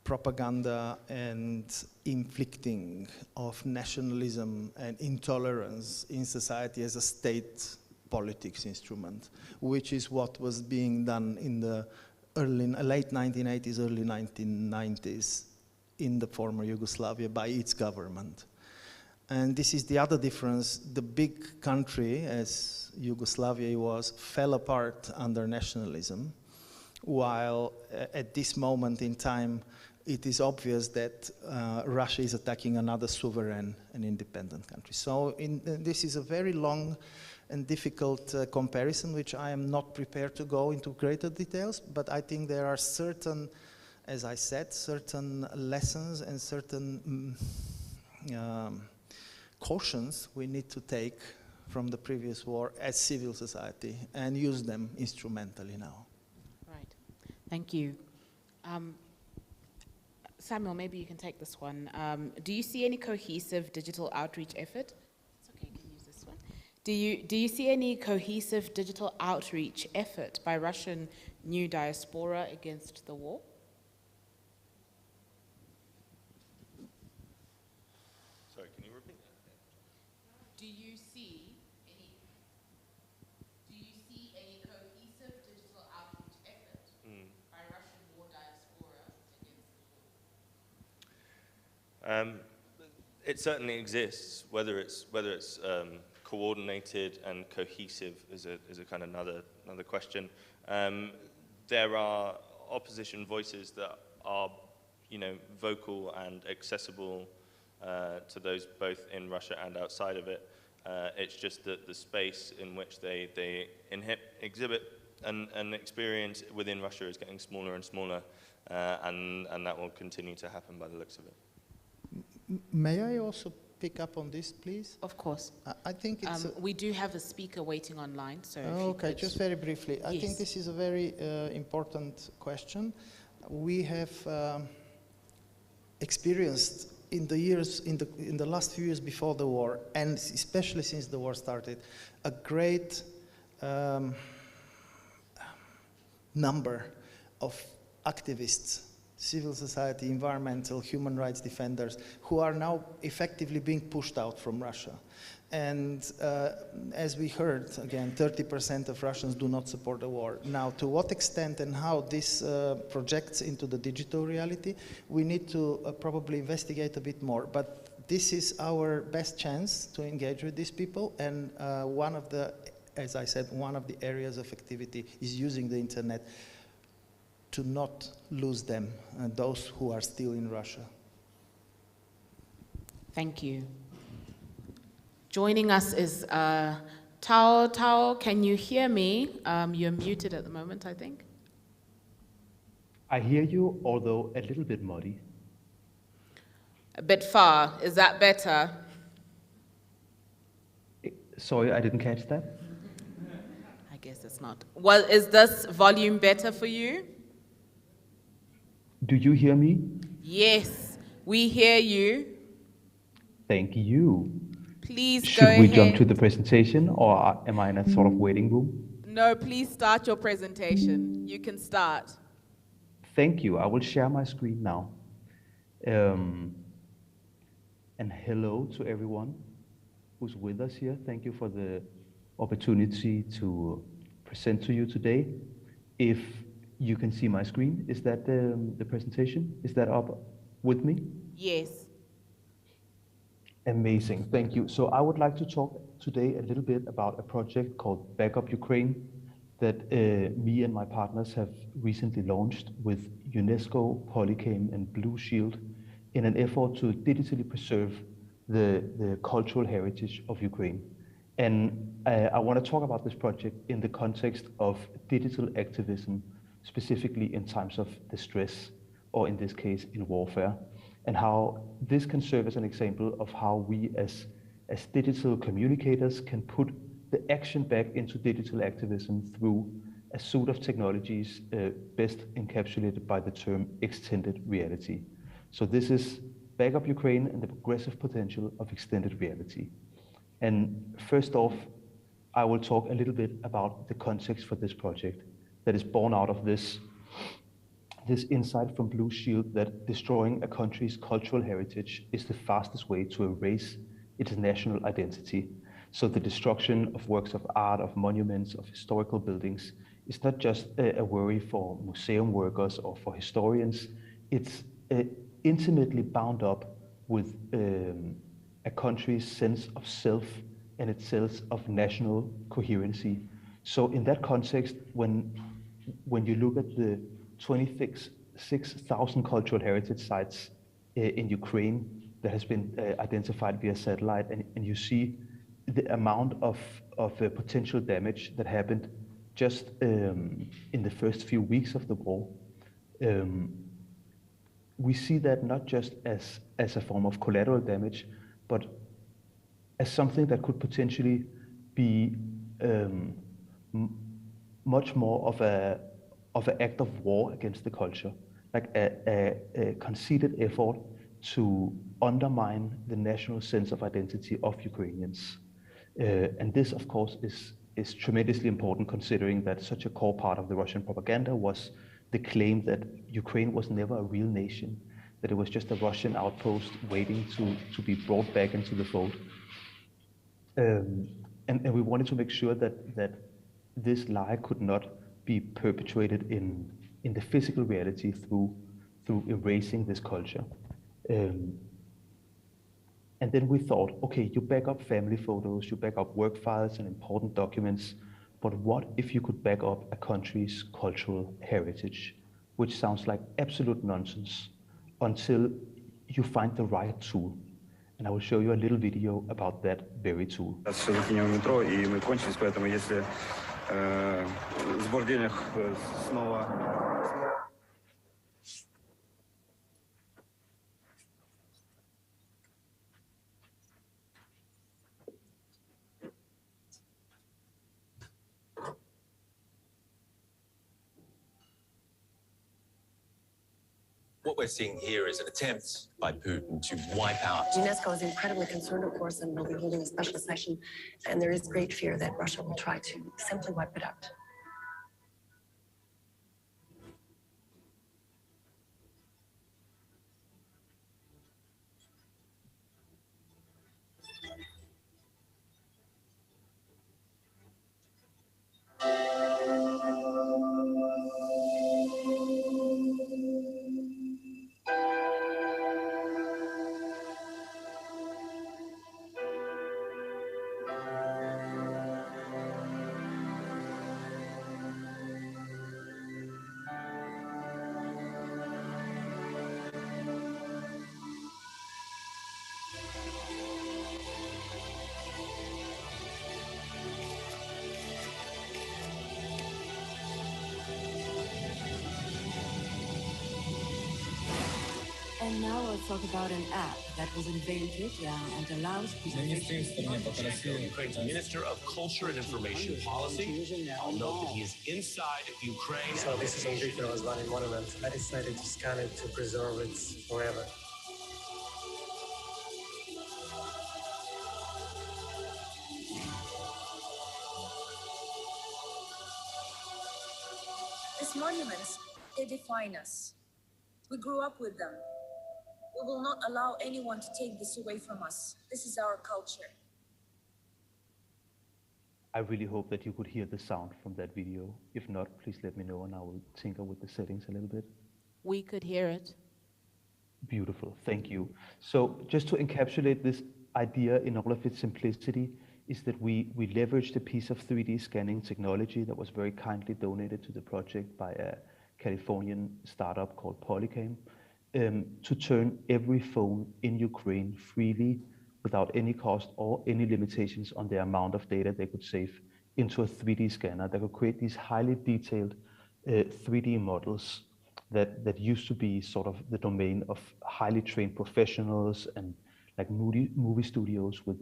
propaganda and inflicting of nationalism and intolerance in society as a state politics instrument, which is what was being done in the late 1980s, early 1990s in the former Yugoslavia by its government. And this is the other difference. The big country, as Yugoslavia was, fell apart under nationalism, while at this moment in time, it is obvious that Russia is attacking another sovereign and independent country. So this is a very long and difficult comparison, which I am not prepared to go into greater details, but I think there are certain, as I said, certain lessons and certain cautions we need to take from the previous war as civil society and use them instrumentally now. Right. Thank you. Samuel, maybe you can take this one. Do you see any cohesive digital outreach effort? It's okay, you can use this one. Do you see any cohesive digital outreach effort by Russian new diaspora against the war? Sorry, can you repeat that? Do you see any cohesive digital outreach effort by Russian war diaspora against the war? It certainly exists. Whether it's coordinated and cohesive is a kind of another question. There are opposition voices that are, vocal and accessible to those both in Russia and outside of it. It's just that the space in which they exhibit and experience within Russia is getting smaller and smaller, and that will continue to happen by the looks of it. May I also pick up on this, please? Of course. I think it's... we do have a speaker waiting online, so... Okay, just very briefly. Yes. I think this is a very important question. We have experienced in the last few years before the war, and especially since the war started, a great number of activists, civil society, environmental, human rights defenders, who are now effectively being pushed out from Russia. And as we heard, again, 30% of Russians do not support the war. Now, to what extent and how this projects into the digital reality, we need to probably investigate a bit more. But this is our best chance to engage with these people, and one of the, as I said, one of the areas of activity is using the internet to not lose them, those who are still in Russia. Thank you. Joining us is Tao. Tao, can you hear me? You're muted at the moment, I think. I hear you, although a little bit muddy. A bit far. Is that better? Sorry, I didn't catch that. I guess it's not. Well, is this volume better for you? Do you hear me? Yes, we hear you. Thank you. Please Should go ahead. we jump to the presentation, or am I in a sort of waiting room? No, please start your presentation. You can start. Thank you. I will share my screen now. And hello to everyone who's with us here. Thank you for the opportunity to present to you today. If you can see my screen, is that the presentation? Is that up with me? Yes. Amazing, thank you. So I would like to talk today a little bit about a project called Backup Ukraine that me and my partners have recently launched with UNESCO, Polycam, and Blue Shield in an effort to digitally preserve the cultural heritage of Ukraine. And I want to talk about this project in the context of digital activism, specifically in times of distress, or in this case, in warfare, and how this can serve as an example of how we as digital communicators can put the action back into digital activism through a suite of technologies best encapsulated by the term extended reality. So this is Backup Ukraine and the progressive potential of extended reality. And first off, I will talk a little bit about the context for this project that is born out of this insight from Blue Shield that destroying a country's cultural heritage is the fastest way to erase its national identity. So the destruction of works of art, of monuments, of historical buildings is not just a worry for museum workers or for historians. It's intimately bound up with a country's sense of self and its sense of national coherency. So in that context, when you look at the 26,000 cultural heritage sites in Ukraine that has been identified via satellite, and you see the amount of potential damage that happened just in the first few weeks of the war, we see that not just as a form of collateral damage, but as something that could potentially be much more of an act of war against the culture, like a conceited effort to undermine the national sense of identity of Ukrainians. And this, of course, is tremendously important, considering that such a core part of the Russian propaganda was the claim that Ukraine was never a real nation, that it was just a Russian outpost waiting to be brought back into the fold. And we wanted to make sure that this lie could not be perpetuated in the physical reality through erasing this culture. And then we thought, okay, you back up family photos, you back up work files and important documents, but what if you could back up a country's cultural heritage, which sounds like absolute nonsense until you find the right tool. And I will show you a little video about that very tool. Сбор денег снова. What we're seeing here is an attempt by Putin to wipe out. UNESCO is incredibly concerned, of course, and will be holding a special session. And there is great fear that Russia will try to simply wipe it out. And now let's talk about an app that was invented and allows Ukraine's Minister of Culture and Information Policy. I'll note that he is inside Ukraine. So this is Andrei Firozvani monument. I decided to scan it to preserve it forever. These monuments, they define us. We grew up with them. We will not allow anyone to take this away from us. This is our culture. I really hope that you could hear the sound from that video. If not, please let me know and I will tinker with the settings a little bit. We could hear it. Beautiful, thank you. So just to encapsulate this idea in all of its simplicity is that we leveraged a piece of 3D scanning technology that was very kindly donated to the project by a Californian startup called Polycam, to turn every phone in Ukraine freely without any cost or any limitations on the amount of data they could save into a 3D scanner that could create these highly detailed 3D models that used to be sort of the domain of highly trained professionals and like movie studios with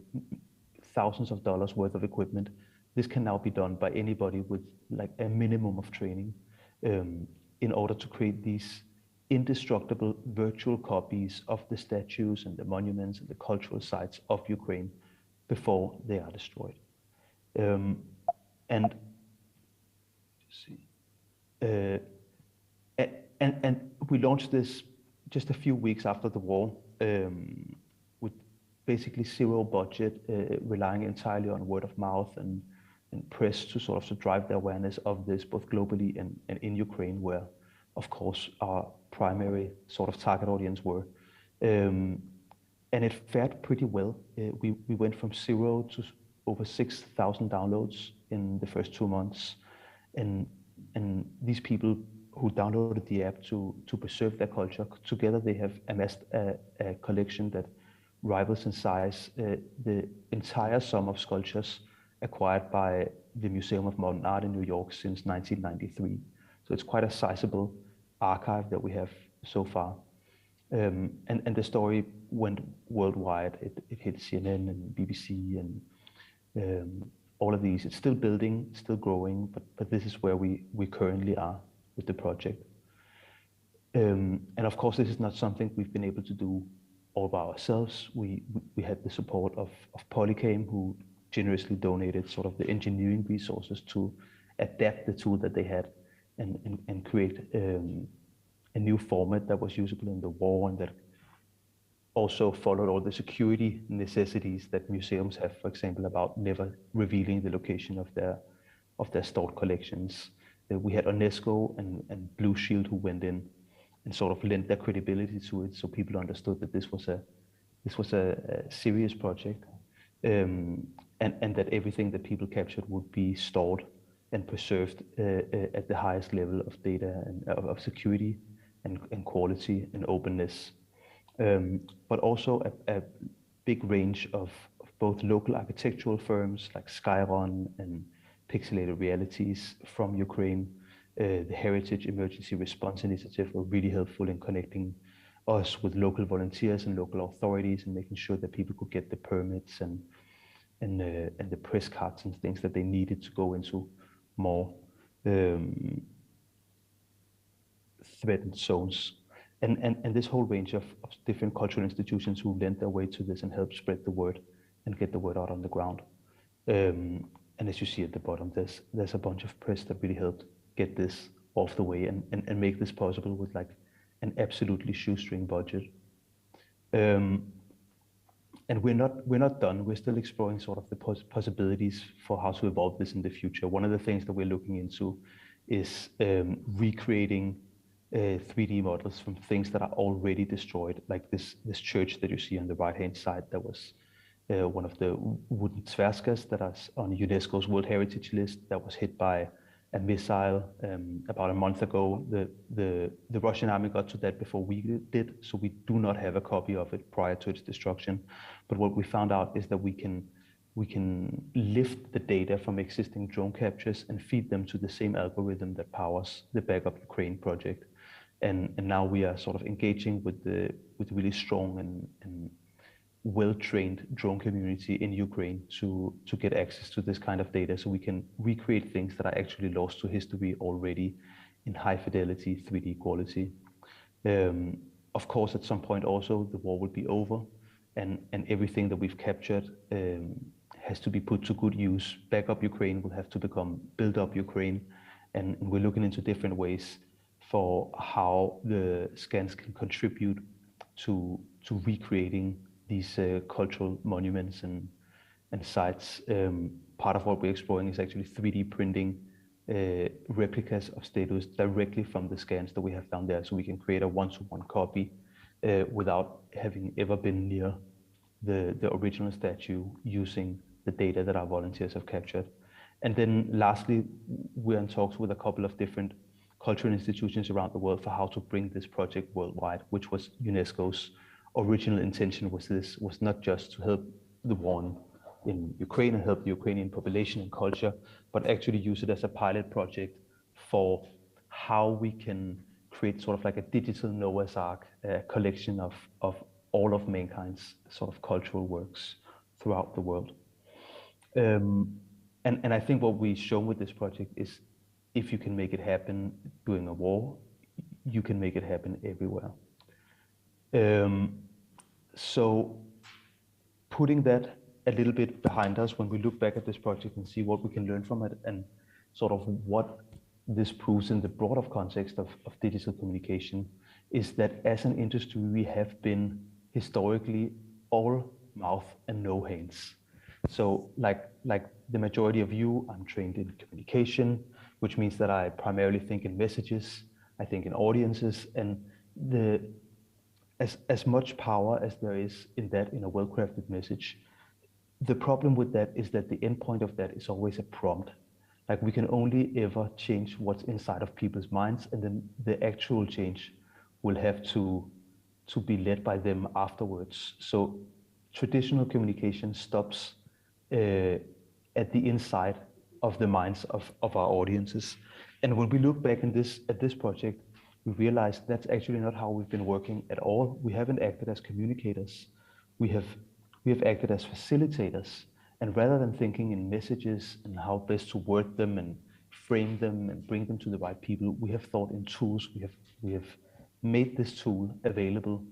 thousands of dollars worth of equipment. This can now be done by anybody with like a minimum of training in order to create these indestructible virtual copies of the statues and the monuments and the cultural sites of Ukraine before they are destroyed. And we launched this just a few weeks after the war with basically zero budget, relying entirely on word of mouth and press to sort of to drive the awareness of this both globally and in Ukraine, where of course our primary sort of target audience were. And it fared pretty well. We went from 0 to over 6,000 downloads in the first 2 months. And these people who downloaded the app to preserve their culture, together they have amassed a collection that rivals in size the entire sum of sculptures acquired by the Museum of Modern Art in New York since 1993. So it's quite a sizable archive that we have so far. And the story went worldwide. It hit CNN and BBC and all of these. It's still building, still growing, but this is where we currently are with the project. And of course, this is not something we've been able to do all by ourselves. We had the support of Polycam, who generously donated sort of the engineering resources to adapt the tool that they had and create a new format that was usable in the war and that also followed all the security necessities that museums have, for example, about never revealing the location of their stored collections. We had UNESCO and Blue Shield who went in and sort of lent their credibility to it, so people understood that this was a serious project, and that everything that people captured would be stored and preserved at the highest level of data and of security and quality and openness. But also a big range of both local architectural firms like Skyron and Pixelated Realities from Ukraine. The Heritage Emergency Response Initiative were really helpful in connecting us with local volunteers and local authorities and making sure that people could get the permits and the press cards and things that they needed to go into more threatened zones. And this whole range of different cultural institutions who lent their way to this and helped spread the word and get the word out on the ground. And as you see at the bottom, there's a bunch of press that really helped get this off the way and make this possible with like an absolutely shoestring budget. And we're not done. We're still exploring sort of the possibilities for how to evolve this in the future. One of the things that we're looking into is recreating 3D models from things that are already destroyed, like this church that you see on the right-hand side that was one of the wooden tverskas that is on UNESCO's World Heritage List that was hit by a missile about a month ago. The Russian army got to that before we did, so we do not have a copy of it prior to its destruction. But what we found out is that we can lift the data from existing drone captures and feed them to the same algorithm that powers the Backup Ukraine project. And now we are sort of engaging with really strong and well-trained drone community in Ukraine to get access to this kind of data so we can recreate things that are actually lost to history already in high fidelity 3D quality. Of course, at some point also the war will be over and everything that we've captured has to be put to good use. Backup Ukraine will have to become Build Up Ukraine, and we're looking into different ways for how the scans can contribute to recreating these cultural monuments and sites. Part of what we're exploring is actually 3D printing replicas of statues directly from the scans that we have down there, so we can create a one-to-one copy without having ever been near the original statue, using the data that our volunteers have captured. And then lastly, we're in talks with a couple of different cultural institutions around the world for how to bring this project worldwide, which was UNESCO's original intention. Was not just to help the war in Ukraine and help the Ukrainian population and culture, but actually use it as a pilot project for how we can create sort of like a digital Noah's Ark, collection of all of mankind's sort of cultural works throughout the world. And I think what we've shown with this project is if you can make it happen during a war, you can make it happen everywhere. So putting that a little bit behind us, when we look back at this project and see what we can learn from it and sort of what this proves in the broader context of digital communication, is that as an industry, we have been historically all mouth and no hands. So like the majority of you, I'm trained in communication, which means that I primarily think in messages, I think in audiences, and as much power as there is in that in a well-crafted message, the problem with that is that the endpoint of that is always a prompt. Like we can only ever change what's inside of people's minds, and then the actual change will have to be led by them afterwards. So traditional communication stops at the inside of the minds of our audiences. And when we look back at this project, we realize that's actually not how we've been working at all. We haven't acted as communicators. We have acted as facilitators. And rather than thinking in messages and how best to word them and frame them and bring them to the right people, we have thought in tools. We have made this tool available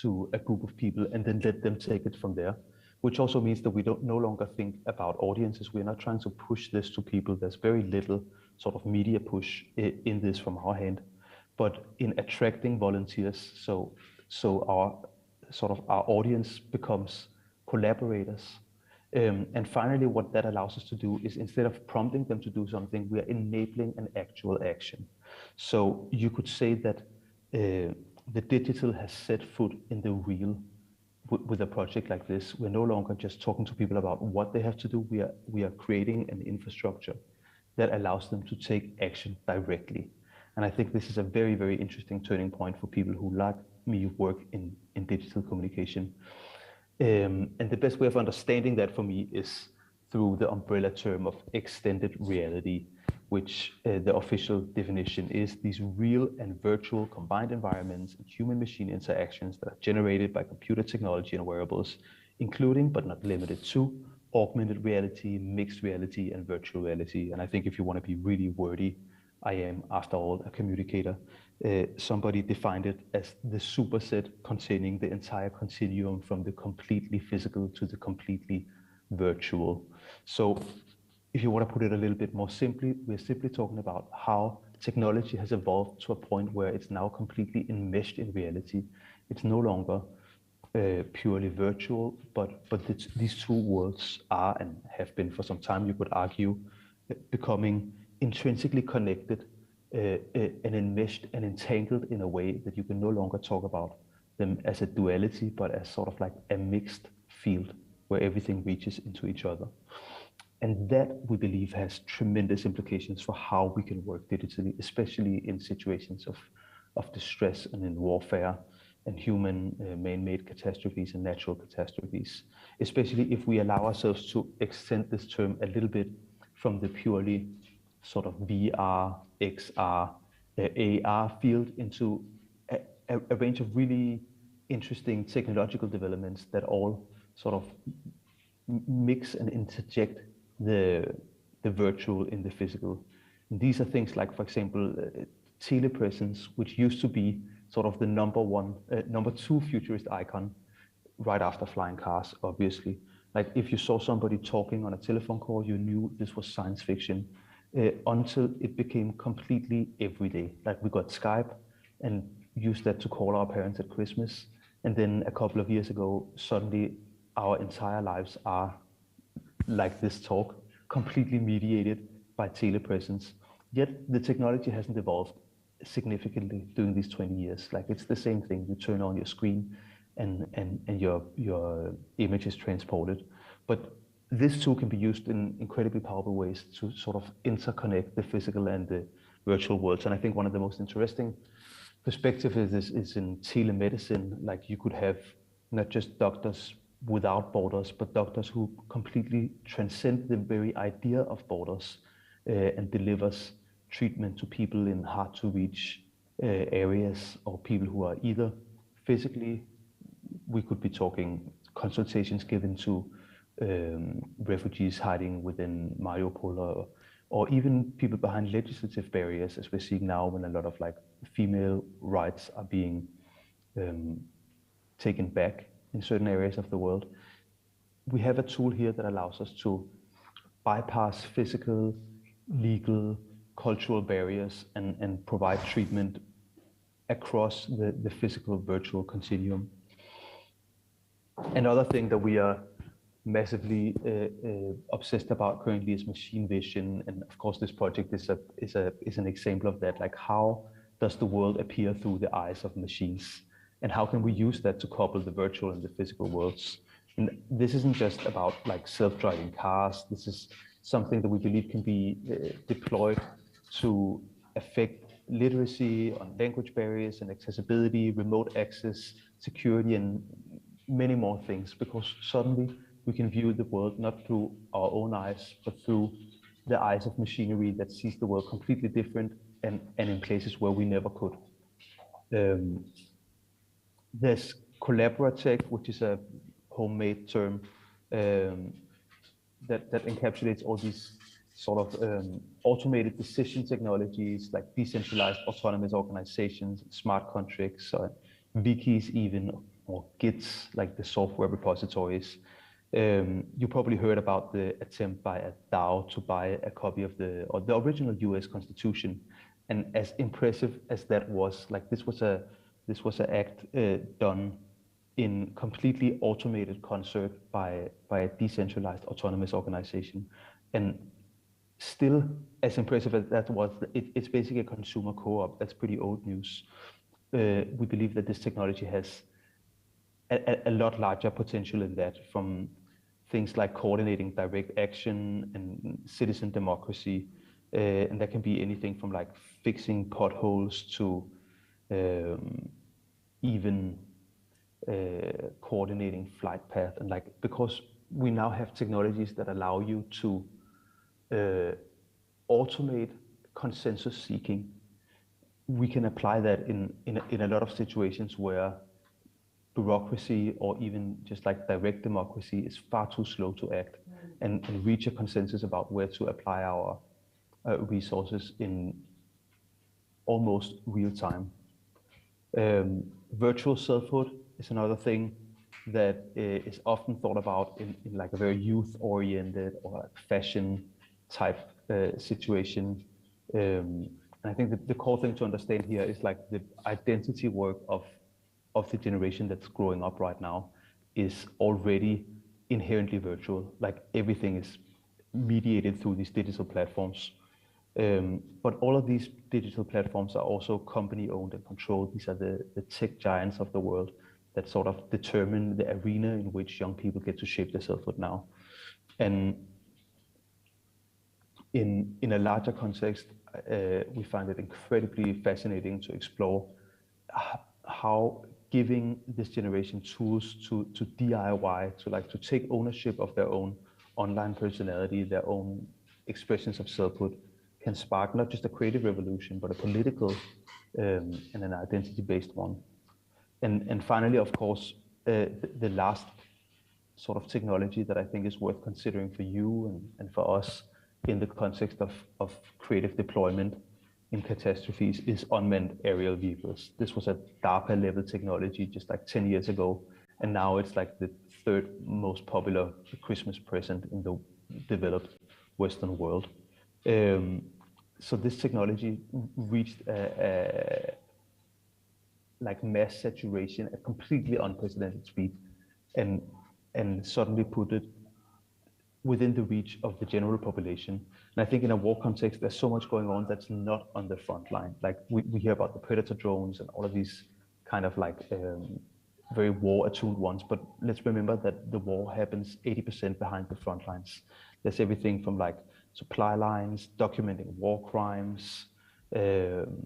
to a group of people and then let them take it from there, which also means that we no longer think about audiences. We're not trying to push this to people. There's very little sort of media push in this from our hand, but in attracting volunteers. So our audience becomes collaborators. And finally, what that allows us to do is instead of prompting them to do something, we are enabling an actual action. So you could say that the digital has set foot in the real with a project like this. We're no longer just talking to people about what they have to do. We are creating an infrastructure that allows them to take action directly. And I think this is a very, very interesting turning point for people who, like me, work in digital communication. And the best way of understanding that for me is through the umbrella term of extended reality, which the official definition is these real and virtual combined environments and human-machine interactions that are generated by computer technology and wearables, including but not limited to augmented reality, mixed reality, and virtual reality. And I think if you want to be really wordy, I am, after all, a communicator. Somebody defined it as the superset containing the entire continuum from the completely physical to the completely virtual. So if you want to put it a little bit more simply, we're simply talking about how technology has evolved to a point where it's now completely enmeshed in reality. It's no longer purely virtual, but these two worlds are and have been for some time, you could argue, becoming intrinsically connected and enmeshed and entangled in a way that you can no longer talk about them as a duality, but as sort of like a mixed field where everything reaches into each other. And that, we believe, has tremendous implications for how we can work digitally, especially in situations of distress and in warfare and human man-made catastrophes and natural catastrophes, especially if we allow ourselves to extend this term a little bit from the purely sort of VR, XR, AR field into a range of really interesting technological developments that all sort of mix and interject the virtual in the physical. And these are things like, for example, telepresence, which used to be sort of the number two futurist icon right after flying cars, obviously. Like if you saw somebody talking on a telephone call, you knew this was science fiction until it became completely everyday. Like we got Skype and used that to call our parents at Christmas. And then a couple of years ago, suddenly our entire lives are like this talk, completely mediated by telepresence. Yet the technology hasn't evolved significantly during these 20 years. Like it's the same thing. You turn on your screen and your image is transported. But this tool can be used in incredibly powerful ways to sort of interconnect the physical and the virtual worlds. And I think one of the most interesting perspectives is in telemedicine. Like you could have not just doctors without borders, but doctors who completely transcend the very idea of borders and delivers treatment to people in hard to reach areas or people who are either physically, we could be talking consultations given to refugees hiding within Mariupol, or even people behind legislative barriers, as we're seeing now when a lot of like female rights are being taken back in certain areas of the world. We have a tool here that allows us to bypass physical, legal, cultural barriers and provide treatment across the physical virtual continuum. Another thing that we are massively obsessed about currently is machine vision, and of course this project is an example of that. Like, how does the world appear through the eyes of machines, and how can we use that to couple the virtual and the physical worlds? And this isn't just about like self-driving cars. This is something that we believe can be deployed to affect literacy, on language barriers and accessibility, remote access, security, and many more things, because suddenly we can view the world not through our own eyes, but through the eyes of machinery that sees the world completely different and in places where we never could. There's Collaboratech, which is a homemade term that encapsulates all these sort of automated decision technologies, like decentralized autonomous organizations, smart contracts, wikis even, or Gits, like the software repositories. You probably heard about the attempt by a DAO to buy a copy of the original US Constitution. And as impressive as that was, like this was an act done in completely automated concert by a decentralized autonomous organization. And still, as impressive as that was, it's basically a consumer co-op. That's pretty old news. We believe that this technology has a lot larger potential in that, from things like coordinating direct action and citizen democracy. And that can be anything from like fixing potholes to even coordinating flight path. And like, because we now have technologies that allow you to automate consensus seeking, we can apply that in a lot of situations where bureaucracy or even just like direct democracy is far too slow to act and reach a consensus about where to apply our resources in almost real time. Virtual selfhood is another thing that is often thought about in like a very youth-oriented or fashion type situation. And I think that the core thing to understand here is like the identity work of the generation that's growing up right now is already inherently virtual. Like everything is mediated through these digital platforms. But all of these digital platforms are also company owned and controlled. These are the tech giants of the world that sort of determine the arena in which young people get to shape their selfhood now. And in a larger context, we find it incredibly fascinating to explore how giving this generation tools to DIY, to take ownership of their own online personality, their own expressions of selfhood, can spark not just a creative revolution, but a political and an identity-based one. And finally, of course, the last sort of technology that I think is worth considering for you and for us in the context of creative deployment in catastrophes is unmanned aerial vehicles. This was a DARPA level technology just like 10 years ago, and now it's like the third most popular Christmas present in the developed Western world. So this technology reached like mass saturation at completely unprecedented speed, and suddenly put it within the reach of the general population. And I think in a war context, there's so much going on that's not on the front line. Like we hear about the Predator drones and all of these kind of like very war-attuned ones, but let's remember that the war happens 80% behind the front lines. There's everything from like supply lines, documenting war crimes, and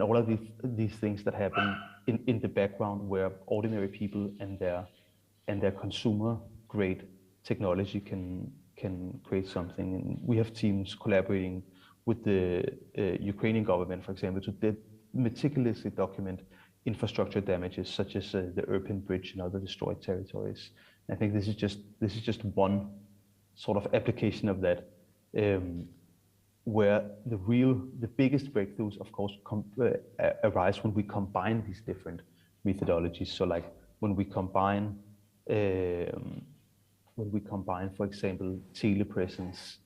all of these things that happen in the background, where ordinary people and their consumer-grade technology can create something. And we have teams collaborating with the Ukrainian government, for example, to meticulously document infrastructure damages such as the Irpin Bridge and other destroyed territories. I think this is just one sort of application of that, where the biggest breakthroughs, of course, arise when we combine these different methodologies. So, like when we combine, for example, telepresence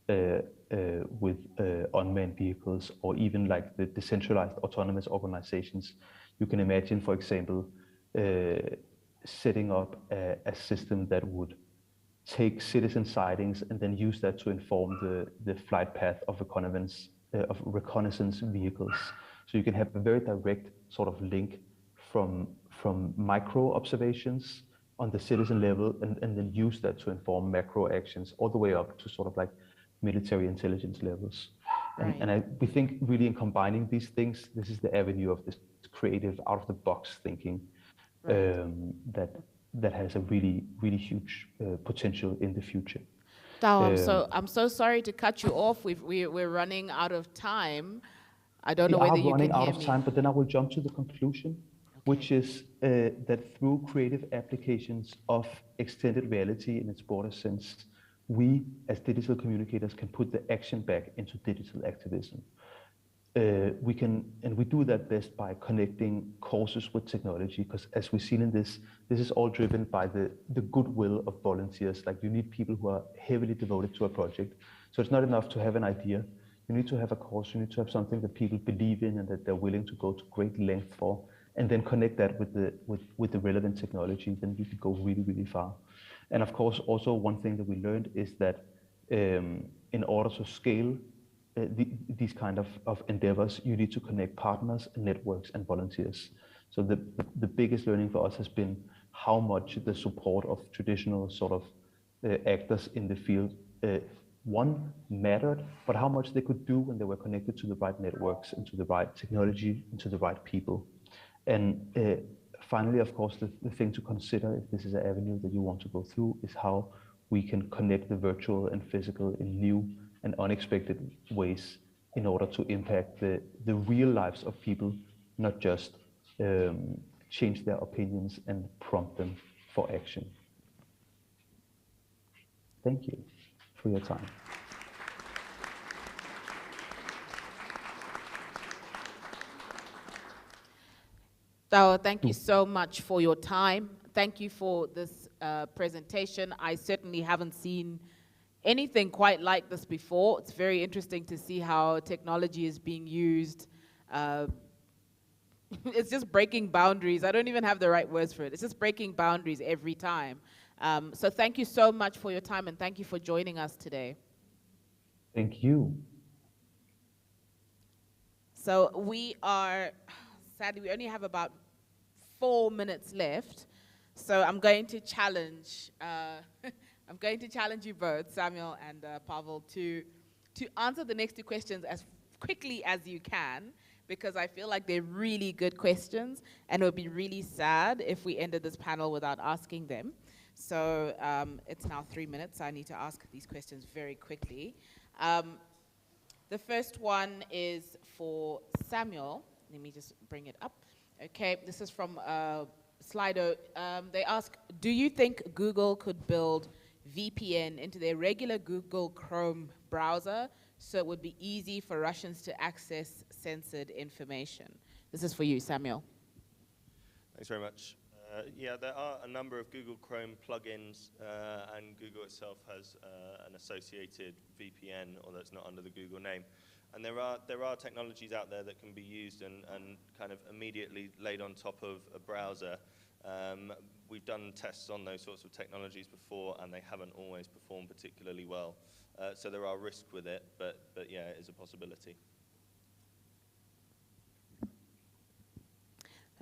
with unmanned vehicles, or even like the decentralized autonomous organizations. You can imagine, for example, setting up a system that would take citizen sightings and then use that to inform the flight path of reconnaissance vehicles. So you can have a very direct sort of link from micro observations on the citizen level, and then use that to inform macro actions all the way up to sort of like military intelligence levels. And we think really in combining these things, this is the avenue of this creative, out-of-the-box thinking that has a really, really huge potential in the future. Dao, I'm so sorry to cut you off. We're running out of time. I don't know whether you can hear me. We are running out of time, but then I will jump to the conclusion, which is that through creative applications of extended reality in its broader sense, we as digital communicators can put the action back into digital activism. We do that best by connecting courses with technology, because as we've seen in this is all driven by the goodwill of volunteers. Like, you need people who are heavily devoted to a project. So it's not enough to have an idea. You need to have a course, you need to have something that people believe in and that they're willing to go to great length for, and then connect that with the relevant technology. Then you can go really, really far. And of course, also one thing that we learned is that in order to scale these kind of endeavors, you need to connect partners, networks, and volunteers. So the biggest learning for us has been how much the support of traditional sort of actors in the field, one, mattered, but how much they could do when they were connected to the right networks and to the right technology and to the right people. And finally, of course, the thing to consider, if this is an avenue that you want to go through, is how we can connect the virtual and physical in new and unexpected ways in order to impact the real lives of people, not just change their opinions and prompt them for action. Thank you for your time. Dao, thank you so much for your time. Thank you for this presentation. I certainly haven't seen anything quite like this before. It's very interesting to see how technology is being used. It's just breaking boundaries. I don't even have the right words for it. It's just breaking boundaries every time. So thank you so much for your time, and thank you for joining us today. Thank you. So sadly, we only have about 4 minutes left. So I'm going to challenge you both, Samuel and Pavel, to answer the next two questions as quickly as you can, because I feel like they're really good questions, and it would be really sad if we ended this panel without asking them. So it's now 3 minutes, so I need to ask these questions very quickly. The first one is for Samuel. Let me just bring it up. Okay, this is from Slido. They ask, do you think Google could build VPN into their regular Google Chrome browser so it would be easy for Russians to access censored information? This is for you, Samuel. Thanks very much. Yeah, there are a number of Google Chrome plugins, and Google itself has an associated VPN, although it's not under the Google name. And there are technologies out there that can be used and kind of immediately laid on top of a browser. We've done tests on those sorts of technologies before, and they haven't always performed particularly well. So there are risks with it, but yeah, it is a possibility.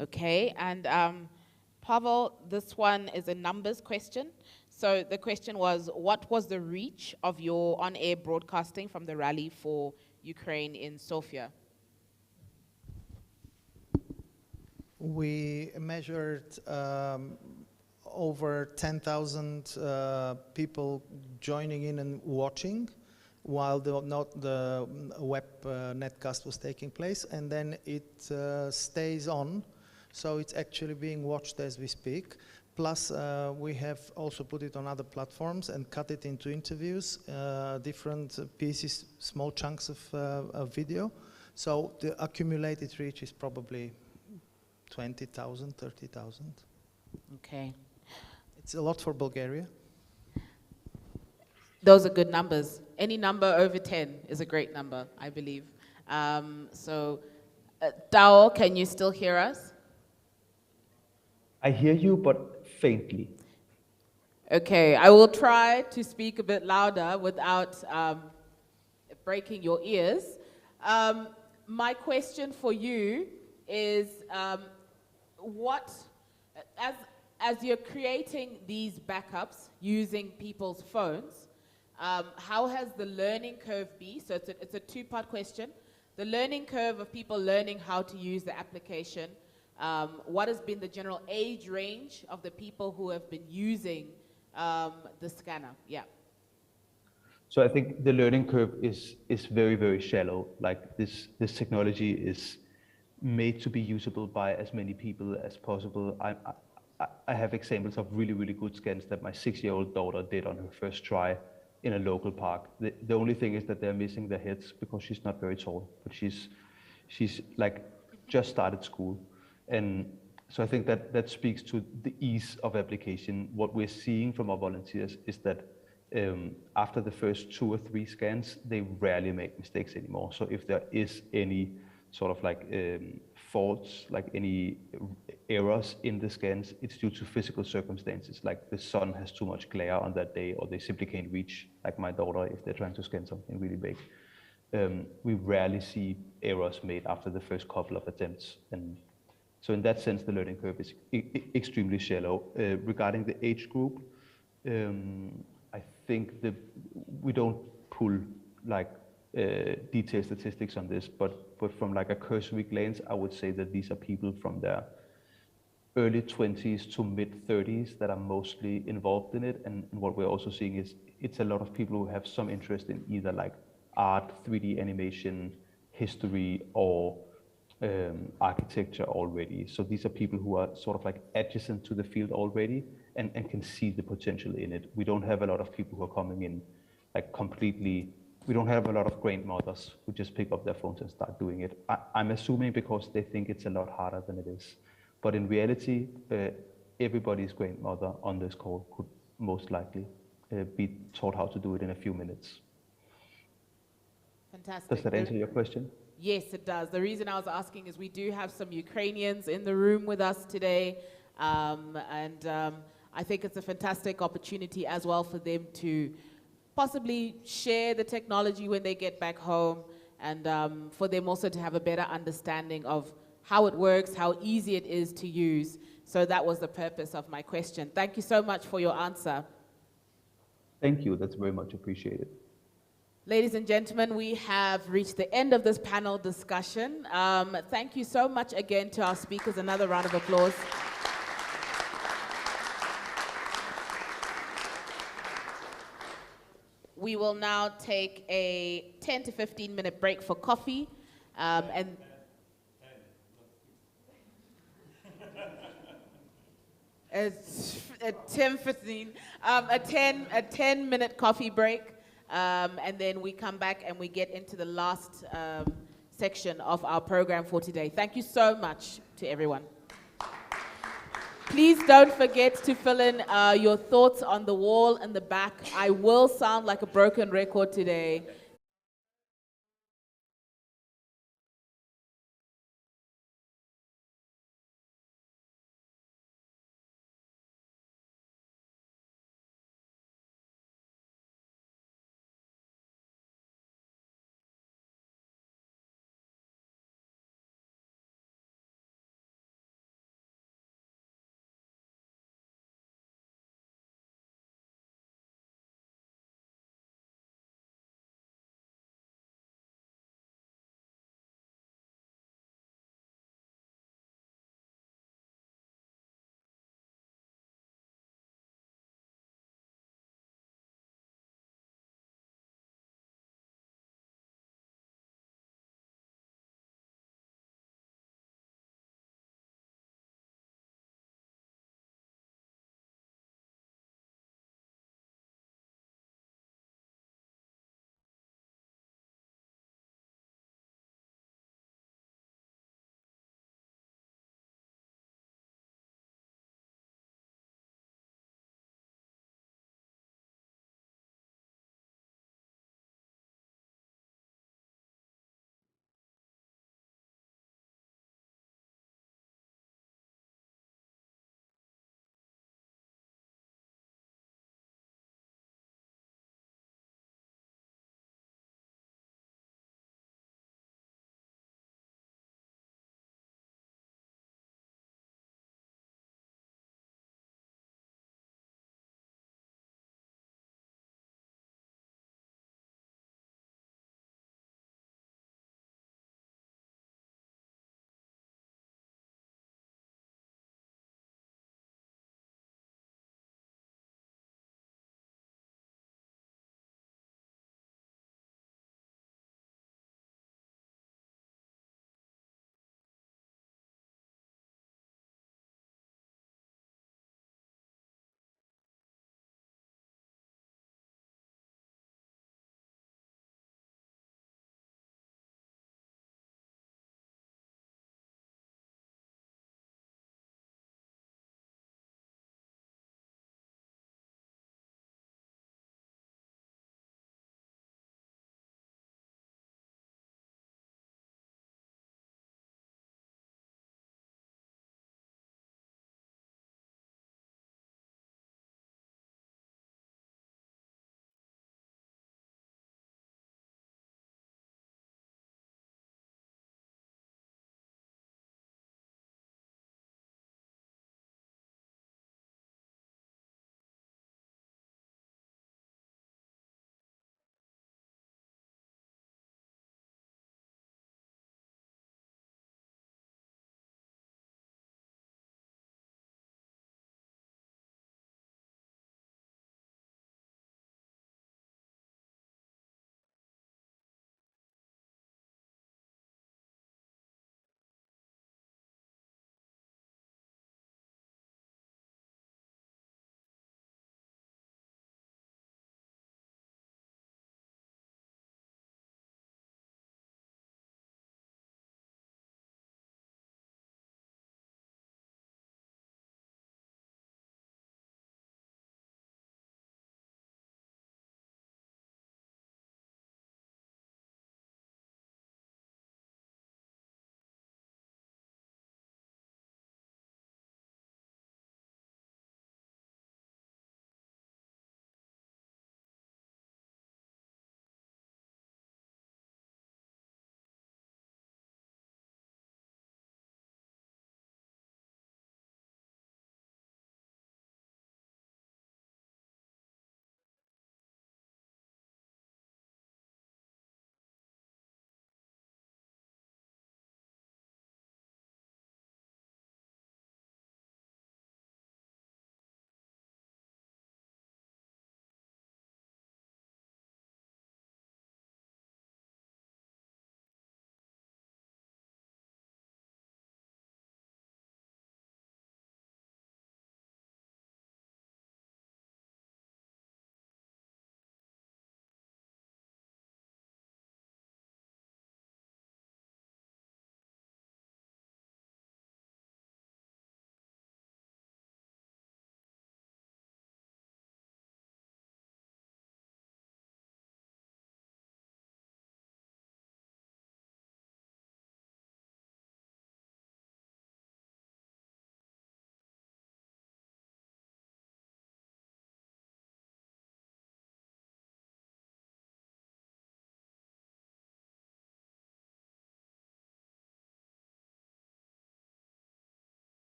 Okay, and Pavel, this one is a numbers question. So the question was, what was the reach of your on-air broadcasting from the rally for Ukraine in Sofia? We measured over 10,000 people joining in and watching, while the web netcast was taking place, and then it stays on, so it's actually being watched as we speak. Plus, we have also put it on other platforms and cut it into interviews, different pieces, small chunks of video. So the accumulated reach is probably 20,000, 30,000. Okay. It's a lot for Bulgaria. Those are good numbers. Any number over 10 is a great number, I believe. Dao, can you still hear us? I hear you, but faintly. Okay, I will try to speak a bit louder without breaking your ears. My question for you is, as you're creating these backups using people's phones, how has the learning curve been? So it's a two-part question. The learning curve of people learning how to use the application. What has been the general age range of the people who have been using the scanner? Yeah. So I think the learning curve is very, very shallow. Like this technology is made to be usable by as many people as possible. I have examples of really, really good scans that my 6-year-old daughter did on her first try in a local park. The only thing is that they're missing their heads because she's not very tall, but she's like just started school. And so I think that speaks to the ease of application. What we're seeing from our volunteers is that after the first 2 or 3 scans, they rarely make mistakes anymore. So if there is any sort of like faults, like any errors in the scans, it's due to physical circumstances, like the sun has too much glare on that day, or they simply can't reach, like my daughter, if they're trying to scan something really big. We rarely see errors made after the first couple of attempts. And so in that sense, the learning curve is extremely shallow. Regarding the age group, I think we don't pull like detailed statistics on this, but from like a cursory glance, I would say that these are people from their early 20s to mid 30s that are mostly involved in it. And what we're also seeing is it's a lot of people who have some interest in either like art, 3D animation, history, or architecture already. So these are people who are sort of like adjacent to the field already and can see the potential in it. We don't have a lot of people who are coming in like completely. We don't have a lot of grandmothers who just pick up their phones and start doing it. I'm assuming because they think it's a lot harder than it is. But in reality, everybody's grandmother on this call could most likely be taught how to do it in a few minutes. Fantastic. Does that answer your question? Yes, it does. The reason I was asking is we do have some Ukrainians in the room with us today. I think it's a fantastic opportunity as well for them to possibly share the technology when they get back home, and for them also to have a better understanding of how it works, how easy it is to use. So that was the purpose of my question. Thank you so much for your answer. Thank you. That's very much appreciated. Ladies and gentlemen, we have reached the end of this panel discussion. Thank you so much again to our speakers. Another round of applause. We will now take a 10 to 15 minute break for coffee. And a 10-minute coffee break. And then we come back and we get into the last section of our program for today. Thank you so much to everyone. Please don't forget to fill in your thoughts on the wall in the back. I will sound like a broken record today.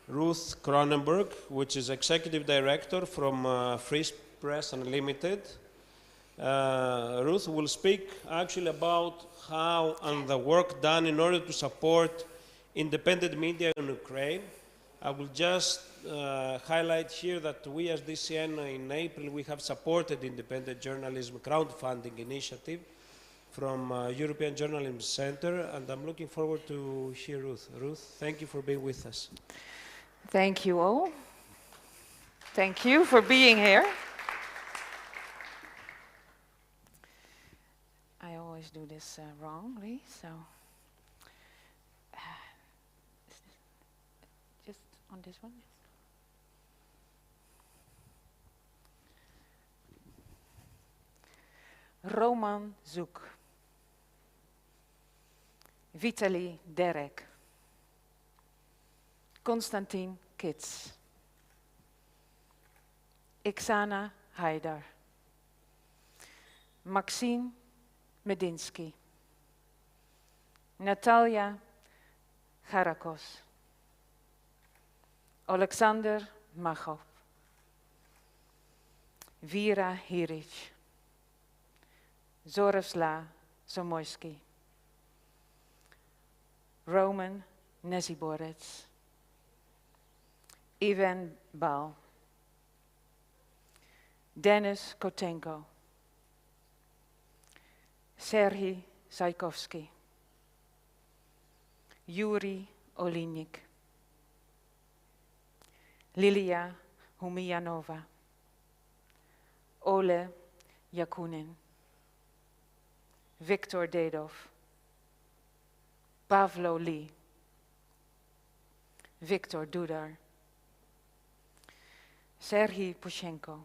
Ruth Cronenberg, which is Executive Director from Free Press Unlimited. Ruth will speak actually about how and the work done in order to support independent media in Ukraine. I will just highlight here that we as DCN in April, we have supported independent journalism crowdfunding initiative from European Journalism Center, and I'm looking forward to hear Ruth. Ruth, thank you for being with us. Thank you all. Thank you for being here. I always do this wrongly, so just on this one. Roman Zuk, Vitaly Derek, Konstantin Kitz, Iksana Haidar, Maxime Medinsky, Natalia Harakos, Alexander Machov, Vera Hiric, Zorevsla Zamoyski, Roman Neziborets, Ivan Bal, Denis Kotenko, Serhii Saikovsky, Yuri Olinik, Lilia Humianova, Ole Yakunin, Viktor Dedov, Pavlo Lee, Viktor Dudar, Serhii Pushenko,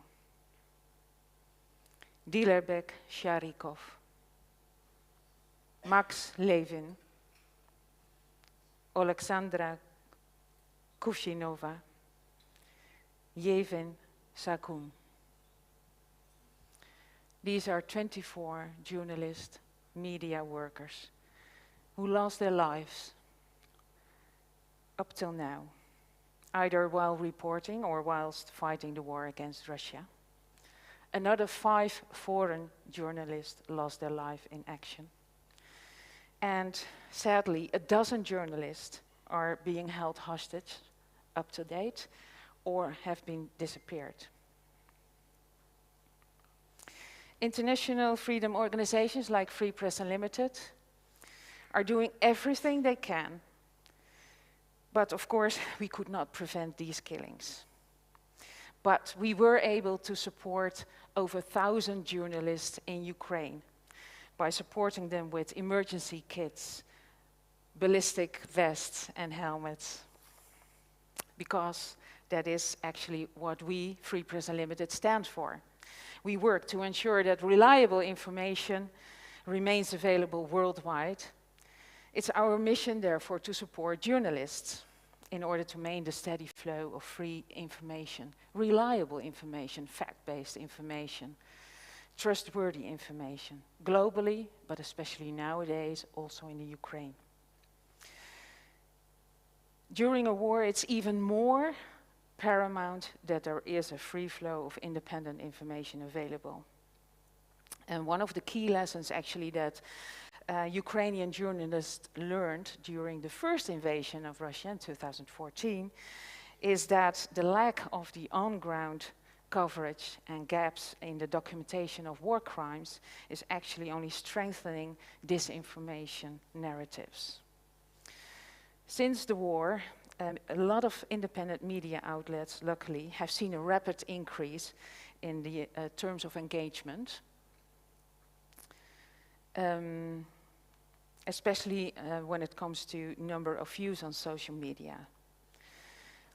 Dilerbek Sharikov, Max Levin, Alexandra Kushinova, Yevhen Sakun. These are 24 journalists, media workers who lost their lives up till now, either while reporting or whilst fighting the war against Russia. Another 5 foreign journalists lost their life in action. And sadly, a dozen journalists are being held hostage up to date or have been disappeared. International freedom organizations like Free Press Unlimited are doing everything they can, but of course we could not prevent these killings. But we were able to support over 1,000 journalists in Ukraine by supporting them with emergency kits, ballistic vests and helmets, because that is actually what we, Free Press Unlimited, stand for. We work to ensure that reliable information remains available worldwide. It's our mission, therefore, to support journalists in order to maintain the steady flow of free information, reliable information, fact-based information, trustworthy information, globally, but especially nowadays, also in the Ukraine. During a war, it's even more paramount that there is a free flow of independent information available. And one of the key lessons actually that Ukrainian journalists learned during the first invasion of Russia in 2014 is that the lack of the on-ground coverage and gaps in the documentation of war crimes is actually only strengthening disinformation narratives. Since the war, a lot of independent media outlets, luckily, have seen a rapid increase in the terms of engagement, especially when it comes to number of views on social media.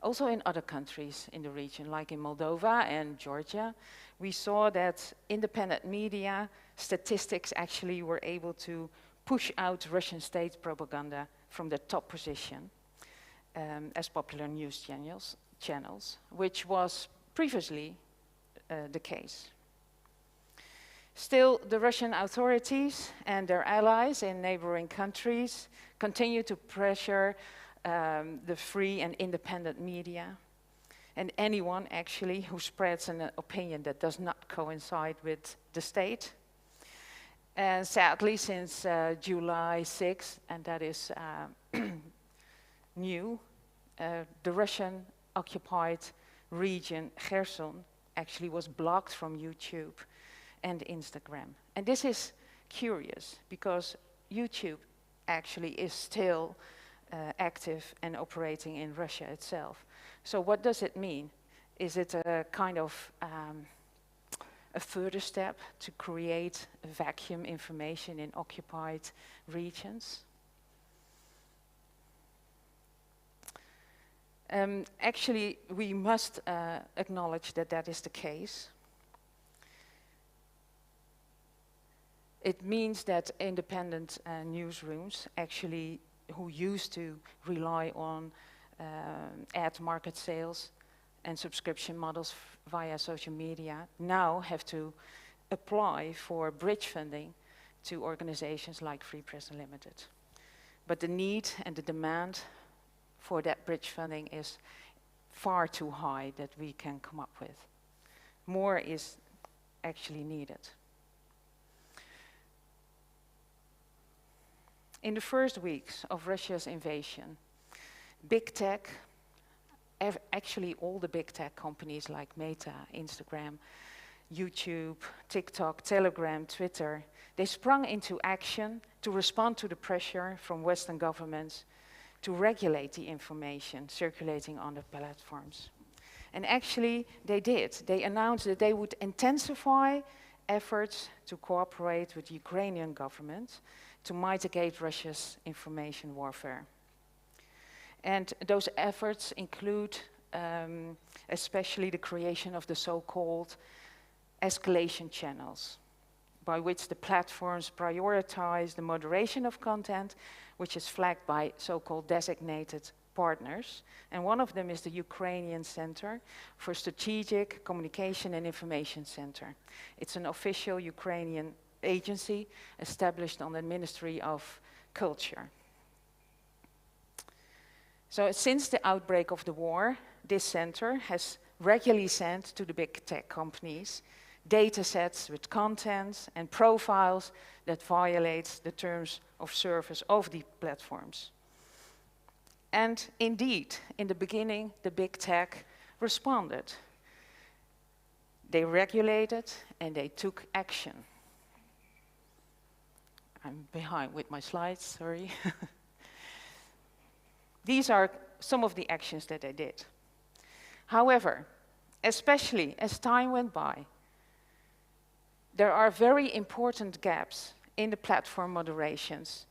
Also in other countries in the region, like in Moldova and Georgia, we saw that independent media statistics actually were able to push out Russian state propaganda from the top position as popular news channels, which was previously the case. Still, the Russian authorities and their allies in neighboring countries continue to pressure the free and independent media, and anyone actually who spreads an opinion that does not coincide with the state. And sadly, since July 6th, and that is new, the Russian-occupied region Kherson actually was blocked from YouTube and Instagram. And this is curious because YouTube actually is still active and operating in Russia itself. So what does it mean? Is it a kind of a further step to create a vacuum information in occupied regions? Actually, we must acknowledge that that is the case. It means that independent newsrooms, actually, who used to rely on ad market sales and subscription models via social media, now have to apply for bridge funding to organizations like Free Press Unlimited. But the need and the demand for that bridge funding is far too high that we can come up with. More is actually needed. In the first weeks of Russia's invasion, big tech, actually all the big tech companies like Meta, Instagram, YouTube, TikTok, Telegram, Twitter, they sprung into action to respond to the pressure from Western governments to regulate the information circulating on the platforms. And actually, they did. They announced that they would intensify efforts to cooperate with the Ukrainian government to mitigate Russia's information warfare. And those efforts include especially the creation of the so-called escalation channels, by which the platforms prioritize the moderation of content, which is flagged by so-called designated partners. And one of them is the Ukrainian Center for Strategic Communication and Information Center. It's an official Ukrainian agency established on the Ministry of Culture. So since the outbreak of the war, this center has regularly sent to the big tech companies data sets with contents and profiles that violate the terms of service of the platforms. And indeed, in the beginning, the big tech responded. They regulated and they took action. I'm behind with my slides, sorry. These are some of the actions that they did. However, especially as time went by, there are very important gaps in the platform moderations,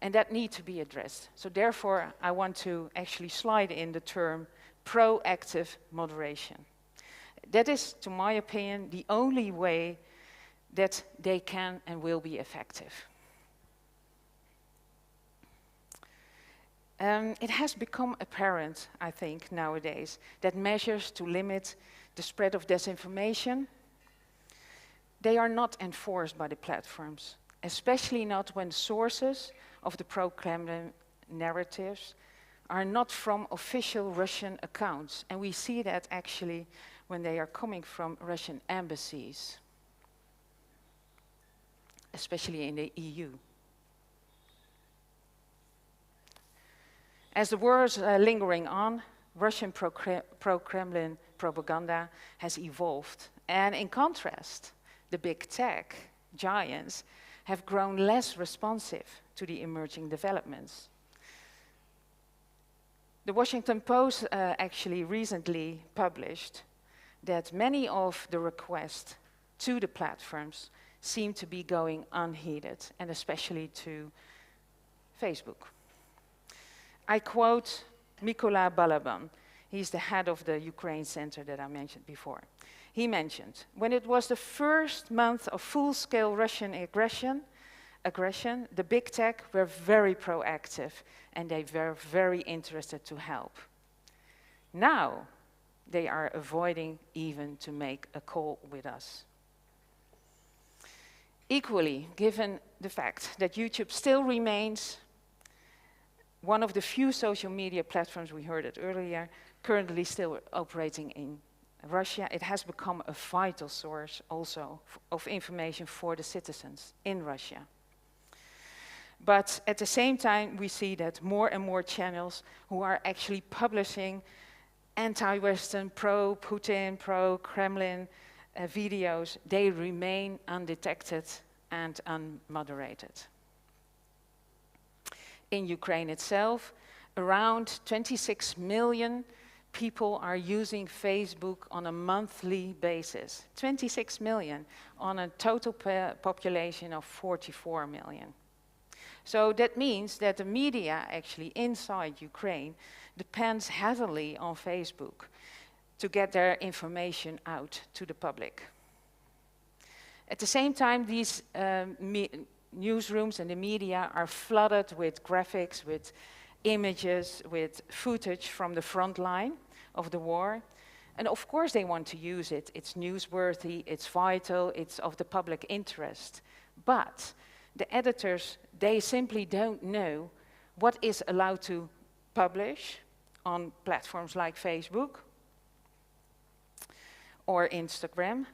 and that need to be addressed. So therefore, I want to actually slide in the term proactive moderation. That is, to my opinion, the only way that they can and will be effective. It has become apparent, I think, nowadays, that measures to limit the spread of disinformation, they are not enforced by the platforms, especially not when sources of the pro-Kremlin narratives are not from official Russian accounts. And we see that actually when they are coming from Russian embassies, especially in the EU. As the war is lingering on, Russian pro-Kremlin propaganda has evolved. And in contrast, the big tech giants have grown less responsive to the emerging developments. The Washington Post actually recently published that many of the requests to the platforms seem to be going unheeded, and especially to Facebook. I quote Mykola Balaban. He's the head of the Ukraine Center that I mentioned before. He mentioned, when it was the first month of full-scale Russian aggression, the big tech were very proactive and they were very interested to help. Now, they are avoiding even to make a call with us. Equally, given the fact that YouTube still remains one of the few social media platforms, we heard it earlier, currently still operating in Russia. It has become a vital source also of information for the citizens in Russia. But at the same time, we see that more and more channels who are actually publishing anti-Western, pro-Putin, pro-Kremlin videos, they remain undetected and unmoderated. In Ukraine itself, around 26 million people are using Facebook on a monthly basis. 26 million on a total population of 44 million. So that means that the media actually inside Ukraine depends heavily on Facebook to get their information out to the public. At the same time, these newsrooms and the media are flooded with graphics, with images, with footage from the front line of the war. And of course they want to use it. It's newsworthy, it's vital, it's of the public interest. But the editors, they simply don't know what is allowed to publish on platforms like Facebook or Instagram,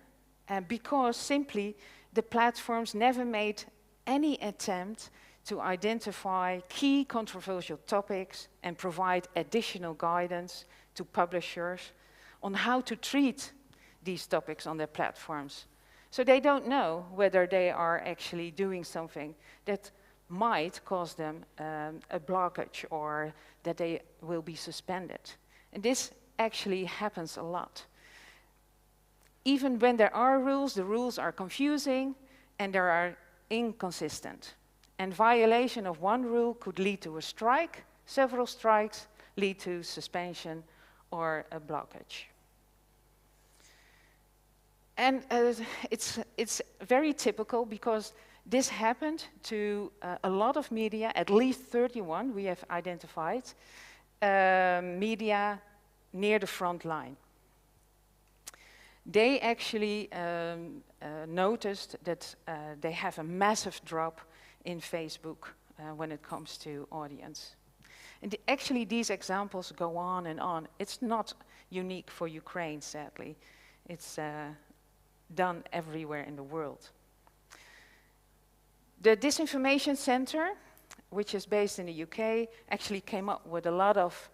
because simply the platforms never made any attempt to identify key controversial topics and provide additional guidance to publishers on how to treat these topics on their platforms. So they don't know whether they are actually doing something that might cause them a blockage or that they will be suspended. And this actually happens a lot. Even when there are rules, the rules are confusing and they are inconsistent. And violation of one rule could lead to a strike, several strikes lead to suspension or a blockage. And it's very typical because this happened to a lot of media, at least 31 we have identified, media near the front line. They actually noticed that they have a massive drop in Facebook when it comes to audience. And actually these examples go on and on. It's not unique for Ukraine, sadly. It's done everywhere in the world. The Disinformation Center, which is based in the UK, actually came up with a lot of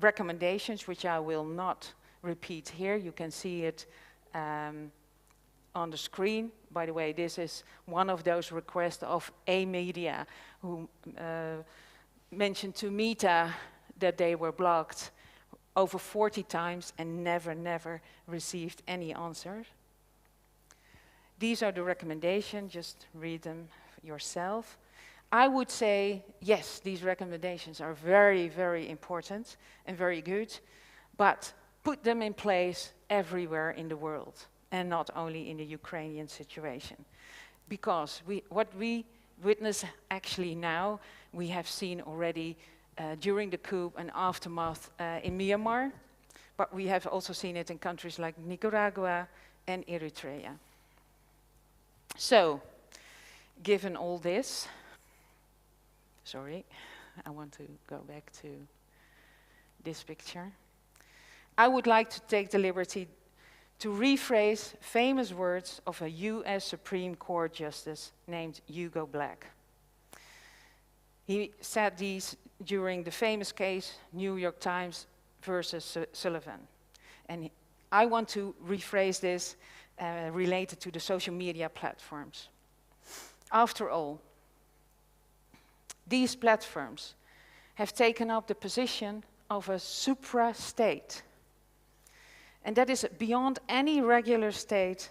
recommendations, which I will not repeat here. You can see it on the screen. By the way, this is one of those requests of a media who mentioned to Meta that they were blocked over 40 times and never received any answer. These are the recommendations, just read them yourself. I would say, yes, these recommendations are very important and very good, but put them in place everywhere in the world and not only in the Ukrainian situation. Because what we witness actually now, we have seen already during the coup and aftermath in Myanmar, but we have also seen it in countries like Nicaragua and Eritrea. So, given all this, sorry, I want to go back to this picture. I would like to take the liberty to rephrase famous words of a US Supreme Court justice named Hugo Black. He said these during the famous case, New York Times versus Sullivan. And I want to rephrase this related to the social media platforms. After all, these platforms have taken up the position of a supra-state. And that is beyond any regular state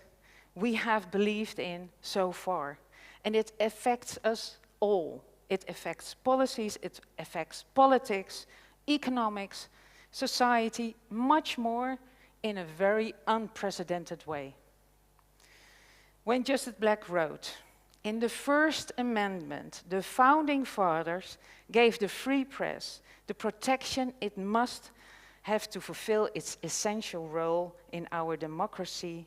we have believed in so far. And it affects us all. It affects policies, it affects politics, economics, society, much more in a very unprecedented way. When Justice Black wrote, in the First Amendment, the Founding Fathers gave the free press the protection it must have to fulfill its essential role in our democracy.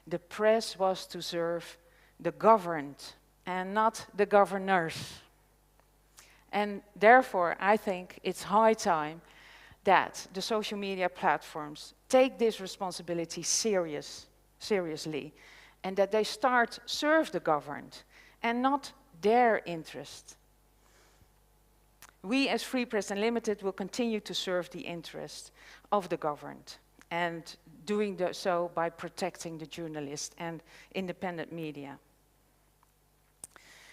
The press was to serve the governed and not the governors. And therefore, I think it's high time that the social media platforms take this responsibility seriously, and that they start serve the governed and not their interest. We as Free Press Unlimited will continue to serve the interest of the governed, and doing so by protecting the journalists and independent media.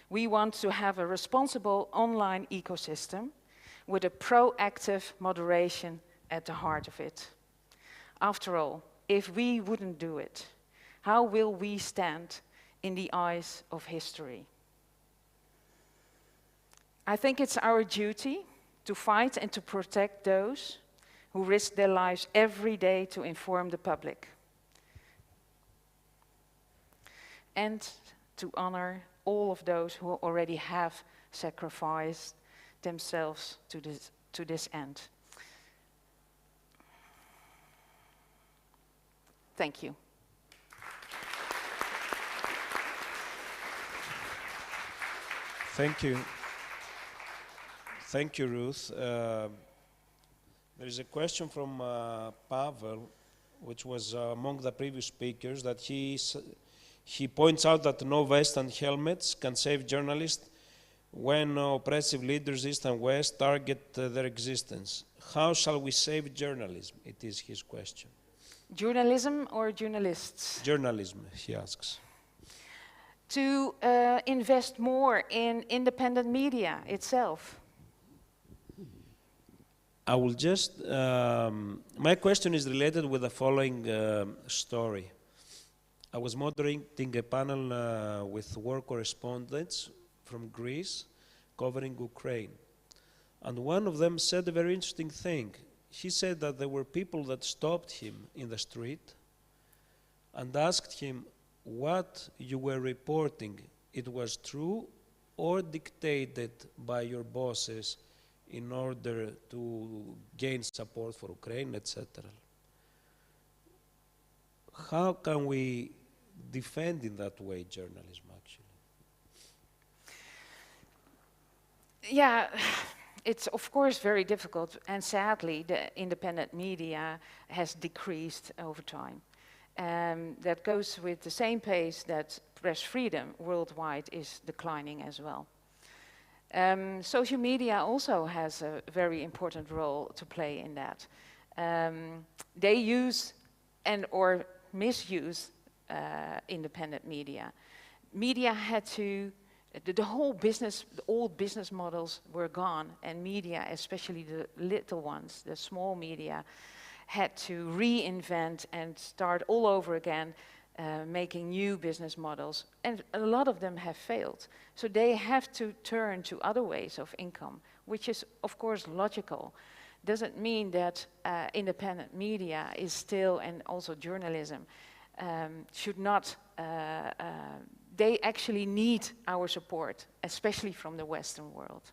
We want to have a responsible online ecosystem with a proactive moderation at the heart of it. After all, if we wouldn't do it, how will we stand in the eyes of history? I think it's our duty to fight and to protect those who risk their lives every day to inform the public, and to honor all of those who already have sacrificed themselves to this end. Thank you. Thank you. Thank you, Ruth. There is a question from Pavel, which was among the previous speakers, that he points out that no vest and helmets can save journalists when oppressive leaders, East and West, target their existence. How shall we save journalism? It is his question. Journalism or journalists? Journalism, he asks. To invest more in independent media itself. I will just, my question is related with the following story. I was moderating a panel with war correspondents from Greece covering Ukraine. And one of them said a very interesting thing. He said that there were people that stopped him in the street and asked him what you were reporting. It was true or dictated by your bosses in order to gain support for Ukraine, etc. How can we defend in that way journalism, actually? Yeah, it's of course very difficult, and sadly the independent media has decreased over time. That goes with the same pace that press freedom worldwide is declining as well. Social media also has a very important role to play in that. They use and or misuse independent media. Media had to, the whole business, the old business models were gone, and media, especially the little ones, the small media, had to reinvent and start all over again, making new business models, and a lot of them have failed. So they have to turn to other ways of income, which is of course logical. Doesn't mean that independent media is still, and also journalism, should not, they actually need our support, especially from the Western world.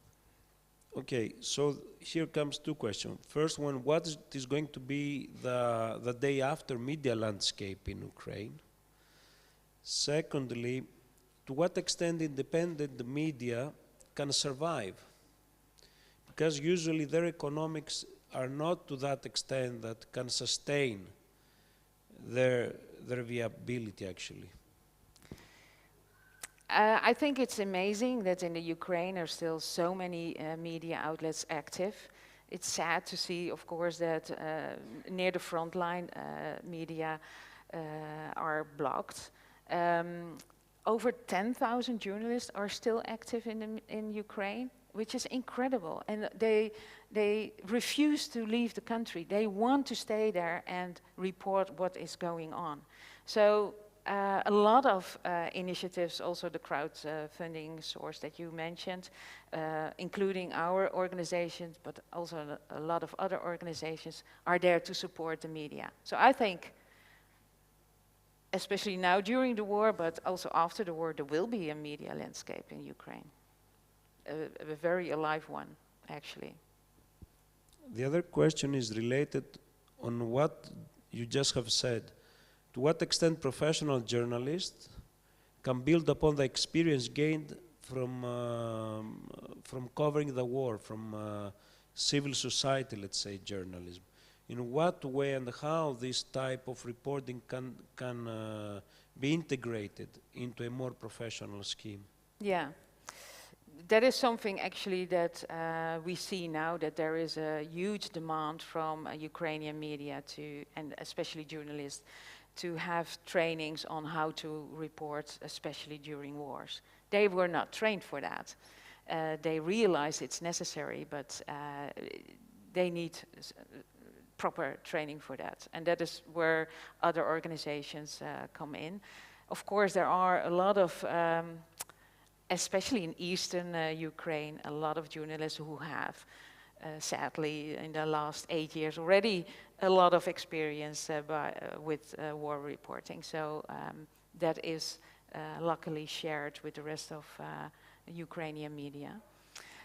Okay, so here comes two questions. First one, what is going to be the day after media landscape in Ukraine? Secondly, to what extent independent media can survive? Because usually their economics are not to that extent that can sustain their viability, actually. I think it's amazing that in the Ukraine are still so many media outlets active. It's sad to see, of course, that near the front line media are blocked. Over 10,000 journalists are still active in Ukraine, which is incredible. And they refuse to leave the country. They want to stay there and report what is going on. So a lot of initiatives, also the crowdfunding source that you mentioned, including our organizations, but also a lot of other organizations, are there to support the media. So I think, especially now during the war, but also after the war, there will be a media landscape in Ukraine. A very alive one, actually. The other question is related on what you just have said. To what extent professional journalists can build upon the experience gained from covering the war, from civil society, let's say, journalism. In what way and how this type of reporting can be integrated into a more professional scheme? Yeah. That is something actually that we see now, that there is a huge demand from Ukrainian media to, and especially journalists, to have trainings on how to report, especially during wars. They were not trained for that. They realize it's necessary, but they need proper training for that. And that is where other organizations come in. Of course, there are a lot of especially in eastern Ukraine, a lot of journalists who have, sadly, in the last 8 years already, a lot of experience with war reporting. So that is luckily shared with the rest of Ukrainian media.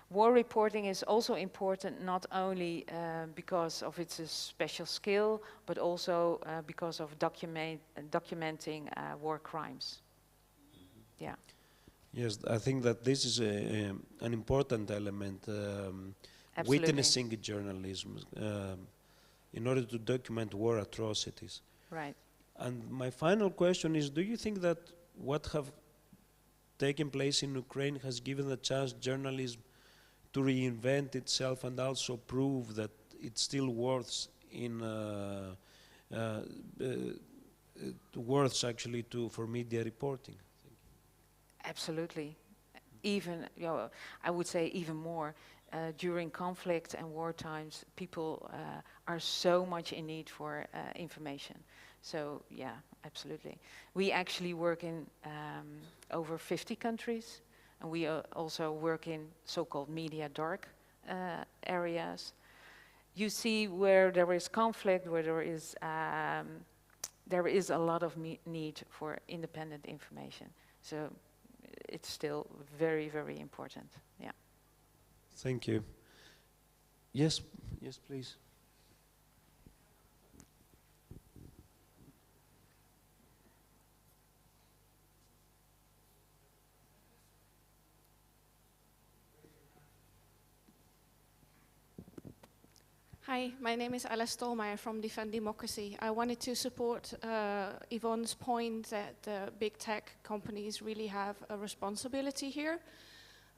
War reporting is also important not only because of its special skill, but also because of documenting war crimes. Yeah. Yes, I think that this is an important element, witnessing journalism, in order to document war atrocities. Right. And my final question is, do you think that what have taken place in Ukraine has given the chance journalism to reinvent itself and also prove that it still works in for media reporting? Absolutely. Even, you know, I would say even more. During conflict and war times, people are so much in need for information. So, yeah, absolutely. We actually work in over 50 countries, and we also work in so-called media dark areas. You see where there is conflict, where there is a lot of need for independent information. So it's still very, very important. Yeah. Thank you. Yes, yes, please. Hi, my name is Alice Stolmeyer from Defend Democracy. I wanted to support Yvonne's point that big tech companies really have a responsibility here.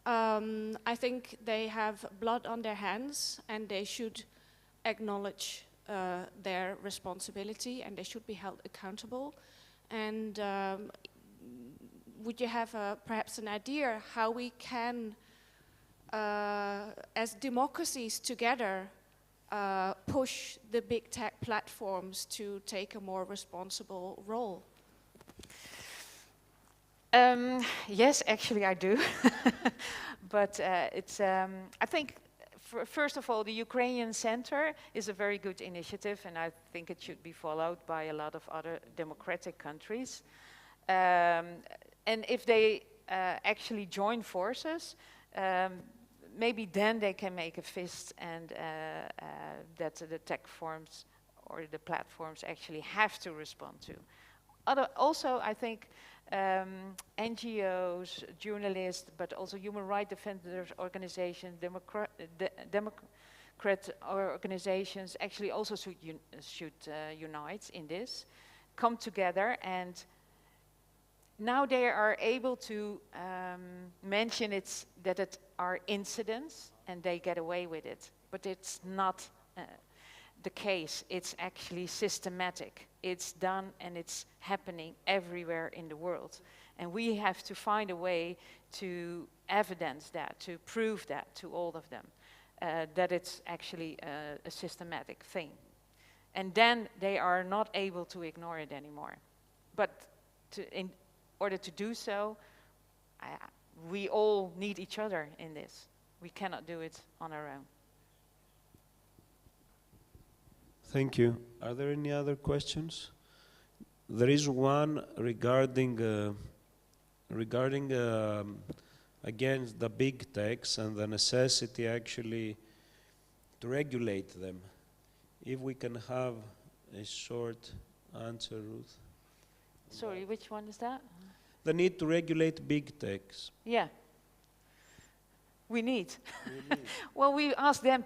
I think they have blood on their hands and they should acknowledge their responsibility and they should be held accountable. And would you have perhaps an idea how we can, as democracies together, push the big tech platforms to take a more responsible role? Yes, actually I do. But it's, I think, first of all, the Ukrainian Center is a very good initiative, and I think it should be followed by a lot of other democratic countries. And if they actually join forces, maybe then they can make a fist, and that the tech firms or the platforms actually have to respond to. Also, I think NGOs, journalists, but also human rights defenders organizations, Democrat organizations actually also should unite in this, come together, and now they are able to mention that it are incidents and they get away with it, but it's not the case. It's actually systematic. It's done and it's happening everywhere in the world. And we have to find a way to evidence that, to prove that to all of them, that it's actually a systematic thing. And then they are not able to ignore it anymore. But in order to do so, we all need each other in this. We cannot do it on our own. Thank you. Are there any other questions? There is one regarding again the big techs and the necessity actually to regulate them. If we can have a short answer, Ruth. Sorry, which one is that? The need to regulate big techs. Yeah. We need. Well, we asked them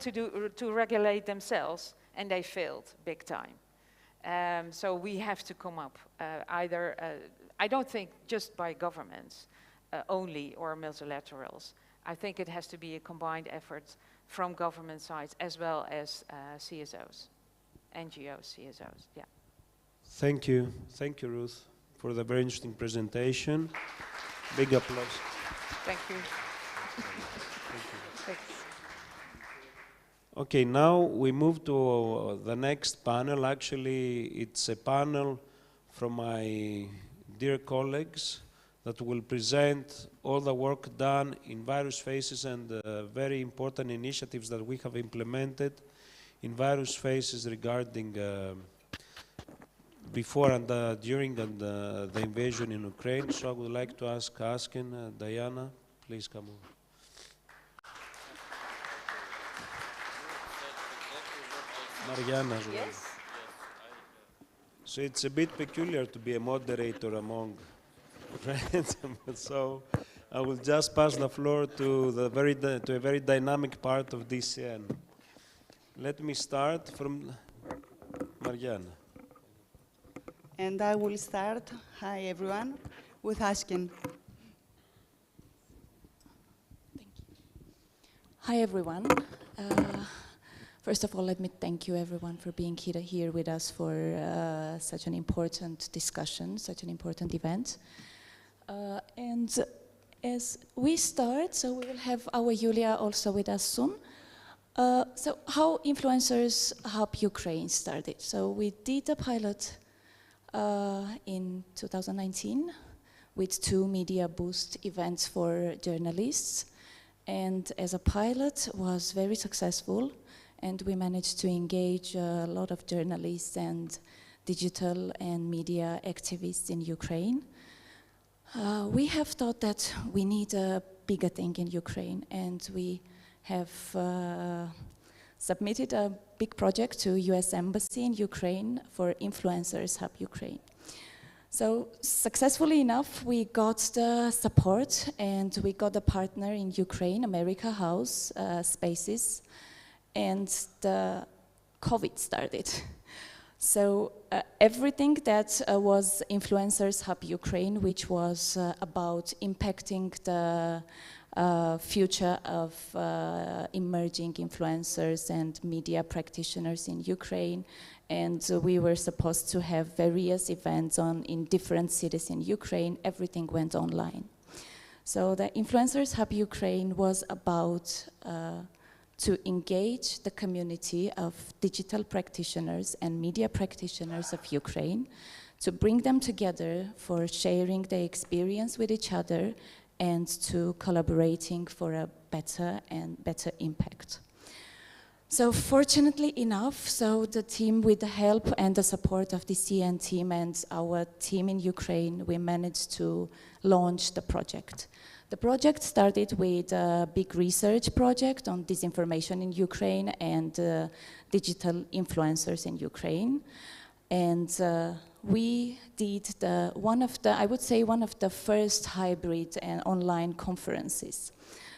to regulate themselves, and they failed big time. So we have to come up either, I don't think just by governments only or multilaterals. I think it has to be a combined effort from government sides as well as CSOs, NGOs, CSOs, yeah. Thank you, Ruth, for the very interesting presentation. Big applause. Thank you. Thanks. Okay, now we move to the next panel. Actually, it's a panel from my dear colleagues that will present all the work done in various phases and very important initiatives that we have implemented in various phases regarding before and during the invasion in Ukraine. So I would like to ask Askin, Diana, please come over. Mariana as well. Yes. So it's a bit peculiar to be a moderator among friends, so I will just pass the floor to a very dynamic part of DCN. Let me start from Mariana. And I will start, hi everyone, with Askin. Thank you. Hi everyone. First of all, let me thank you everyone for being here with us for such an important discussion, such an important event. And as we start, so we will have our Julia also with us soon. So how Influencers Hub Ukraine started. So we did a pilot in 2019 with 2 media boost events for journalists. And as a pilot was very successful, and we managed to engage a lot of journalists and digital and media activists in Ukraine. We have thought that we need a bigger thing in Ukraine, and we have submitted a big project to US Embassy in Ukraine for Influencers Hub Ukraine. So successfully enough, we got the support, and we got a partner in Ukraine, America House Spaces, and the COVID started. So everything that was Influencers Hub Ukraine, which was about impacting the future of emerging influencers and media practitioners in Ukraine, and we were supposed to have various events in different cities in Ukraine. Everything went online. So the Influencers Hub Ukraine was about to engage the community of digital practitioners and media practitioners of Ukraine, to bring them together for sharing their experience with each other and to collaborating for a better impact. So fortunately enough, so the team, with the help and the support of the CN team and our team in Ukraine, we managed to launch the project. The project started with a big research project on disinformation in Ukraine and digital influencers in Ukraine. And we did one of the first hybrid and online conferences.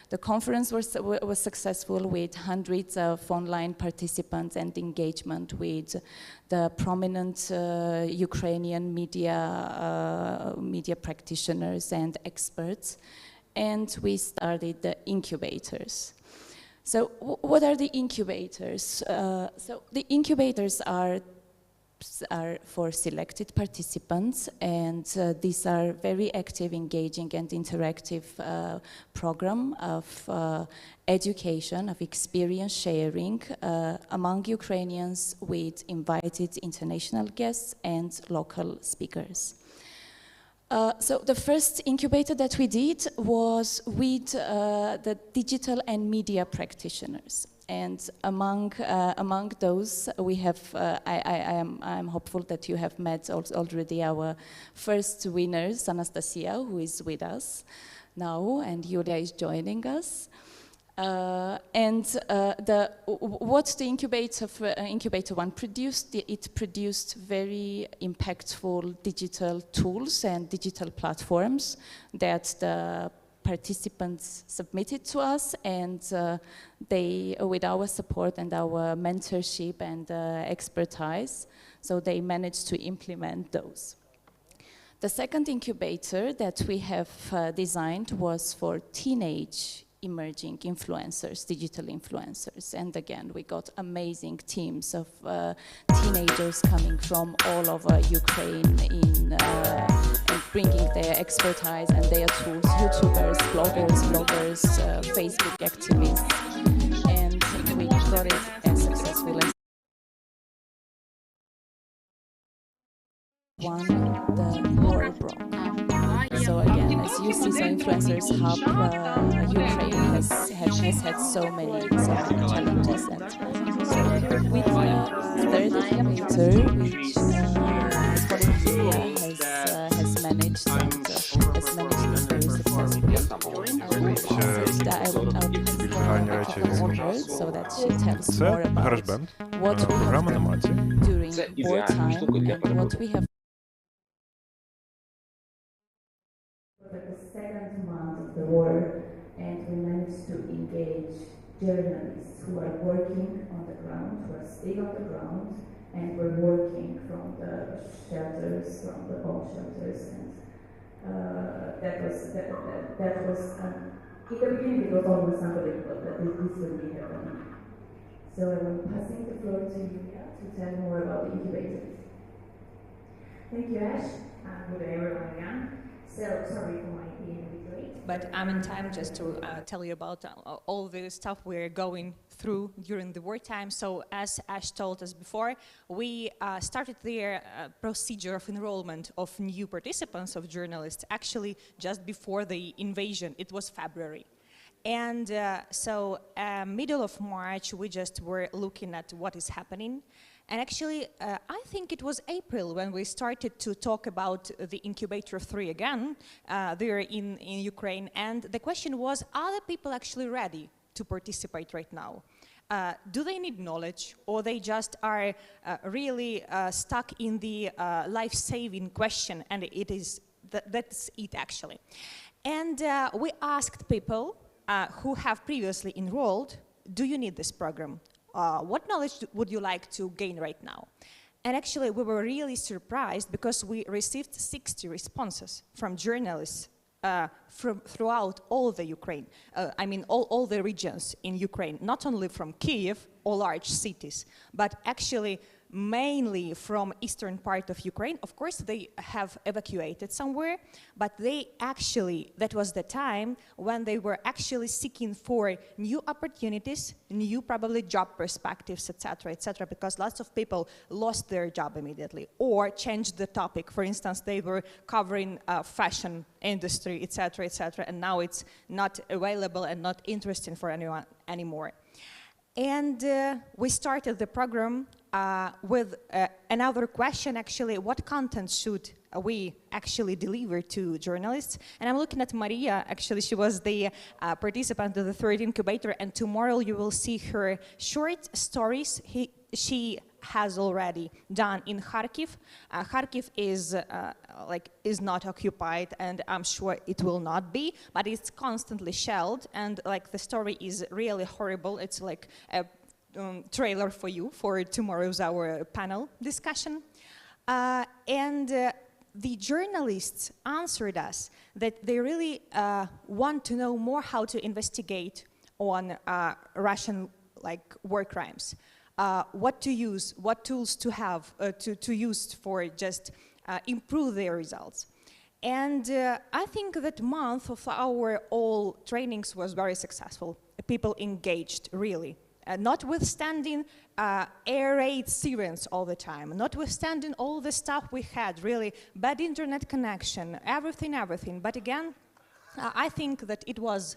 The conference was successful with hundreds of online participants and engagement with the prominent Ukrainian media practitioners and experts. And we started the incubators. So what are the incubators? So the incubators are for selected participants, and these are very active, engaging and interactive program of education, of experience sharing among Ukrainians with invited international guests and local speakers. So the first incubator that we did was with the digital and media practitioners. And among those, we have, I'm hopeful that you have met already our first winners, Anastasia, who is with us now, and Yulia is joining us. What the Incubator 1 produced, it produced very impactful digital tools and digital platforms that the participants submitted to us, and they, with our support and our mentorship and expertise, so they managed to implement those. The second incubator that we have designed was for teenage emerging influencers, digital influencers. And again, we got amazing teams of teenagers coming from all over Ukraine in and bringing their expertise and their tools, YouTubers, bloggers, Facebook activists. And we got it as successful as one, the war broke. So again, as you see, so Influencers Hub, Ukraine has had so many challenges. And so with the third incubator, which Polymedia has managed and has managed this very successfully, I will pass her so that she tells more about what we have done during wartime and what we have. The second month of the war, and we managed to engage journalists who are working on the ground, who are still on the ground, and were working from the shelters, from the bomb shelters, and that was in the beginning it was almost unbelievable that this would be happening. So I'm passing the floor to Julia to tell more about the incubators. Thank you, Ash. Good day, everyone again. So, sorry for my being a bit late. But I'm in time just to tell you about all the stuff we're going through during the wartime. So, as Ash told us before, we started the procedure of enrollment of new participants, of journalists, actually just before the invasion. It was February. And so, middle of March, we just were looking at what is happening. And actually, I think it was April when we started to talk about the Incubator 3 again there in Ukraine. And the question was, are the people actually ready to participate right now? Do they need knowledge, or they just are really stuck in the life-saving question? And it is that's it, actually. And we asked people who have previously enrolled, do you need this program? What knowledge would you like to gain right now? And actually, we were really surprised because we received 60 responses from journalists from throughout all the Ukraine. I mean, all the regions in Ukraine, not only from Kyiv or large cities, but actually mainly from eastern part of Ukraine. Of course, they have evacuated somewhere, but they actually, that was the time when they were actually seeking for new opportunities, new probably job perspectives, etc., because lots of people lost their job immediately or changed the topic. For instance, they were covering fashion industry, etc., and now it's not available and not interesting for anyone anymore. And we started the program with another question, actually, what content should we actually deliver to journalists? And I'm looking at Maria, actually, she was the participant of the third incubator, and tomorrow you will see her short stories she has already done in Kharkiv. Kharkiv is not occupied, and I'm sure it will not be, but it's constantly shelled, and like the story is really horrible. It's like a trailer for you for tomorrow's our panel discussion. The journalists answered us that they really want to know more how to investigate on Russian war crimes. What to use, what tools to have to use for just improve their results. And I think that month of our all trainings was very successful. People engaged, really. Notwithstanding air raid sirens all the time, notwithstanding all the stuff we had, really bad internet connection, everything. But again, I think that it was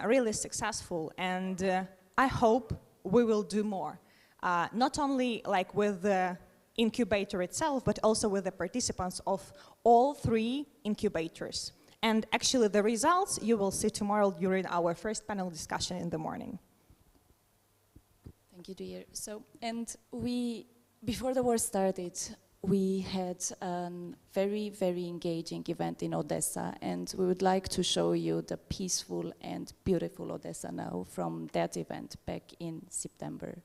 really successful, and I hope we will do more. Not only like with the incubator itself, but also with the participants of all three incubators. And actually the results you will see tomorrow during our first panel discussion in the morning. Thank you, dear. So, and we, before the war started, we had a very, very engaging event in Odessa, and we would like to show you the peaceful and beautiful Odessa now from that event back in September.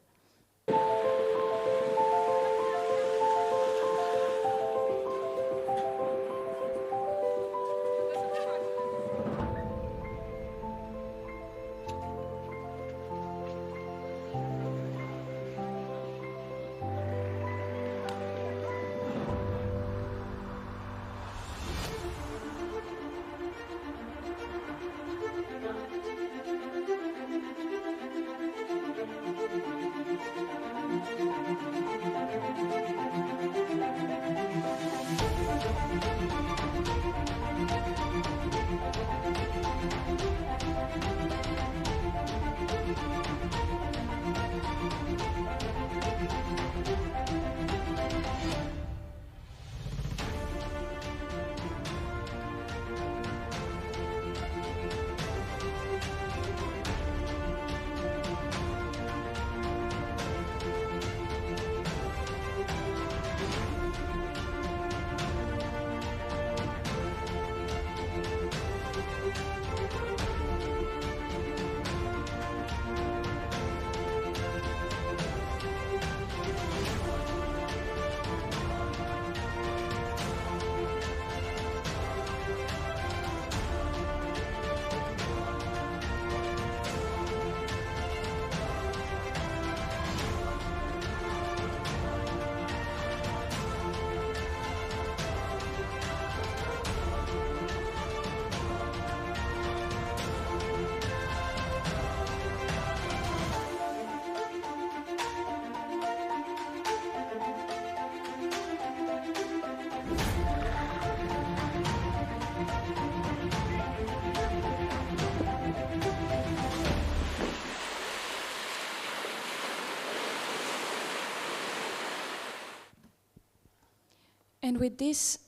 And with this,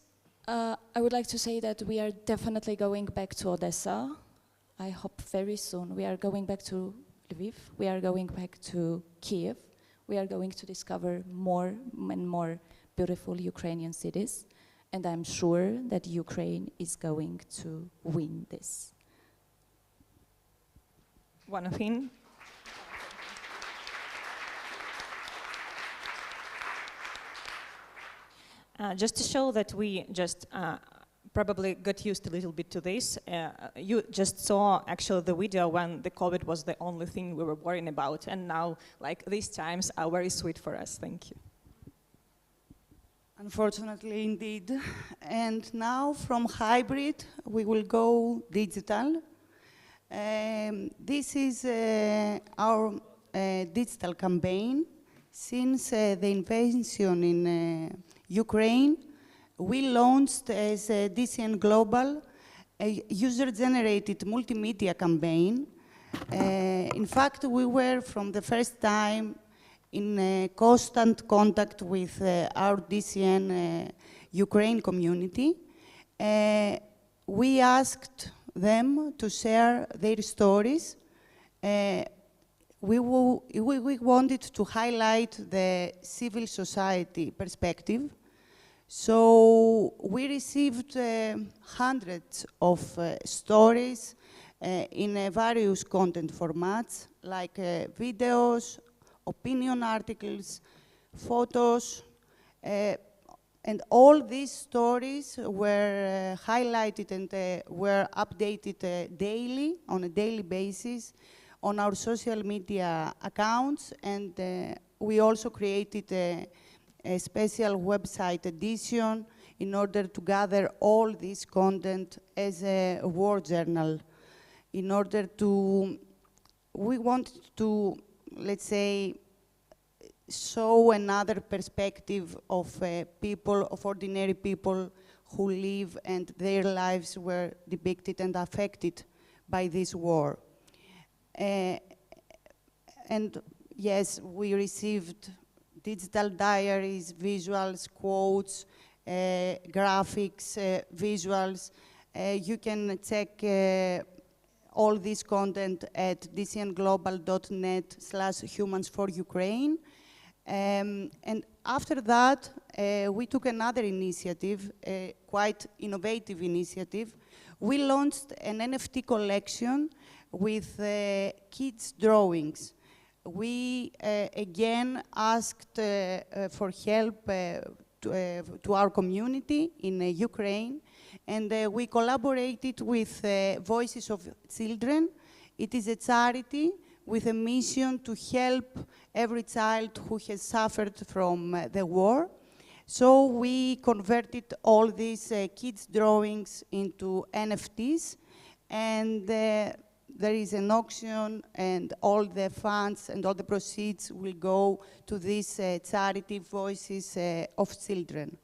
I would like to say that we are definitely going back to Odessa. I hope very soon. We are going back to Lviv. We are going back to Kiev. We are going to discover more and more beautiful Ukrainian cities. And I'm sure that Ukraine is going to win this. One thing. Just to show that we just probably got used a little bit to this, you just saw actually the video when the COVID was the only thing we were worrying about, and now like these times are very sweet for us. Thank you. Unfortunately, indeed. And now from hybrid, we will go digital. This is our digital campaign. Since the invasion in Ukraine, we launched as a DCN Global a user-generated multimedia campaign. In fact, we were from the first time in constant contact with our DCN Ukraine community. We asked them to share their stories. We wanted to highlight the civil society perspective. So we received hundreds of stories in various content formats, like videos, opinion articles, photos, and all these stories were highlighted and were updated daily, on a daily basis, on our social media accounts, and we also created a special website edition in order to gather all this content as a war journal. In order to, we wanted to, let's say, show another perspective of people, of ordinary people who live and their lives were depicted and affected by this war. And yes, we received digital diaries, visuals, quotes, graphics, visuals. You can check all this content at dcnglobal.net/humans for Ukraine. And after that, we took another initiative, a quite innovative initiative. We launched an NFT collection with kids' drawings. We again asked for help to our community in Ukraine, and we collaborated with Voices of Children. It is a charity with a mission to help every child who has suffered from the war. So we converted all these kids' drawings into NFTs, and there is an auction, and all the funds and all the proceeds will go to this charity, Voices of Children.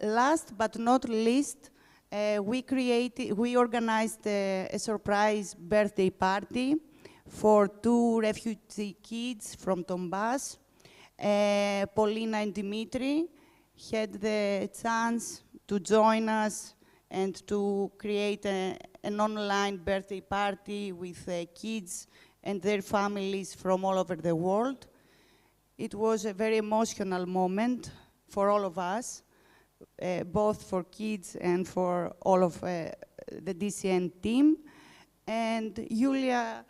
Last but not least, we organized a surprise birthday party for 2 refugee kids from Donbass. Polina and Dimitri had the chance to join us and to create an online birthday party with kids and their families from all over the world. It was a very emotional moment for all of us, both for kids and for all of the DCN team. And Julia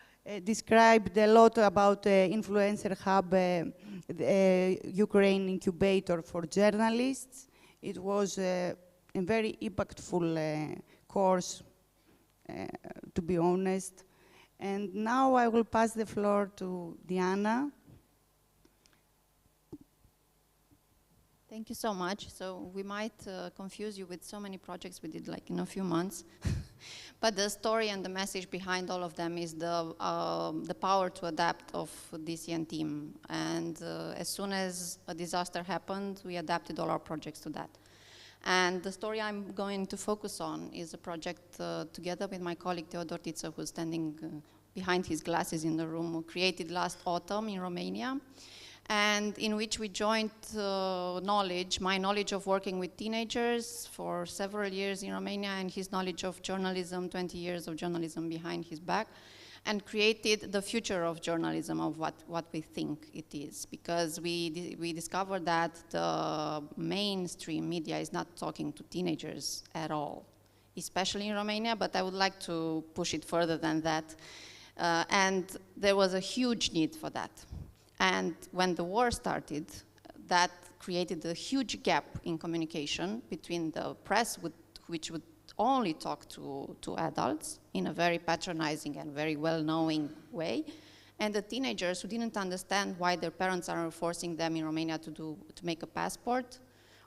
described a lot about Influencer Hub, Ukraine incubator for journalists. It was a very impactful course, to be honest. And now I will pass the floor to Diana. Thank you so much. So we might confuse you with so many projects we did like in a few months. But the story and the message behind all of them is the power to adapt of DCN team. And as soon as a disaster happened, we adapted all our projects to that. And the story I'm going to focus on is a project together with my colleague Teodor Tiță, who's standing behind his glasses in the room, who created last autumn in Romania, and in which we joined my knowledge of working with teenagers for several years in Romania, and his knowledge of journalism, 20 years of journalism behind his back, and created the future of journalism, of what we think it is. Because we discovered that the mainstream media is not talking to teenagers at all, especially in Romania, but I would like to push it further than that. And there was a huge need for that. And when the war started, that created a huge gap in communication between the press, which would only talk to adults in a very patronizing and very well-knowing way, and the teenagers who didn't understand why their parents are forcing them in Romania to make a passport,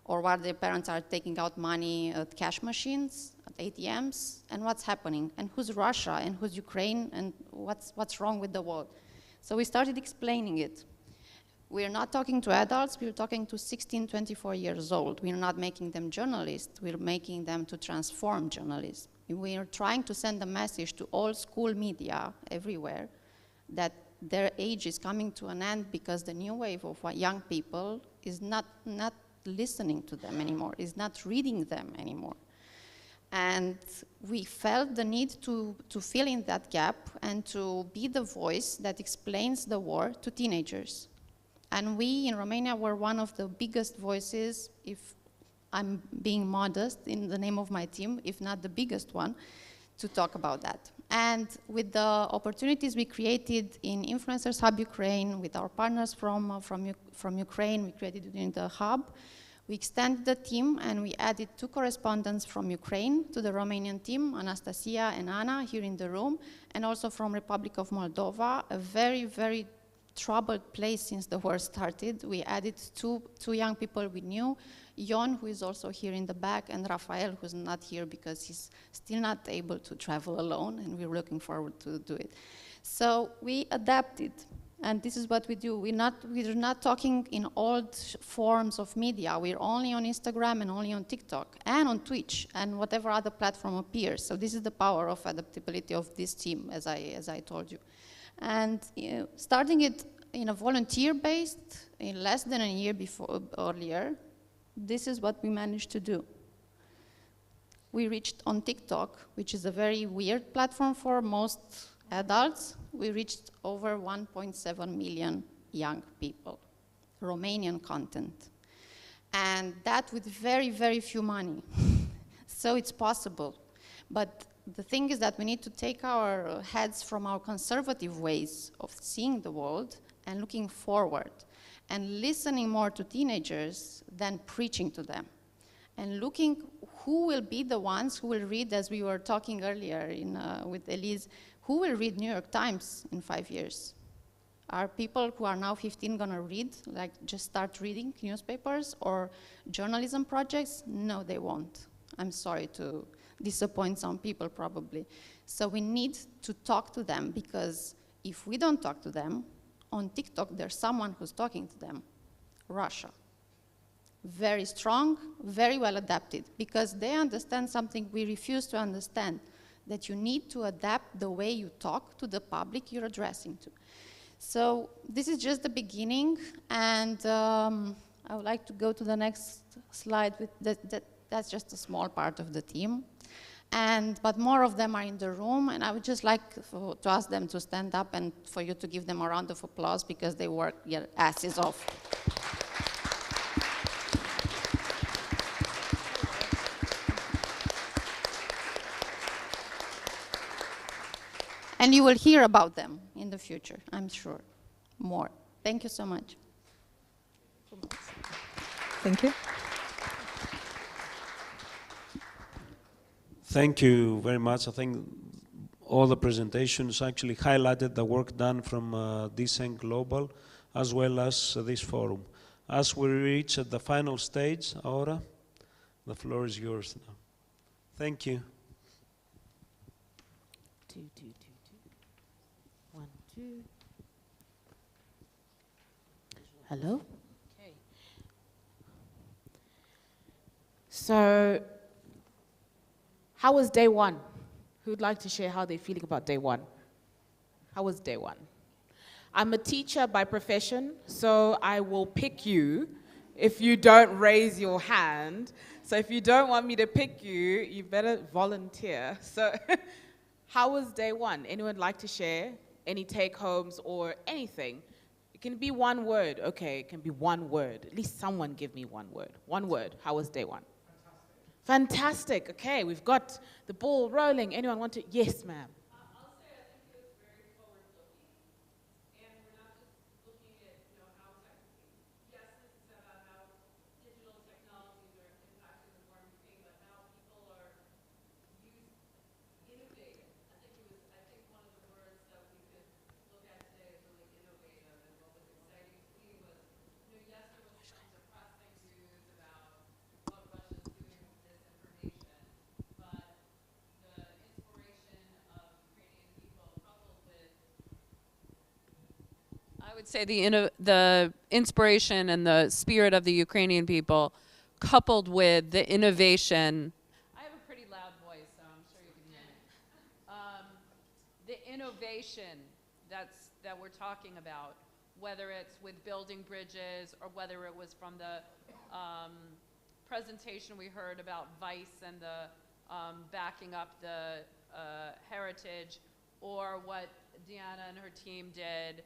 or why their parents are taking out money at cash machines, at ATMs, and what's happening, and who's Russia, and who's Ukraine, and what's wrong with the world. So we started explaining it. We're not talking to adults, we're talking to 16, 24 years old. We're not making them journalists, we're making them to transform journalists. We are trying to send a message to all school media everywhere that their age is coming to an end because the new wave of young people is not listening to them anymore, is not reading them anymore. And we felt the need to fill in that gap and to be the voice that explains the war to teenagers. And we in Romania were one of the biggest voices, if I'm being modest in the name of my team, if not the biggest one, to talk about that. And with the opportunities we created in Influencers Hub Ukraine, with our partners from Ukraine, we created it in the hub. We extended the team and we added 2 correspondents from Ukraine to the Romanian team, Anastasia and Anna here in the room, and also from Republic of Moldova, a very, very troubled place since the war started. We added two young people we knew, Ion, who is also here in the back, and Rafael, who's not here because he's still not able to travel alone, and we're looking forward to do it. So we adapted. And this is what we do. We're not talking in old forms of media. We're only on Instagram and only on TikTok and on Twitch and whatever other platform appears. So this is the power of adaptability of this team, as I told you. And starting it in a volunteer-based, in less than a year earlier, this is what we managed to do. We reached on TikTok, which is a very weird platform for most adults. We reached over 1.7 million young people, Romanian content. And that with very, very few money. So it's possible. But the thing is that we need to take our heads from our conservative ways of seeing the world and looking forward and listening more to teenagers than preaching to them. And looking who will be the ones who will read, as we were talking earlier with Elise, who will read New York Times in 5 years? Are people who are now 15 gonna read, like just start reading newspapers or journalism projects? No, they won't. I'm sorry to disappoint some people probably. So we need to talk to them, because if we don't talk to them, on TikTok there's someone who's talking to them, Russia. Very strong, very well adapted, because they understand something we refuse to understand, that you need to adapt the way you talk to the public you're addressing to. So this is just the beginning, and I would like to go to the next slide. That's just a small part of the team, but more of them are in the room, and I would just like to ask them to stand up and for you to give them a round of applause, because they work their asses off. And you will hear about them in the future, I'm sure, more. Thank you so much. Thank you. Thank you very much. I think all the presentations actually highlighted the work done from DCEN Global, as well as this forum. As we reach at the final stage, Aura, the floor is yours now. Thank you. 2, 2, 2, 2. 1, 2. Hello? Okay. So, how was day one? Who'd like to share how they're feeling about day one? How was day one? I'm a teacher by profession, so I will pick you if you don't raise your hand. So if you don't want me to pick you, you better volunteer. So how was day one? Anyone like to share any take-homes or anything? It can be one word. Okay, it can be one word. At least someone give me one word. One word. How was day one? Fantastic. Fantastic. Okay, we've got the ball rolling. Anyone want to? Yes, ma'am. I'll say I think it was very forward-looking, and we're not just looking at, how technically. Yes, this is about how digital technologies are impacting the farming, but how people are innovative. I think one of the words that we could look at today is really innovative, and what was exciting to me was, yes, there was some depressing news about what Russia's doing with disinformation, but the inspiration of Ukrainian people coupled with, I would say the inspiration and the spirit of the Ukrainian people coupled with the innovation. I have a pretty loud voice, so I'm sure you can hear me. The innovation that we're talking about, whether it's with building bridges or whether it was from the presentation we heard about Vice and the backing up the heritage, or what Diana and her team did,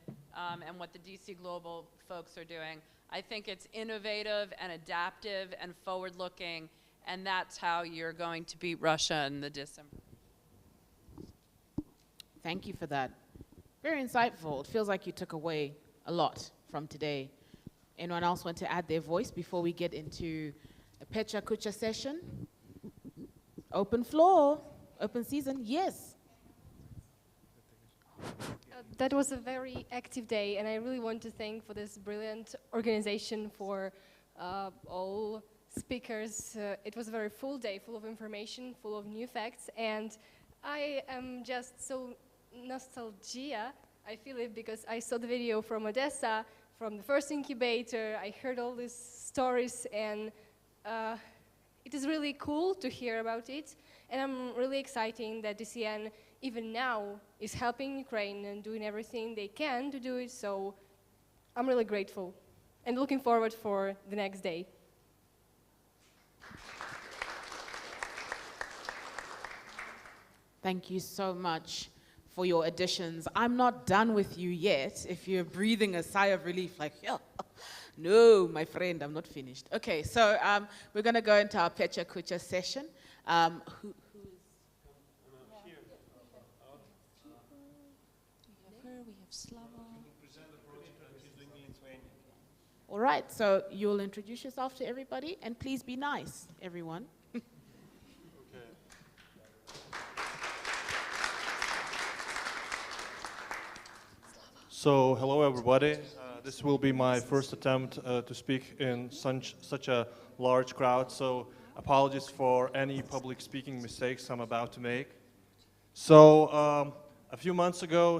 and what the DC Global folks are doing. I think it's innovative and adaptive and forward-looking, and that's how you're going to beat Russia in the December. Thank you for that. Very insightful. It feels like you took away a lot from today. Anyone else want to add their voice before we get into a Pecha Kucha session? Open floor, open season, yes. That was a very active day, and I really want to thank for this brilliant organization, for all speakers. It was a very full day, full of information, full of new facts, and I am just so nostalgia. I feel it because I saw the video from Odessa, from the first incubator. I heard all these stories, and it is really cool to hear about it. And I'm really excited that DCN, even now, is helping Ukraine and doing everything they can to do it. So I'm really grateful and looking forward for the next day. Thank you so much for your additions. I'm not done with you yet. If you're breathing a sigh of relief, like, yeah. No, my friend, I'm not finished. Okay, so we're going to go into our Pecha Kucha session. All right, so you'll introduce yourself to everybody, and please be nice, everyone. So, hello everybody. This will be my first attempt to speak in such a large crowd, so apologies for any public speaking mistakes I'm about to make. So, a few months ago,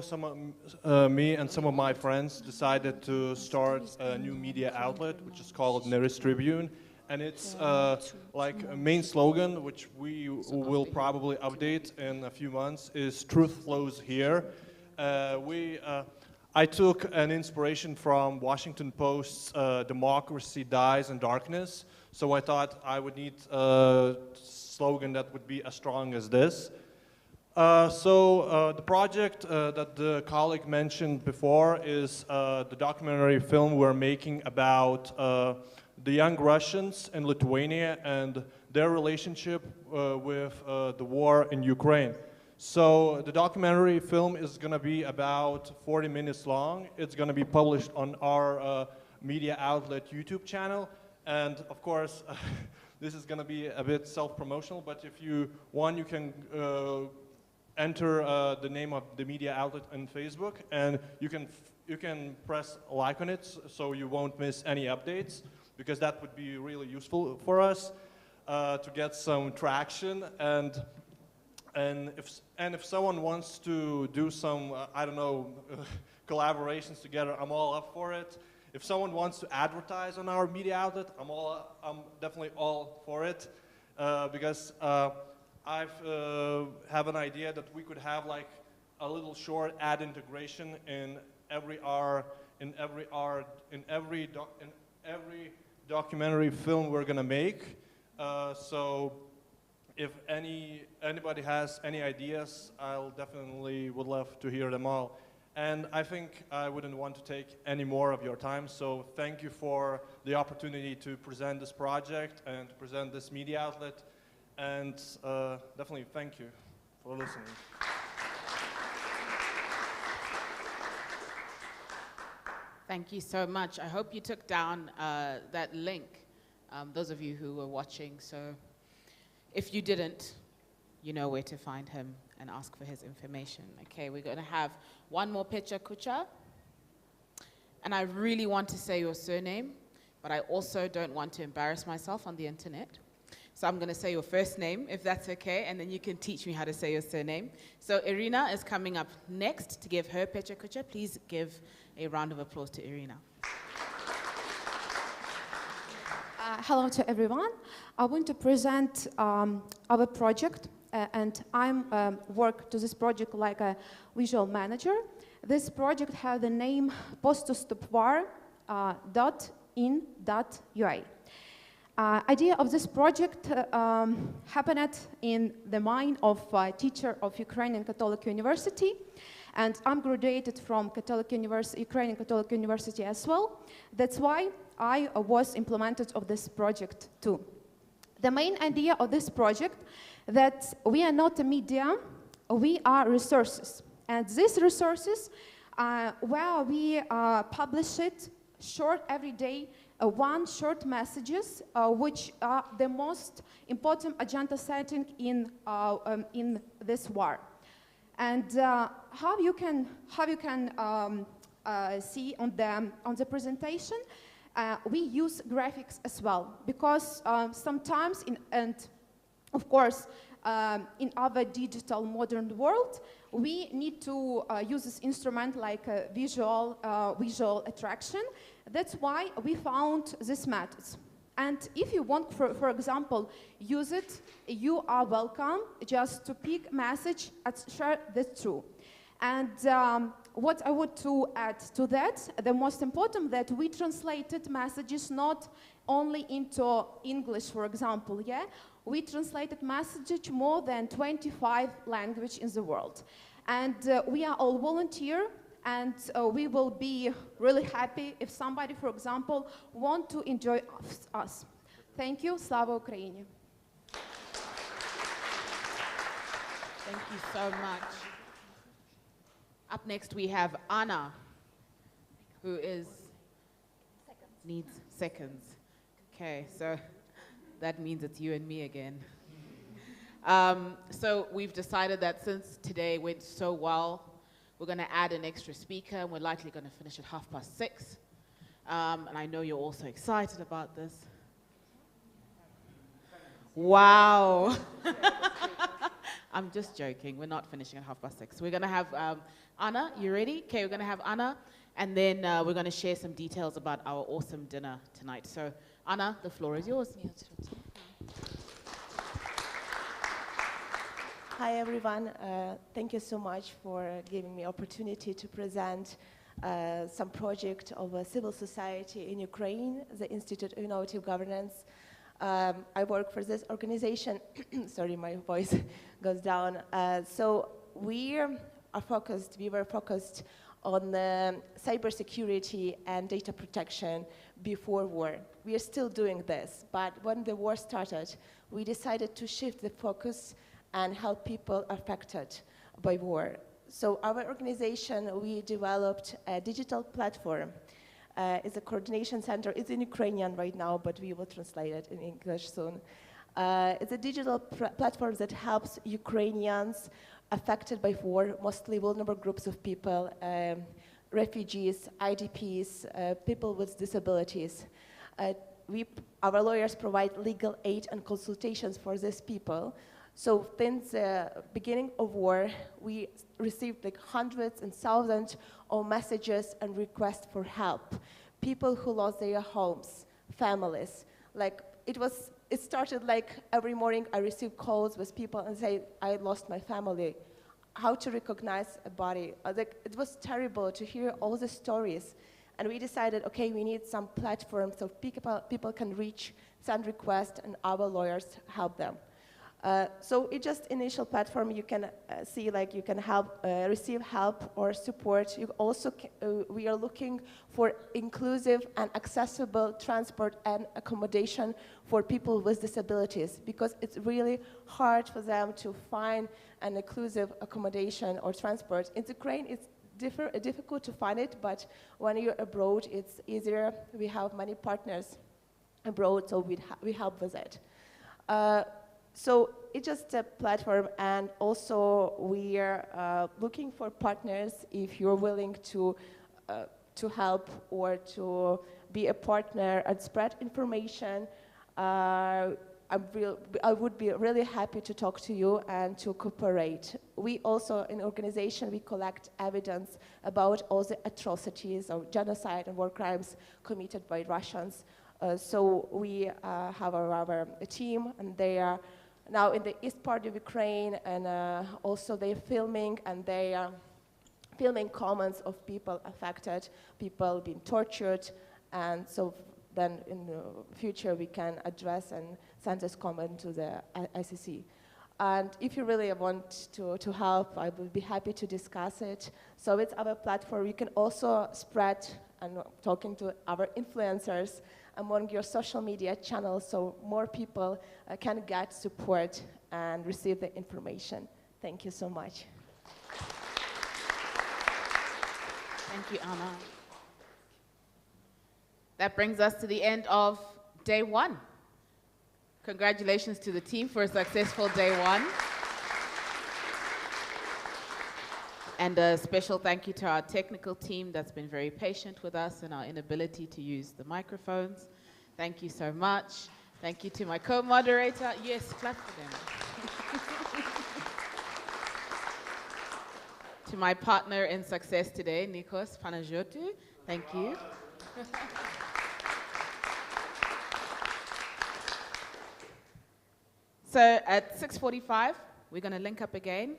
me and some of my friends decided to start a new media outlet, which is called Neris Tribune. And it's like a main slogan, which we will probably update in a few months, is "Truth flows here." I took an inspiration from Washington Post's "Democracy dies in darkness," so I thought I would need a slogan that would be as strong as this. The project that the colleague mentioned before is the documentary film we're making about the young Russians in Lithuania and their relationship with the war in Ukraine. So the documentary film is going to be about 40 minutes long. It's going to be published on our media outlet YouTube channel. And of course, this is going to be a bit self-promotional, but if you want, you can enter the name of the media outlet on Facebook, and you can press like on it so you won't miss any updates, because that would be really useful for us to get some traction. And if someone wants to do some, I don't know, collaborations together, I'm all up for it. If someone wants to advertise on our media outlet, I'm definitely all for it, because I have an idea that we could have like a little short ad integration in every documentary film we're gonna make. So if anybody has any ideas, I'll definitely would love to hear them all. And I think I wouldn't want to take any more of your time, so thank you for the opportunity to present this project and to present this media outlet, and definitely thank you for listening. Thank you so much. I hope you took down that link, those of you who were watching. So if you didn't, you know where to find him and ask for his information. Okay, we're going to have one more Pecha Kucha. And I really want to say your surname, but I also don't want to embarrass myself on the internet. So I'm going to say your first name, if that's okay, and then you can teach me how to say your surname. So Irina is coming up next to give her Pecha Kucha. Please give a round of applause to Irina. Hello to everyone. I want to present our project, and I'm work to this project like a visual manager. This project has the name postostopvar.in.ua. Idea of this project happened in the mind of a teacher of Ukrainian Catholic University, and I'm graduated from Ukrainian Catholic University as well. That's why I was implemented of this project too. The main idea of this project that we are not a media, we are resources, and these resources where we publish it short every day. One short messages, which are the most important agenda setting in this war, and how you can see on the presentation, we use graphics as well, because sometimes of course in our digital modern world we need to use this instrument like a visual attraction. That's why we found this methods. And if you want, for example, use it, you are welcome just to pick message and share this through. And what I want to add to that, the most important, that we translated messages not only into English, for example, yeah? We translated messages more than 25 languages in the world. And we are all volunteer, And we will be really happy if somebody, for example, want to enjoy us. Thank you. Slava Ukraini. Thank you so much. Up next, we have Anna, who needs seconds. Okay, so that means it's you and me again. So we've decided that since today went so well, we're going to add an extra speaker, and we're likely going to finish at 6:30. And I know you're also excited about this. Wow. I'm just joking. We're not finishing at 6:30. We're going to have Anna. You ready? Okay, we're going to have Anna, and then we're going to share some details about our awesome dinner tonight. So, Anna, the floor is yours. Hi, everyone. Thank you so much for giving me opportunity to present some project of a civil society in Ukraine, the Institute of Innovative Governance. I work for this organization. Sorry, my voice goes down. So we were focused on cybersecurity and data protection before war. We are still doing this, but when the war started, we decided to shift the focus and help people affected by war. So our organization, we developed a digital platform. It's a coordination center. It's in Ukrainian right now, but we will translate it in English soon. It's a digital platform that helps Ukrainians affected by war, mostly vulnerable groups of people, refugees, IDPs, people with disabilities. Our lawyers provide legal aid and consultations for these people. So since the beginning of war, we received like hundreds and thousands of messages and requests for help. People who lost their homes, families. Like it started like every morning I received calls with people and say, I lost my family. How to recognize a body. It was terrible to hear all the stories. And we decided, okay, we need some platform so people can reach, send requests, and our lawyers help them. So it's just initial platform. You can see like you can help, receive help or support. You also we are looking for inclusive and accessible transport and accommodation for people with disabilities, because it's really hard for them to find an inclusive accommodation or transport. In Ukraine, it's difficult to find it, but when you're abroad, it's easier. We have many partners abroad, so we help with it. So it's just a platform, and also we are looking for partners if you're willing to help or to be a partner and spread information. I would be really happy to talk to you and to cooperate. We also, in organization, we collect evidence about all the atrocities of genocide and war crimes committed by Russians. So we have our team, and they are now in the east part of Ukraine, and also they're filming, and they are filming comments of people affected, people being tortured, and so then in the future we can address and send this comment to the ICC. And if you really want to help, I will be happy to discuss it. So it's our platform. You can also spread and talking to our influencers among your social media channels, so more people can get support and receive the information. Thank you so much. Thank you, Anna. That brings us to the end of day one. Congratulations to the team for a successful day one. And a special thank you to our technical team that's been very patient with us and our inability to use the microphones. Thank you so much. Thank you to my co-moderator. Yes, clap for them. To my partner in success today, Nikos Panagiotou. Thank you. So at 6:45, we're going to link up again.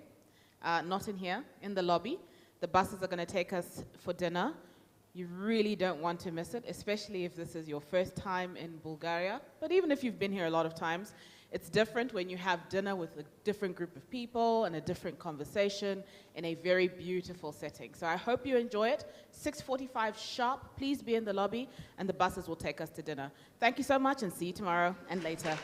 Not in here, in the lobby. The buses are going to take us for dinner. You really don't want to miss it, especially if this is your first time in Bulgaria. But even if you've been here a lot of times, It's different when you have dinner with a different group of people and a different conversation in a very beautiful setting. So I hope you enjoy it. 6:45 sharp, please be in the lobby, and the buses will take us to dinner. Thank you so much, and see you tomorrow and later.